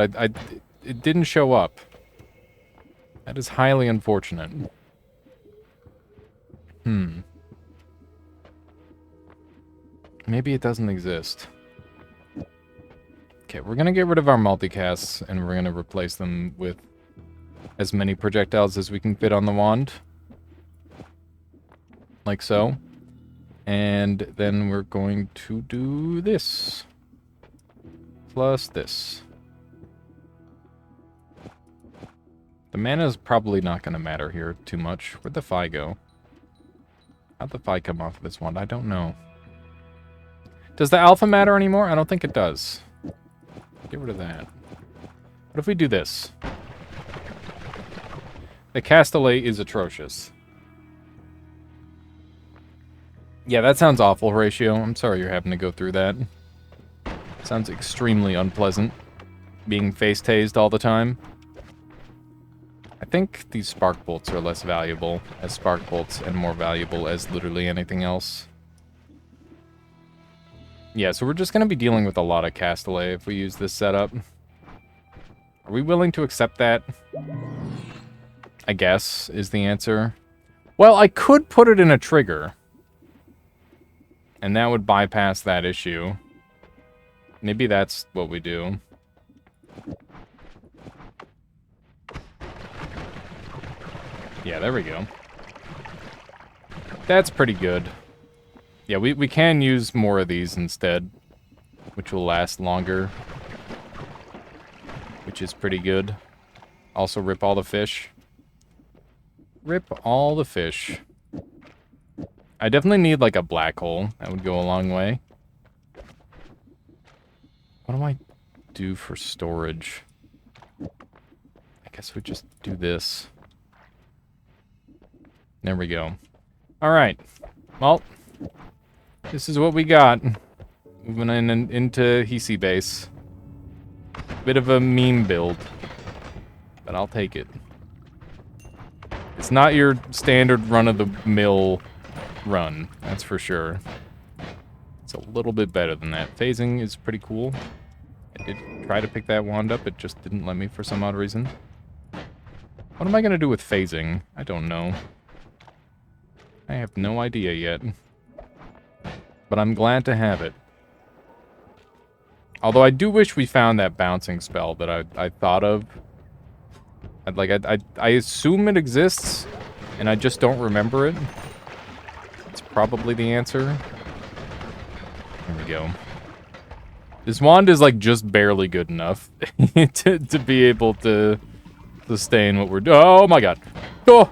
it didn't show up. That is highly unfortunate. Maybe it doesn't exist. Okay, we're gonna get rid of our multicasts, and we're gonna replace them with as many projectiles as we can fit on the wand. Like so. And then we're going to do this. Plus this. The mana is probably not going to matter here too much. Where'd the Phi go? How'd the Phi come off of this wand? I don't know. Does the alpha matter anymore? I don't think it does. Get rid of that. What if we do this? The Castellet is atrocious. Yeah, that sounds awful, Horatio. I'm sorry you're having to go through that. Sounds extremely unpleasant. Being face-tased all the time. I think these spark bolts are less valuable as spark bolts and more valuable as literally anything else. Yeah, so we're just going to be dealing with a lot of Castellet if we use this setup. Are we willing to accept that? I guess, is the answer. Well, I could put it in a trigger. And that would bypass that issue. Maybe that's what we do. Yeah, there we go. That's pretty good. Yeah, we can use more of these instead, which will last longer. Which is pretty good. Also, rip all the fish. Rip all the fish. I definitely need, like, a black hole. That would go a long way. What do I do for storage? I guess we just do this. There we go. Alright. Well, this is what we got. Moving into Hisi base. Bit of a meme build. But I'll take it. It's not your standard run-of-the-mill run, that's for sure. It's a little bit better than that. Phasing is pretty cool. I did try to pick that wand up, it just didn't let me for some odd reason. What am I gonna do with phasing? I don't know. I have no idea yet. But I'm glad to have it. Although I do wish we found that bouncing spell that I thought of. I assume it exists, and I just don't remember it. It's probably the answer. There we go. This wand is, like, just barely good enough to be able to sustain what we're doing. Oh, my God. Oh!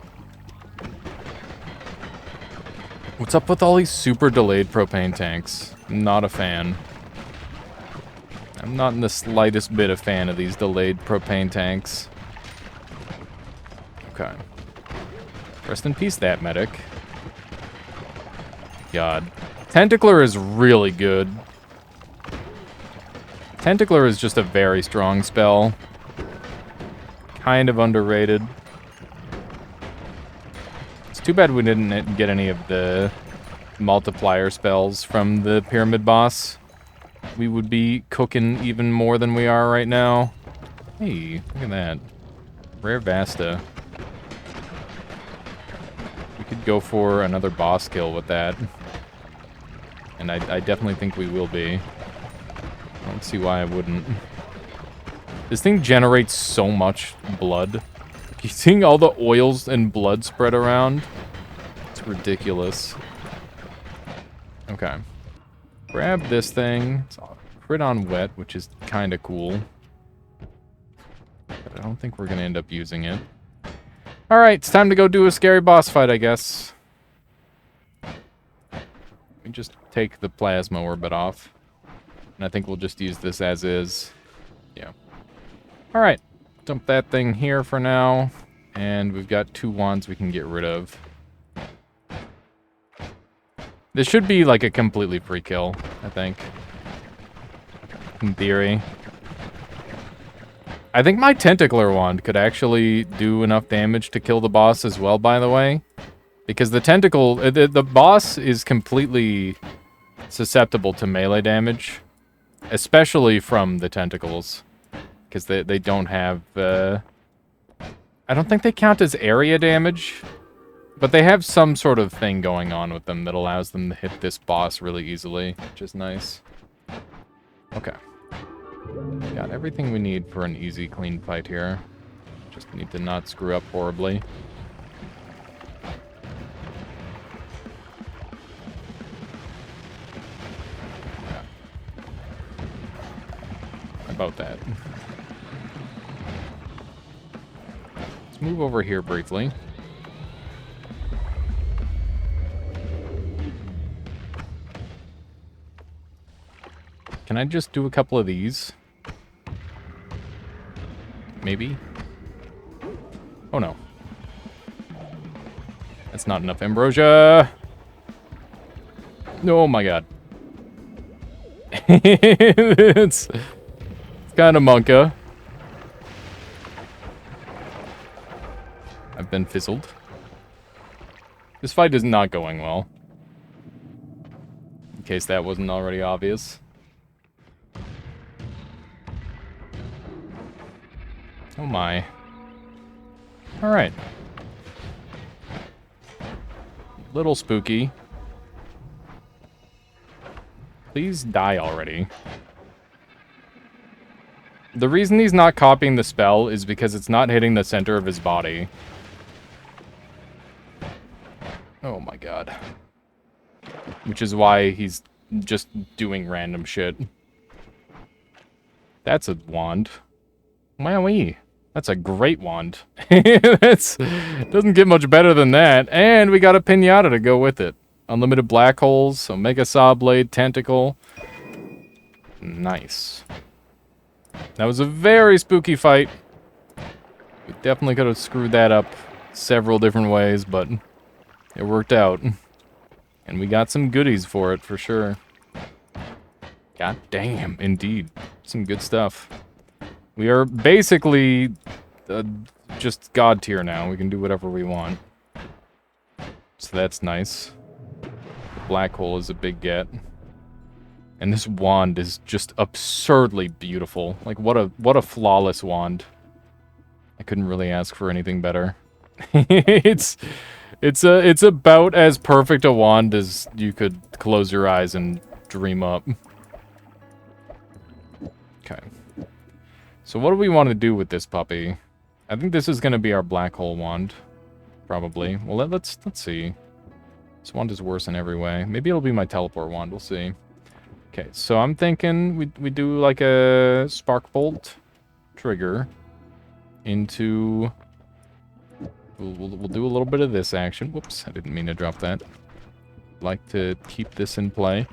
What's up with all these super delayed propane tanks? I'm not a fan. I'm not in the slightest bit a fan of these delayed propane tanks. Okay. Rest in peace, that medic. God. Tentacler is really good. Tentacler is just a very strong spell. Kind of underrated. It's too bad we didn't get any of the multiplier spells from the pyramid boss. We would be cooking even more than we are right now. Hey, look at that. Rare Vasta. We could go for another boss kill with that. And I definitely think we will be. I don't see why I wouldn't. This thing generates so much blood. You seeing all the oils and blood spread around? It's ridiculous. Okay. Grab this thing. It's crit on wet, which is kind of cool. But I don't think we're going to end up using it. Alright, it's time to go do a scary boss fight, I guess. We just take the plasma orbit off. And I think we'll just use this as is. Yeah. Alright. Dump that thing here for now. And we've got 2 wands we can get rid of. This should be like a completely free kill, I think. In theory. I think my Tentacler wand could actually do enough damage to kill the boss as well, by the way. Because the tentacle, the boss is completely susceptible to melee damage. Especially from the tentacles. Because they don't have, I don't think they count as area damage. But they have some sort of thing going on with them that allows them to hit this boss really easily, which is nice. Okay. Got everything we need for an easy, clean fight here. Just need to not screw up horribly. Yeah. About that. Let's move over here briefly. Can I just do a couple of these? Maybe? Oh no. That's not enough ambrosia! Oh my god. it's kind of monka. I've been fizzled. This fight is not going well. In case that wasn't already obvious. Oh my. Alright. Little spooky. Please die already. The reason he's not copying the spell is because it's not hitting the center of his body. Oh my god. Which is why he's just doing random shit. That's a wand. Wowee. That's a great wand. Doesn't get much better than that. And we got a pinata to go with it. Unlimited black holes, Omega Saw Blade, Tentacle. Nice. That was a very spooky fight. We definitely could have screwed that up several different ways, but it worked out. And we got some goodies for it, for sure. God damn, indeed. Some good stuff. We are basically just god tier now. We can do whatever we want. So that's nice. The black hole is a big get. And this wand is just absurdly beautiful. Like, what a flawless wand. I couldn't really ask for anything better. It's about as perfect a wand as you could close your eyes and dream up. Okay. So what do we want to do with this puppy? I think this is going to be our black hole wand. Probably. Well, let's see. This wand is worse in every way. Maybe it'll be my teleport wand. We'll see. Okay, so I'm thinking we do like a spark bolt trigger into... We'll do a little bit of this action. Whoops, I didn't mean to drop that. Like to keep this in play.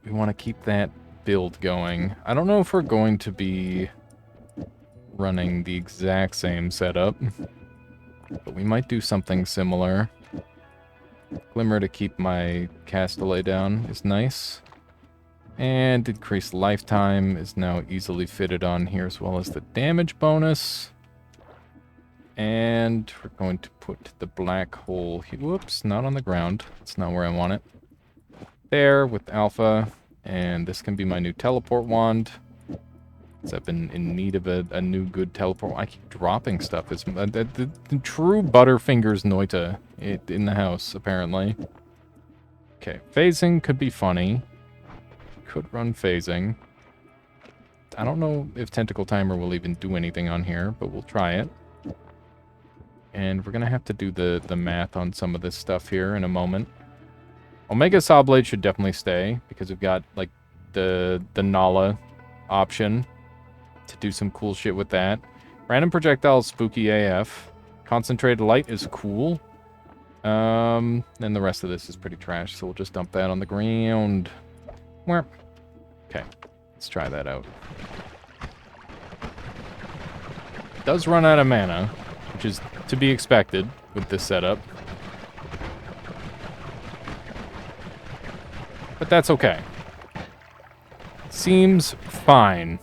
We want to keep that build going. I don't know if we're going to be running the exact same setup, but we might do something similar. Glimmer to keep my Castellet down is nice. And increased lifetime is now easily fitted on here, as well as the damage bonus. And we're going to put the black hole here. Whoops, not on the ground. That's not where I want it. There with alpha. And this can be my new teleport wand. Because I've been in need of a new good teleport. I keep dropping stuff. It's the true Butterfingers Noita in the house, apparently. Okay, phasing could be funny. Could run phasing. I don't know if Tentacle Timer will even do anything on here, but we'll try it. And we're going to have to do the math on some of this stuff here in a moment. Omega Saw Blade should definitely stay, because we've got, like, the Nala option to do some cool shit with that. Random Projectile is spooky AF. Concentrated Light is cool. Then the rest of this is pretty trash, so we'll just dump that on the ground. Okay, let's try that out. It does run out of mana, which is to be expected with this setup. that's okay. Seems fine.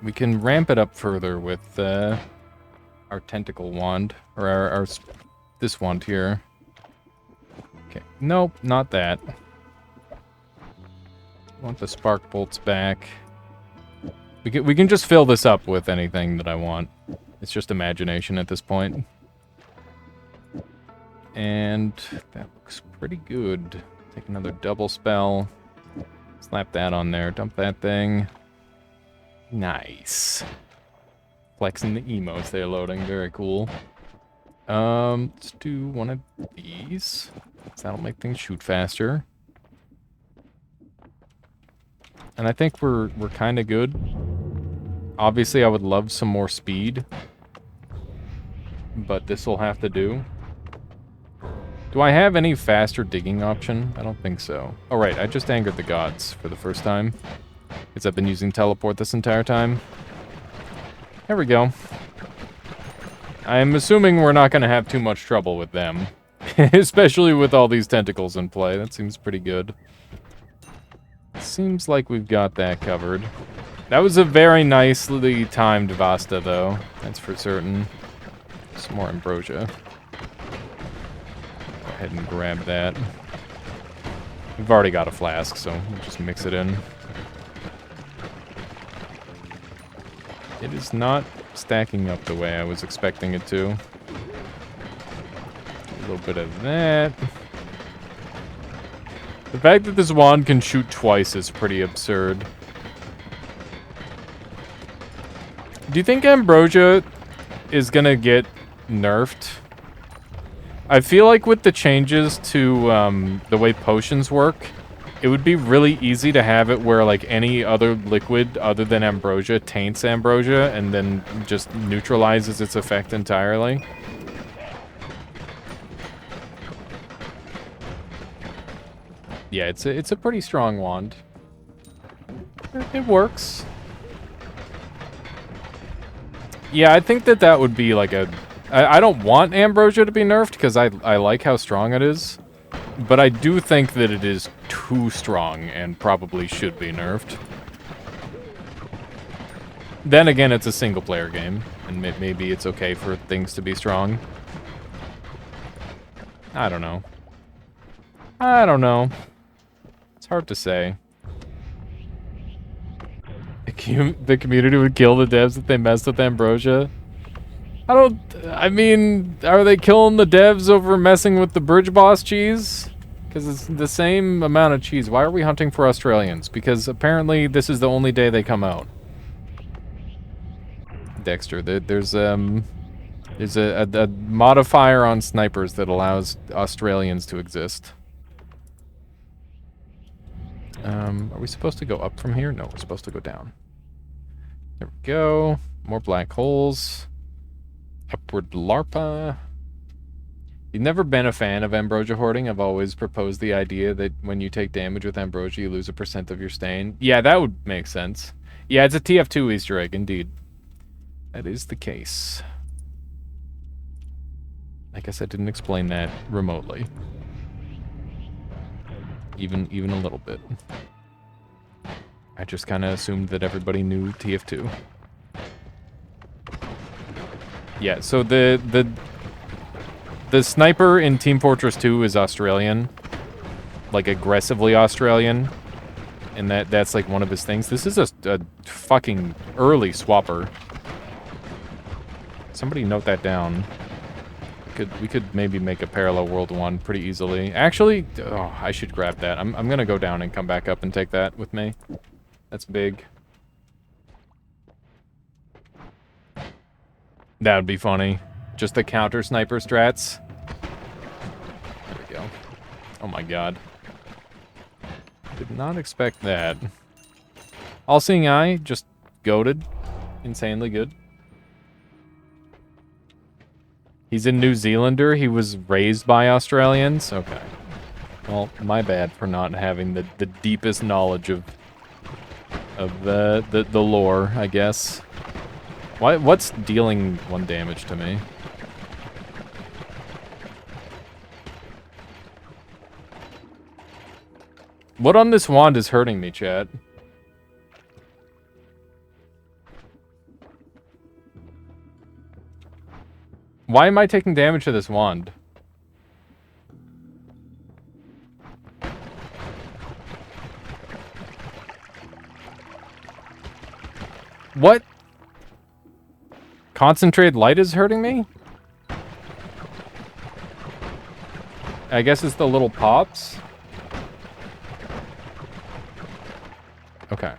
We can ramp it up further with our tentacle wand, or our this wand here. Okay, nope, not that. I want the spark bolts back. We can just fill this up with anything that I want. It's just imagination at this point. And that looks pretty good. Take another double spell. Slap that on there. Dump that thing. Nice. Flexing the emos they're loading. Very cool. Let's do one of these. That'll make things shoot faster. And I think we're kind of good. Obviously, I would love some more speed. But this will have to do. Do I have any faster digging option? I don't think so. Oh, right. I just angered the gods for the first time. Because I've been using teleport this entire time. There we go. I'm assuming we're not going to have too much trouble with them. Especially with all these tentacles in play. That seems pretty good. Seems like we've got that covered. That was a very nicely timed Vasta, though. That's for certain. Some more ambrosia. Go ahead and grab that. We've already got a flask, so we'll just mix it in. It is not stacking up the way I was expecting it to. A little bit of that. The fact that this wand can shoot twice is pretty absurd. Do you think ambrosia is gonna get nerfed? I feel like with the changes to the way potions work, it would be really easy to have it where like any other liquid other than ambrosia taints ambrosia and then just neutralizes its effect entirely. Yeah, it's a pretty strong wand. It works. Yeah, I think that would be like a... I don't want ambrosia to be nerfed because I like how strong it is. But I do think that it is too strong and probably should be nerfed. Then again, it's a single-player game, and maybe it's okay for things to be strong. I don't know. I don't know. It's hard to say. The community would kill the devs if they messed with ambrosia. I mean, are they killing the devs over messing with the bridge boss cheese? Because it's the same amount of cheese. Why are we hunting for Australians? Because apparently this is the only day they come out. Dexter, there's a modifier on snipers that allows Australians to exist. Are we supposed to go up from here? No, we're supposed to go down. There we go. More black holes. Upward larpa. You've never been a fan of ambrosia hoarding. I've always proposed the idea that when you take damage with ambrosia, you lose 1% of your stain. Yeah, that would make sense. Yeah, it's a TF2 Easter egg, indeed. That is the case. I guess I didn't explain that remotely. Even a little bit. I just kind of assumed that everybody knew TF2. Yeah, so the sniper in Team Fortress 2 is Australian. Like, aggressively Australian. And that's like one of his things. This is a fucking early swapper. Somebody note that down. We could maybe make a parallel world one pretty easily. Actually, oh, I should grab that. I'm gonna go down and come back up and take that with me. That's big. That would be funny. Just the counter sniper strats. There we go. Oh my god. Did not expect that. All-seeing eye, just goated. Insanely good. He's a New Zealander. He was raised by Australians. Okay. Well, my bad for not having the deepest knowledge of the lore, I guess. What's dealing 1 damage to me? What on this wand is hurting me, chat? Why am I taking damage to this wand? What? Concentrated light is hurting me? I guess it's the little pops. Okay.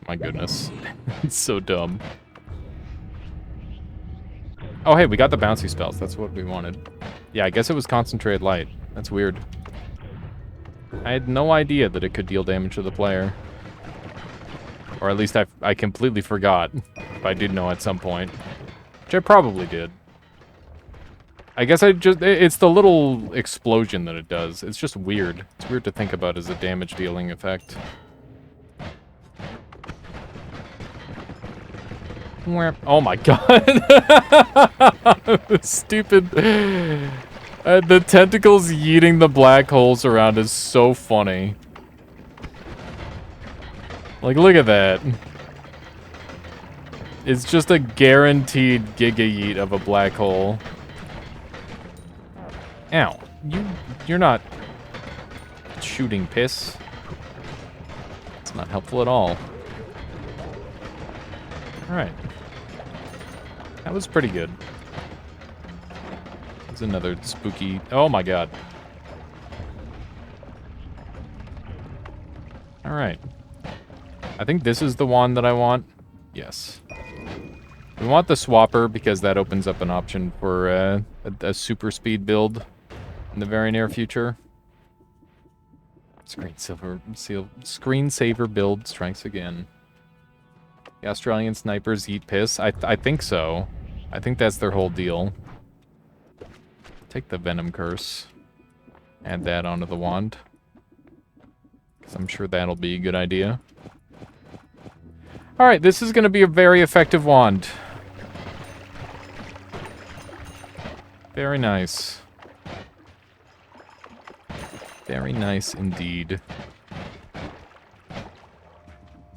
My goodness. It's so dumb. Oh, hey, we got the bouncy spells. That's what we wanted. Yeah, I guess it was concentrated light. That's weird. I had no idea that it could deal damage to the player. Or at least I completely forgot. If I did know at some point. Which I probably did. I guess it's the little explosion that it does. It's just weird. It's weird to think about as a damage dealing effect. Oh my god. Stupid. The tentacles yeeting the black holes around is so funny. Like, look at that. It's just a guaranteed giga yeet of a black hole. Ow. You're not shooting piss. It's not helpful at all. Alright. That was pretty good. There's another spooky... Oh my god. Alright. I think this is the wand that I want. Yes. We want the swapper because that opens up an option for a super speed build in the very near future. Screensaver build strikes again. The Australian snipers eat piss. I think so. I think that's their whole deal. Take the venom curse. Add that onto the wand. Because I'm sure that'll be a good idea. Alright, this is going to be a very effective wand. Very nice. Very nice indeed.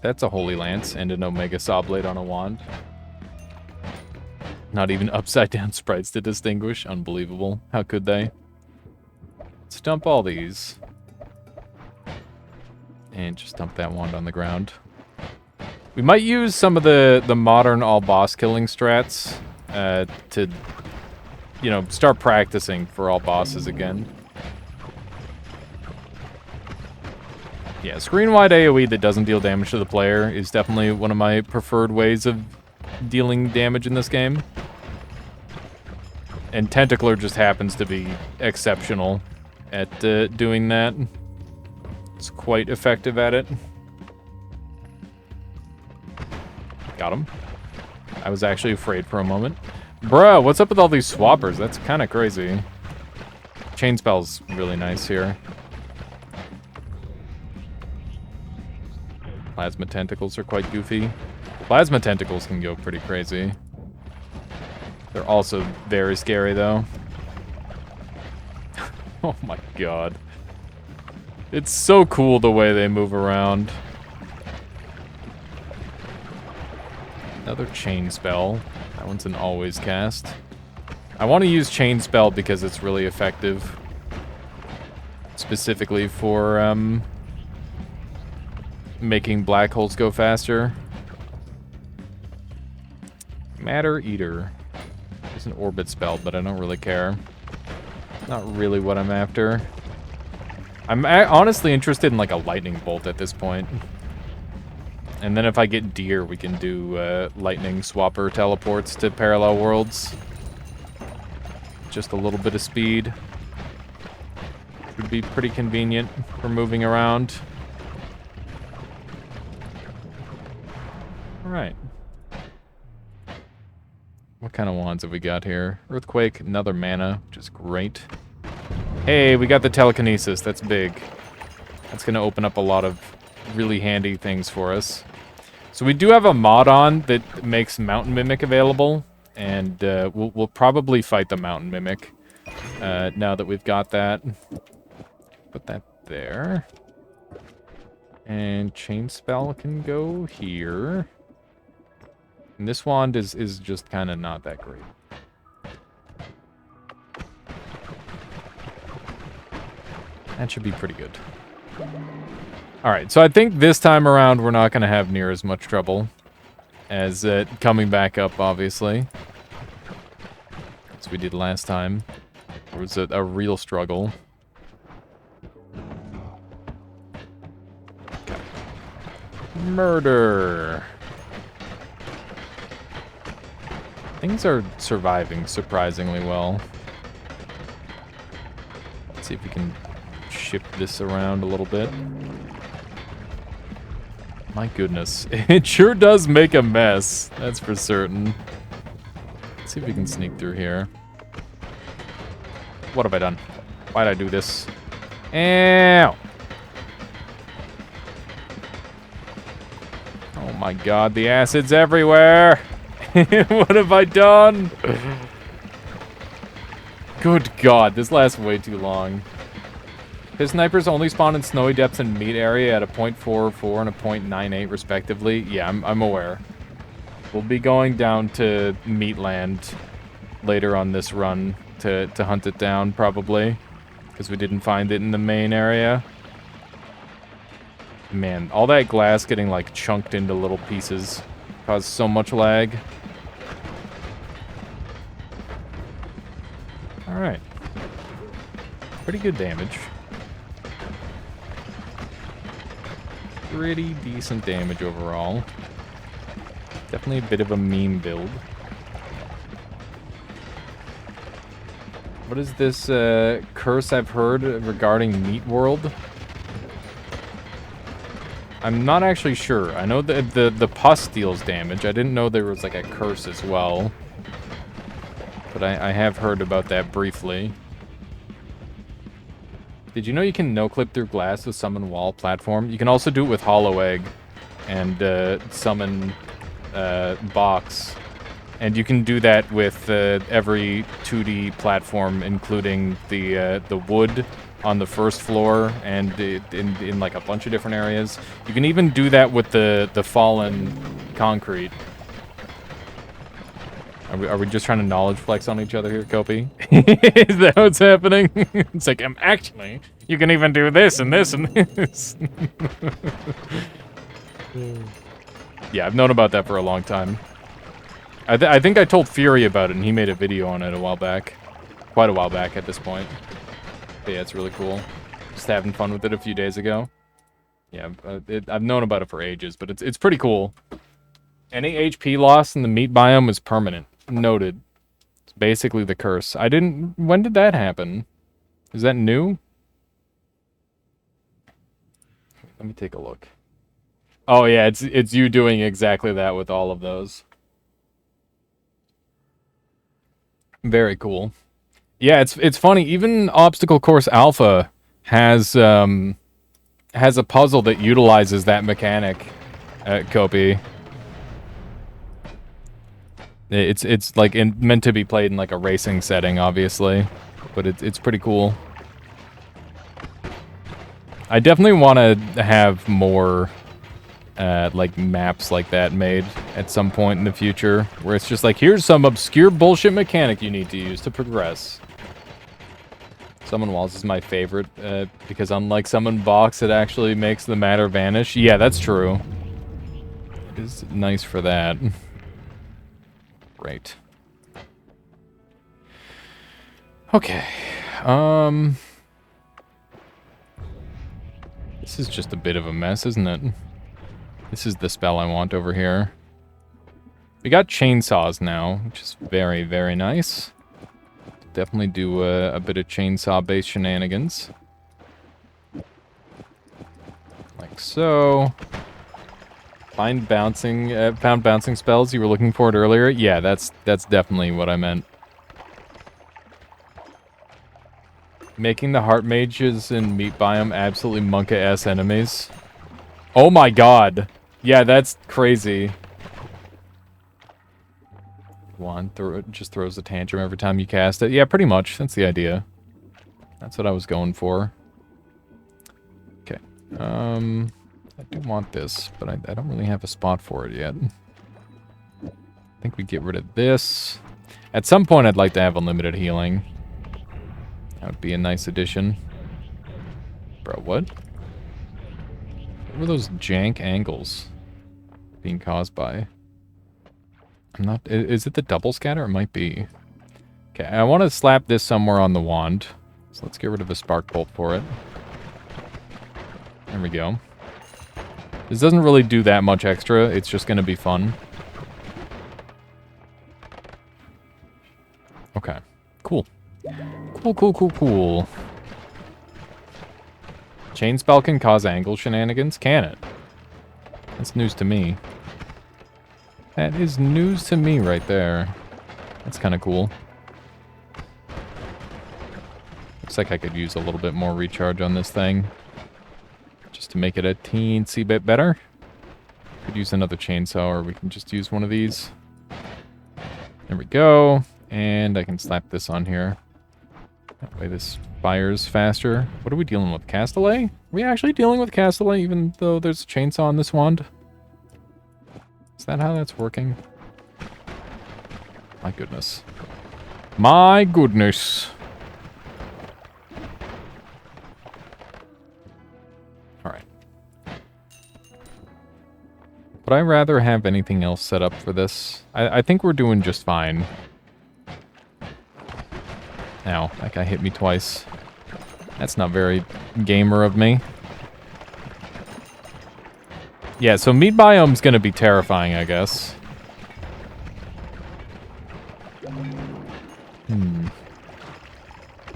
That's a Holy Lance and an Omega Saw Blade on a wand. Not even upside down sprites to distinguish. Unbelievable. How could they? Let's dump all these. And just dump that wand on the ground. We might use some of the modern all boss killing strats to, you know, start practicing for all bosses again. Yeah, screen-wide AoE that doesn't deal damage to the player is definitely one of my preferred ways of dealing damage in this game. And Tentacler just happens to be exceptional at doing that. It's quite effective at it. Got him. I was actually afraid for a moment. Bruh, what's up with all these swappers? That's kind of crazy. Chain spell's really nice here. Plasma tentacles are quite goofy. Plasma tentacles can go pretty crazy. They're also very scary, though. Oh my god. It's so cool the way they move around. Another chain spell. That one's an always cast. I want to use chain spell because it's really effective. Specifically for, making black holes go faster. Matter Eater. It's an orbit spell, but I don't really care. Not really what I'm after. I'm honestly interested in like a lightning bolt at this point. And then if I get deer, we can do lightning swapper teleports to parallel worlds. Just a little bit of speed. Would be pretty convenient for moving around. Alright. What kind of wands have we got here? Earthquake, another mana, which is great. Hey, we got the telekinesis. That's big. That's going to open up a lot of really handy things for us. So we do have a mod on that makes Mountain Mimic available, and we'll probably fight the Mountain Mimic. now that we've got that. Put that there. And chain spell can go here. And this wand is just kind of not that great. That should be pretty good. Alright, so I think this time around we're not going to have near as much trouble as coming back up, obviously. As we did last time. It was a real struggle. Okay. Murder! Things are surviving surprisingly well. Let's see if we can shift this around a little bit. My goodness, it sure does make a mess, that's for certain. Let's see if we can sneak through here. What have I done? Why'd I do this? Ow! Oh my god, the acid's everywhere! What have I done? Good god, this lasts way too long. His snipers only spawn in snowy depths and meat area at a 0.44 and a 0.98 respectively. Yeah, I'm aware. We'll be going down to Meatland later on this run to hunt it down, probably. Because we didn't find it in the main area. Man, all that glass getting, like, chunked into little pieces caused so much lag. Alright. Pretty good damage. Pretty decent damage overall. Definitely a bit of a meme build. What is this curse I've heard regarding Meat World? I'm not actually sure. I know that the pus deals damage. I didn't know there was like a curse as well. But I have heard about that briefly. Did you know you can no-clip through glass with summon wall platform? You can also do it with hollow egg and summon box. And you can do that with every 2D platform, including the wood on the first floor and in like a bunch of different areas. You can even do that with the fallen concrete. Are we just trying to knowledge flex on each other here, Kopi? Is that what's happening? It's like, actually, you can even do this and this and this. Yeah, I've known about that for a long time. I think I told Fury about it, and he made a video on it a while back. Quite a while back at this point. But yeah, it's really cool. Just having fun with it a few days ago. Yeah, I've known about it for ages, but it's pretty cool. Any HP loss in the meat biome is permanent. Noted. It's basically the curse. When did that happen? Is that new? Let me take a look. Oh yeah, it's you doing exactly that with all of those. Very cool. Yeah, it's funny. Even Obstacle Course Alpha has a puzzle that utilizes that mechanic. Kopi. It's like meant to be played in like a racing setting, obviously, but it's pretty cool. I definitely want to have more like maps like that made at some point in the future, where it's just like, here's some obscure bullshit mechanic you need to use to progress. Summon walls is my favorite because unlike summon box, it actually makes the matter vanish. Yeah, that's true. It is nice for that. Great. Okay. This is just a bit of a mess, isn't it? This is the spell I want over here. We got chainsaws now, which is very, very nice. Definitely do a bit of chainsaw-based shenanigans. Like so. Found bouncing spells you were looking for it earlier? Yeah, that's definitely what I meant. Making the heart mages in meat biome absolutely monka-ass enemies. Oh my god. Yeah, that's crazy. Wand just throws a tantrum every time you cast it. Yeah, pretty much. That's the idea. That's what I was going for. Okay. I do want this, but I don't really have a spot for it yet. I think we get rid of this. At some point, I'd like to have unlimited healing. That would be a nice addition. Bro, what? What were those jank angles being caused by? I'm not... Is it the double scatter? It might be. Okay, I want to slap this somewhere on the wand. So let's get rid of a spark bolt for it. There we go. This doesn't really do that much extra. It's just going to be fun. Okay. Cool. Cool. Chain spell can cause angle shenanigans? Can it? That's news to me. That is news to me right there. That's kind of cool. Looks like I could use a little bit more recharge on this thing. Just to make it a teensy bit better. Could use another chainsaw, or we can just use one of these. There we go. And I can slap this on here. That way this fires faster. What are we dealing with? Castellet? Are we actually dealing with Castellet even though there's a chainsaw on this wand? Is that how that's working? My goodness. My goodness. Alright. Would I rather have anything else set up for this? I think we're doing just fine. Ow, that guy hit me twice. That's not very gamer of me. Yeah, so meat biome's gonna be terrifying, I guess.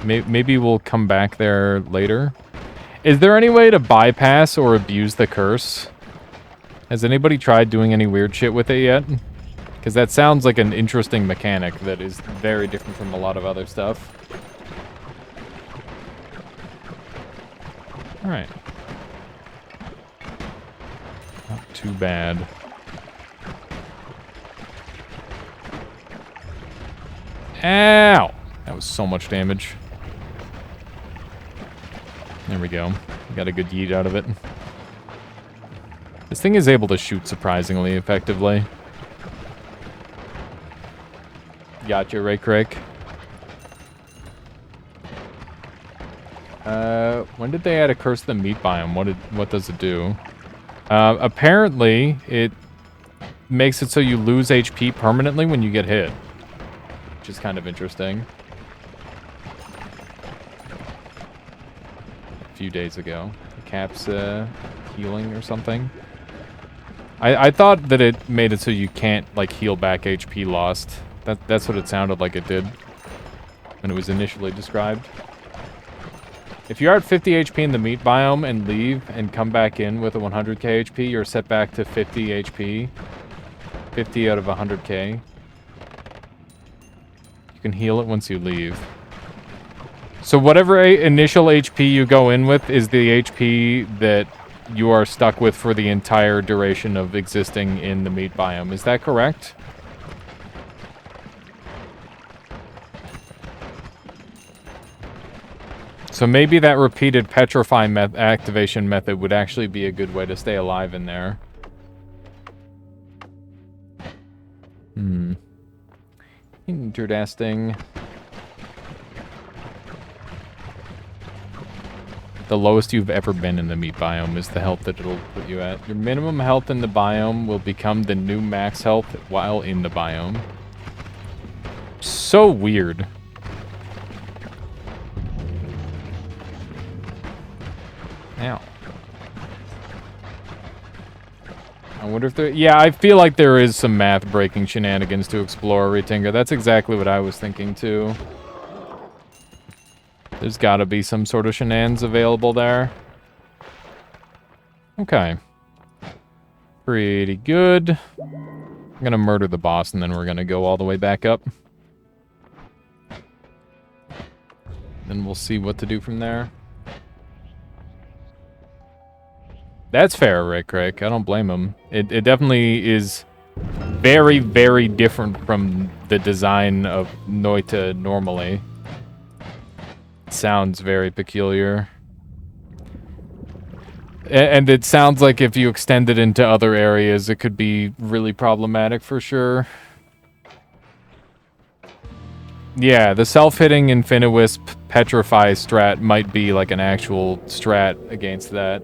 Maybe we'll come back there later. Is there any way to bypass or abuse the curse? Has anybody tried doing any weird shit with it yet? Because that sounds like an interesting mechanic that is very different from a lot of other stuff. Alright. Not too bad. Ow! That was so much damage. There we go. Got a good yeet out of it. This thing is able to shoot surprisingly effectively. Gotcha, Ray Crick. When did they add a curse to the meat biome? What does it do? Apparently, it makes it so you lose HP permanently when you get hit. Which is kind of interesting. A few days ago. The cap's healing or something. I thought that it made it so you can't, like, heal back HP lost. That's what it sounded like it did when it was initially described. If you're at 50 HP in the meat biome and leave and come back in with a 100k HP, you're set back to 50 HP. 50 out of 100k. You can heal it once you leave. So whatever initial HP you go in with is the HP that you are stuck with for the entire duration of existing in the meat biome. Is that correct? So maybe that repeated petrify activation method would actually be a good way to stay alive in there. Interesting. The lowest you've ever been in the meat biome is the health that it'll put you at. Your minimum health in the biome will become the new max health while in the biome. So weird. Ow. I wonder if there... Yeah, I feel like there is some math-breaking shenanigans to explore, Retinger. That's exactly what I was thinking, too. There's gotta be some sort of shenanigans available there. Okay. Pretty good. I'm gonna murder the boss, and then we're gonna go all the way back up. Then we'll see what to do from there. That's fair, Rick. I don't blame him. It definitely is very, very different from the design of Noita normally. It sounds very peculiar. And it sounds like if you extend it into other areas, it could be really problematic for sure. Yeah, the self-hitting Infiniwisp Petrify strat might be like an actual strat against that.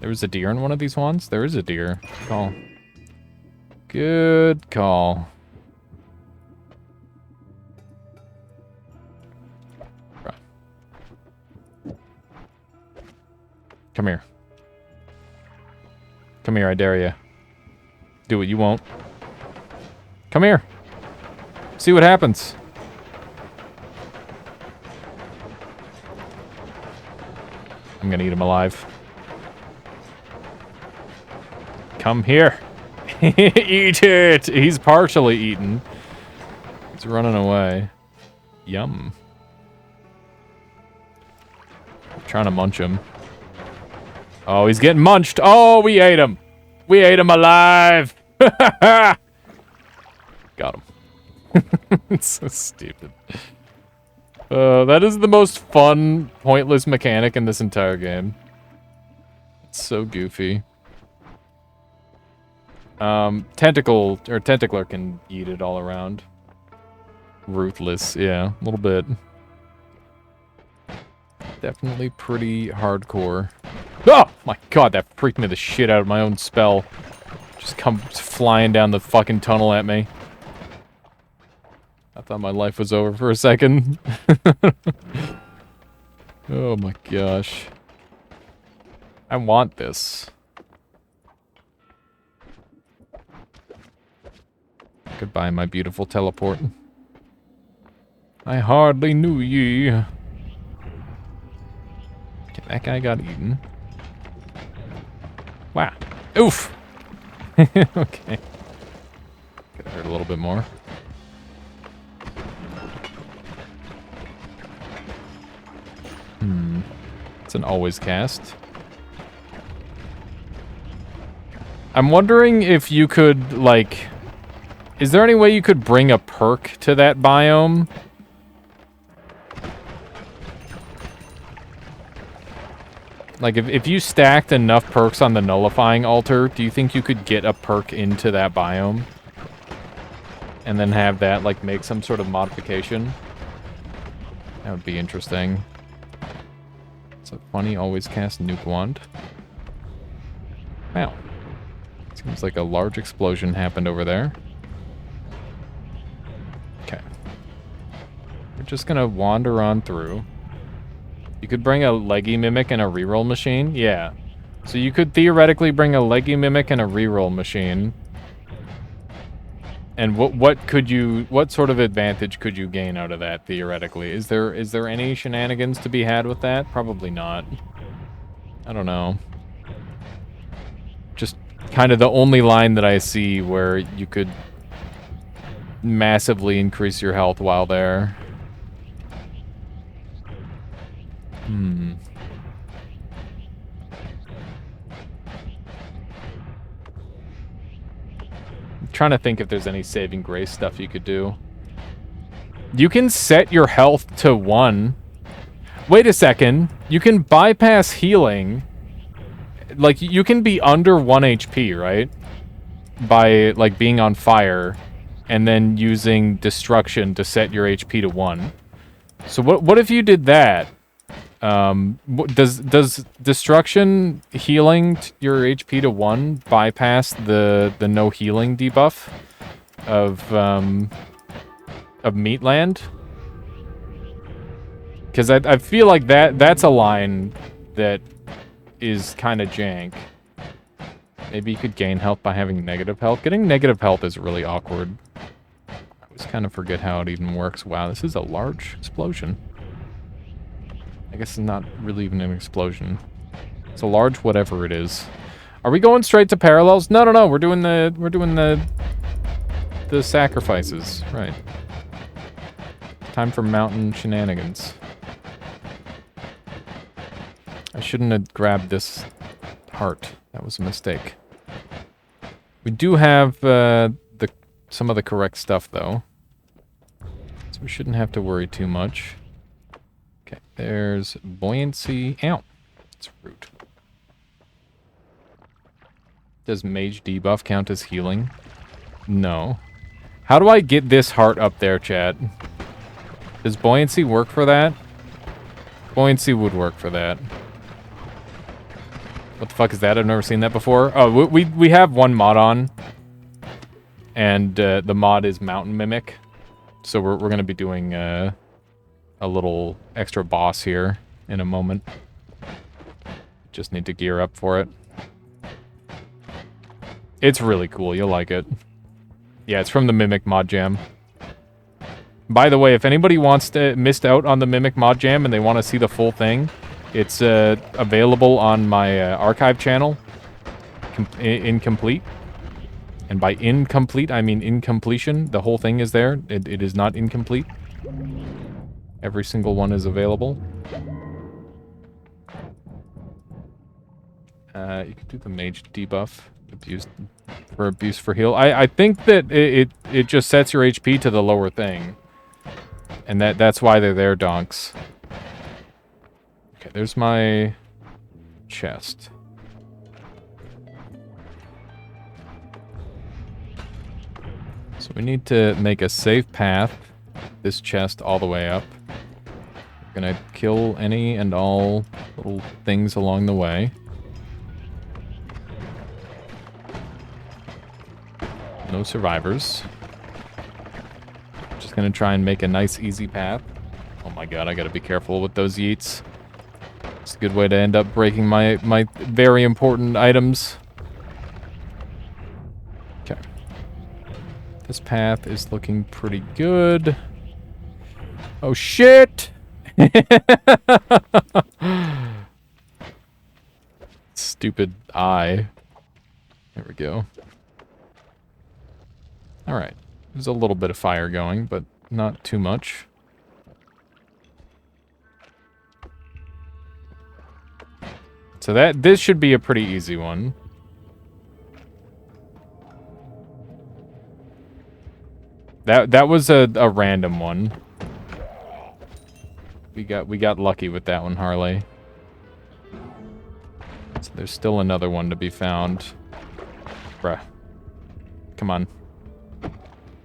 There was a deer in one of these ones? There is a deer. Good call. Good call. Come here. Come here, I dare you. Do it, you won't. Come here. See what happens. I'm gonna eat him alive. Come here. Eat it! He's partially eaten. He's running away. Yum. I'm trying to munch him. Oh, he's getting munched. Oh, we ate him. We ate him alive. Got him. It's so stupid. That is the most fun, pointless mechanic in this entire game. It's so goofy. Tentacler can eat it all around. Ruthless, yeah, a little bit. Definitely pretty hardcore. Oh my god, that freaked me the shit out of my own spell. Just comes flying down the fucking tunnel at me. I thought my life was over for a second. Oh my gosh. I want this. Goodbye, my beautiful teleport. I hardly knew ye. Okay, that guy got eaten. Wow. Oof! Okay. Could hurt a little bit more. It's an always cast. I'm wondering if you could, like... Is there any way you could bring a perk to that biome? Like, if you stacked enough perks on the nullifying altar, do you think you could get a perk into that biome? And then have that, like, make some sort of modification? That would be interesting. It's a funny always cast nuke wand. Wow. Seems like a large explosion happened over there. Okay. We're just gonna wander on through. You could bring a Leggy Mimic and a reroll machine? Yeah. So you could theoretically bring a Leggy Mimic and a reroll machine. And what sort of advantage could you gain out of that, theoretically? Is there any shenanigans to be had with that? Probably not. I don't know. Just kind of the only line that I see where you could massively increase your health while there. I'm trying to think if there's any saving grace stuff you could do. You can set your health to 1. Wait a second. You can bypass healing. Like, you can be under 1 HP, right? By, like, being on fire. And then using destruction to set your HP to 1. So what if you did that? Does destruction healing your HP to 1 bypass the no healing debuff of Meatland? Because I feel like that's a line that is kind of jank. Maybe you could gain health by having negative health. Getting negative health is really awkward. I always kind of forget how it even works. Wow, this is a large explosion. I guess it's not really even an explosion. It's a large whatever it is. Are we going straight to parallels? No. We're doing the sacrifices. Right. Time for mountain shenanigans. I shouldn't have grabbed this heart. That was a mistake. We do have some of the correct stuff, though. So we shouldn't have to worry too much. Okay, there's buoyancy. Ow! It's rude. Does mage debuff count as healing? No. How do I get this heart up there, chat? Does buoyancy work for that? Buoyancy would work for that. What the fuck is that? I've never seen that before. Oh, we have one mod on. And the mod is Mountain Mimic. So we're going to be doing a little extra boss here in a moment. Just need to gear up for it. It's really cool. You'll like it. Yeah, it's from the Mimic Mod Jam. By the way, if anybody missed out on the Mimic Mod Jam and they want to see the full thing, it's available on my archive channel, incomplete. And by incomplete, I mean incompletion. The whole thing is there. It is not incomplete. Every single one is available. You can do the mage debuff. Abuse for heal. I think that it just sets your HP to the lower thing. And that's why they're there, donks. Okay, there's my chest. So we need to make a safe path, this chest all the way up. We're gonna kill any and all little things along the way. No survivors. Just gonna try and make a nice, easy path. Oh my god, I gotta be careful with those yeets. It's a good way to end up breaking my very important items. Okay. This path is looking pretty good. Oh shit! Stupid eye. There we go. Alright. There's a little bit of fire going, but not too much. So this should be a pretty easy one. That was a random one. We got lucky with that one, Harley. So there's still another one to be found. Bruh. Come on.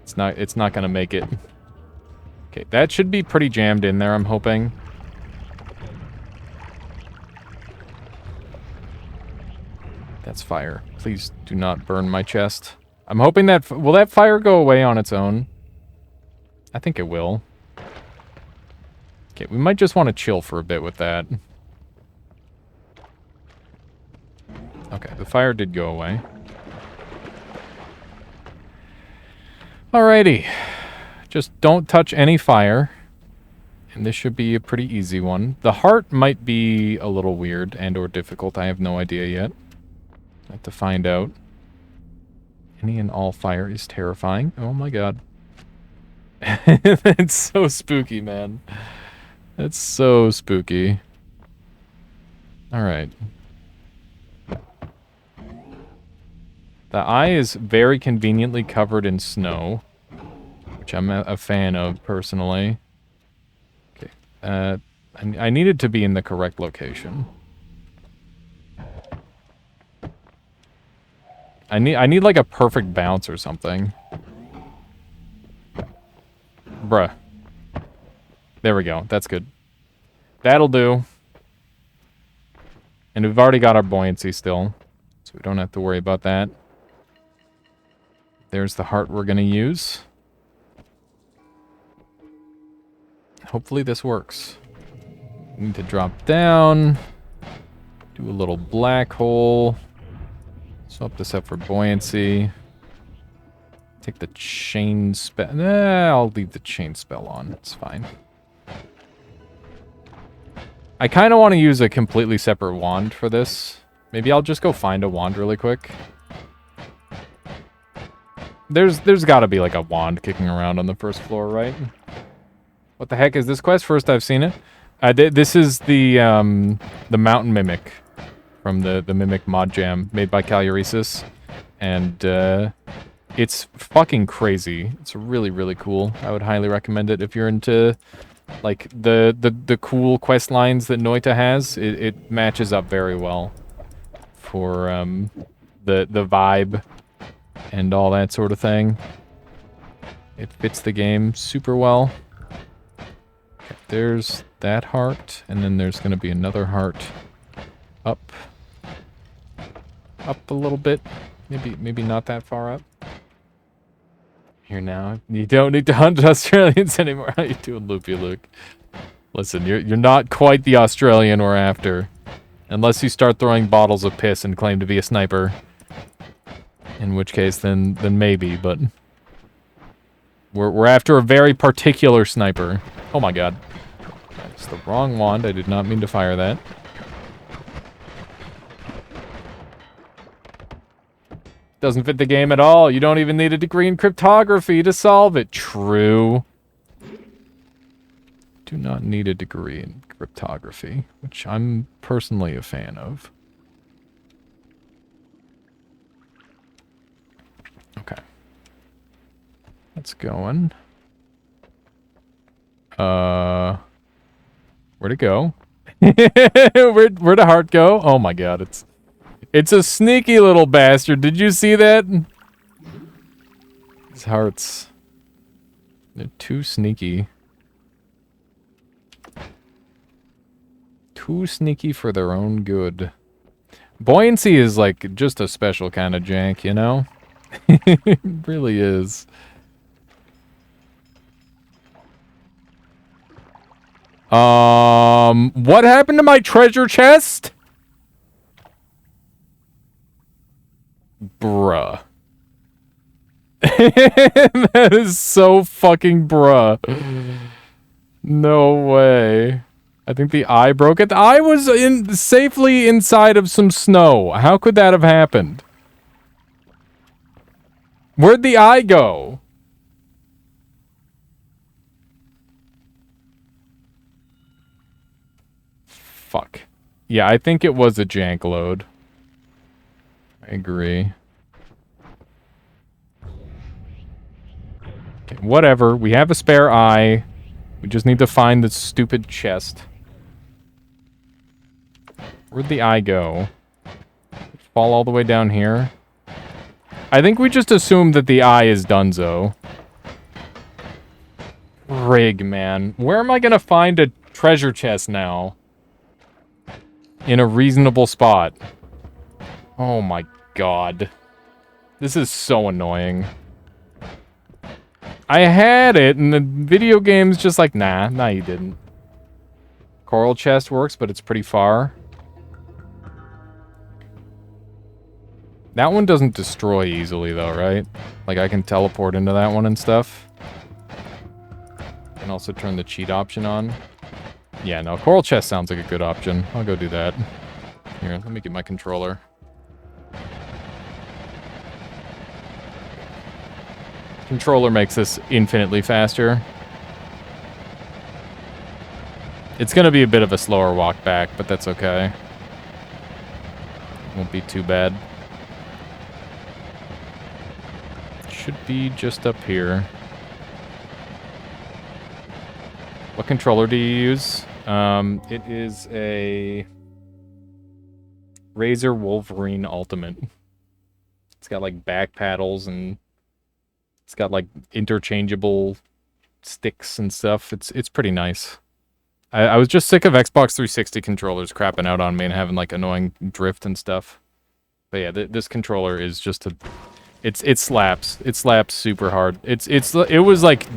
It's not gonna make it. Okay, that should be pretty jammed in there, I'm hoping. That's fire. Please do not burn my chest. I'm hoping that... Will that fire go away on its own? I think it will. Okay, we might just want to chill for a bit with that. Okay, the fire did go away. Alrighty. Just don't touch any fire. And this should be a pretty easy one. The heart might be a little weird and or difficult. I have no idea yet. I have to find out. Any and all fire is terrifying. Oh my god. It's so spooky, man. It's so spooky. Alright. The eye is very conveniently covered in snow, which I'm a fan of, personally. Okay. I needed to be in the correct location. I need like a perfect bounce or something. Bruh. There we go. That's good. That'll do. And we've already got our buoyancy still, so we don't have to worry about that. There's the heart we're going to use. Hopefully this works. We need to drop down. Do a little black hole. Swap this up for buoyancy. Take the chain spell. I'll leave the chain spell on. It's fine. I kind of want to use a completely separate wand for this. Maybe I'll just go find a wand really quick. There's got to be like a wand kicking around on the first floor, right? What the heck is this quest? First I've seen it. This is the Mountain Mimic from the Mimic Mod Jam made by Caluresis. and it's fucking crazy. It's really, really cool. I would highly recommend it if you're into, like, the cool quest lines that Noita has. It matches up very well for, the vibe and all that sort of thing. It fits the game super well. Okay, there's that heart, and then there's gonna be another heart up a little bit. Maybe not that far up. Here now. You don't need to hunt Australians anymore. How you doing, Loopy Luke? Listen, you're not quite the Australian we're after. Unless you start throwing bottles of piss and claim to be a sniper. In which case, then maybe, but... We're after a very particular sniper. Oh my god. That's the wrong wand. I did not mean to fire that. Doesn't fit the game at all. You don't even need a degree in cryptography to solve it. True. Do not need a degree in cryptography, which I'm personally a fan of. Okay. That's going. Where'd it go? Where'd the heart go? Oh my god, it's a sneaky little bastard. Did you see that? These hearts. They're too sneaky. Too sneaky for their own good. Buoyancy is like just a special kind of jank, you know? It really is. What happened to my treasure chest? Bruh. That is so fucking bruh. No way. I think the eye broke it. The eye was safely inside of some snow. How could that have happened? Where'd the eye go? Fuck. Yeah, I think it was a jank load. I agree. Okay, whatever. We have a spare eye. We just need to find the stupid chest. Where'd the eye go? Fall all the way down here? I think we just assumed that the eye is donezo. Frig, man. Where am I gonna find a treasure chest now? In a reasonable spot. Oh my god. This is so annoying. I had it, and the video game's just like, nah, you didn't. Coral chest works, but it's pretty far. That one doesn't destroy easily, though, right? Like, I can teleport into that one and stuff. And also turn the cheat option on. Yeah, no, coral chest sounds like a good option. I'll go do that. Here, let me get my controller. Controller makes this infinitely faster. It's gonna be a bit of a slower walk back, but that's okay. Won't be too bad. Should be just up here. What controller do you use? It is a Razer Wolverine Ultimate. It's got like back paddles and it's got like interchangeable sticks and stuff. It's pretty nice. I was just sick of Xbox 360 controllers crapping out on me and having like annoying drift and stuff. But yeah, this controller is just a... It slaps. It slaps super hard. It was like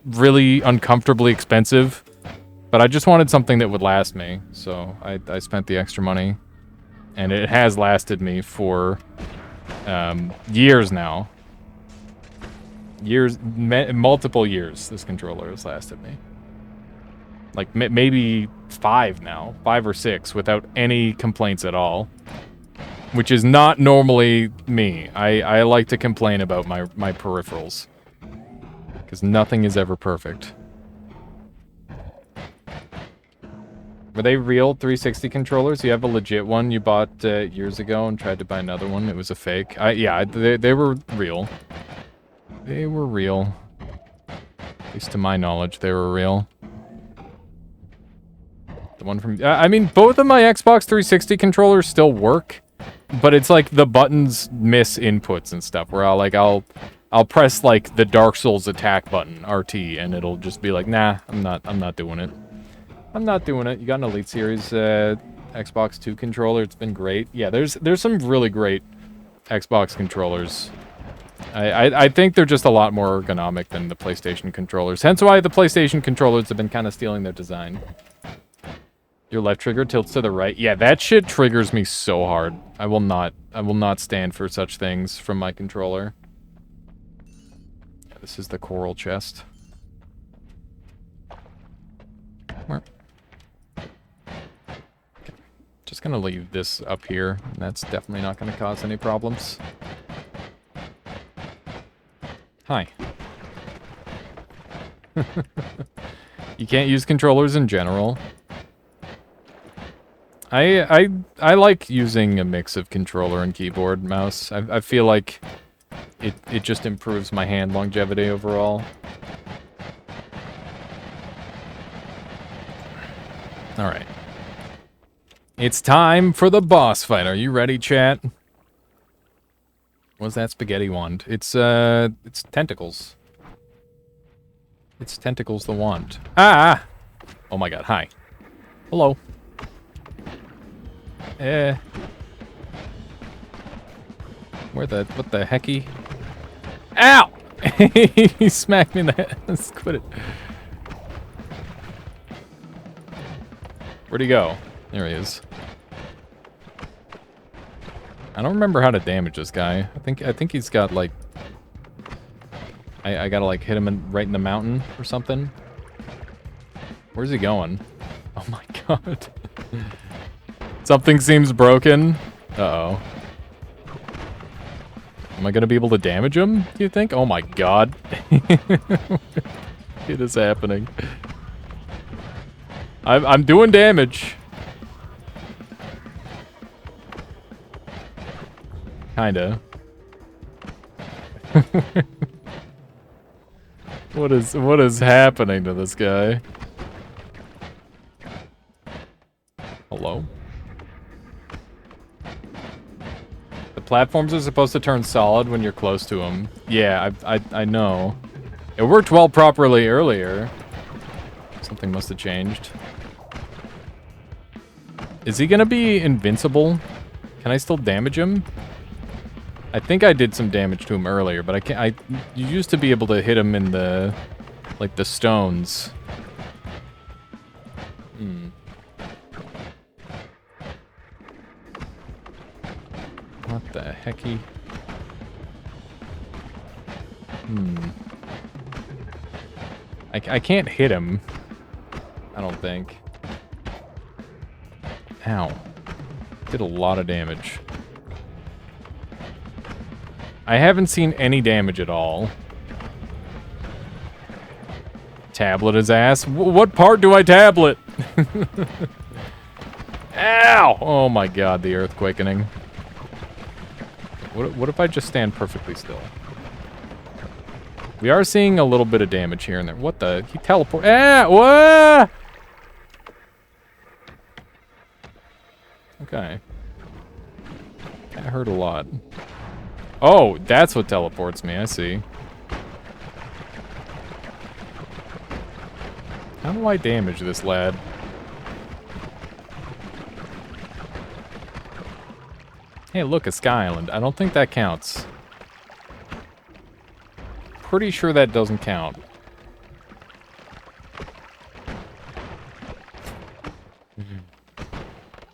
really uncomfortably expensive, but I just wanted something that would last me, so I spent the extra money, and it has lasted me for years now. Multiple years. This controller has lasted me. Like maybe 5 now, 5 or 6, without any complaints at all. Which is not normally me. I like to complain about my peripherals. Because nothing is ever perfect. Were they real 360 controllers? You have a legit one you bought years ago and tried to buy another one. It was a fake. Yeah, they were real. They were real. At least to my knowledge, they were real. The one from... I mean, both of my Xbox 360 controllers still work, but it's like the buttons miss inputs and stuff, where I'll press, like, the Dark Souls attack button, RT, and it'll just be like, nah, I'm not doing it. I'm not doing it. You got an Elite Series Xbox 2 controller. It's been great. Yeah, there's some really great Xbox controllers. I think they're just a lot more ergonomic than the PlayStation controllers. Hence why the PlayStation controllers have been kind of stealing their design. Your left trigger tilts to the right. Yeah, that shit triggers me so hard. I will not stand for such things from my controller. Yeah, this is the coral chest. Where? Just gonna leave this up here. That's definitely not gonna cause any problems. Hi. You can't use controllers in general. I like using a mix of controller and keyboard mouse. I feel like it just improves my hand longevity overall. Alright. It's time for the boss fight. Are you ready, chat? What's that spaghetti wand? It's tentacles. It's tentacles the wand. Ah! Oh my god, hi. Hello. What the hecky? Ow! He smacked me in the head. Let's quit it. Where'd he go? There he is. I don't remember how to damage this guy. I think he's got like... I gotta like hit him right in the mountain or something. Where's he going? Oh my god. Something seems broken. Uh-oh. Am I gonna be able to damage him, do you think? Oh my god. It is happening. I'm doing damage. Kinda. What is happening to this guy? Hello? The platforms are supposed to turn solid when you're close to them. Yeah, I know. It worked well properly earlier. Something must have changed. Is he gonna be invincible? Can I still damage him? I think I did some damage to him earlier, but I can't. You used to be able to hit him in the, like, the stones. Hmm. What the hecky? Hmm. I can't hit him. I don't think. Ow. Did a lot of damage. I haven't seen any damage at all. Tablet his ass. What part do I tablet? Ow! Oh my god, the earthquakening. What if I just stand perfectly still? We are seeing a little bit of damage here and there. What the? He teleport. Ah! What? Okay. That hurt a lot. Oh, that's what teleports me, I see. How do I damage this lad? Hey, look, a sky island. I don't think that counts. Pretty sure that doesn't count.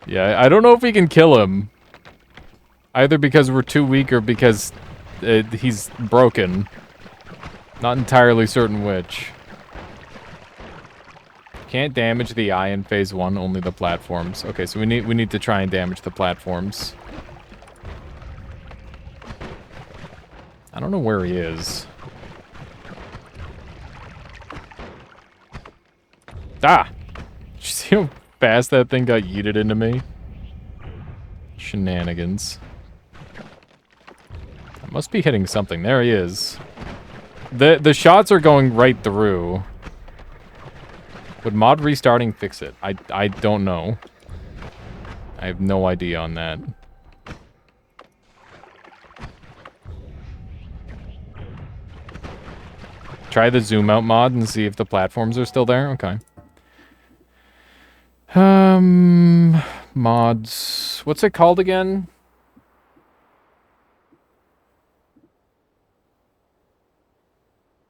Yeah, I don't know if we can kill him. Either because we're too weak or because he's broken. Not entirely certain which. Can't damage the eye in phase 1, only the platforms. Okay, so we need to try and damage the platforms. I don't know where he is. Ah! Did you see him fast that thing got yeeted into me. Shenanigans. I must be hitting something. There he is. The shots are going right through. Would mod restarting fix it? I don't know. I have no idea on that. Try the zoom out mod and see if the platforms are still there. Okay. Mods. What's it called again?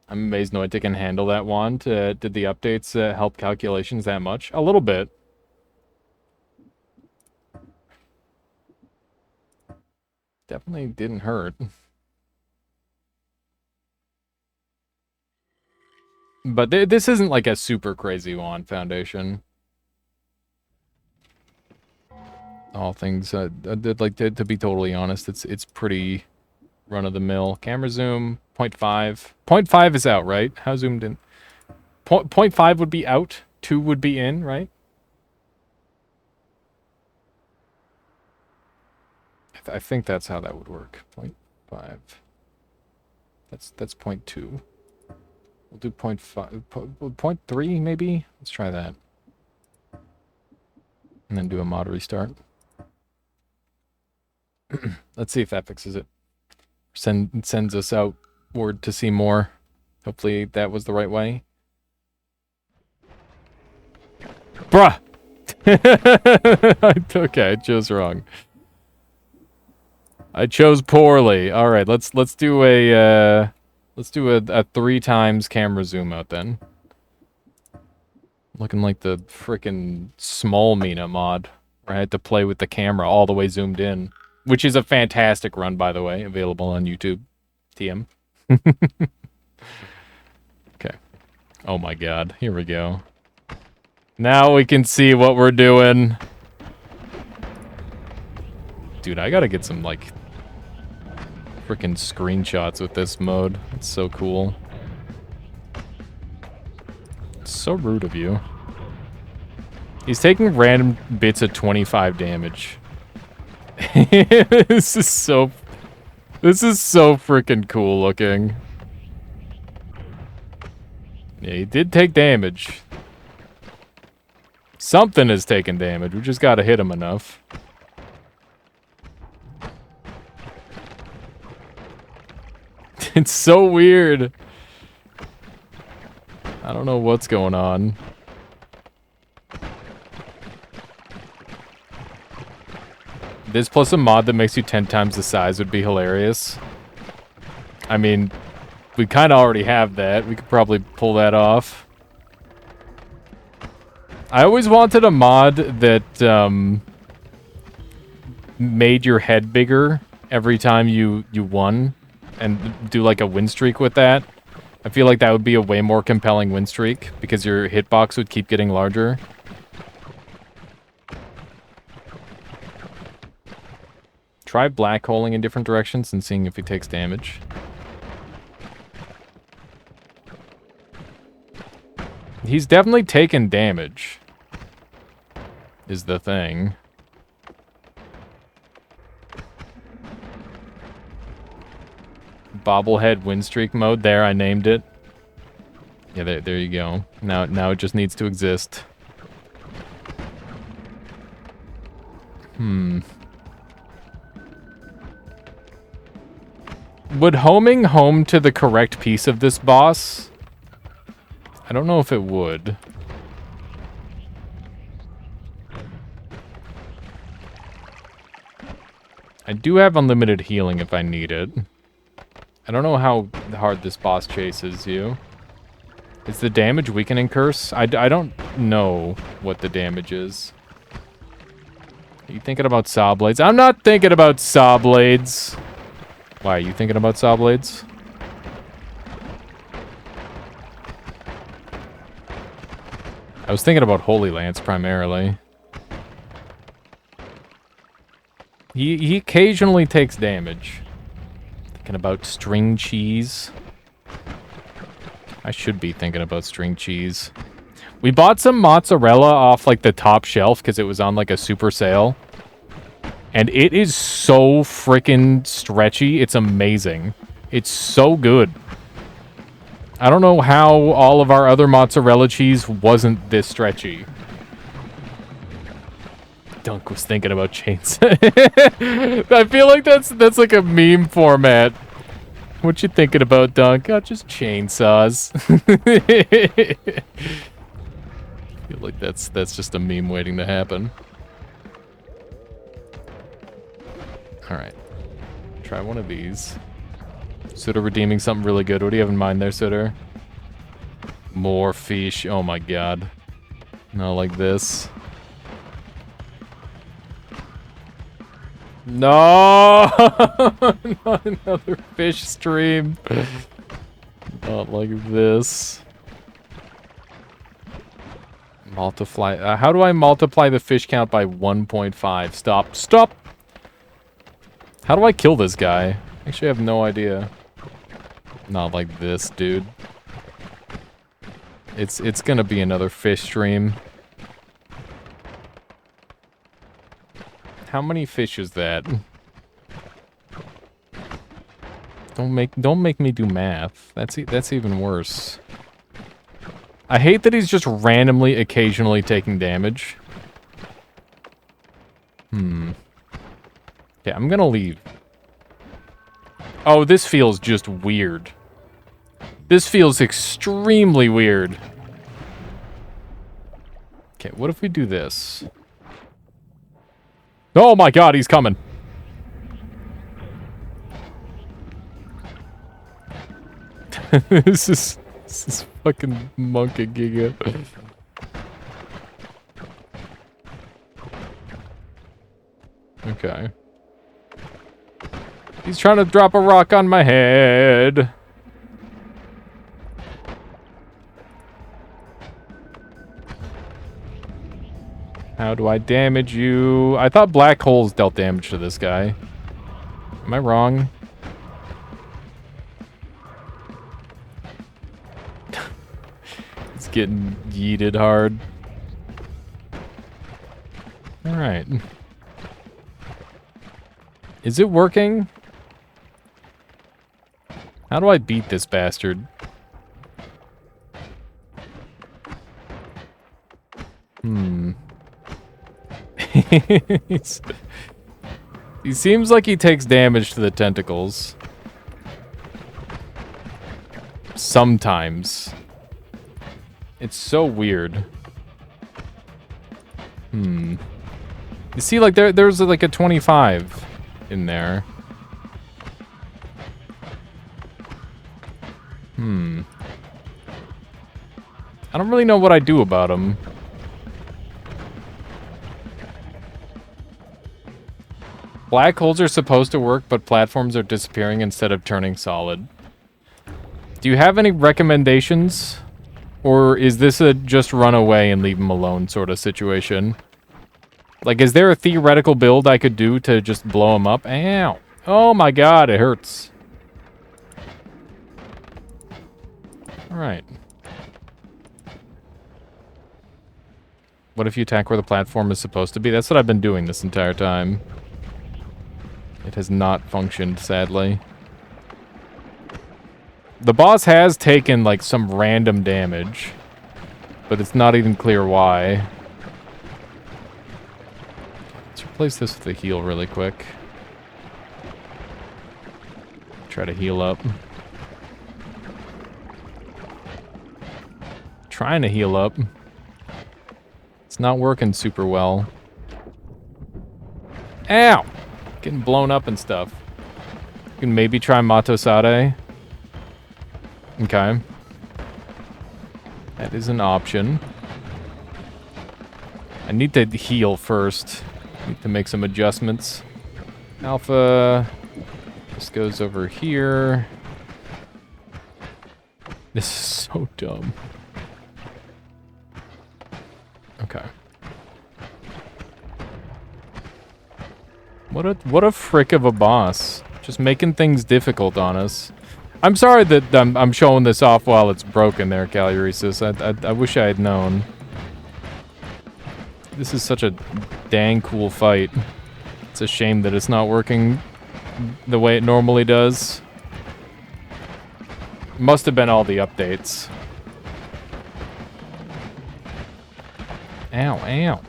I'm amazed Noita can handle that wand. Did the updates help calculations that much? A little bit. Definitely didn't hurt. But this isn't like a super crazy wand foundation. All things, like to be totally honest, it's pretty run-of-the-mill. Camera zoom, 0.5. 0.5 is out, right? How zoomed in? 0.5 would be out, 2 would be in, right? I think that's how that would work. 0.5. That's 0.2. We'll do 0.5, 0.3 maybe? Let's try that. And then do a mod restart. Let's see if that fixes it. Sends us outward to see more. Hopefully that was the right way. Bruh! Okay, I chose wrong. I chose poorly. All right, let's do a 3 times camera zoom out then. Looking like the frickin' small Mina mod, where I had to play with the camera all the way zoomed in, which is a fantastic run, by the way, available on YouTube. TM. Okay. Oh my god, here we go. Now we can see what we're doing. Dude, I gotta get some, like, freaking screenshots with this mode. It's so cool. It's so rude of you. He's taking random bits of 25 damage. This is so freaking cool looking. Yeah, he did take damage. Something has taken damage. We just gotta hit him enough. It's so weird. I don't know what's going on. This plus a mod that makes you 10 times the size would be hilarious. I mean, we kind of already have that. We could probably pull that off. I always wanted a mod that made your head bigger every time you won, and do like a win streak with that. I feel like that would be a way more compelling win streak because your hitbox would keep getting larger. Try black holing in different directions and seeing if he takes damage. He's definitely taken damage, is the thing. Bobblehead win streak mode. There, I named it. Yeah, there you go. Now it just needs to exist. Would homing home to the correct piece of this boss? I don't know if it would. I do have unlimited healing if I need it. I don't know how hard this boss chases you. Is the damage weakening curse? I don't know what the damage is. Are you thinking about saw blades? I'm not thinking about saw blades. Why, are you thinking about saw blades? I was thinking about Holy Lance primarily. He occasionally takes damage. Thinking about string cheese. I should be thinking about string cheese. We bought some mozzarella off, like, the top shelf because it was on, like, a super sale. And it is so freaking stretchy. It's amazing. It's so good. I don't know how all of our other mozzarella cheese wasn't this stretchy. Dunk was thinking about chainsaw. I feel like that's like a meme format. What you thinking about, Dunk? Oh, just chainsaws. I feel like that's just a meme waiting to happen. All right, try one of these. Sutter redeeming something really good. What do you have in mind there, Sutter? More fish. Oh my god. Not like this. No! Not another fish stream. Not like this. Multiply. How do I multiply the fish count by 1.5? Stop. Stop! How do I kill this guy? Actually, I have no idea. Not like this, dude. It's gonna be another fish stream. How many fish is that? Don't make me do math. That's even worse. I hate that he's just randomly, occasionally taking damage. Okay, I'm gonna leave. Oh, this feels just weird. This feels extremely weird. Okay, what if we do this? Oh my god, he's coming. This is fucking monkey giga. Okay. He's trying to drop a rock on my head. How do I damage you? I thought black holes dealt damage to this guy. Am I wrong? It's getting yeeted hard. Alright. Is it working? How do I beat this bastard? He seems like he takes damage to the tentacles. Sometimes. It's so weird. You see, like, there's like a 25 in there. I don't really know what I do about him. Black holes are supposed to work, but platforms are disappearing instead of turning solid. Do you have any recommendations? Or is this a just run away and leave him alone sort of situation? Like, is there a theoretical build I could do to just blow him up? Ow! Oh my god, it hurts. Alright. What if you attack where the platform is supposed to be? That's what I've been doing this entire time. It has not functioned, sadly. The boss has taken, like, some random damage. But it's not even clear why. Let's replace this with a heal really quick. Try to heal up. Trying to heal up. It's not working super well. Ow! Getting blown up and stuff. You can maybe try Matosade. Okay. That is an option. I need to heal first. Need to make some adjustments. Alpha. This goes over here. This is so dumb. Okay. What a frick of a boss. Just making things difficult on us. I'm sorry that I'm showing this off while it's broken there, Caluresis. I wish I had known. This is such a dang cool fight. It's a shame that it's not working the way it normally does. Must have been all the updates. Ow, ow.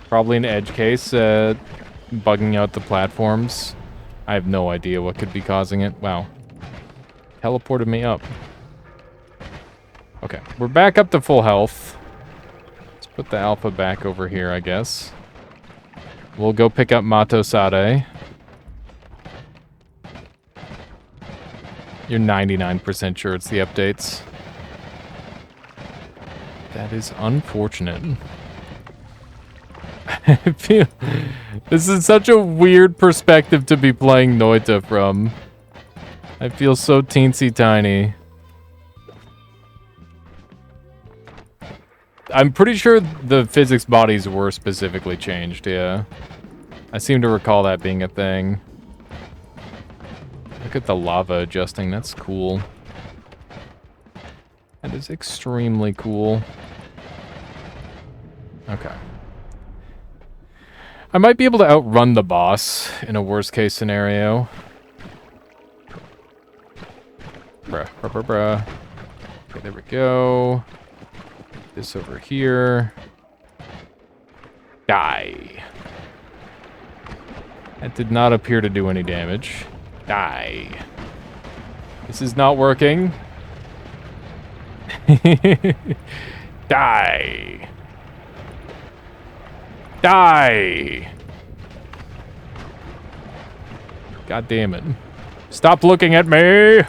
Probably an edge case, bugging out the platforms. I have no idea what could be causing it. Wow. Teleported me up. Okay, we're back up to full health. Let's put the alpha back over here, I guess. We'll go pick up Mato Sade. You're 99% sure it's the updates. That is unfortunate. I feel... This is such a weird perspective to be playing Noita from. I feel so teensy tiny. I'm pretty sure the physics bodies were specifically changed, yeah. I seem to recall that being a thing. Look at the lava adjusting, that's cool. That is extremely cool. Okay. I might be able to outrun the boss in a worst case scenario. Bruh, bruh, bruh, bruh. Okay, there we go. This over here. Die. That did not appear to do any damage. Die. This is not working. Die. Die. God damn it. Stop looking at me.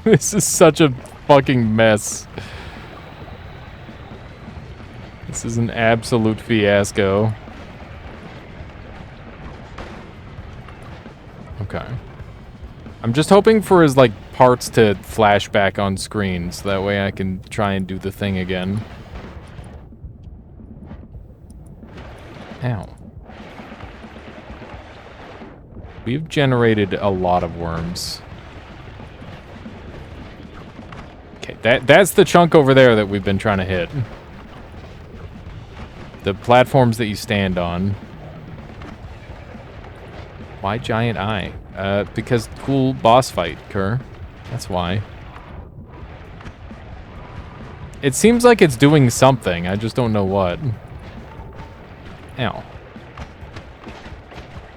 This is such a fucking mess. This is an absolute fiasco. Okay. I'm just hoping for his, like, parts to flash back on screen, so that way I can try and do the thing again. Ow. We've generated a lot of worms. Okay, that's the chunk over there that we've been trying to hit. The platforms that you stand on. Why giant eye? Because cool boss fight, Kerr. That's why. It seems like it's doing something, I just don't know what. Ow.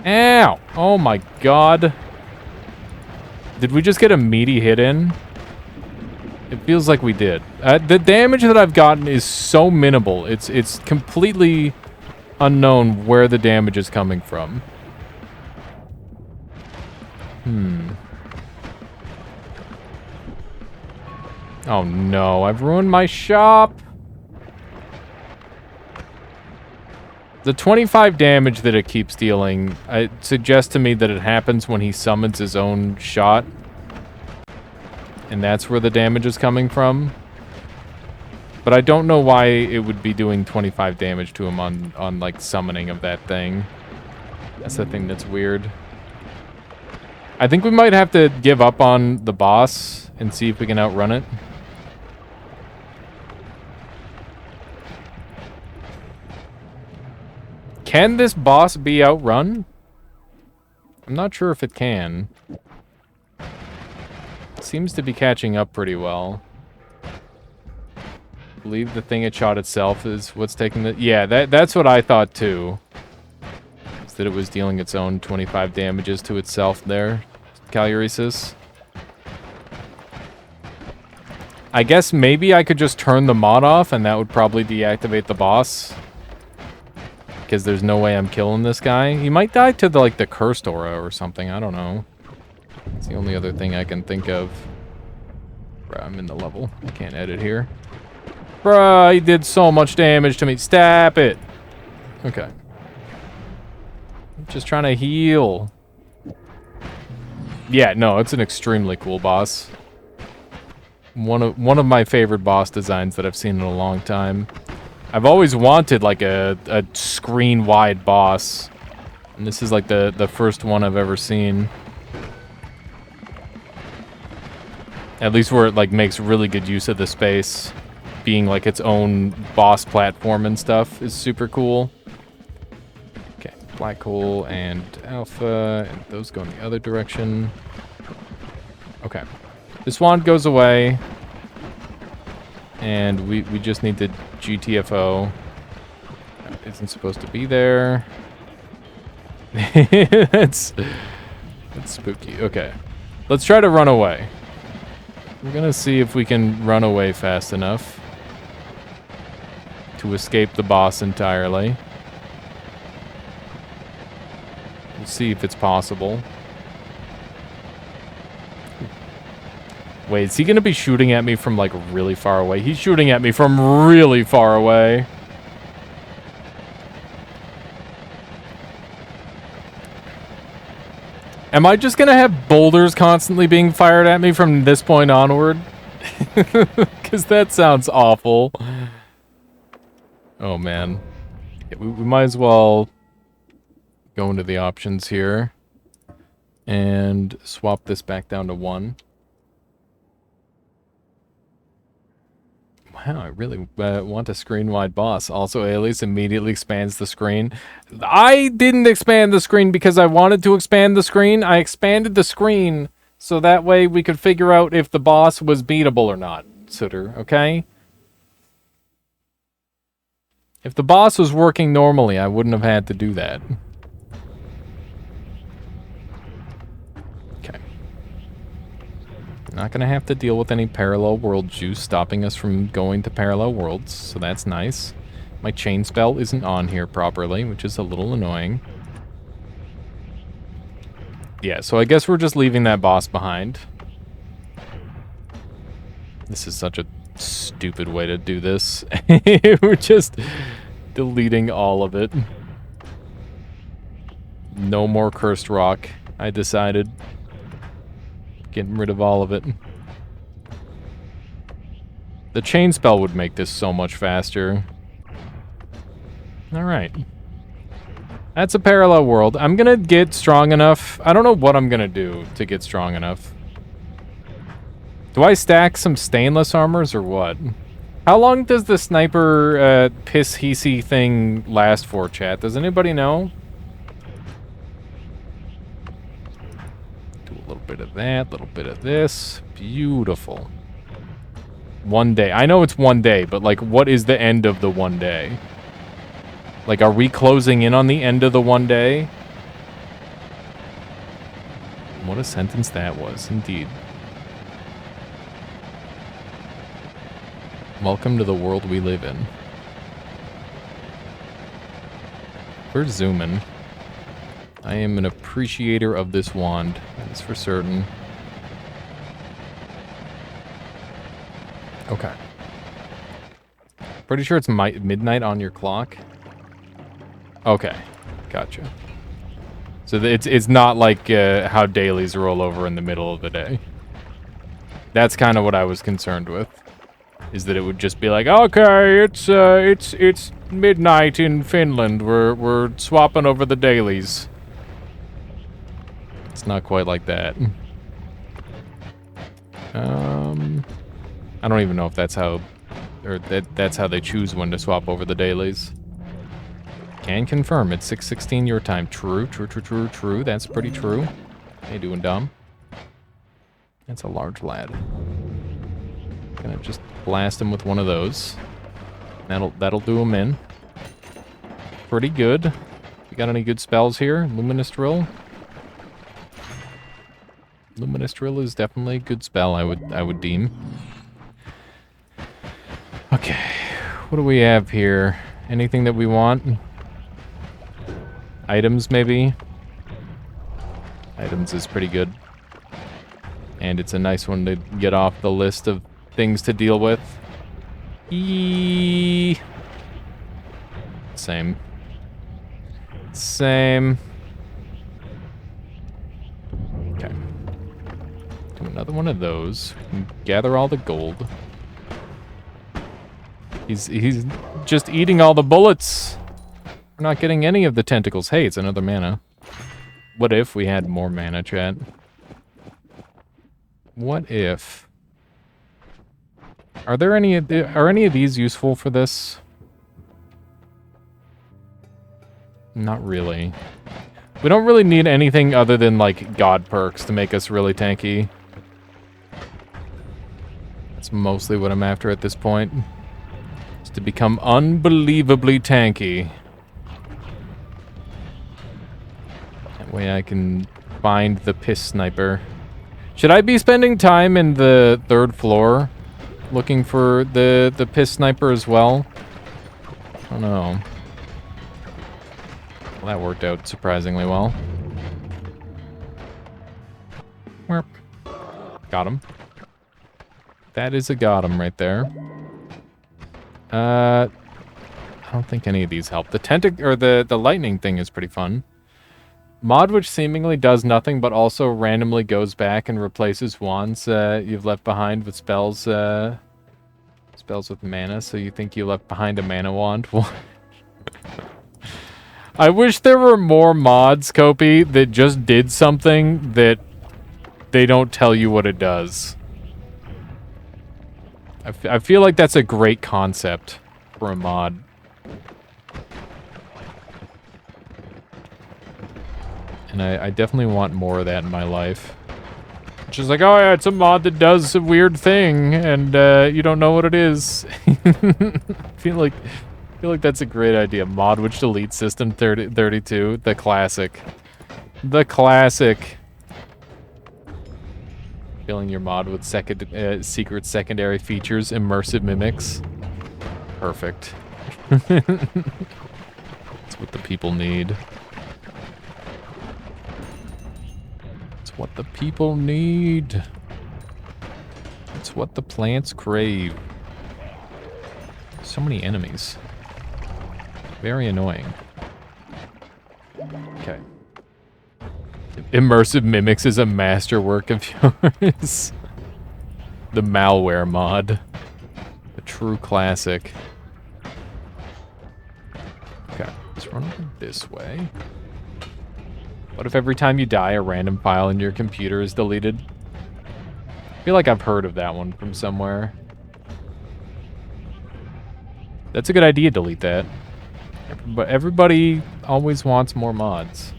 Ow! Oh my god. Did we just get a meaty hit in? It feels like we did. The damage that I've gotten is so minimal. It's completely unknown where the damage is coming from. Oh no, I've ruined my shop! The 25 damage that it keeps dealing, it suggests to me that it happens when he summons his own shot. And that's where the damage is coming from. But I don't know why it would be doing 25 damage to him on like, summoning of that thing. That's the thing that's weird. I think we might have to give up on the boss and see if we can outrun it. Can this boss be outrun? I'm not sure if it can. It seems to be catching up pretty well. I believe the thing it shot itself is what's taking the... Yeah, that's what I thought too. Is that it was dealing its own 25 damages to itself there. Caluresis. I guess maybe I could just turn the mod off and that would probably deactivate the boss. Because there's no way I'm killing this guy. He might die to the, like, the cursed aura or something. I don't know. It's the only other thing I can think of. Bruh, I'm in the level. I can't edit here. Bruh, he did so much damage to me. Stop it. Okay. I'm just trying to heal. Yeah, no, it's an extremely cool boss. One of my favorite boss designs that I've seen in a long time. I've always wanted, like, a screen-wide boss And this is like the first one I've ever seen. At least where it like makes really good use of the space. Being like its own boss platform and stuff is super cool. Okay, black hole and alpha, and those go in the other direction. Okay. This wand goes away. And we just need the GTFO. That isn't supposed to be there. That's spooky. Okay. Let's try to run away. We're gonna see if we can run away fast enough to escape the boss entirely. We'll see if it's possible. Wait, is he gonna be shooting at me from like really far away? He's shooting at me from really far away. Am I just gonna have boulders constantly being fired at me from this point onward? Because that sounds awful. Oh man. Yeah, we might as well go into the options here and swap this back down to 1. Wow, I really want a screen-wide boss. Also, Alias immediately expands the screen. I didn't expand the screen because I wanted to expand the screen. I expanded the screen so that way we could figure out if the boss was beatable or not, Sutter, okay? If the boss was working normally, I wouldn't have had to do that. Okay. Not gonna have to deal with any parallel world juice stopping us from going to parallel worlds, so that's nice. My chain spell isn't on here properly, which is a little annoying. Yeah, so I guess we're just leaving that boss behind. This is such a stupid way to do this. We're just deleting all of it. No more cursed rock, I decided. Getting rid of all of it. The chain spell would make this so much faster. Alright. That's a parallel world. I'm gonna get strong enough. I don't know what I'm gonna do to get strong enough. Do I stack some stainless armors or what? How long does the sniper piss-heesy thing last for, chat? Does anybody know? Do a little bit of that, a little bit of this. Beautiful. 1 day. I know it's 1 day, but like, what is the end of the 1 day? Like, are we closing in on the end of the 1 day? What a sentence that was, indeed. Welcome to the world we live in. We're zooming. I am an appreciator of this wand, that's for certain. Okay. Pretty sure it's midnight on your clock. Okay, gotcha. So it's not like how dailies roll over in the middle of the day. That's kind of what I was concerned with. Is that it would just be like, okay, it's midnight in Finland. We're swapping over the dailies. It's not quite like that. I don't even know if that's how, or that's how they choose when to swap over the dailies. Can confirm it's 6:16 your time. True. That's pretty true. How you doing, Dom? That's a large lad. Gonna just blast him with one of those. That'll do him in. Pretty good. You got any good spells here? Luminous Drill. Luminous Drill is definitely a good spell. I would deem. Okay, what do we have here? Anything that we want? Items, maybe? Items is pretty good. And it's a nice one to get off the list of things to deal with. Same. Okay. Do another one of those. Gather all the gold. He's just eating all the bullets. We're not getting any of the tentacles. Hey, it's another mana. What if we had more mana, chat? What if? Are any of these useful for this? Not really. We don't really need anything other than, like, god perks to make us really tanky. That's mostly what I'm after at this point. Is to become unbelievably tanky. That way I can find the piss sniper. Should I be spending time in the 3rd floor looking for the piss sniper as well? I don't know. Well, that worked out surprisingly well. Got him. That is a got him right there. I don't think any of these help. The lightning thing is pretty fun. Mod which seemingly does nothing but also randomly goes back and replaces wands you've left behind with spells with mana, so you think you left behind a mana wand. I wish there were more mods, Kopi, that just did something that they don't tell you what it does. I feel like that's a great concept for a mod. And I definitely want more of that in my life. Just like, oh yeah, it's a mod that does a weird thing, and you don't know what it is. I feel like that's a great idea. Mod which deletes System 32, the classic. The classic. Filling your mod with secret secondary features, immersive mimics. Perfect. That's what the people need. It's what the people need. It's what the plants crave. So many enemies. Very annoying. Okay. Immersive Mimics is a masterwork of yours. The malware mod. A true classic. Okay, let's run over this way. What if every time you die, a random file in your computer is deleted? I feel like I've heard of that one from somewhere. That's a good idea, delete that. But everybody always wants more mods.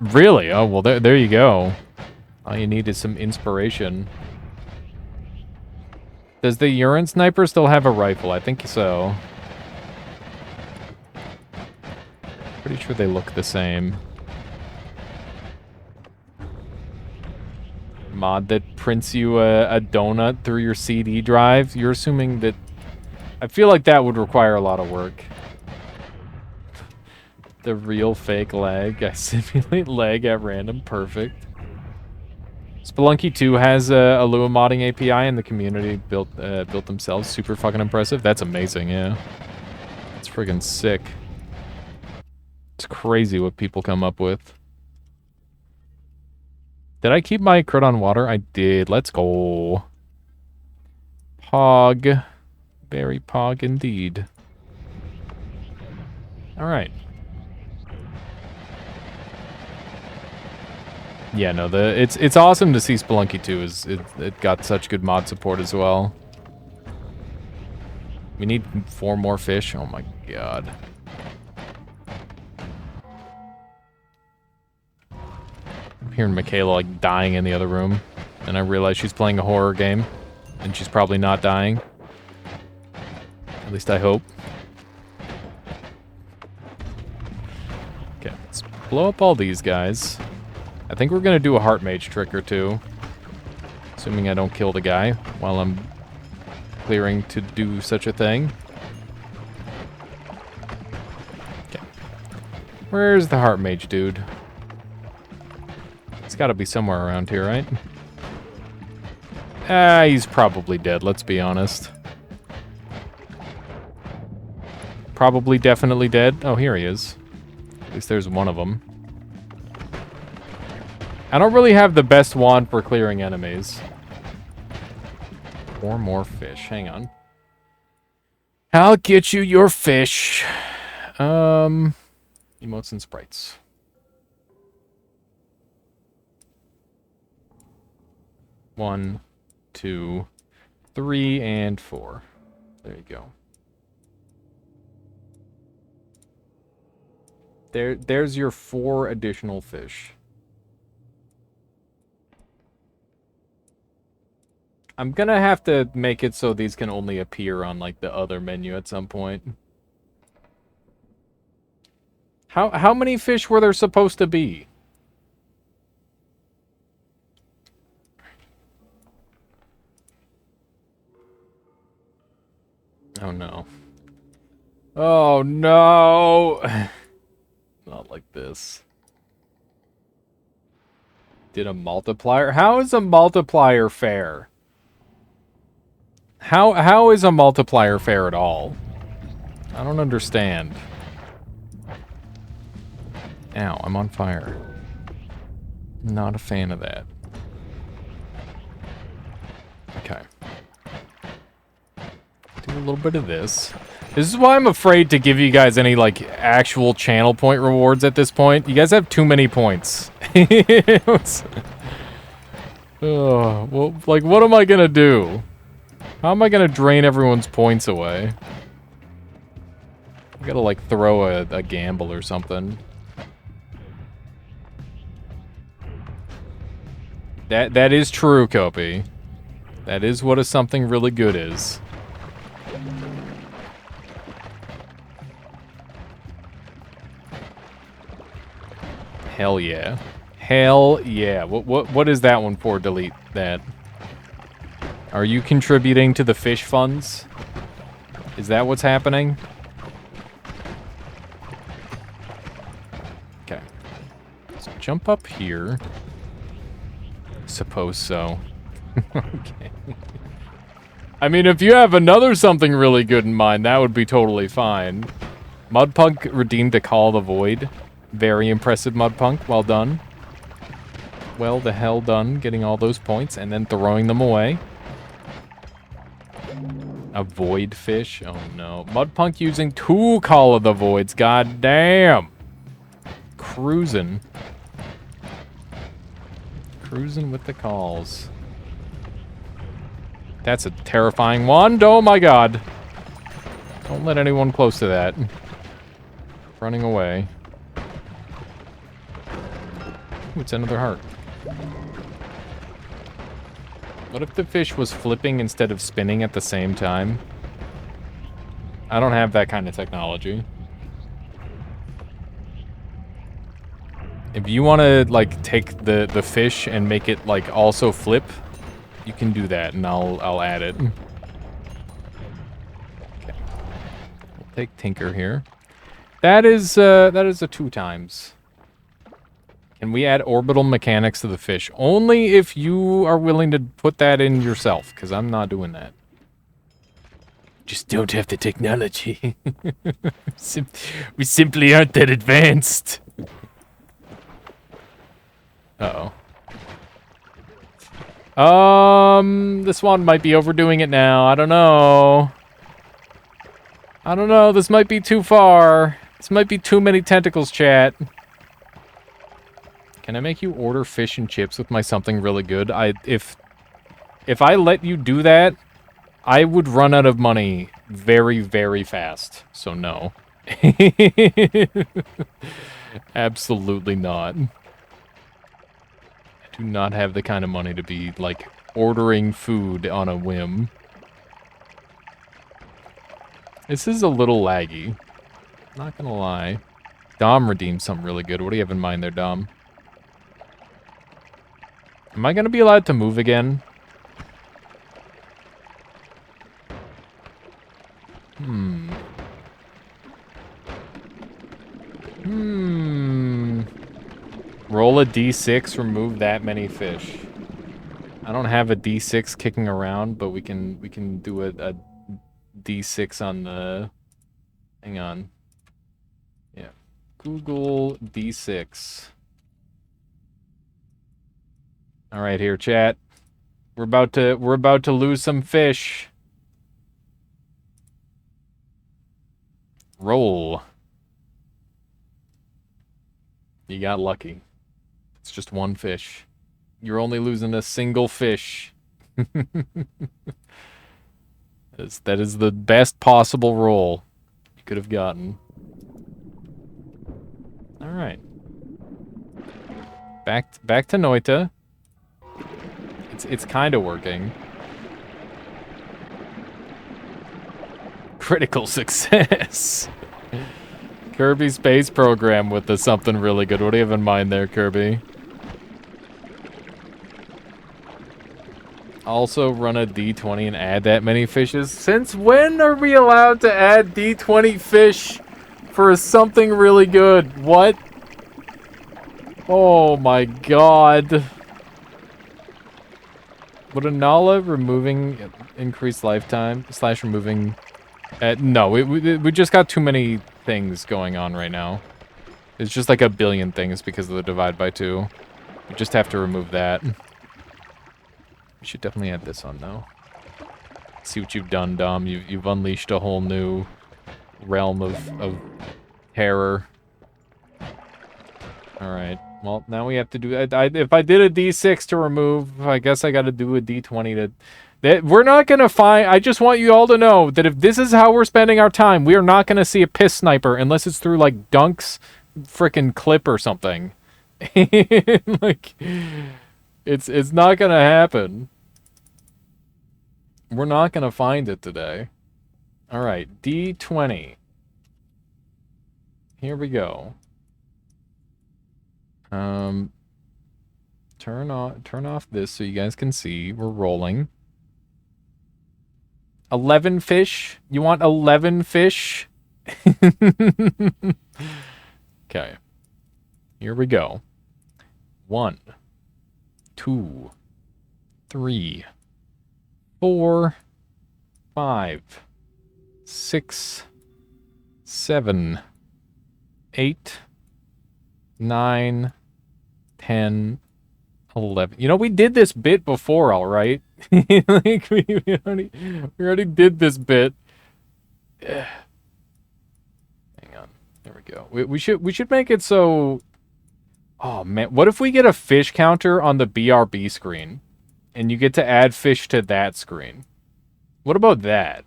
Really? Oh, well, there you go. All you need is some inspiration. Does the urine sniper still have a rifle? I think so. Pretty sure they look the same. Mod that prints you a donut through your CD drive. You're assuming that... I feel like that would require a lot of work. The real fake lag. I simulate lag at random. Perfect. Spelunky 2 has a Lua modding API and the community built themselves. Super fucking impressive. That's amazing, yeah. It's friggin' sick. It's crazy what people come up with. Did I keep my crit on water? I did. Let's go. Pog. Very pog indeed. Alright. Yeah, no, it's awesome to see Spelunky 2. It got such good mod support as well. We need 4 more fish. Oh my god. I'm hearing Michaela like dying in the other room, and I realize she's playing a horror game, and she's probably not dying. At least I hope. Okay, let's blow up all these guys. I think we're gonna do a heart mage trick or two. Assuming I don't kill the guy while I'm clearing to do such a thing. Okay. Where's the heart mage dude? It's gotta be somewhere around here, right? Ah, he's probably dead, let's be honest. Probably definitely dead. Oh, here he is. At least there's one of them. I don't really have the best wand for clearing enemies. 4 more fish. Hang on. I'll get you your fish. Emotes and sprites. 1, 2, 3, and 4. There you go. There's your 4 additional fish. I'm gonna have to make it so these can only appear on, like, the other menu at some point. How many fish were there supposed to be? Oh, no. Oh, no! Not like this. Did a multiplier? How is a multiplier fair? How is a multiplier fair at all? I don't understand. Ow, I'm on fire. Not a fan of that. Okay. Do a little bit of this. This is why I'm afraid to give you guys any, like, actual channel point rewards at this point. You guys have too many points. Oh, well, like, what am I gonna do? How am I gonna drain everyone's points away? I gotta, like, throw a gamble or something. That is true, Kopi. That is what something really good is. Hell yeah. Hell yeah. What is that one for? Delete that. Are you contributing to the fish funds? Is that what's happening? Okay. So jump up here. Suppose so. Okay. I mean, if you have another something really good in mind, that would be totally fine. Mudpunk redeemed a Call of the Void. Very impressive, Mudpunk. Well done. Well the hell done getting all those points and then throwing them away. A void fish? Oh no. Mudpunk using 2 Call of the Voids. God damn. Cruising. Cruising with the calls. That's a terrifying one. Oh my god. Don't let anyone close to that. Running away. Ooh, it's another heart. What if the fish was flipping instead of spinning at the same time? I don't have that kind of technology. If you want to, like, take the fish and make it, like, also flip, you can do that, and I'll add it. Okay. We'll take Tinker here. That is a 2 times. Can we add orbital mechanics to the fish? Only if you are willing to put that in yourself, because I'm not doing that. Just don't have the technology. We simply aren't that advanced. Uh-oh. This one might be overdoing it now. I don't know. I don't know. This might be too far. This might be too many tentacles, chat. Can I make you order fish and chips with my something really good? If I let you do that, I would run out of money very, very fast. So no. Absolutely not. I do not have the kind of money to be, like, ordering food on a whim. This is a little laggy. Not gonna lie. Dom redeemed something really good. What do you have in mind there, Dom? Am I gonna be allowed to move again? Roll a d6, remove that many fish. I don't have a d6 kicking around, but we can do a d6 on the... Hang on. Yeah. Google d6. All right, here, chat. We're about to lose some fish. Roll. You got lucky. It's just one fish. You're only losing a single fish. That is the best possible roll you could have gotten. Alright. Back to Noita. It's kind of working. Critical success. Kirby Space Program with the something really good. What do you have in mind there, Kirby? Also run a D20 and add that many fishes. Since when are we allowed to add D20 fish for something really good? What? Oh my god. Would a Nala removing increased lifetime / removing... no, we just got too many things going on right now. It's just like a billion things because of the divide by 2. We just have to remove that. We should definitely add this on, though. See what you've done, Dom. You've unleashed a whole new realm of terror. Alright. Well, now we have to do... if I did a D6 to remove, I guess I gotta do a D20 to... we're not gonna find... I just want you all to know that if this is how we're spending our time, we are not gonna see a piss sniper unless it's through, like, Dunk's frickin' clip or something. Like... It's not gonna happen. We're not gonna find it today. Alright, D20. Here we go. Turn off this so you guys can see. We're rolling. 11 fish? You want 11 fish? Okay. Here we go. 1, 2, 3, 4, 5, 6, 7, 8, 9, 10, 11. You know, we did this bit before, all right? Like, we already did this bit. Hang on. There we go. We should make it so... Oh, man. What if we get a fish counter on the BRB screen? And you get to add fish to that screen? What about that?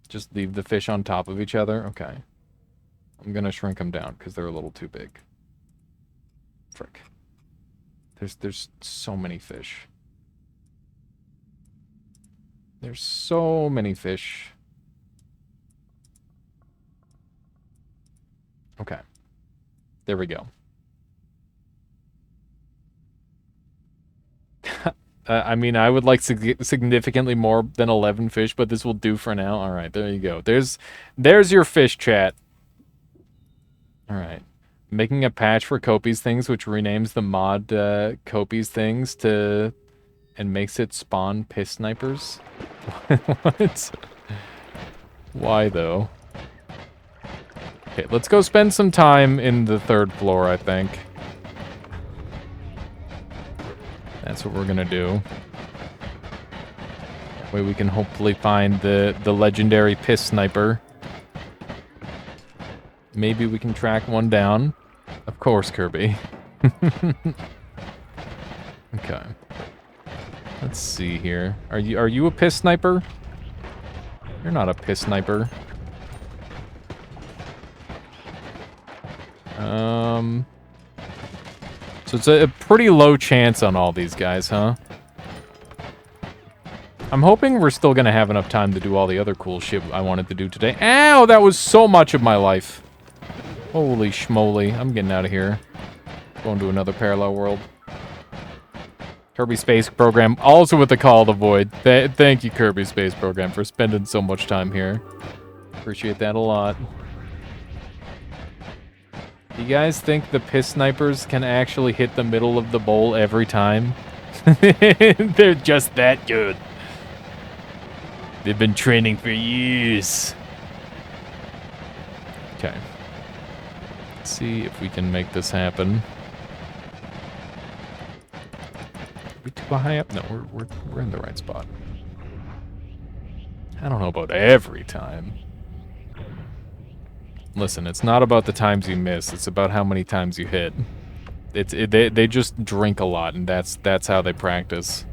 Just leave the fish on top of each other? Okay. I'm gonna shrink them down because they're a little too big. Frick. There's so many fish. There's so many fish. Okay. There we go. I mean, I would like significantly more than 11 fish, but this will do for now. All right, there you go. There's your fish chat. All right. Making a patch for Kopi's things, which renames the mod Kopi's things to... and makes it spawn piss snipers? What? Why, though? Okay, let's go spend some time in the 3rd floor, I think. That's what we're gonna do. That way we can hopefully find the legendary piss sniper. Maybe we can track one down. Of course, Kirby. Okay. Let's see here. Are you a piss sniper? You're not a piss sniper. So it's a pretty low chance on all these guys, huh? I'm hoping we're still gonna have enough time to do all the other cool shit I wanted to do today. Ow! That was so much of my life. Holy schmoly. I'm getting out of here. Going to another parallel world. Kirby Space Program, also with the Call of the Void. Thank you, Kirby Space Program, for spending so much time here. Appreciate that a lot. You guys think the piss snipers can actually hit the middle of the bowl every time? They're just that good. They've been training for years. Okay. Let's see if we can make this happen. Are we too high up? No, we're in the right spot. I don't know about every time. Listen, it's not about the times you miss, it's about how many times you hit. They just drink a lot, and that's how they practice.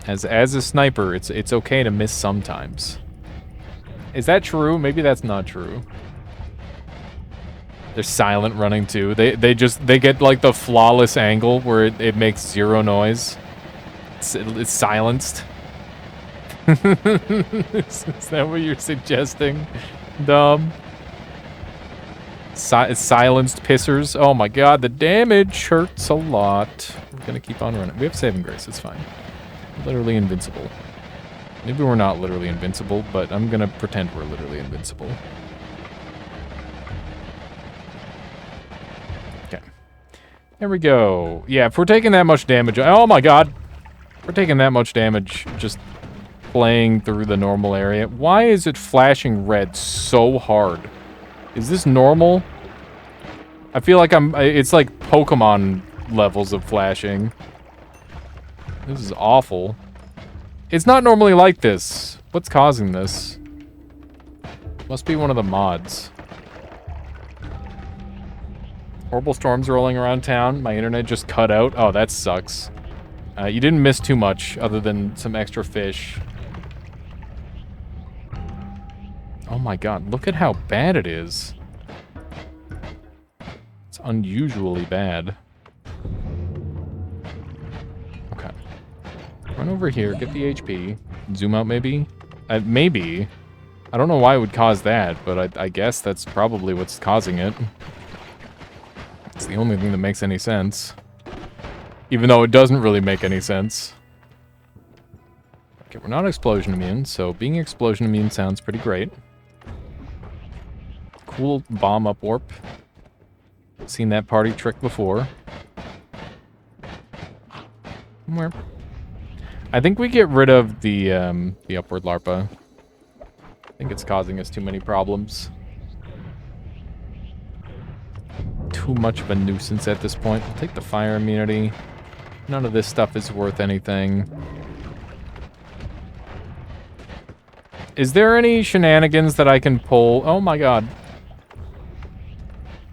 As a sniper, it's okay to miss sometimes. Is that true? Maybe that's not true. They're silent running too. They get like the flawless angle where it makes zero noise. It's silenced. Is that what you're suggesting, Dom? Silenced pissers. Oh my god, the damage hurts a lot. We're gonna keep on running. We have saving grace, it's fine. Literally invincible. Maybe we're not literally invincible, but I'm gonna pretend we're literally invincible. Okay. There we go. Yeah, if we're taking that much damage... Oh my god! If we're taking that much damage just playing through the normal area. Why is it flashing red so hard? Is this normal? I feel like it's like Pokemon levels of flashing. This is awful. It's not normally like this. What's causing this? Must be one of the mods. Horrible storms rolling around town. My internet just cut out. Oh, that sucks. You didn't miss too much other than some extra fish. Oh my god, look at how bad it is. It's unusually bad. Okay. Run over here, get the HP. Zoom out maybe? Maybe. I don't know why it would cause that, but I guess that's probably what's causing it. It's the only thing that makes any sense. Even though it doesn't really make any sense. Okay, we're not explosion immune, so being explosion immune sounds pretty great. Cool bomb up warp. Seen that party trick before. Where? I think we get rid of the upward larpa. I think it's causing us too many problems. Too much of a nuisance at this point. We'll take the fire immunity. None of this stuff is worth anything. Is there any shenanigans that I can pull? Oh my god.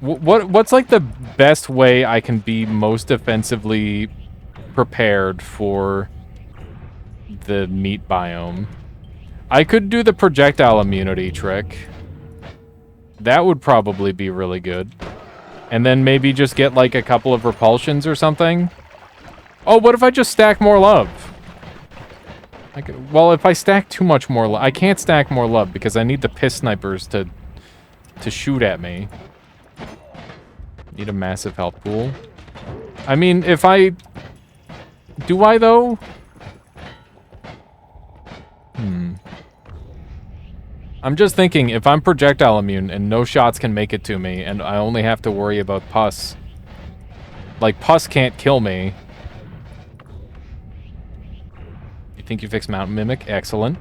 What's like the best way I can be most offensively prepared for the meat biome? I could do the projectile immunity trick. That would probably be really good. And then maybe just get like a couple of repulsions or something. Oh, what if I just stack more love? Well, if I stack too much more love... I can't stack more love because I need the piss snipers to shoot at me. Need a massive health pool. I mean, if I... Do I, though? I'm just thinking, if I'm projectile immune and no shots can make it to me, and I only have to worry about pus... Like, pus can't kill me. You think you fixed Mountain Mimic? Excellent.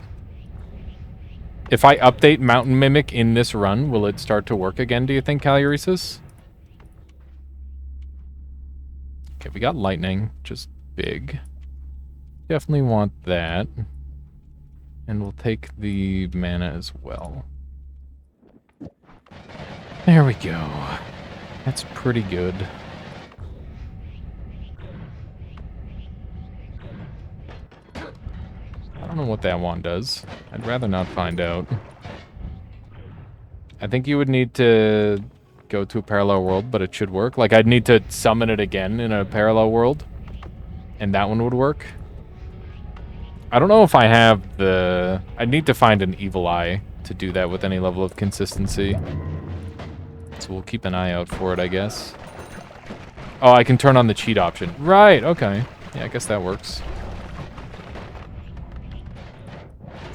If I update Mountain Mimic in this run, will it start to work again, do you think, Caluresis? Okay, we got lightning, just big. Definitely want that. And we'll take the mana as well. There we go. That's pretty good. I don't know what that one does. I'd rather not find out. I think you would need to go to a parallel world, but it should work. Like, I'd need to summon it again in a parallel world, and that one would work. I don't know if I have the... I'd need to find an evil eye to do that with any level of consistency. So we'll keep an eye out for it, I guess. Oh, I can turn on the cheat option. Right, okay. Yeah, I guess that works.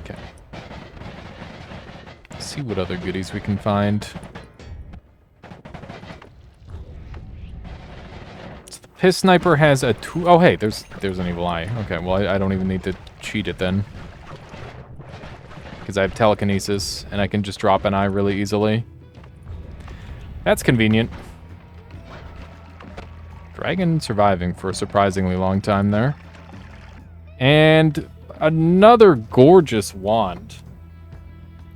Okay. Let's see what other goodies we can find. So the Piss Sniper has a two... Oh, hey, there's an evil eye. Okay, well, I don't even need to cheat it then. Because I have telekinesis, and I can just drop an eye really easily. That's convenient. Dragon surviving for a surprisingly long time there. And another gorgeous wand.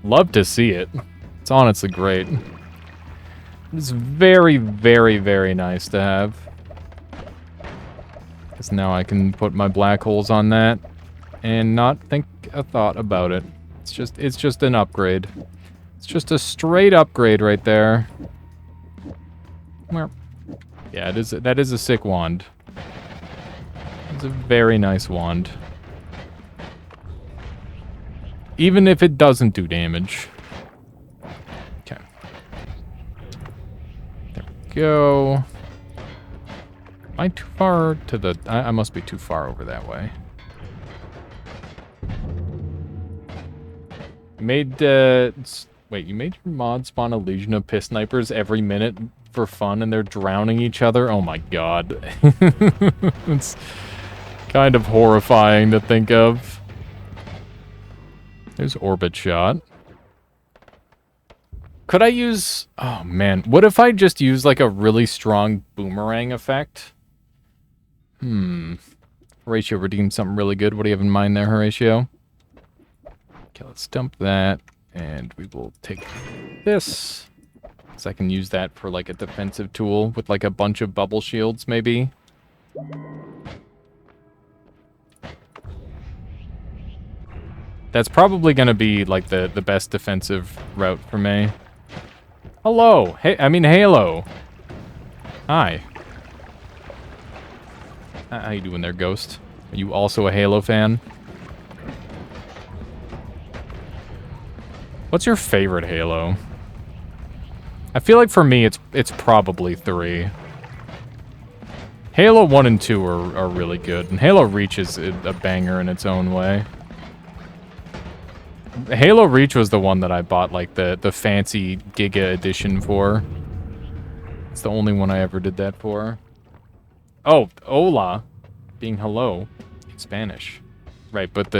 Love to see it. It's honestly great. It's very, very, very nice to have. Because now I can put my black holes on that and not think a thought about it. It's just an upgrade. It's just a straight upgrade right there. Yeah, that is a sick wand. It's a very nice wand. Even if it doesn't do damage. Okay. There we go. Am I too far to the... I must be too far over that way. You made, wait, you made your mod spawn a legion of piss snipers every minute for fun and they're drowning each other? Oh my god. It's kind of horrifying to think of. There's orbit shot. Could I use... Oh man, what if I just use like a really strong boomerang effect? Horatio redeemed something really good. What do you have in mind there, Horatio? Okay, let's dump that. And we will take this. So I can use that for like a defensive tool with like a bunch of bubble shields, maybe. That's probably going to be like the best defensive route for me. Hello. Hey, I mean Halo. Hi. How you doing there, Ghost? Are you also a Halo fan? What's your favorite Halo? I feel like for me, it's probably 3. Halo 1 and 2 are really good, and Halo Reach is a banger in its own way. Halo Reach was the one that I bought, like, the fancy Giga edition for. It's the only one I ever did that for. Oh, hola, being hello in Spanish. Right, but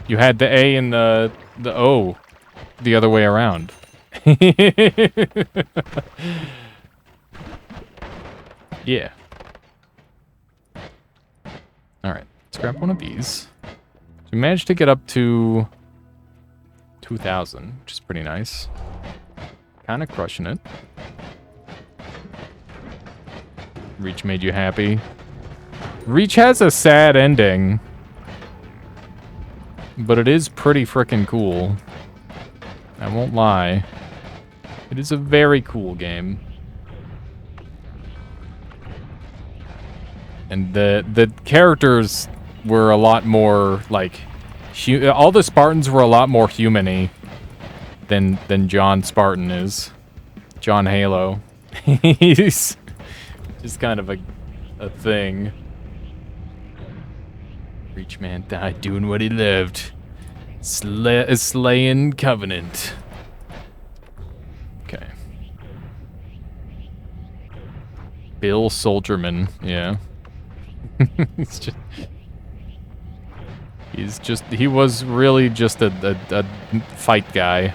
you had the A and the O the other way around. Yeah. Alright, let's grab one of these. So we managed to get up to 2,000, which is pretty nice. Kind of crushing it. Reach made you happy. Reach has a sad ending. But it is pretty frickin' cool. I won't lie. It is a very cool game. And the characters were a lot more, like... all the Spartans were a lot more human-y than John Spartan is. John Halo. He's just kind of a thing. Reach man died doing what he loved. Slaying Covenant. Okay. Bill Soldierman, yeah. He was really just a fight guy.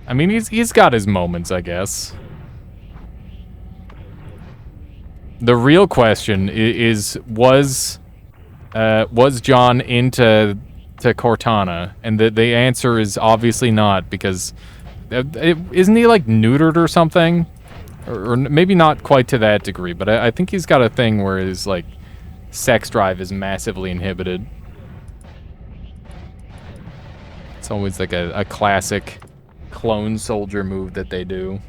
I mean, he's got his moments, I guess. The real question is was John into Cortana? And the answer is obviously not, because isn't he like neutered or something? Or maybe not quite to that degree, but I think he's got a thing where his like sex drive is massively inhibited. It's always like a classic clone soldier move that they do.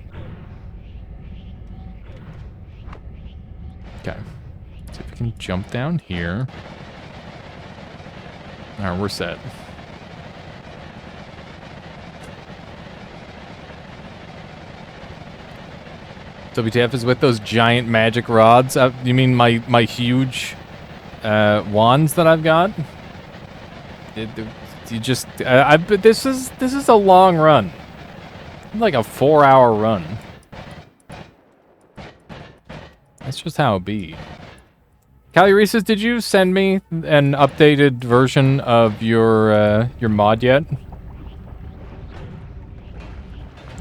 Okay. See if we can jump down here. Alright, we're set. WTF is with those giant magic rods. You mean my huge wands that I've got? This is a long run. Like a 4-hour run. That's just how it be. Callie Reese's, did you send me an updated version of your mod yet?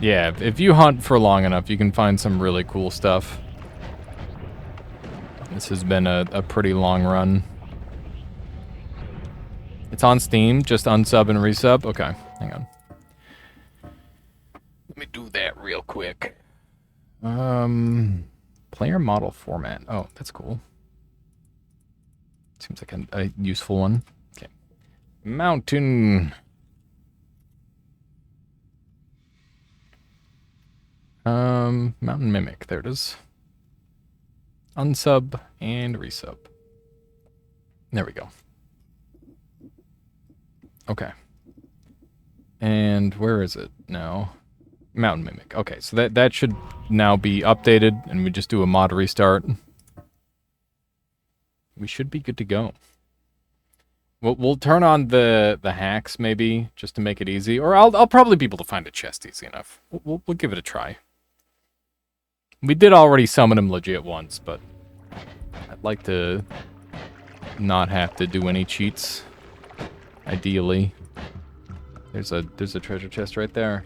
Yeah, if you hunt for long enough, you can find some really cool stuff. This has been a pretty long run. It's on Steam, just unsub and resub. Okay, hang on. Let me do that real quick. Player model format. Oh, that's cool. Seems like a useful one. Okay. Mountain. Mountain Mimic. There it is. Unsub and resub. There we go. Okay. And where is it now? Mountain Mimic. Okay, so that should now be updated, and we just do a mod restart. We should be good to go. We'll turn on the hacks, maybe, just to make it easy. Or I'll probably be able to find a chest easy enough. We'll give it a try. We did already summon him legit once, but I'd like to not have to do any cheats. Ideally. There's a treasure chest right there.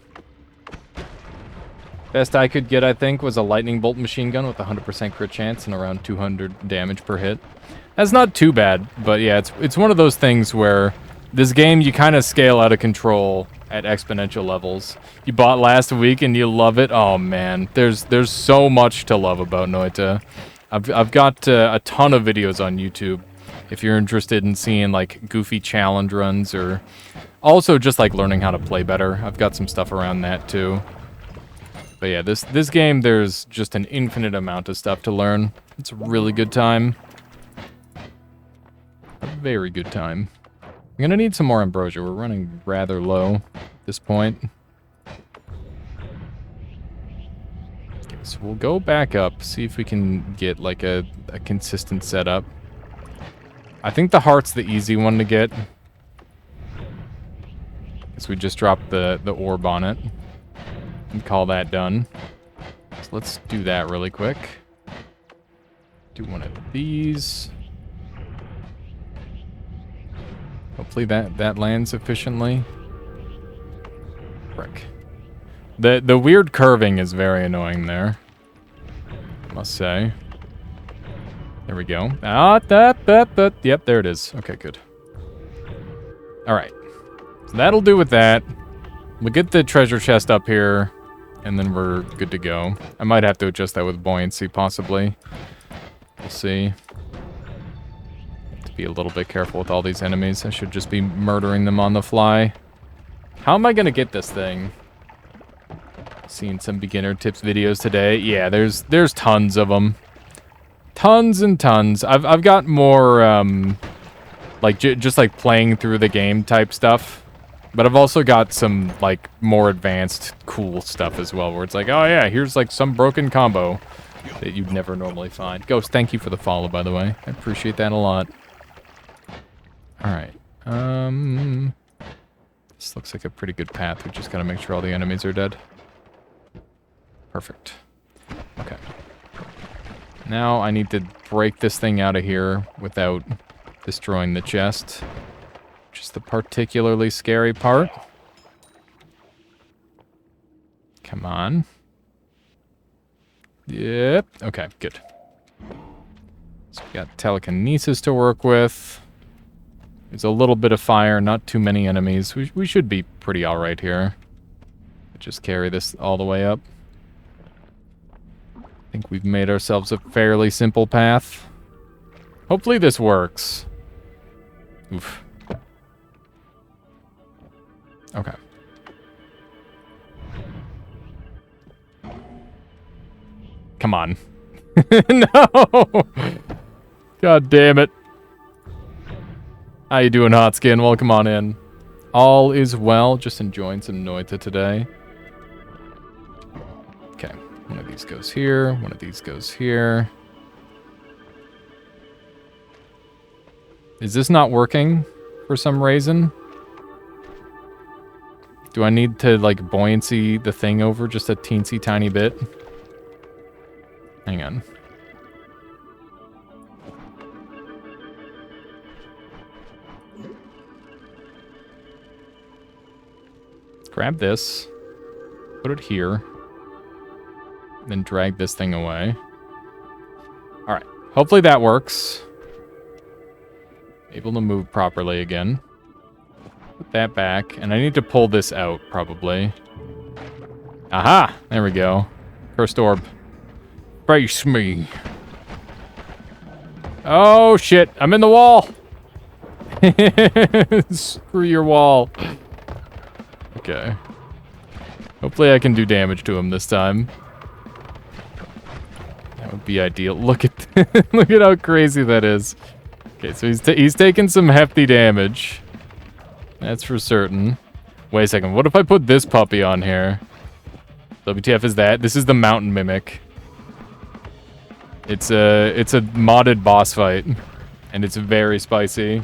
Best I could get, I think, was a lightning bolt machine gun with 100% crit chance and around 200 damage per hit. That's not too bad, but yeah, it's one of those things where this game, you kind of scale out of control at exponential levels. You bought last week and you love it. Oh man, there's so much to love about Noita. I've got a ton of videos on YouTube if you're interested in seeing like goofy challenge runs or also just like learning how to play better. I've got some stuff around that too. But yeah, this game, there's just an infinite amount of stuff to learn. It's a really good time. A very good time. I'm gonna need some more ambrosia. We're running rather low at this point. Okay, so we'll go back up, see if we can get like a consistent setup. I think the heart's the easy one to get. Because we just dropped the orb on it. And call that done. So let's do that really quick. Do one of these. Hopefully that lands efficiently. Frick. The weird curving is very annoying there. I must say. There we go. Yep, there it is. Okay, good. Alright. So that'll do with that. We'll get the treasure chest up here. And then we're good to go. I might have to adjust that with buoyancy, possibly. We'll see. Have to be a little bit careful with all these enemies. I should just be murdering them on the fly. How am I gonna get this thing? Seen some beginner tips videos today. Yeah, there's tons of them. Tons and tons. I've got more, like, just like playing through the game type stuff. But I've also got some, like, more advanced, cool stuff as well, where it's like, oh yeah, here's, like, some broken combo that you'd never normally find. Ghost, thank you for the follow, by the way. I appreciate that a lot. Alright. This looks like a pretty good path. We just gotta make sure all the enemies are dead. Perfect. Okay. Now I need to break this thing out of here without destroying the chest. Which is the particularly scary part. Come on. Yep. Okay, good. So we got telekinesis to work with. There's a little bit of fire, not too many enemies. We should be pretty alright here. Just carry this all the way up. I think we've made ourselves a fairly simple path. Hopefully this works. Oof. Okay. Come on. No! God damn it. How you doing, Hotskin? Welcome on in. All is well. Just enjoying some Noita today. Okay. One of these goes here. One of these goes here. Is this not working for some reason? Do I need to, like, buoyancy the thing over just a teensy tiny bit? Hang on. Let's grab this. Put it here. Then drag this thing away. Alright. Hopefully that works. Able to move properly again. that back. And I need to pull this out, probably. Aha! There we go. Cursed orb. Face me. Oh, shit. I'm in the wall. Screw your wall. Okay. Hopefully I can do damage to him this time. That would be ideal. Look at look at how crazy that is. Okay, so he's taking some hefty damage. That's for certain. Wait a second. What if I put this puppy on here? WTF is that? This is the mountain mimic. It's a modded boss fight, and it's very spicy.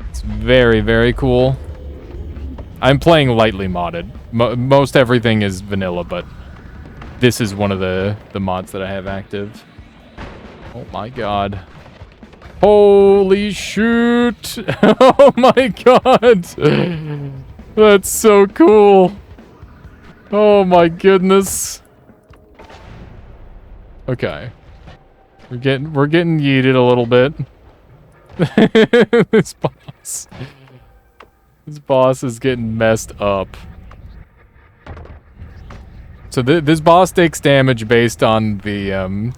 It's very, very cool. I'm playing lightly modded. Most everything is vanilla, but this is one of the mods that I have active. Oh my god. Holy shoot! Oh my god! That's so cool! Oh my goodness. Okay. We're getting yeeted a little bit. This boss is getting messed up. So this boss takes damage based on the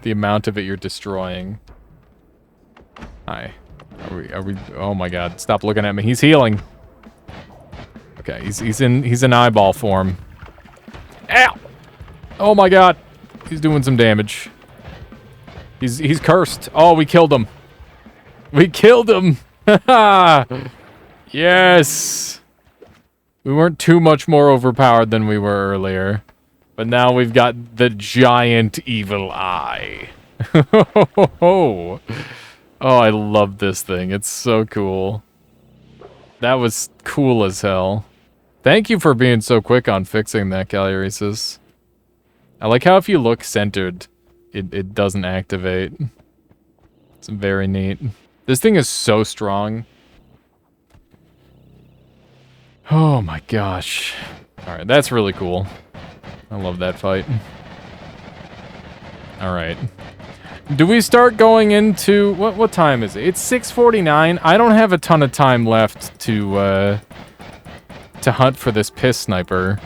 amount of it you're destroying. Hi. Are we oh my god, stop looking at me. He's healing. Okay, he's in eyeball form. Ow! Oh my god. He's doing some damage. He's cursed. Oh, we killed him. We killed him. Yes. We weren't too much more overpowered than we were earlier. But now we've got the giant evil eye. Oh, I love this thing. It's so cool. That was cool as hell. Thank you for being so quick on fixing that, Calyresis. I like how if you look centered, it doesn't activate. It's very neat. This thing is so strong. Oh my gosh. Alright, that's really cool. I love that fight. Alright. Do we start going into... What time is it? It's 6:49. I don't have a ton of time left to hunt for this piss sniper.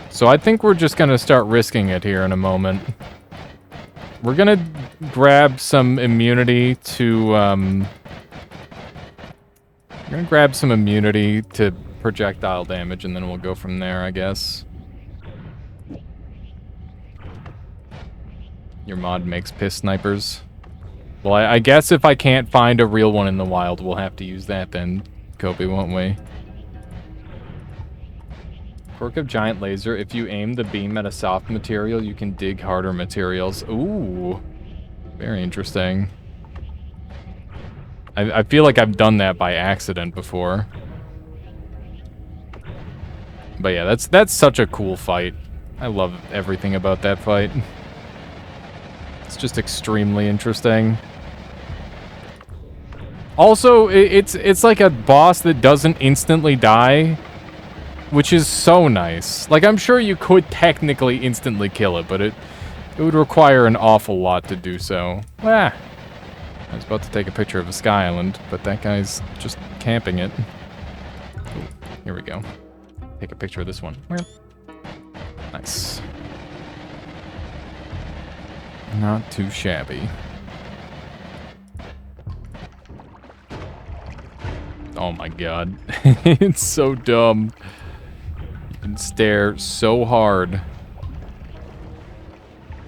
So I think we're just gonna start risking it here in a moment. We're gonna grab some immunity to, we're gonna grab some immunity to projectile damage, and then we'll go from there, I guess. Your mod makes piss snipers. Well, I guess if I can't find a real one in the wild, we'll have to use that then, Kobe, won't we? Quirk of giant laser. If you aim the beam at a soft material, you can dig harder materials. Ooh. Very interesting. I feel like I've done that by accident before. But yeah, that's such a cool fight. I love everything about that fight. It's just extremely interesting. Also, it's like a boss that doesn't instantly die, which is so nice. Like, I'm sure you could technically instantly kill it, but it would require an awful lot to do so. Ah. I was about to take a picture of a sky island, but that guy's just camping it. Ooh, here we go. Take a picture of this one. Nice. Not too shabby. Oh my god. It's so dumb. You can stare so hard.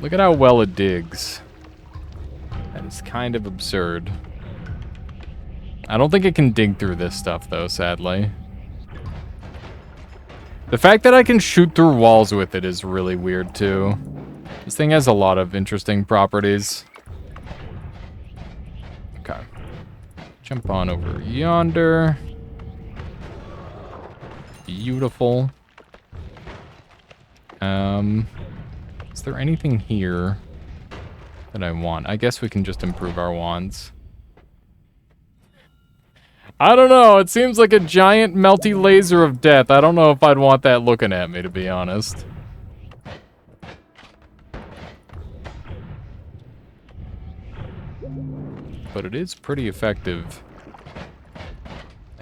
Look at how well it digs. That is kind of absurd. I don't think it can dig through this stuff, though, sadly. The fact that I can shoot through walls with it is really weird, too. This thing has a lot of interesting properties. Okay. Jump on over yonder. Beautiful. Is there anything here that I want? I guess we can just improve our wands. I don't know. It seems like a giant melty laser of death. I don't know if I'd want that looking at me, to be honest. But it is pretty effective.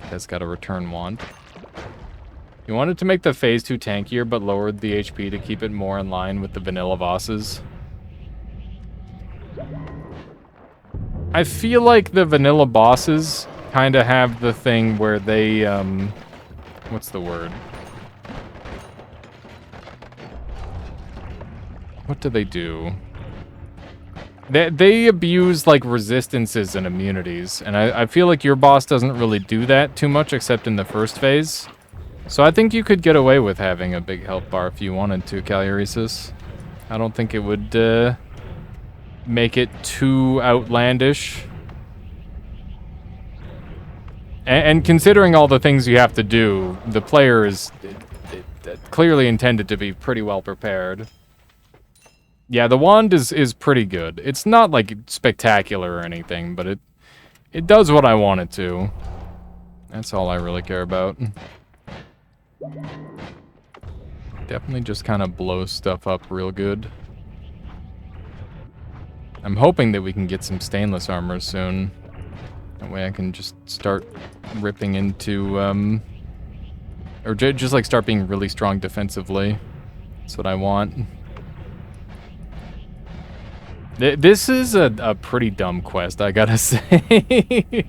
I That's got a return wand. You wanted to make the phase 2 tankier, but lowered the HP to keep it more in line with the vanilla bosses. I feel like the vanilla bosses kind of have the thing where they, what's the word? What do they do? They abuse, like, resistances and immunities, and I feel like your boss doesn't really do that too much except in the first phase. So I think you could get away with having a big health bar if you wanted to, Calyresis. I don't think it would, make it too outlandish. And considering all the things you have to do, the player is clearly intended to be pretty well prepared. Yeah, the wand is pretty good. It's not, like, spectacular or anything, but it does what I want it to. That's all I really care about. Definitely just kind of blow stuff up real good. I'm hoping that we can get some stainless armor soon. That way I can just start ripping into, or just like start being really strong defensively. That's what I want. This is a pretty dumb quest, I gotta say.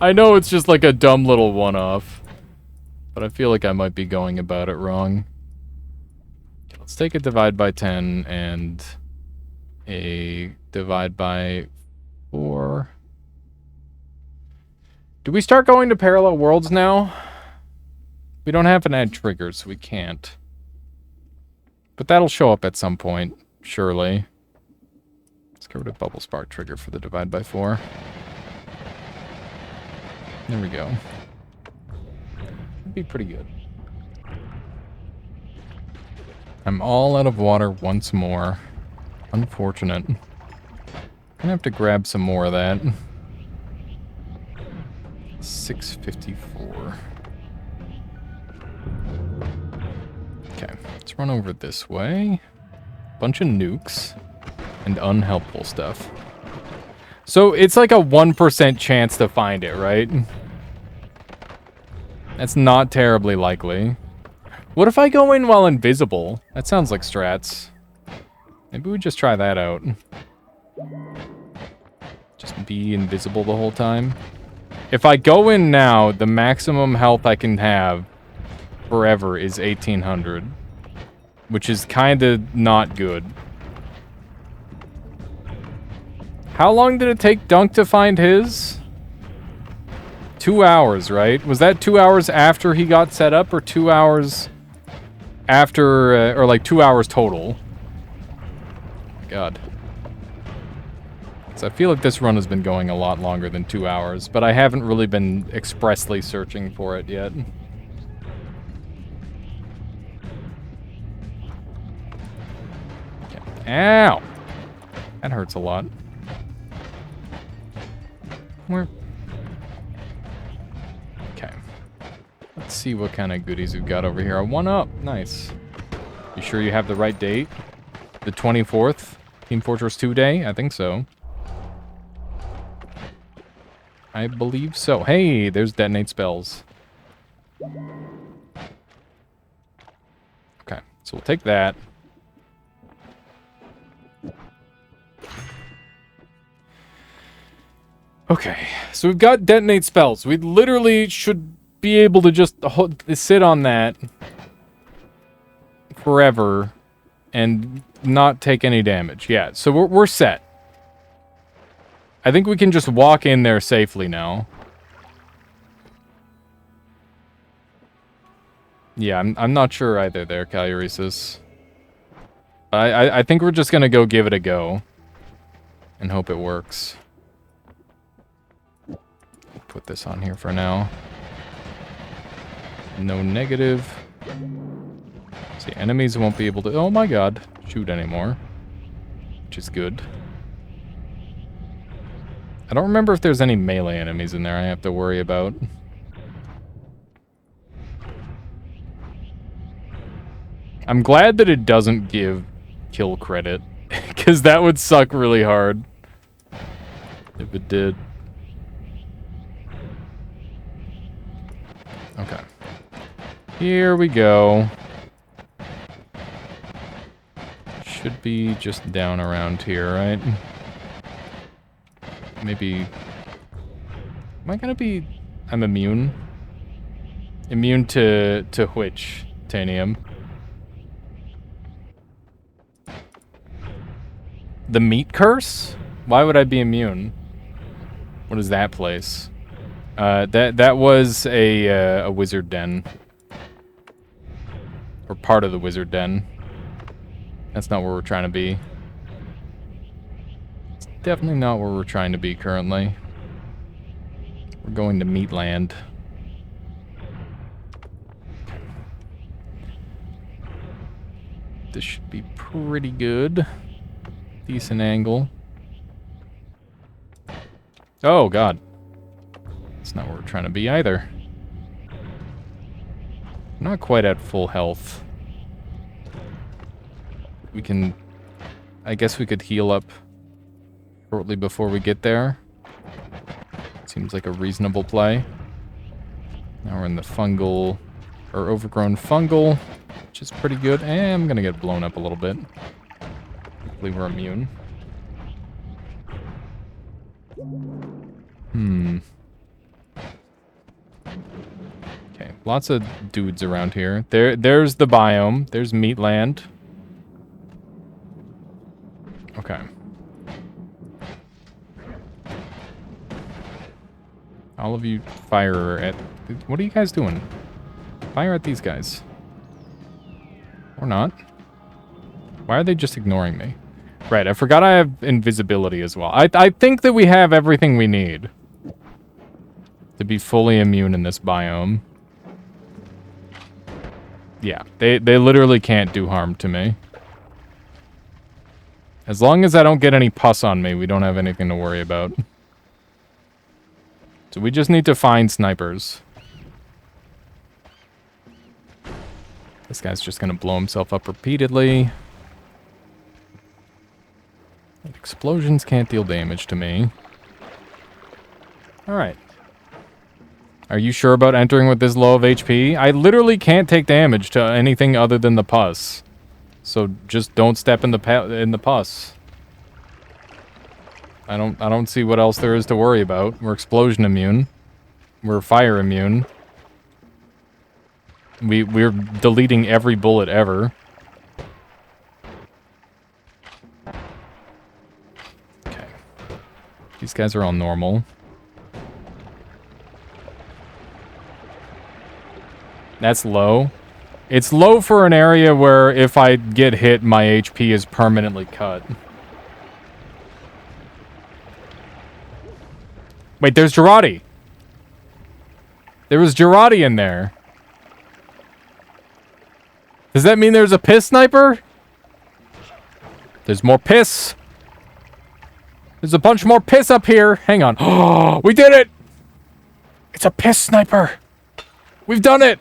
I know it's just like a dumb little one-off, but I feel like I might be going about it wrong. Let's take a divide by 10 and a divide by 4. Do we start going to parallel worlds now? We don't have an add trigger, so we can't. But that'll show up at some point, surely. Let's get rid of bubble spark trigger for the divide by 4. There we go. That'd be pretty good. I'm all out of water once more. Unfortunate. Gonna have to grab some more of that. 654. Okay, let's run over this way. Bunch of nukes and unhelpful stuff. So it's like a 1% chance to find it, right? That's not terribly likely. What if I go in while invisible? That sounds like strats. Maybe we just try that out. Just be invisible the whole time. If I go in now, the maximum health I can have forever is 1800. Which is kinda not good. How long did it take Dunk to find his? 2 hours, right? Was that 2 hours after he got set up, or 2 hours after, or like 2 hours total? Oh my God. So I feel like this run has been going a lot longer than 2 hours, but I haven't really been expressly searching for it yet. Okay. Ow! That hurts a lot. Where? Okay. Let's see what kind of goodies we've got over here. A 1-up. Nice. You sure you have the right date? The 24th? Team Fortress 2 day? I think so. I believe so. Hey, there's detonate spells. Okay, so we'll take that. Okay, so we've got detonate spells. We literally should be able to just sit on that forever and not take any damage. Yeah, so we're set. I think we can just walk in there safely now. Yeah, I'm not sure either there, Calyresis. I think we're just gonna go give it a go. And hope it works. Put this on here for now. No negative. See, enemies won't be able to, oh my God, shoot anymore. Which is good. I don't remember if there's any melee enemies in there I have to worry about. I'm glad that it doesn't give kill credit, because that would suck really hard if it did. Okay. Here we go. Should be just down around here, right? Maybe... Am I gonna be... I'm immune? Immune to which? Titanium? The meat curse? Why would I be immune? What is that place? That was a wizard den. Or part of the wizard den. That's not where we're trying to be. It's definitely not where we're trying to be currently. We're going to Meatland. This should be pretty good. Decent angle. Oh, God. That's not where we're trying to be either. Not quite at full health. We can... I guess we could heal up shortly before we get there. Seems like a reasonable play. Now we're in the fungal... or overgrown fungal, which is pretty good. And I'm gonna get blown up a little bit. Hopefully we're immune. Okay, lots of dudes around here. There's the biome. There's Meatland. Okay. All of you fire at... What are you guys doing? Fire at these guys. Or not. Why are they just ignoring me? Right, I forgot I have invisibility as well. I think that we have everything we need to be fully immune in this biome. Yeah, they literally can't do harm to me. As long as I don't get any pus on me, we don't have anything to worry about. So we just need to find snipers. This guy's just gonna blow himself up repeatedly. Explosions can't deal damage to me. Alright. Are you sure about entering with this low of HP? I literally can't take damage to anything other than the pus. So just don't step in the pus. I don't see what else there is to worry about. We're explosion immune. We're fire immune. We're deleting every bullet ever. Okay. These guys are all normal. That's low. It's low for an area where if I get hit, my HP is permanently cut. Wait, there's Girardi. There was Girardi in there. Does that mean there's a piss sniper? There's more piss. There's a bunch more piss up here. Hang on. Oh, we did it! It's a piss sniper. We've done it!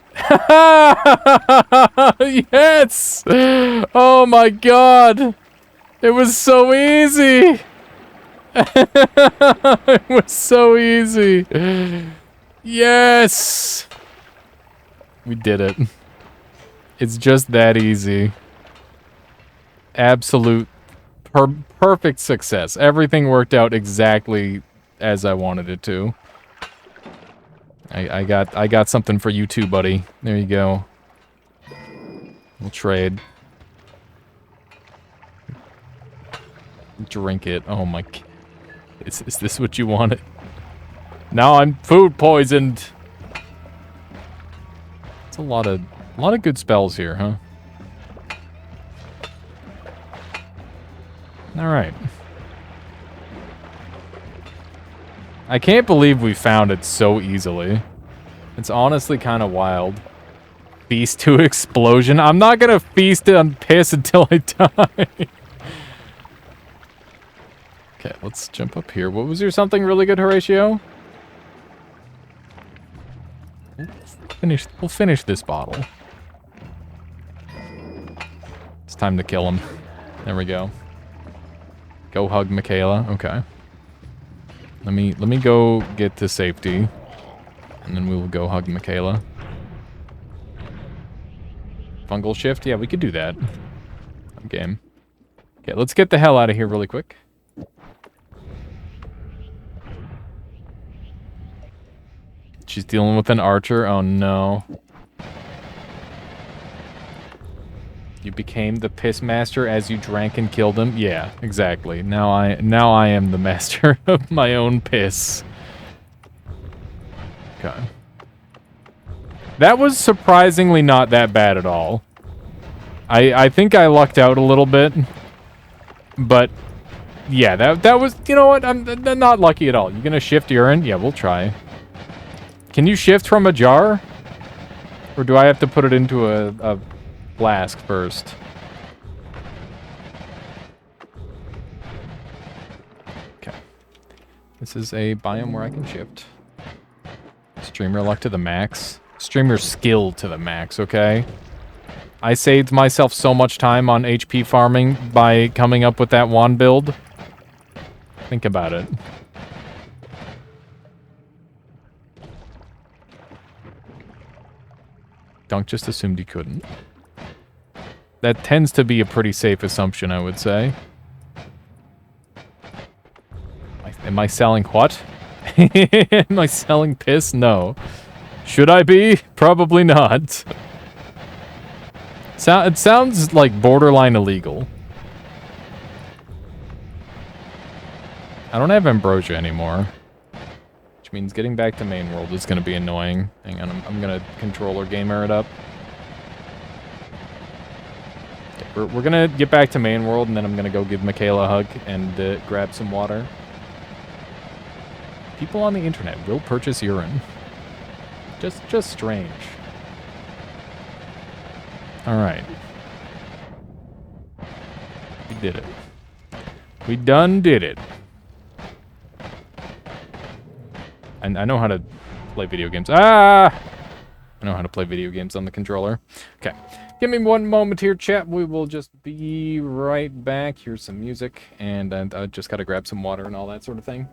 Yes! Oh my god! It was so easy! It was so easy! Yes! We did it. It's just that easy. Absolute perfect success. Everything worked out exactly as I wanted it to. I got something for you too, buddy. There you go. We'll trade. Drink it. Oh my... Is this what you wanted? Now I'm food poisoned. It's a lot of good spells here, huh? Alright. I can't believe we found it so easily. It's honestly kind of wild. Feast to explosion. I'm not gonna feast on piss until I die. Okay, let's jump up here. What was your something really good, Horatio? We'll finish this bottle. It's time to kill him. There we go. Go hug Michaela. Okay. Let me go get to safety. And then we will go hug Michaela. Fungal shift? Yeah, we could do that. Game. Okay, let's get the hell out of here really quick. She's dealing with an archer. Oh no. You became the piss master as you drank and killed him? Yeah, exactly. Now I am the master of my own piss. Okay. That was surprisingly not that bad at all. I think I lucked out a little bit. But yeah, that was, you know what? I'm not lucky at all. You gonna shift urine? Yeah, we'll try. Can you shift from a jar? Or do I have to put it into a flask first? Okay. This is a biome where I can shift. Streamer luck to the max. Streamer skill to the max, okay? I saved myself so much time on HP farming by coming up with that wand build. Think about it. Dunk just assumed he couldn't. That tends to be a pretty safe assumption, I would say. Am I selling what? Am I selling piss? No. Should I be? Probably not. It sounds like borderline illegal. I don't have ambrosia anymore. Which means getting back to main world is going to be annoying. Hang on, I'm going to controller gamer it up. Okay, we're going to get back to main world, and then I'm going to go give Michaela a hug and grab some water. People on the internet will purchase urine. Just strange. Alright. We did it. We done did it. And I know how to play video games. Ah! I know how to play video games on the controller. Okay. Give me one moment here, chat. We will just be right back. Here's some music. And I just gotta grab some water and all that sort of thing.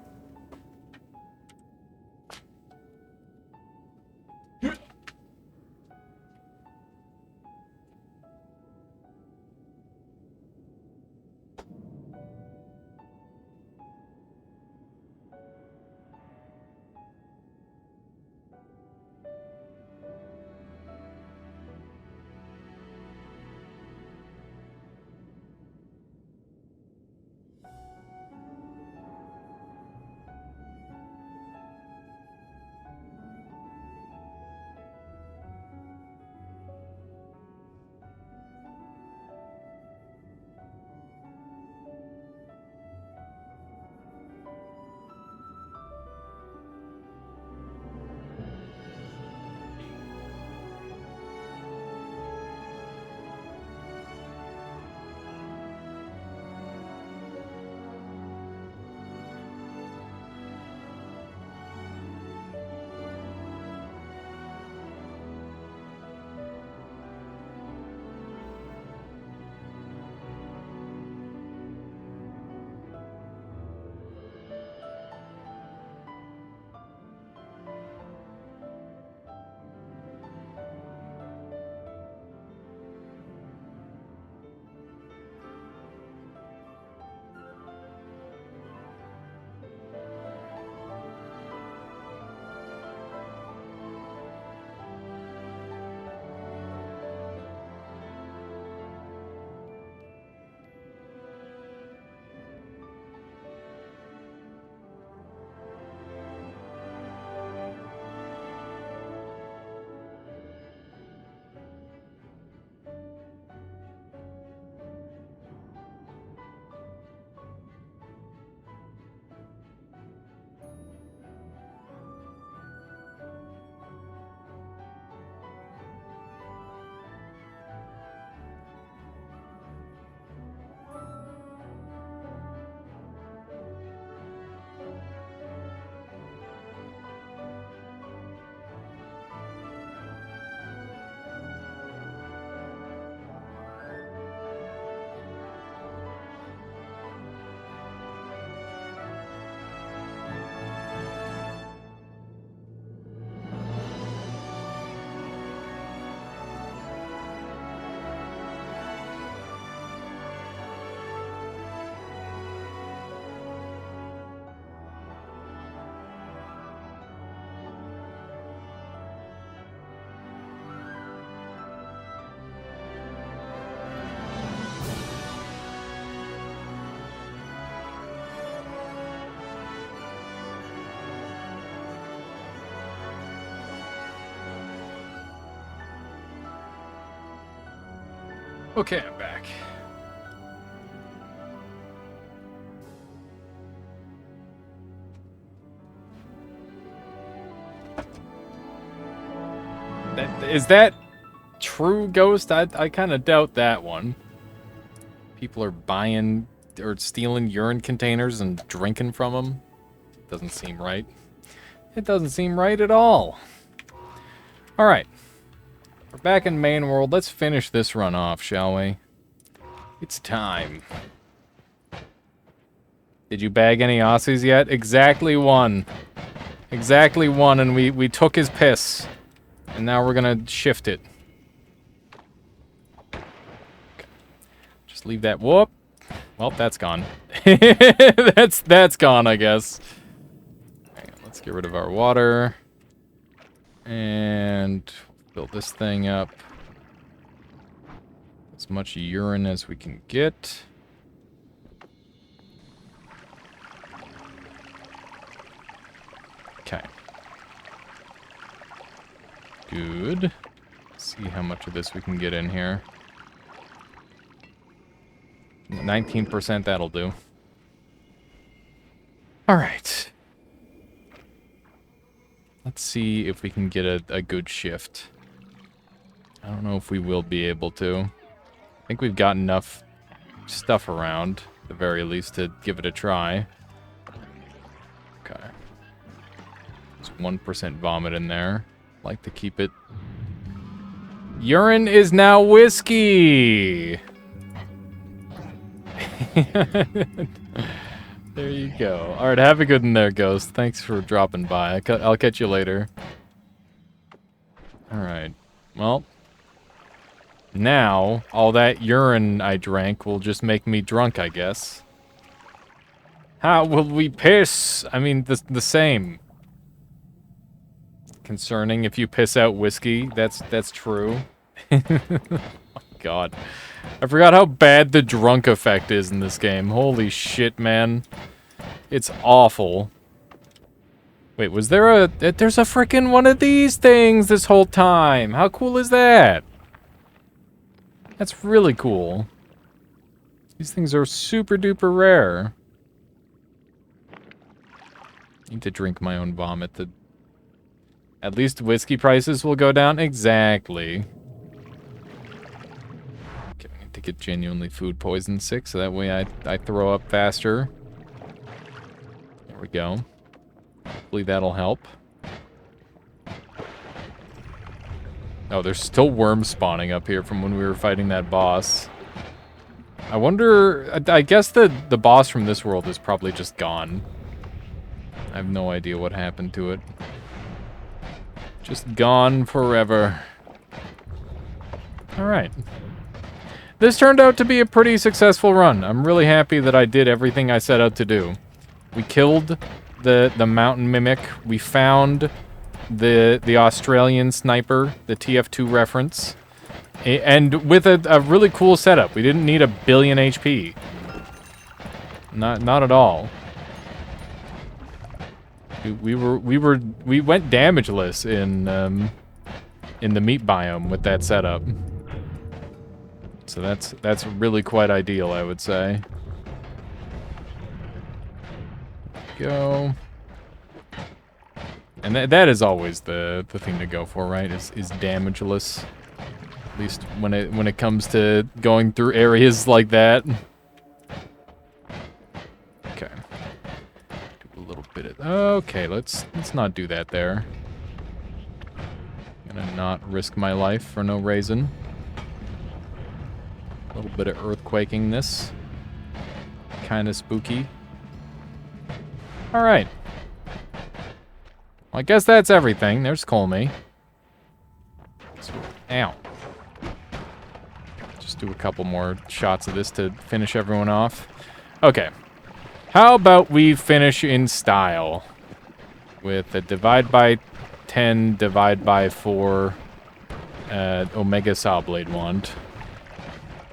Okay, I'm back. Is that true, Ghost? I kind of doubt that one. People are buying or stealing urine containers and drinking from them. Doesn't seem right. It doesn't seem right at all. Alright. We're back in main world. Let's finish this run off, shall we? It's time. Did you bag any Aussies yet? Exactly one. Exactly one, and we took his piss. And now we're gonna shift it. Okay. Just leave that. Whoop. Well, that's gone. that's gone, I guess. Right, let's get rid of our water. And build this thing up. As much urine as we can get. Okay. Good. Let's see how much of this we can get in here. 19%, that'll do. Alright. Let's see if we can get a good shift. I don't know if we will be able to. I think we've got enough stuff around, at the very least, to give it a try. Okay. There's 1% vomit in there. Like to keep it. Urine is now whiskey! There you go. Alright, have a good one there, Ghost. Thanks for dropping by. I'll catch you later. Alright. Well. Now, all that urine I drank will just make me drunk, I guess. How will we piss? I mean, the same. Concerning if you piss out whiskey, that's true. Oh, God. I forgot how bad the drunk effect is in this game. Holy shit, man. It's awful. Wait, was there there's a frickin' one of these things this whole time. How cool is that? That's really cool. These things are super duper rare. I need to drink my own vomit. At least whiskey prices will go down. Exactly. Okay, I need to get genuinely food poison sick, so that way I throw up faster. There we go. Hopefully that'll help. Oh, there's still worms spawning up here from when we were fighting that boss. I wonder... I guess the boss from this world is probably just gone. I have no idea what happened to it. Just gone forever. Alright. This turned out to be a pretty successful run. I'm really happy that I did everything I set out to do. We killed the mountain mimic. We found the Australian sniper, the TF2 reference. And with a really cool setup. We didn't need 1 billion HP. Not at all. We went damageless in the meat biome with that setup. So that's really quite ideal, I would say. Go. And that is always the thing to go for, right? Is damageless. At least when it comes to going through areas like that. Okay. Do a little bit of... Okay, let's not do that there. Gonna not risk my life for no reason. A little bit of earthquaking this. Kinda spooky. Alright. Well, I guess that's everything. There's Colmy. Ow. Just do a couple more shots of this to finish everyone off. Okay. How about we finish in style? With a divide by 10, divide by 4, Omega Saw Blade Wand.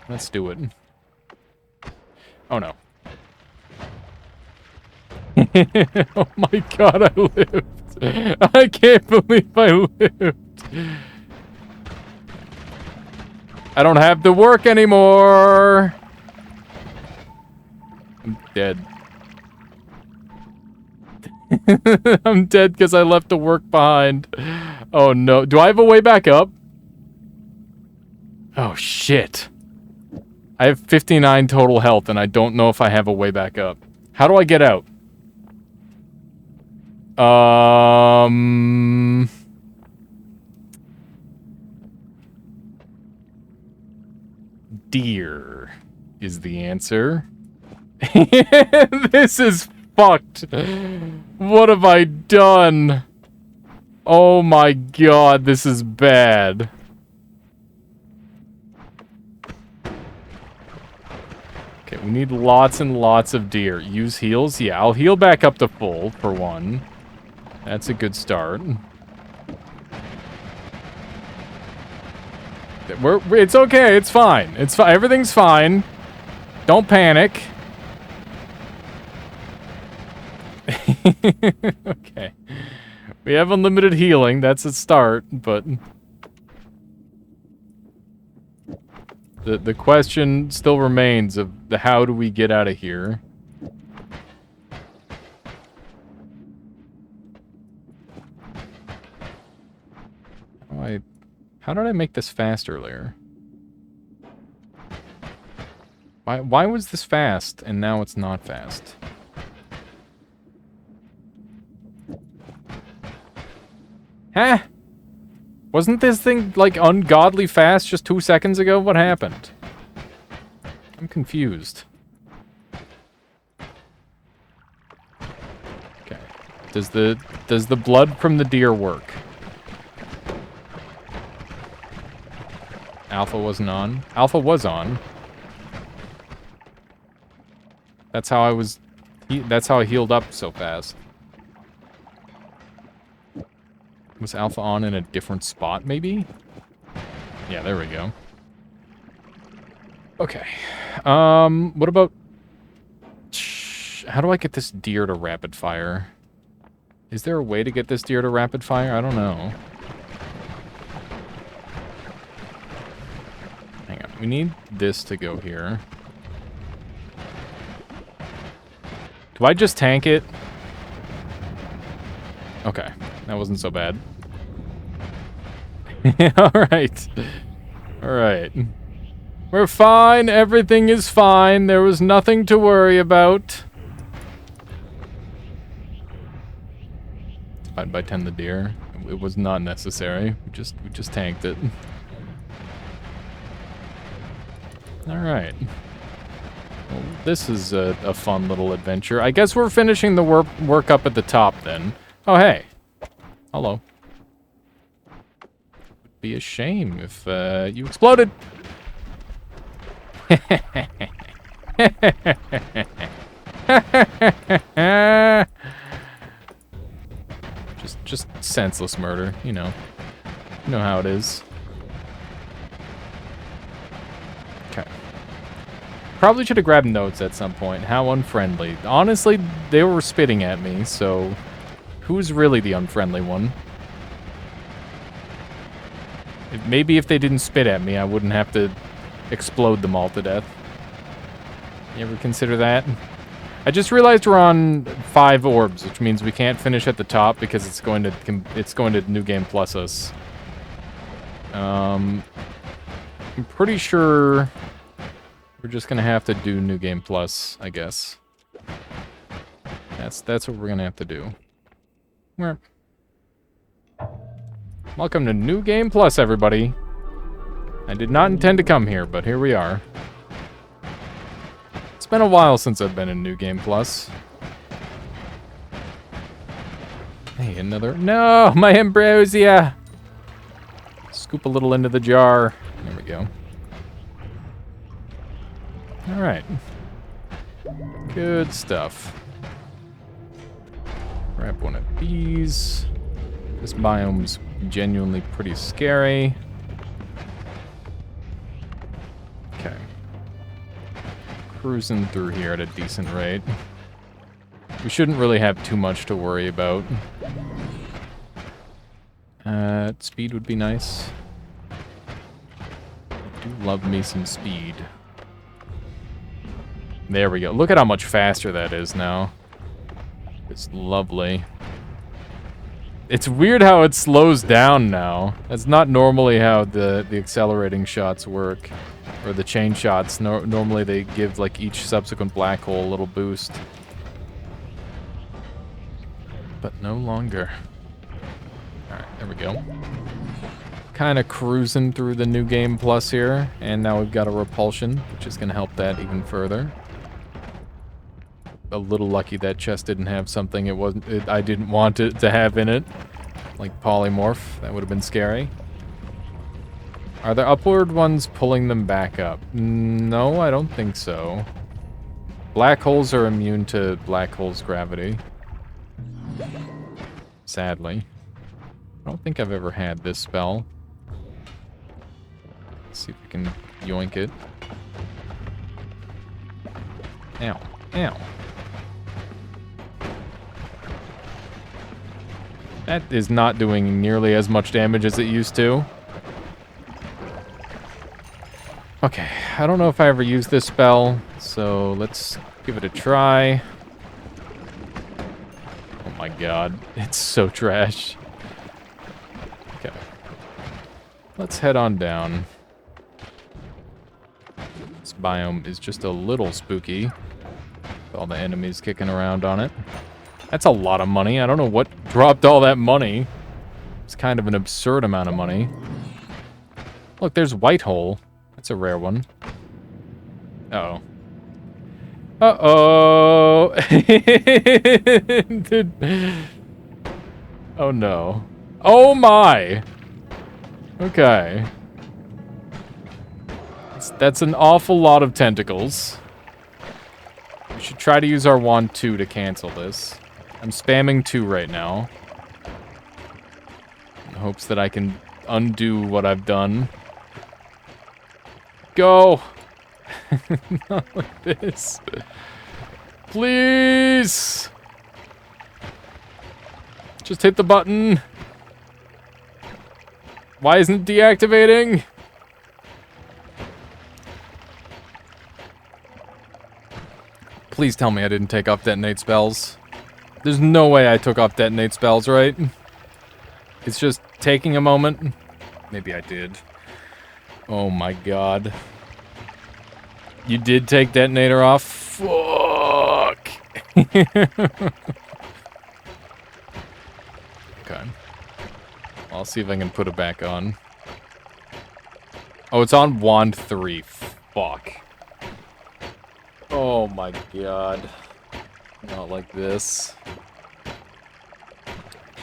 Let's do it. Oh no. Oh my god, I lived. I can't believe I lived. I don't have to work anymore. I'm dead. I'm dead because I left the work behind. Oh no. Do I have a way back up? Oh shit. I have 59 total health and I don't know if I have a way back up. How do I get out? Deer is the answer. This is fucked. What have I done? Oh my god, this is bad. Okay, we need lots and lots of deer. Use heals? Yeah, I'll heal back up to full, for one. That's a good start. It's okay, it's fine. It's fine. Everything's fine. Don't panic. Okay. We have unlimited healing, that's a start, but... The question still remains of how do we get out of here? How did I make this fast earlier? Why was this fast and now it's not fast? Huh? Wasn't this thing, like, ungodly fast just 2 seconds ago? What happened? I'm confused. Okay. Does the blood from the deer work? Alpha wasn't on. Alpha was on. That's how I healed up so fast. Was Alpha on in a different spot, maybe? Yeah, there we go. Okay. What about... How do I get this deer to rapid fire? Is there a way to get this deer to rapid fire? I don't know. Hang on. We need this to go here. Do I just tank it? Okay. That wasn't so bad. Alright. Alright. We're fine. Everything is fine. There was nothing to worry about. Divide by 10 the deer. It was not necessary. We just tanked it. Alright. Well, this is a fun little adventure. I guess we're finishing the work up at the top then. Oh, hey. Hello. Would be a shame if you exploded. Just senseless murder, you know. You know how it is. Okay. Probably should have grabbed notes at some point. How unfriendly. Honestly, they were spitting at me, so... Who's really the unfriendly one? Maybe if they didn't spit at me, I wouldn't have to explode them all to death. You ever consider that? I just realized we're on 5 orbs, which means we can't finish at the top because it's going to New Game Plus us. I'm pretty sure we're just gonna have to do New Game Plus, I guess. That's what we're gonna have to do. Welcome to New Game Plus, everybody. I did not intend to come here, but here we are. It's been a while since I've been in New Game Plus. Hey, another... No! My ambrosia! Scoop a little into the jar. There we go. Alright. Good stuff. Grab one of these. This biome's genuinely pretty scary. Okay. Cruising through here at a decent rate. We shouldn't really have too much to worry about. Speed would be nice. Do love me some speed. There we go. Look at how much faster that is now. It's lovely. It's weird how it slows down now. That's not normally how the accelerating shots work. Or the chain shots. Normally they give like each subsequent black hole a little boost. But no longer. Alright, there we go. Kind of cruising through the new game plus here. And now we've got a repulsion, which is going to help that even further. A little lucky that chest didn't have something I didn't want it to have in it. Like polymorph. That would have been scary. Are there upward ones pulling them back up? No, I don't think so. Black holes are immune to black holes' gravity. Sadly. I don't think I've ever had this spell. Let's see if we can yoink it. Ow. Ow. That is not doing nearly as much damage as it used to. Okay, I don't know if I ever used this spell, so let's give it a try. Oh my god, it's so trash. Okay. Let's head on down. This biome is just a little spooky. With all the enemies kicking around on it. That's a lot of money. I don't know what dropped all that money. It's kind of an absurd amount of money. Look, there's White Hole. That's a rare one. Uh-oh. Uh-oh! Oh no. Oh my! Okay. That's an awful lot of tentacles. We should try to use our wand 2 to cancel this. I'm spamming 2 right now. In hopes that I can undo what I've done. Go! Not like this. Please! Just hit the button. Why isn't it deactivating? Please tell me I didn't take off detonate spells. There's no way I took off detonate spells, right? It's just taking a moment. Maybe I did. Oh my god. You did take detonator off? Fuck! Okay. I'll see if I can put it back on. Oh, it's on wand 3. Fuck. Oh my god. Not like this.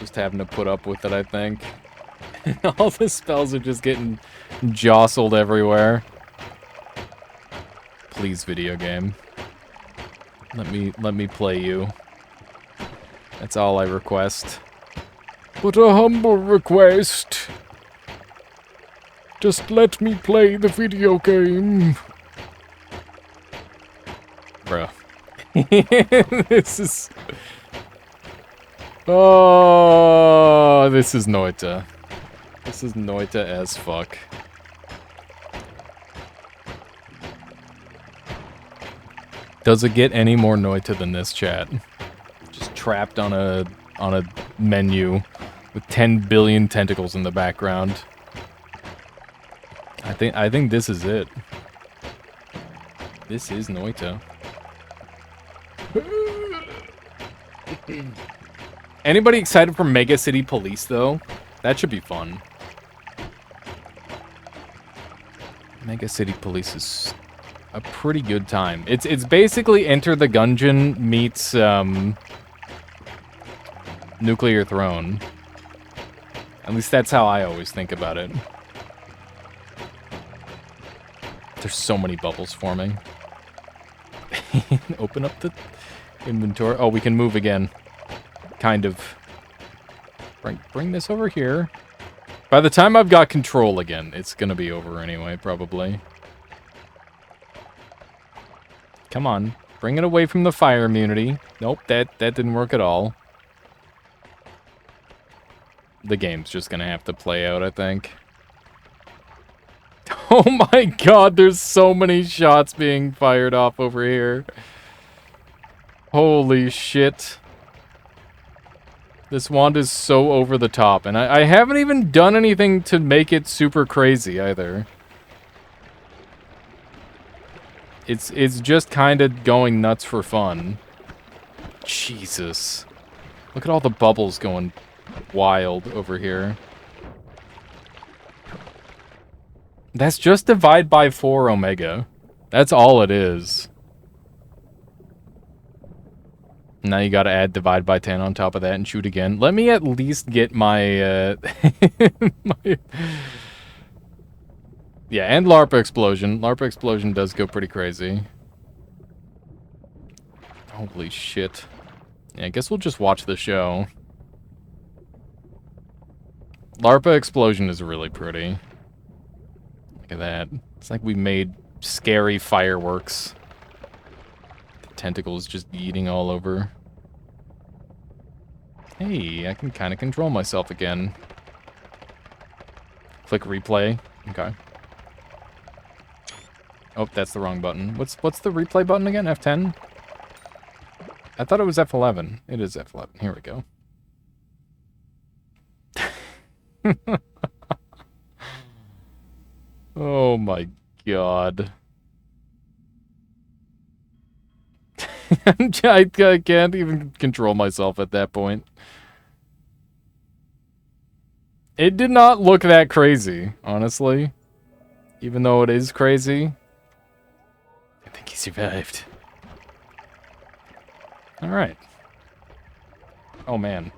Just having to put up with it, I think. All the spells are just getting jostled everywhere. Please, video game. Let me play you. That's all I request. But a humble request. Just let me play the video game. Bruh. This is... Oh, this is Noita. This is Noita as fuck. Does it get any more Noita than this, chat? Just trapped on a menu with 10 billion tentacles in the background. I think this is it. This is Noita. Anybody excited for Mega City Police, though? That should be fun. Mega City Police is a pretty good time. It's basically Enter the Gungeon meets Nuclear Throne. At least that's how I always think about it. There's so many bubbles forming. Open up the inventory. Oh, we can move again. Kind of. Bring this over here. By the time I've got control again, it's gonna be over anyway, probably. Come on. Bring it away from the fire immunity. Nope, that didn't work at all. The game's just gonna have to play out, I think. Oh my god, there's so many shots being fired off over here. Holy shit. This wand is so over the top, and I haven't even done anything to make it super crazy either. It's just kind of going nuts for fun. Jesus. Look at all the bubbles going wild over here. That's just divide by 4 omega. That's all it is. Now you gotta add divide by 10 on top of that and shoot again. Let me at least get my, Yeah, and LARP explosion. LARP explosion does go pretty crazy. Holy shit. Yeah, I guess we'll just watch the show. LARPA explosion is really pretty. Look at that. It's like we made scary fireworks. The tentacles just eating all over. Hey, I can kind of control myself again. Click replay. Okay. Oh, that's the wrong button. What's the replay button again? F10? I thought it was F11. It is F11. Here we go. Oh my god. I can't even control myself at that point. It did not look that crazy, honestly. Even though it is crazy. I think he survived. Alright. Oh man.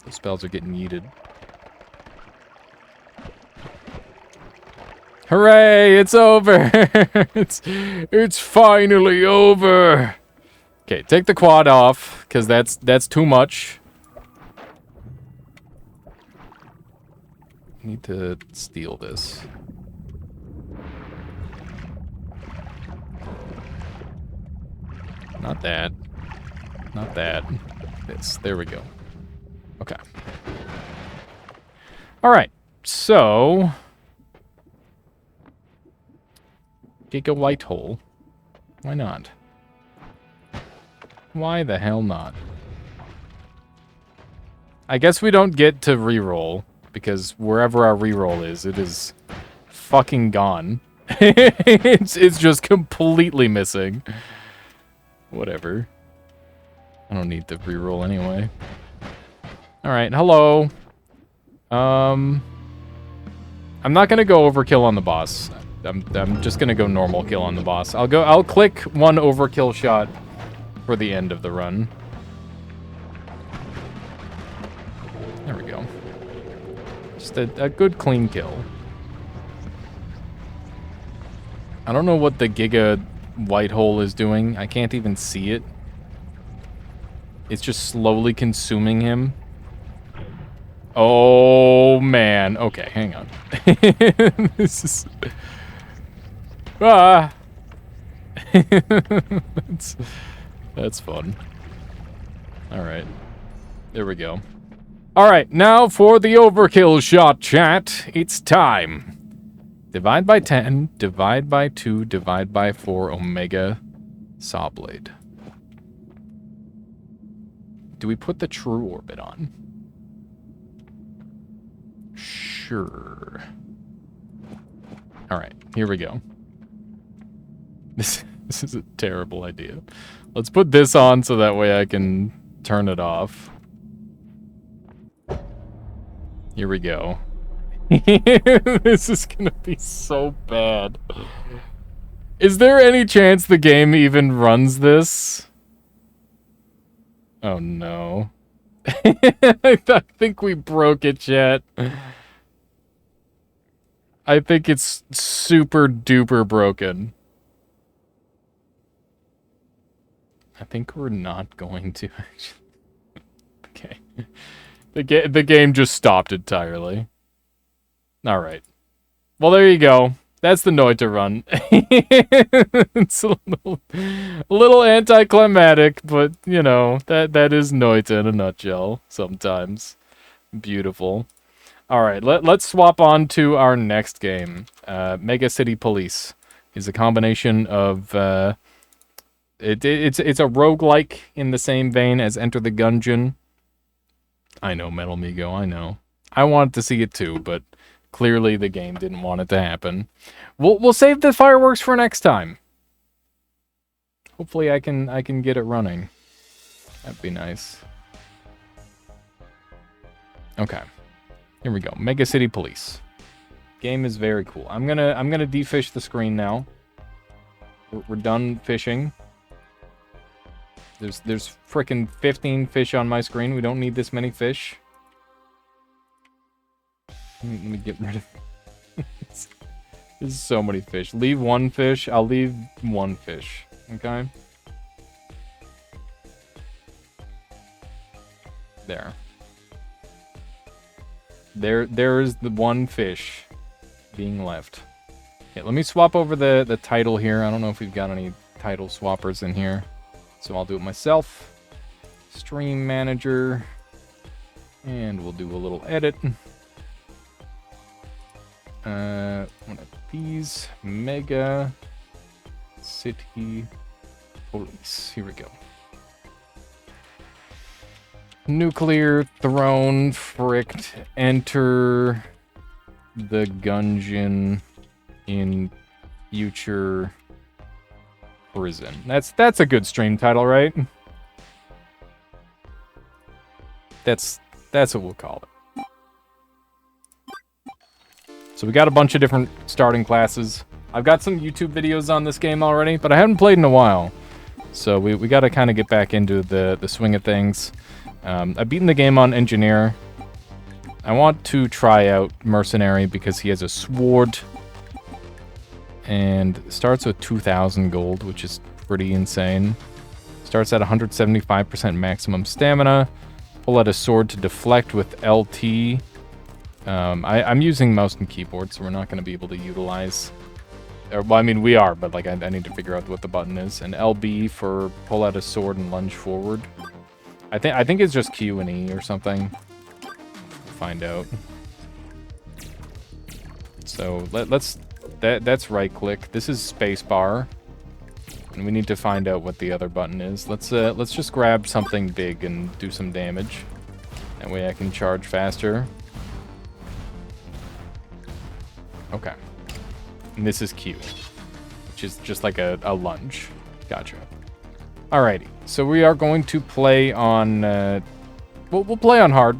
Those spells are getting yeeted. Hooray! It's over! it's finally over! Okay, take the quad off, because that's too much. Need to steal this. Not that. Not that. This. There we go. Okay. Alright, so... Giga white hole. Why not? Why the hell not? I guess we don't get to reroll, because wherever our reroll is, it is fucking gone. it's just completely missing. Whatever. I don't need to reroll anyway. Alright, hello. I'm not gonna go overkill on the boss. I'm just gonna go normal kill on the boss. I'll click one overkill shot for the end of the run. There we go. Just a good clean kill. I don't know what the Giga white hole is doing. I can't even see it. It's just slowly consuming him. Oh man. Okay, hang on. This is... Ah! That's fun. Alright. There we go. Alright, now for the overkill shot, chat. It's time. Divide by 10, divide by 2, divide by 4, omega, saw blade. Do we put the true orbit on? Sure. Alright, here we go. This is a terrible idea. Let's put this on so that way I can turn it off. Here we go. This is gonna be so bad. Is there any chance the game even runs this? Oh no. I think we broke it, chat. I think it's super duper broken. I think we're not going to actually. Okay. The game just stopped entirely. Alright. Well, there you go. That's the Noita run. It's a little anticlimactic, but, you know, that is Noita in a nutshell sometimes. Beautiful. Alright, let's swap on to our next game. Mega City Police is a combination of... It's a roguelike in the same vein as Enter the Gungeon. I know, Metal Migo, I know. I wanted to see it too, but clearly the game didn't want it to happen. We'll save the fireworks for next time. Hopefully I can get it running. That'd be nice. Okay. Here we go. Mega City Police. Game is very cool. I'm gonna defish the screen now. We're done fishing. There's frickin' 15 fish on my screen. We don't need this many fish. Let me get rid of... There's so many fish. Leave one fish. I'll leave one fish. Okay? There. There's the one fish being left. Okay, let me swap over the title here. I don't know if we've got any title swappers in here. So I'll do it myself. Stream manager. And we'll do a little edit. One of these. Mega City Police. Here we go. Nuclear Throne Fricked. Enter the Gungeon in future prison. That's a good stream title, right? That's what we'll call it. So we got a bunch of different starting classes. I've got some YouTube videos on this game already, but I haven't played in a while. So we got to kind of get back into the swing of things. I've beaten the game on Engineer. I want to try out Mercenary because he has a sword. And starts with 2,000 gold, which is pretty insane. Starts at 175% maximum stamina. Pull out a sword to deflect with LT. I'm using mouse and keyboard, so we're not going to be able to utilize... well, I mean, we are, but like I need to figure out what the button is. And LB for pull out a sword and lunge forward. I think it's just Q and E or something. We'll find out. So let's... That's right click. This is spacebar. And we need to find out what the other button is. Let's just grab something big and do some damage. That way I can charge faster. Okay. And this is Q, which is just like a lunge. Gotcha. Alrighty. So we are going to play on... we'll play on hard.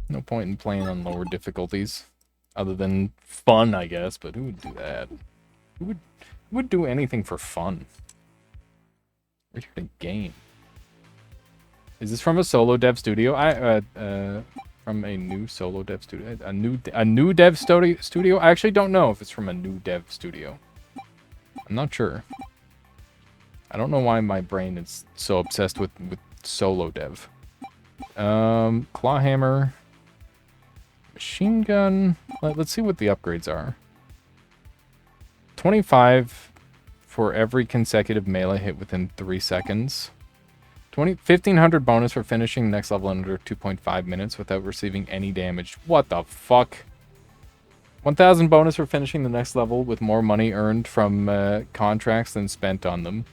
No point in playing on lower difficulties. Other than fun, I guess. But who would do that? Who would do anything for fun? We're here to game. Is this from a solo dev studio? From a new solo dev studio? A new dev studio? I actually don't know if it's from a new dev studio. I'm not sure. I don't know why my brain is so obsessed with solo dev. Clawhammer. Machine gun. Let's see what the upgrades are. 25 for every consecutive melee hit within 3 seconds. 1,500 bonus for finishing next level in under 2.5 minutes without receiving any damage. What the fuck? 1,000 bonus for finishing the next level with more money earned from contracts than spent on them.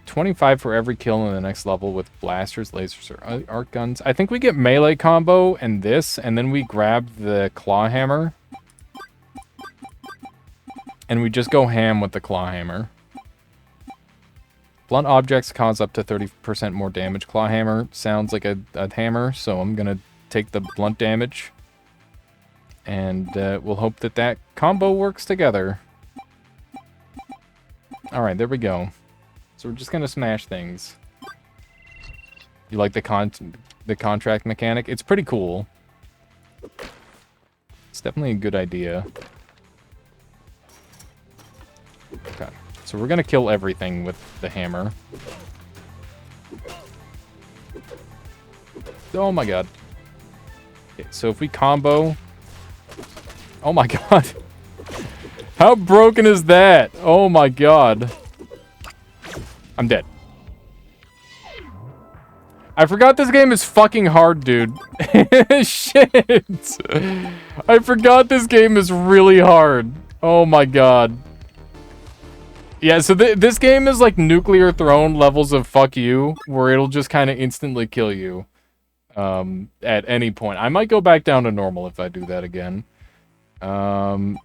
25 for every kill in the next level with blasters, lasers, or arc guns. I think we get melee combo and this, and then we grab the claw hammer. And we just go ham with the claw hammer. Blunt objects cause up to 30% more damage. Claw hammer sounds like a hammer, so I'm gonna take the blunt damage. And we'll hope that combo works together. Alright, there we go. So we're just gonna smash things. You like the contract mechanic? It's pretty cool. It's definitely a good idea. Okay, so we're gonna kill everything with the hammer. Oh my god. Okay, so if we combo... Oh my god. How broken is that? Oh my god. I'm dead. I forgot this game is fucking hard, dude. Shit. I forgot this game is really hard. Oh my god. Yeah, so this game is like Nuclear Throne levels of fuck you, where it'll just kind of instantly kill you at any point. I might go back down to normal if I do that again. 500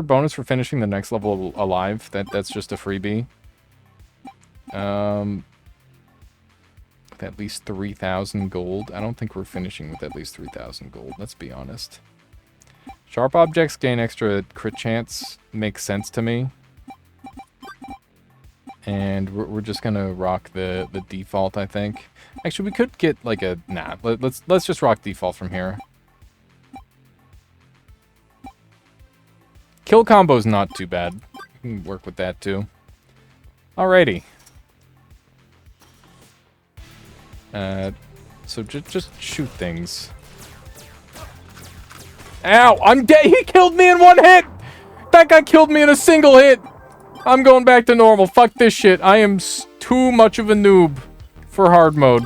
bonus for finishing the next level alive. That's just a freebie. With at least 3,000 gold. I don't think we're finishing with at least 3,000 gold, let's be honest. Sharp objects gain extra crit chance. Makes sense to me. And we're just gonna rock the default, I think. Actually, we could get like a... Nah, let's just rock default from here. Kill combo's not too bad. We can work with that too. Alrighty. So just shoot things. Ow! I'm dead! He killed me in one hit! That guy killed me in a single hit! I'm going back to normal. Fuck this shit. I am too much of a noob for hard mode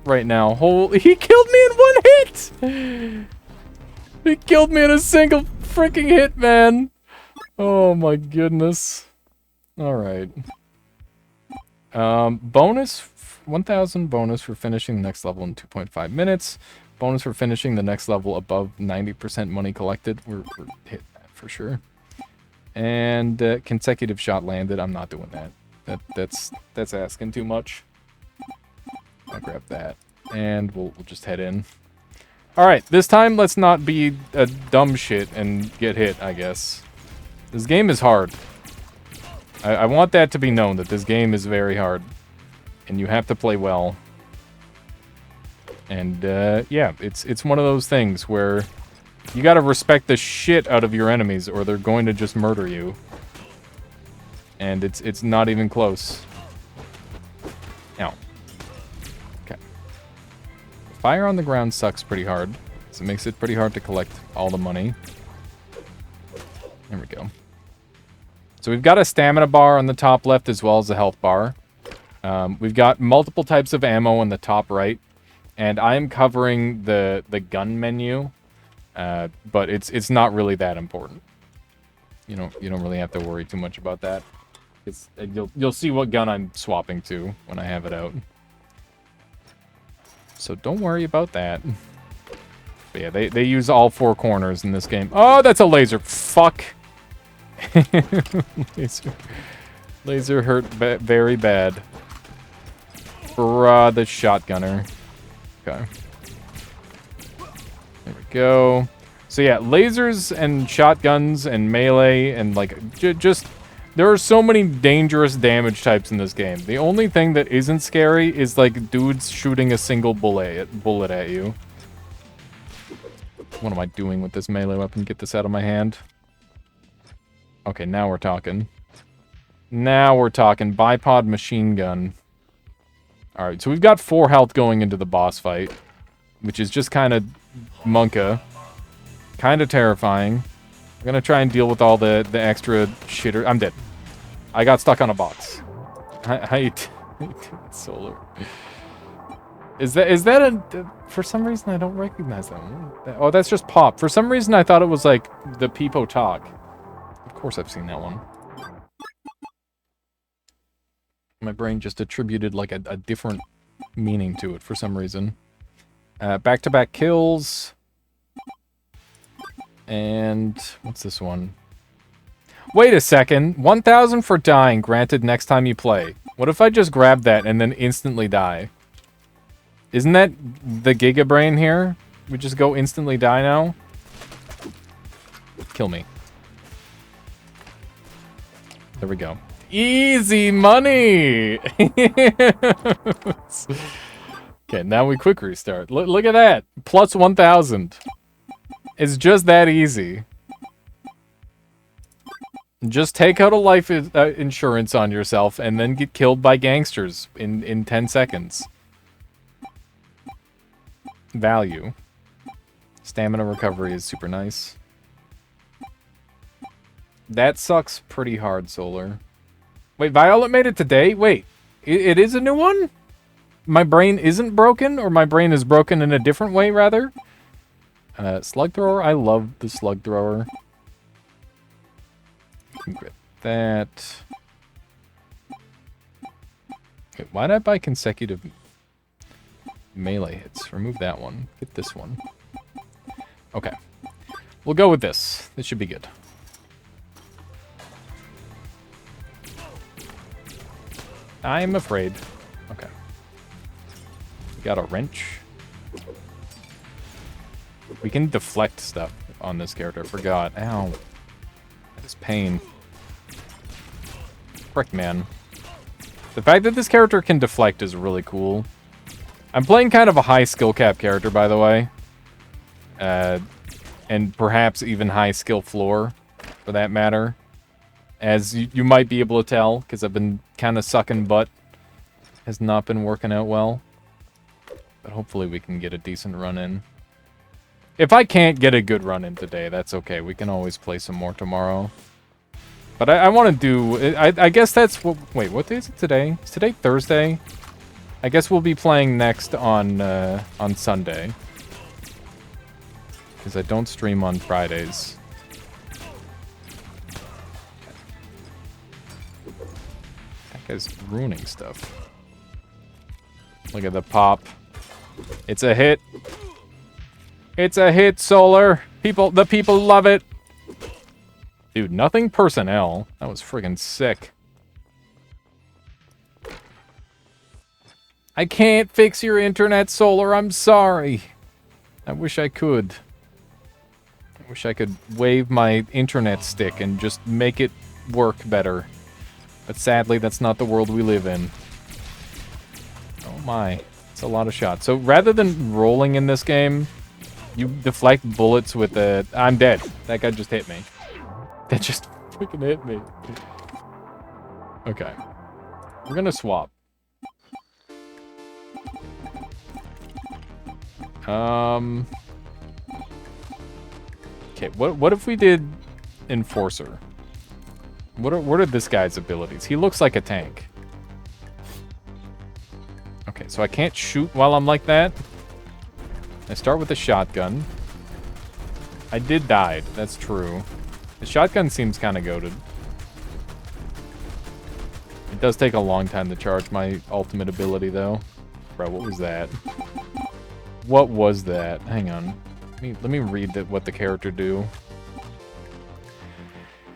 right now. He killed me in one hit! He killed me in a single freaking hit, man. Oh my goodness. Alright. Bonus... 1,000 bonus for finishing the next level in 2.5 minutes. Bonus for finishing the next level above 90% money collected. We're hitting that for sure. And consecutive shot landed. I'm not doing that. That's asking too much. I'll grab that. And we'll just head in. Alright, this time let's not be a dumb shit and get hit, I guess. This game is hard. I want that to be known, that this game is very hard. And you have to play well. And, yeah, it's one of those things where you gotta respect the shit out of your enemies or they're going to just murder you. And it's not even close. Ow. Okay. Fire on the ground sucks pretty hard. So it makes it pretty hard to collect all the money. There we go. So we've got a stamina bar on the top left as well as a health bar. We've got multiple types of ammo on the top right, and I'm covering the gun menu, but it's not really that important. You don't really have to worry too much about that. You'll see what gun I'm swapping to when I have it out. So don't worry about that. But yeah, they use all four corners in this game. Oh, that's a laser. Fuck. Laser hurt very bad. For the shotgunner. Okay. There we go. So yeah, lasers and shotguns and melee and like just there are so many dangerous damage types in this game. The only thing that isn't scary is like dudes shooting a single bullet at you. What am I doing with this melee weapon? Get this out of my hand. Okay, now we're talking. Now we're talking. Bipod machine gun. Alright, so we've got 4 health going into the boss fight, which is just kind of monka. Kind of terrifying. I'm gonna try and deal with all the extra shitter. I'm dead. I got stuck on a box. How you doing, Solar? Is that a... For some reason, I don't recognize that one. Oh, that's just Pop. For some reason, I thought it was like the Peepo Talk. Of course I've seen that one. My brain just attributed like a different meaning to it for some reason. Back-to-back kills. And what's this one? Wait a second. 1,000 for dying granted next time you play. What if I just grab that and then instantly die? Isn't that the Giga Brain here? We just go instantly die now? Kill me. There we go. Easy money! Okay, now we quick restart. Look at that. Plus 1,000. It's just that easy. Just take out a life insurance on yourself and then get killed by gangsters in 10 seconds. Value. Stamina recovery is super nice. That sucks pretty hard, Solar. Wait, Violet made it today? Wait, it is a new one? My brain isn't broken, or my brain is broken in a different way, rather? Slug thrower? I love the slug thrower. Get that. Wait, why did I buy consecutive melee hits? Remove that one. Get this one. Okay. We'll go with this. This should be good. I'm afraid. Okay. We got a wrench. We can deflect stuff on this character. I forgot. Ow. That is pain. Frick, man. The fact that this character can deflect is really cool. I'm playing kind of a high skill cap character, by the way. And perhaps even high skill floor, for that matter. As you might be able to tell, because I've been kind of sucking butt. Has not been working out well. But hopefully we can get a decent run in. If I can't get a good run in today, that's okay. We can always play some more tomorrow. But I want to do... I guess that's... Wait, what day is it today? Is today Thursday? I guess we'll be playing next on Sunday. Because I don't stream on Fridays. That guy's ruining stuff. Look at the pop. It's a hit. It's a hit, Solar. The people love it. Dude, nothing personnel. That was friggin' sick. I can't fix your internet, Solar. I'm sorry. I wish I could. I wish I could wave my internet stick and just make it work better. But sadly, that's not the world we live in. Oh my. It's a lot of shots. So rather than rolling in this game, you deflect bullets with a... I'm dead. That guy just hit me. That just freaking hit me. Okay. We're gonna swap. Okay, what if we did Enforcer? What are this guy's abilities? He looks like a tank. Okay, so I can't shoot while I'm like that. I start with a shotgun. I did die, that's true. The shotgun seems kind of goated. It does take a long time to charge my ultimate ability, though. Bro, what was that? What was that? Hang on. Let me read what the character do.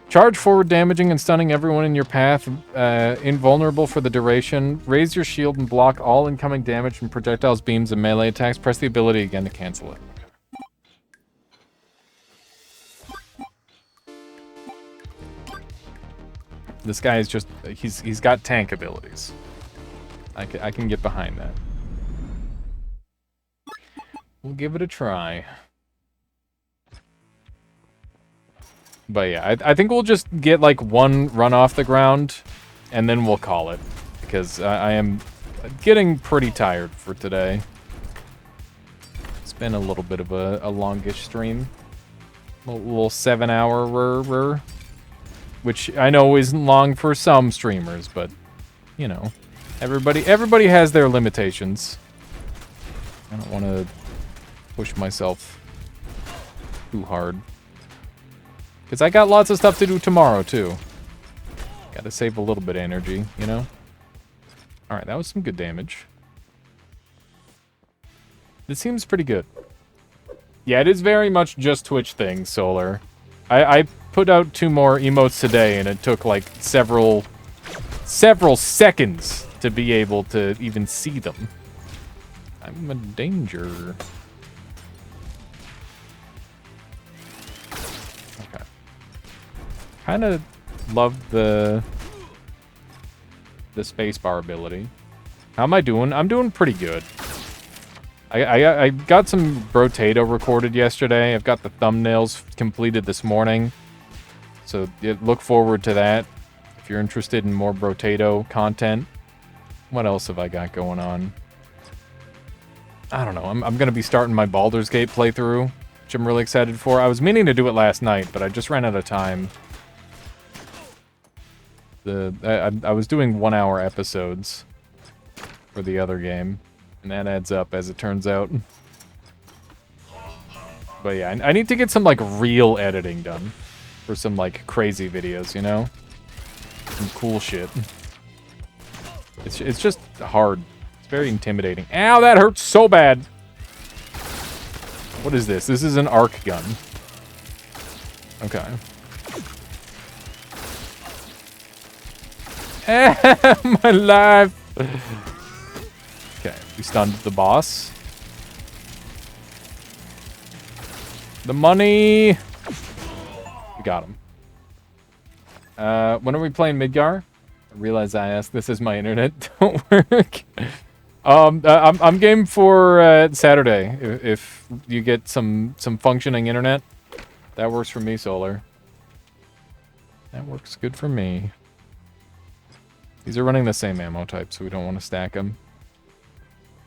Charge forward, damaging and stunning everyone in your path. Invulnerable for the duration. Raise your shield and block all incoming damage from projectiles, beams, and melee attacks. Press the ability again to cancel it. This guy is just... He's got tank abilities. I can get behind that. We'll give it a try. But yeah, I think we'll just get like one run off the ground, and then we'll call it. Because I am getting pretty tired for today. It's been a little bit of a longish stream. A little 7-hour, which I know isn't long for some streamers, but, you know, everybody has their limitations. I don't want to push myself too hard. Because I got lots of stuff to do tomorrow, too. Gotta save a little bit of energy, you know? Alright, that was some good damage. This seems pretty good. Yeah, it is very much just Twitch things, Solar. I put out 2 more emotes today, and it took, like, several seconds to be able to even see them. I'm in danger. Kind of love the spacebar ability. How am I doing? I'm doing pretty good. I got some Brotato recorded yesterday. I've got the thumbnails completed this morning. So look forward to that if you're interested in more Brotato content. What else have I got going on? I don't know. I'm going to be starting my Baldur's Gate playthrough, which I'm really excited for. I was meaning to do it last night, but I just ran out of time. I was doing 1 hour episodes for the other game, and that adds up as it turns out. But yeah, I need to get some like real editing done for some like crazy videos, you know? Some cool shit. It's just hard. It's very intimidating. Ow, that hurts so bad. What is this? This is an arc gun. Okay. My life. Okay, we stunned the boss. The money. We got him. When are we playing Midgar? I realize I asked. This is my internet. Don't work. I'm game for Saturday. If you get some functioning internet, that works for me, Solar. That works good for me. These are running the same ammo type, so we don't want to stack them.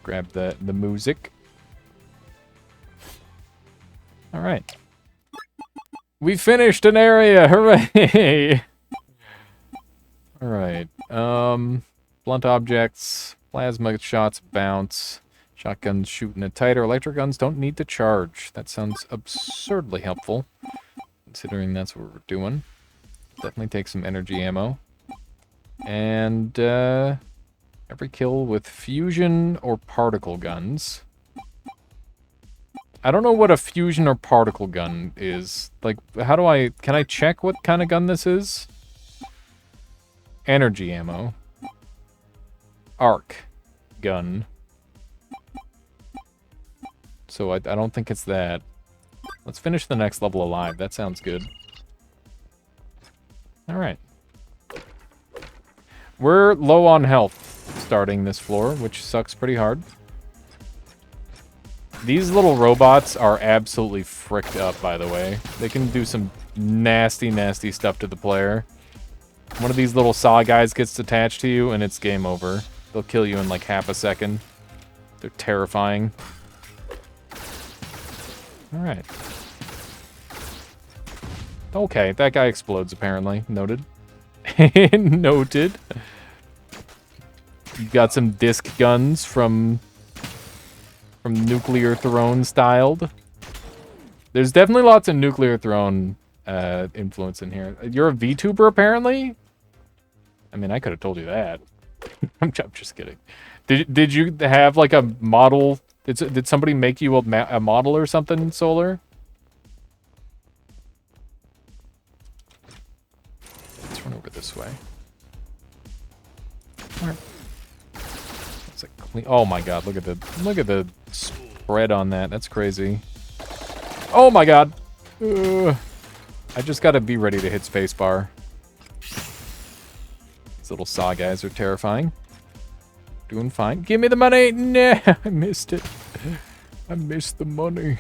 Grab the music. All right. We finished an area. Hooray! All right. Blunt objects, plasma shots bounce, shotguns shooting it tighter. Electric guns don't need to charge. That sounds absurdly helpful, considering that's what we're doing. Definitely take some energy ammo. And every kill with fusion or particle guns. I don't know what a fusion or particle gun is. Like, how do I... Can I check what kind of gun this is? Energy ammo. Arc gun. So I don't think it's that. Let's finish the next level alive. That sounds good. Alright. We're low on health starting this floor, which sucks pretty hard. These little robots are absolutely fricked up, by the way. They can do some nasty, nasty stuff to the player. One of these little saw guys gets attached to you, and it's game over. They'll kill you in like half a second. They're terrifying. Alright. Okay, that guy explodes, apparently. Noted. Noted. You got some disc guns from Nuclear Throne styled. There's definitely lots of Nuclear Throne influence in here. You're a VTuber, apparently? I mean, I could have told you that. I'm just kidding. Did you have like a model? Did somebody make you a model or something, Solar? Let's run over this way. Alright. It's like clean. Oh my god! Look at the spread on that. That's crazy. Oh my god! I just gotta be ready to hit spacebar. These little saw guys are terrifying. Doing fine. Give me the money! Nah, I missed it. I missed the money.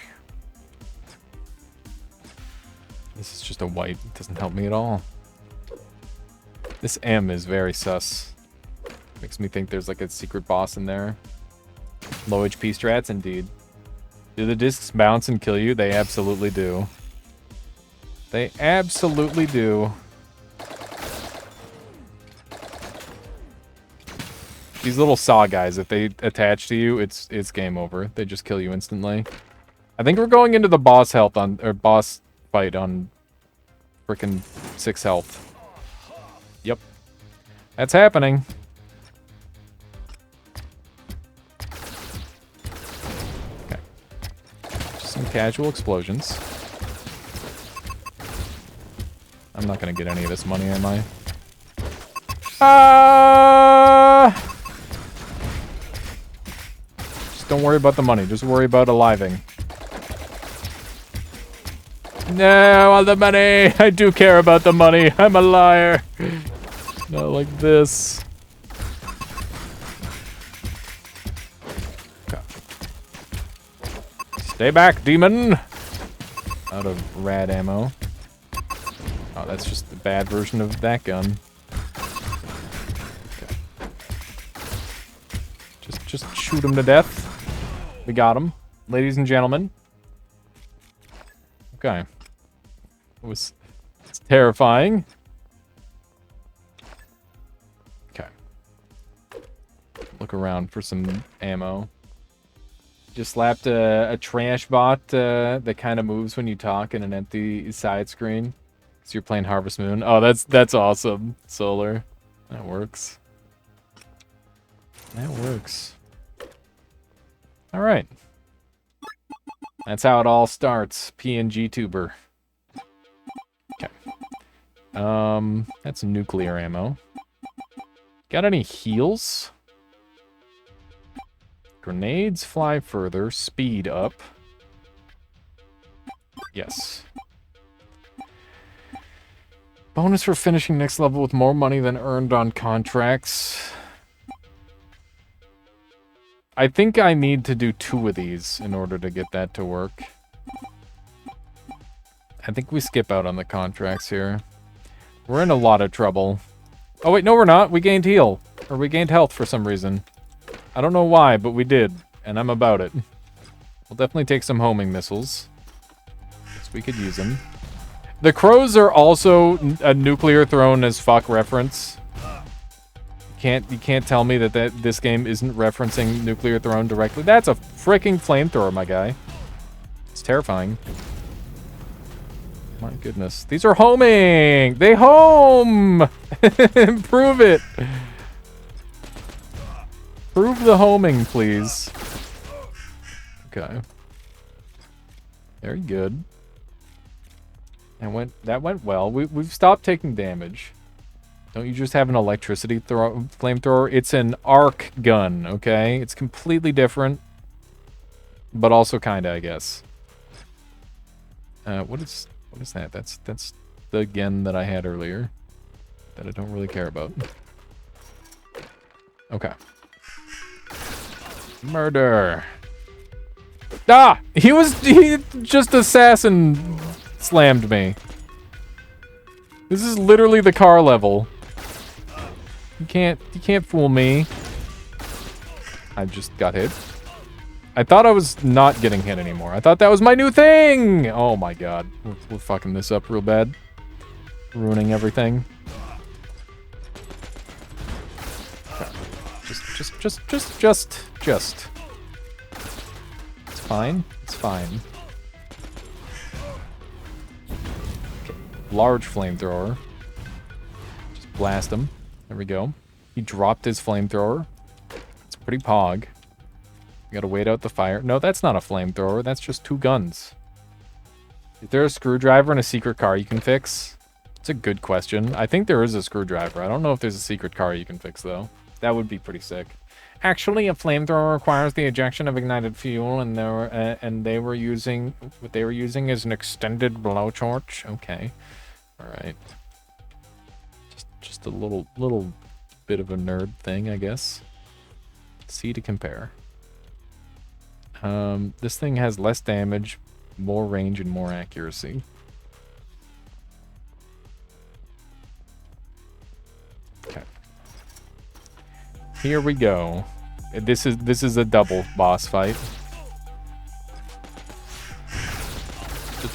This is just a white. It doesn't help me at all. This M is very sus. Makes me think there's like a secret boss in there. Low HP strats, indeed. Do the discs bounce and kill you? They absolutely do. They absolutely do. These little saw guys, if they attach to you, it's game over. They just kill you instantly. I think we're going into the boss health on, or boss fight on frickin' 6 health. Yep. That's happening. Okay. Just some casual explosions. I'm not gonna get any of this money, am I? Just don't worry about the money. Just worry about aliving. No, all the money! I do care about the money. I'm a liar. Not like this. Okay. Stay back, demon! Out of rad ammo. Oh, that's just the bad version of that gun. Okay. Just shoot him to death. We got him, ladies and gentlemen. Okay. It's terrifying. look around for some ammo. Just slapped a trash bot that kind of moves when you talk in an empty side screen. So you're playing Harvest Moon. Oh, that's awesome, Solar. That works. That works. All right. That's how it all starts. PNG tuber. Okay. That's nuclear ammo. Got any heals? Grenades fly further. Speed up. Yes. Bonus for finishing next level with more money than earned on contracts. I think I need to do 2 of these in order to get that to work. I think we skip out on the contracts here. We're in a lot of trouble. Oh wait, no we're not. We gained heal. Or we gained health for some reason. I don't know why, but we did. And I'm about it. We'll definitely take some homing missiles. Because we could use them. The crows are also a nuclear thrown as fuck reference. You can't tell me that this game isn't referencing nuclear throne directly. That's a freaking flamethrower, my guy. It's terrifying. My goodness. These are homing! They home! Prove it! Prove the homing, please. Okay. Very good. That went well. We've stopped taking damage. Don't you just have an electricity flamethrower? It's an arc gun, okay? It's completely different. But also kinda, I guess. What is that? That's the gun that I had earlier. That I don't really care about. Okay. Murder. Ah! He just assassin slammed me. This is literally the car level. You can't fool me. I just got hit. I thought I was not getting hit anymore. I thought that was my new thing! Oh my god. We're fucking this up real bad. Ruining everything. Just. It's fine. It's fine. Okay. Large flamethrower. Just blast him. There we go. He dropped his flamethrower. It's pretty pog. You gotta wait out the fire. No, that's not a flamethrower. That's just 2 guns. Is there a screwdriver in a secret car you can fix? It's a good question. I think there is a screwdriver. I don't know if there's a secret car you can fix, though. That would be pretty sick. Actually, a flamethrower requires the ejection of ignited fuel, and they were using what they were using is an extended blowtorch. Okay, all right. Just a little bit of a nerd thing, I guess. C to compare. This thing has less damage, more range, and more accuracy. Okay. Here we go. This is a double boss fight.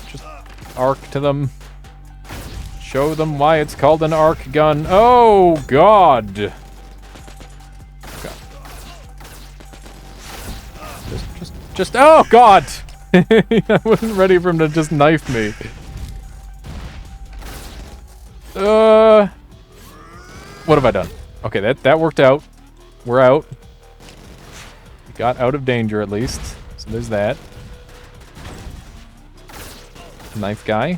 Just arc to them. Show them why it's called an arc gun. Oh god. Okay. Just oh god. I wasn't ready for him to just knife me. What have I done? Okay, that worked out. We're out. We got out of danger at least. So there's that. Knife guy.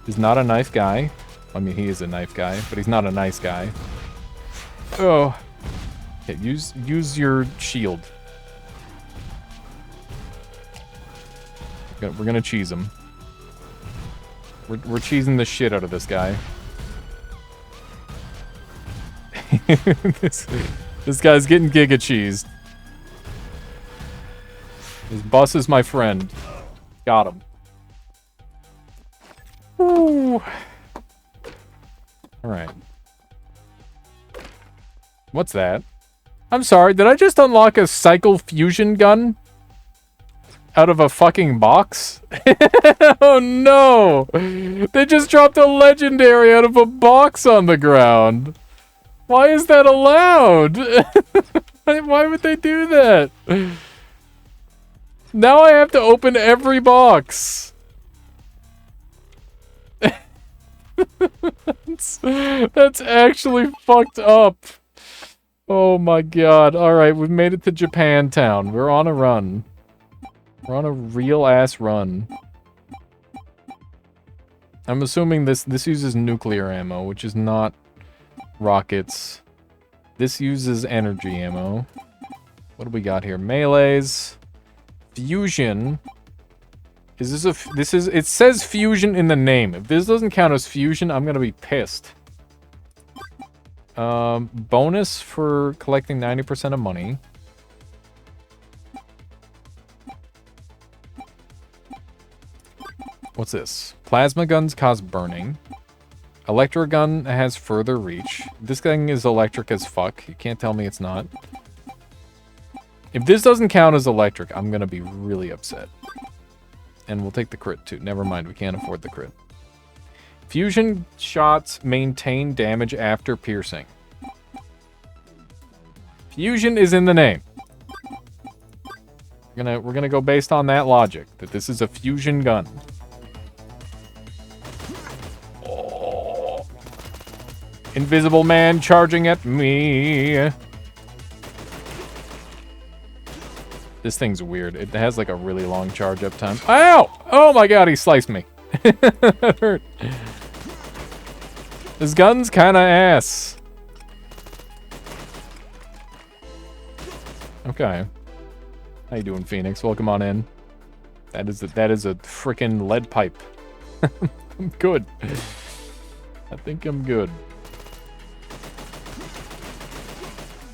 He's not a knife guy. I mean, he is a knife guy, but he's not a nice guy. Oh. Okay, use your shield. We're gonna cheese him. We're cheesing the shit out of this guy. This guy's getting giga cheesed. His boss is my friend. Got him. Ooh. Alright. What's that? I'm sorry, did I just unlock a cycle fusion gun? Out of a fucking box? Oh no! They just dropped a legendary out of a box on the ground. Why is that allowed? Why would they do that? Now I have to open every box. That's actually fucked up. Oh my god. Alright, we've made it to Japantown. We're on a run. We're on a real-ass run. I'm assuming this uses nuclear ammo, which is not rockets. This uses energy ammo. What do we got here? Melees. Fusion. Is this a... it says fusion in the name. If this doesn't count as fusion, I'm gonna be pissed. Bonus for collecting 90% of money. What's this? Plasma guns cause burning. Electro gun has further reach. This thing is electric as fuck. You can't tell me it's not. If this doesn't count as electric, I'm gonna be really upset. And we'll take the crit too. Never mind, we can't afford the crit. Fusion shots maintain damage after piercing. Fusion is in the name. We're gonna go based on that logic, that this is a fusion gun. Oh. Invisible man charging at me. This thing's weird. It has like a really long charge up time. Ow! Oh my god, he sliced me. That hurt. This gun's kinda ass. Okay. How you doing, Phoenix? Welcome on in. That is a frickin' lead pipe. I'm good. I think I'm good.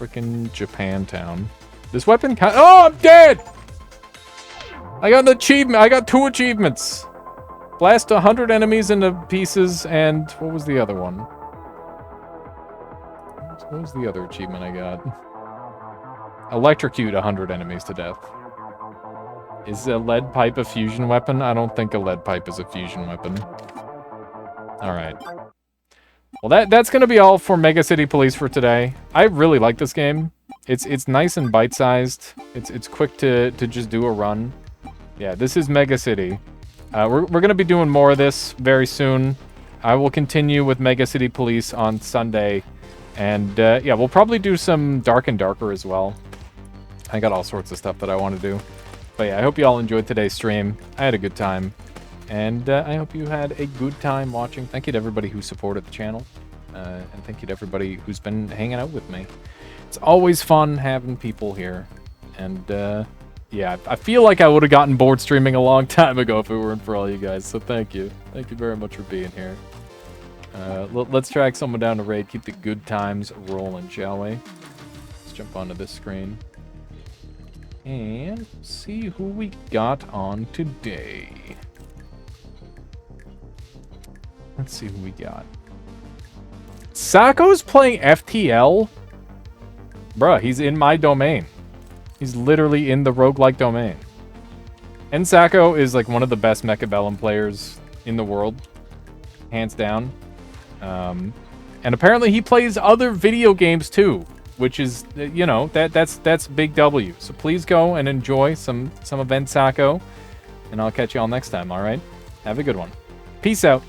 Frickin' Japantown. This weapon kind of... Oh, I'm dead! I got an achievement. I got 2 achievements. Blast 100 enemies into pieces, and... What was the other one? What was the other achievement I got? Electrocute 100 enemies to death. Is a lead pipe a fusion weapon? I don't think a lead pipe is a fusion weapon. Alright. Well, that's gonna be all for Mega City Police for today. I really like this game. It's nice and bite-sized. It's quick to just do a run. Yeah, this is Mega City. We're gonna be doing more of this very soon. I will continue with Mega City Police on Sunday. And, yeah, we'll probably do some Dark and Darker as well. I got all sorts of stuff that I want to do. But yeah, I hope you all enjoyed today's stream. I had a good time. And I hope you had a good time watching. Thank you to everybody who supported the channel. And thank you to everybody who's been hanging out with me. It's always fun having people here. And, yeah, I feel like I would have gotten bored streaming a long time ago if it weren't for all you guys. So thank you. Thank you very much for being here. Let's track someone down to raid. Keep the good times rolling, shall we? Let's jump onto this screen. And see who we got on today. Let's see who we got. Sako's playing FTL? Bruh, he's in my domain. He's literally in the roguelike domain. And Sako is like one of the best Mechabellum players in the world. Hands down. And apparently he plays other video games too. Which is, you know, that's big W. So please go and enjoy some event Sako. And I'll catch you all next time, alright? Have a good one. Peace out.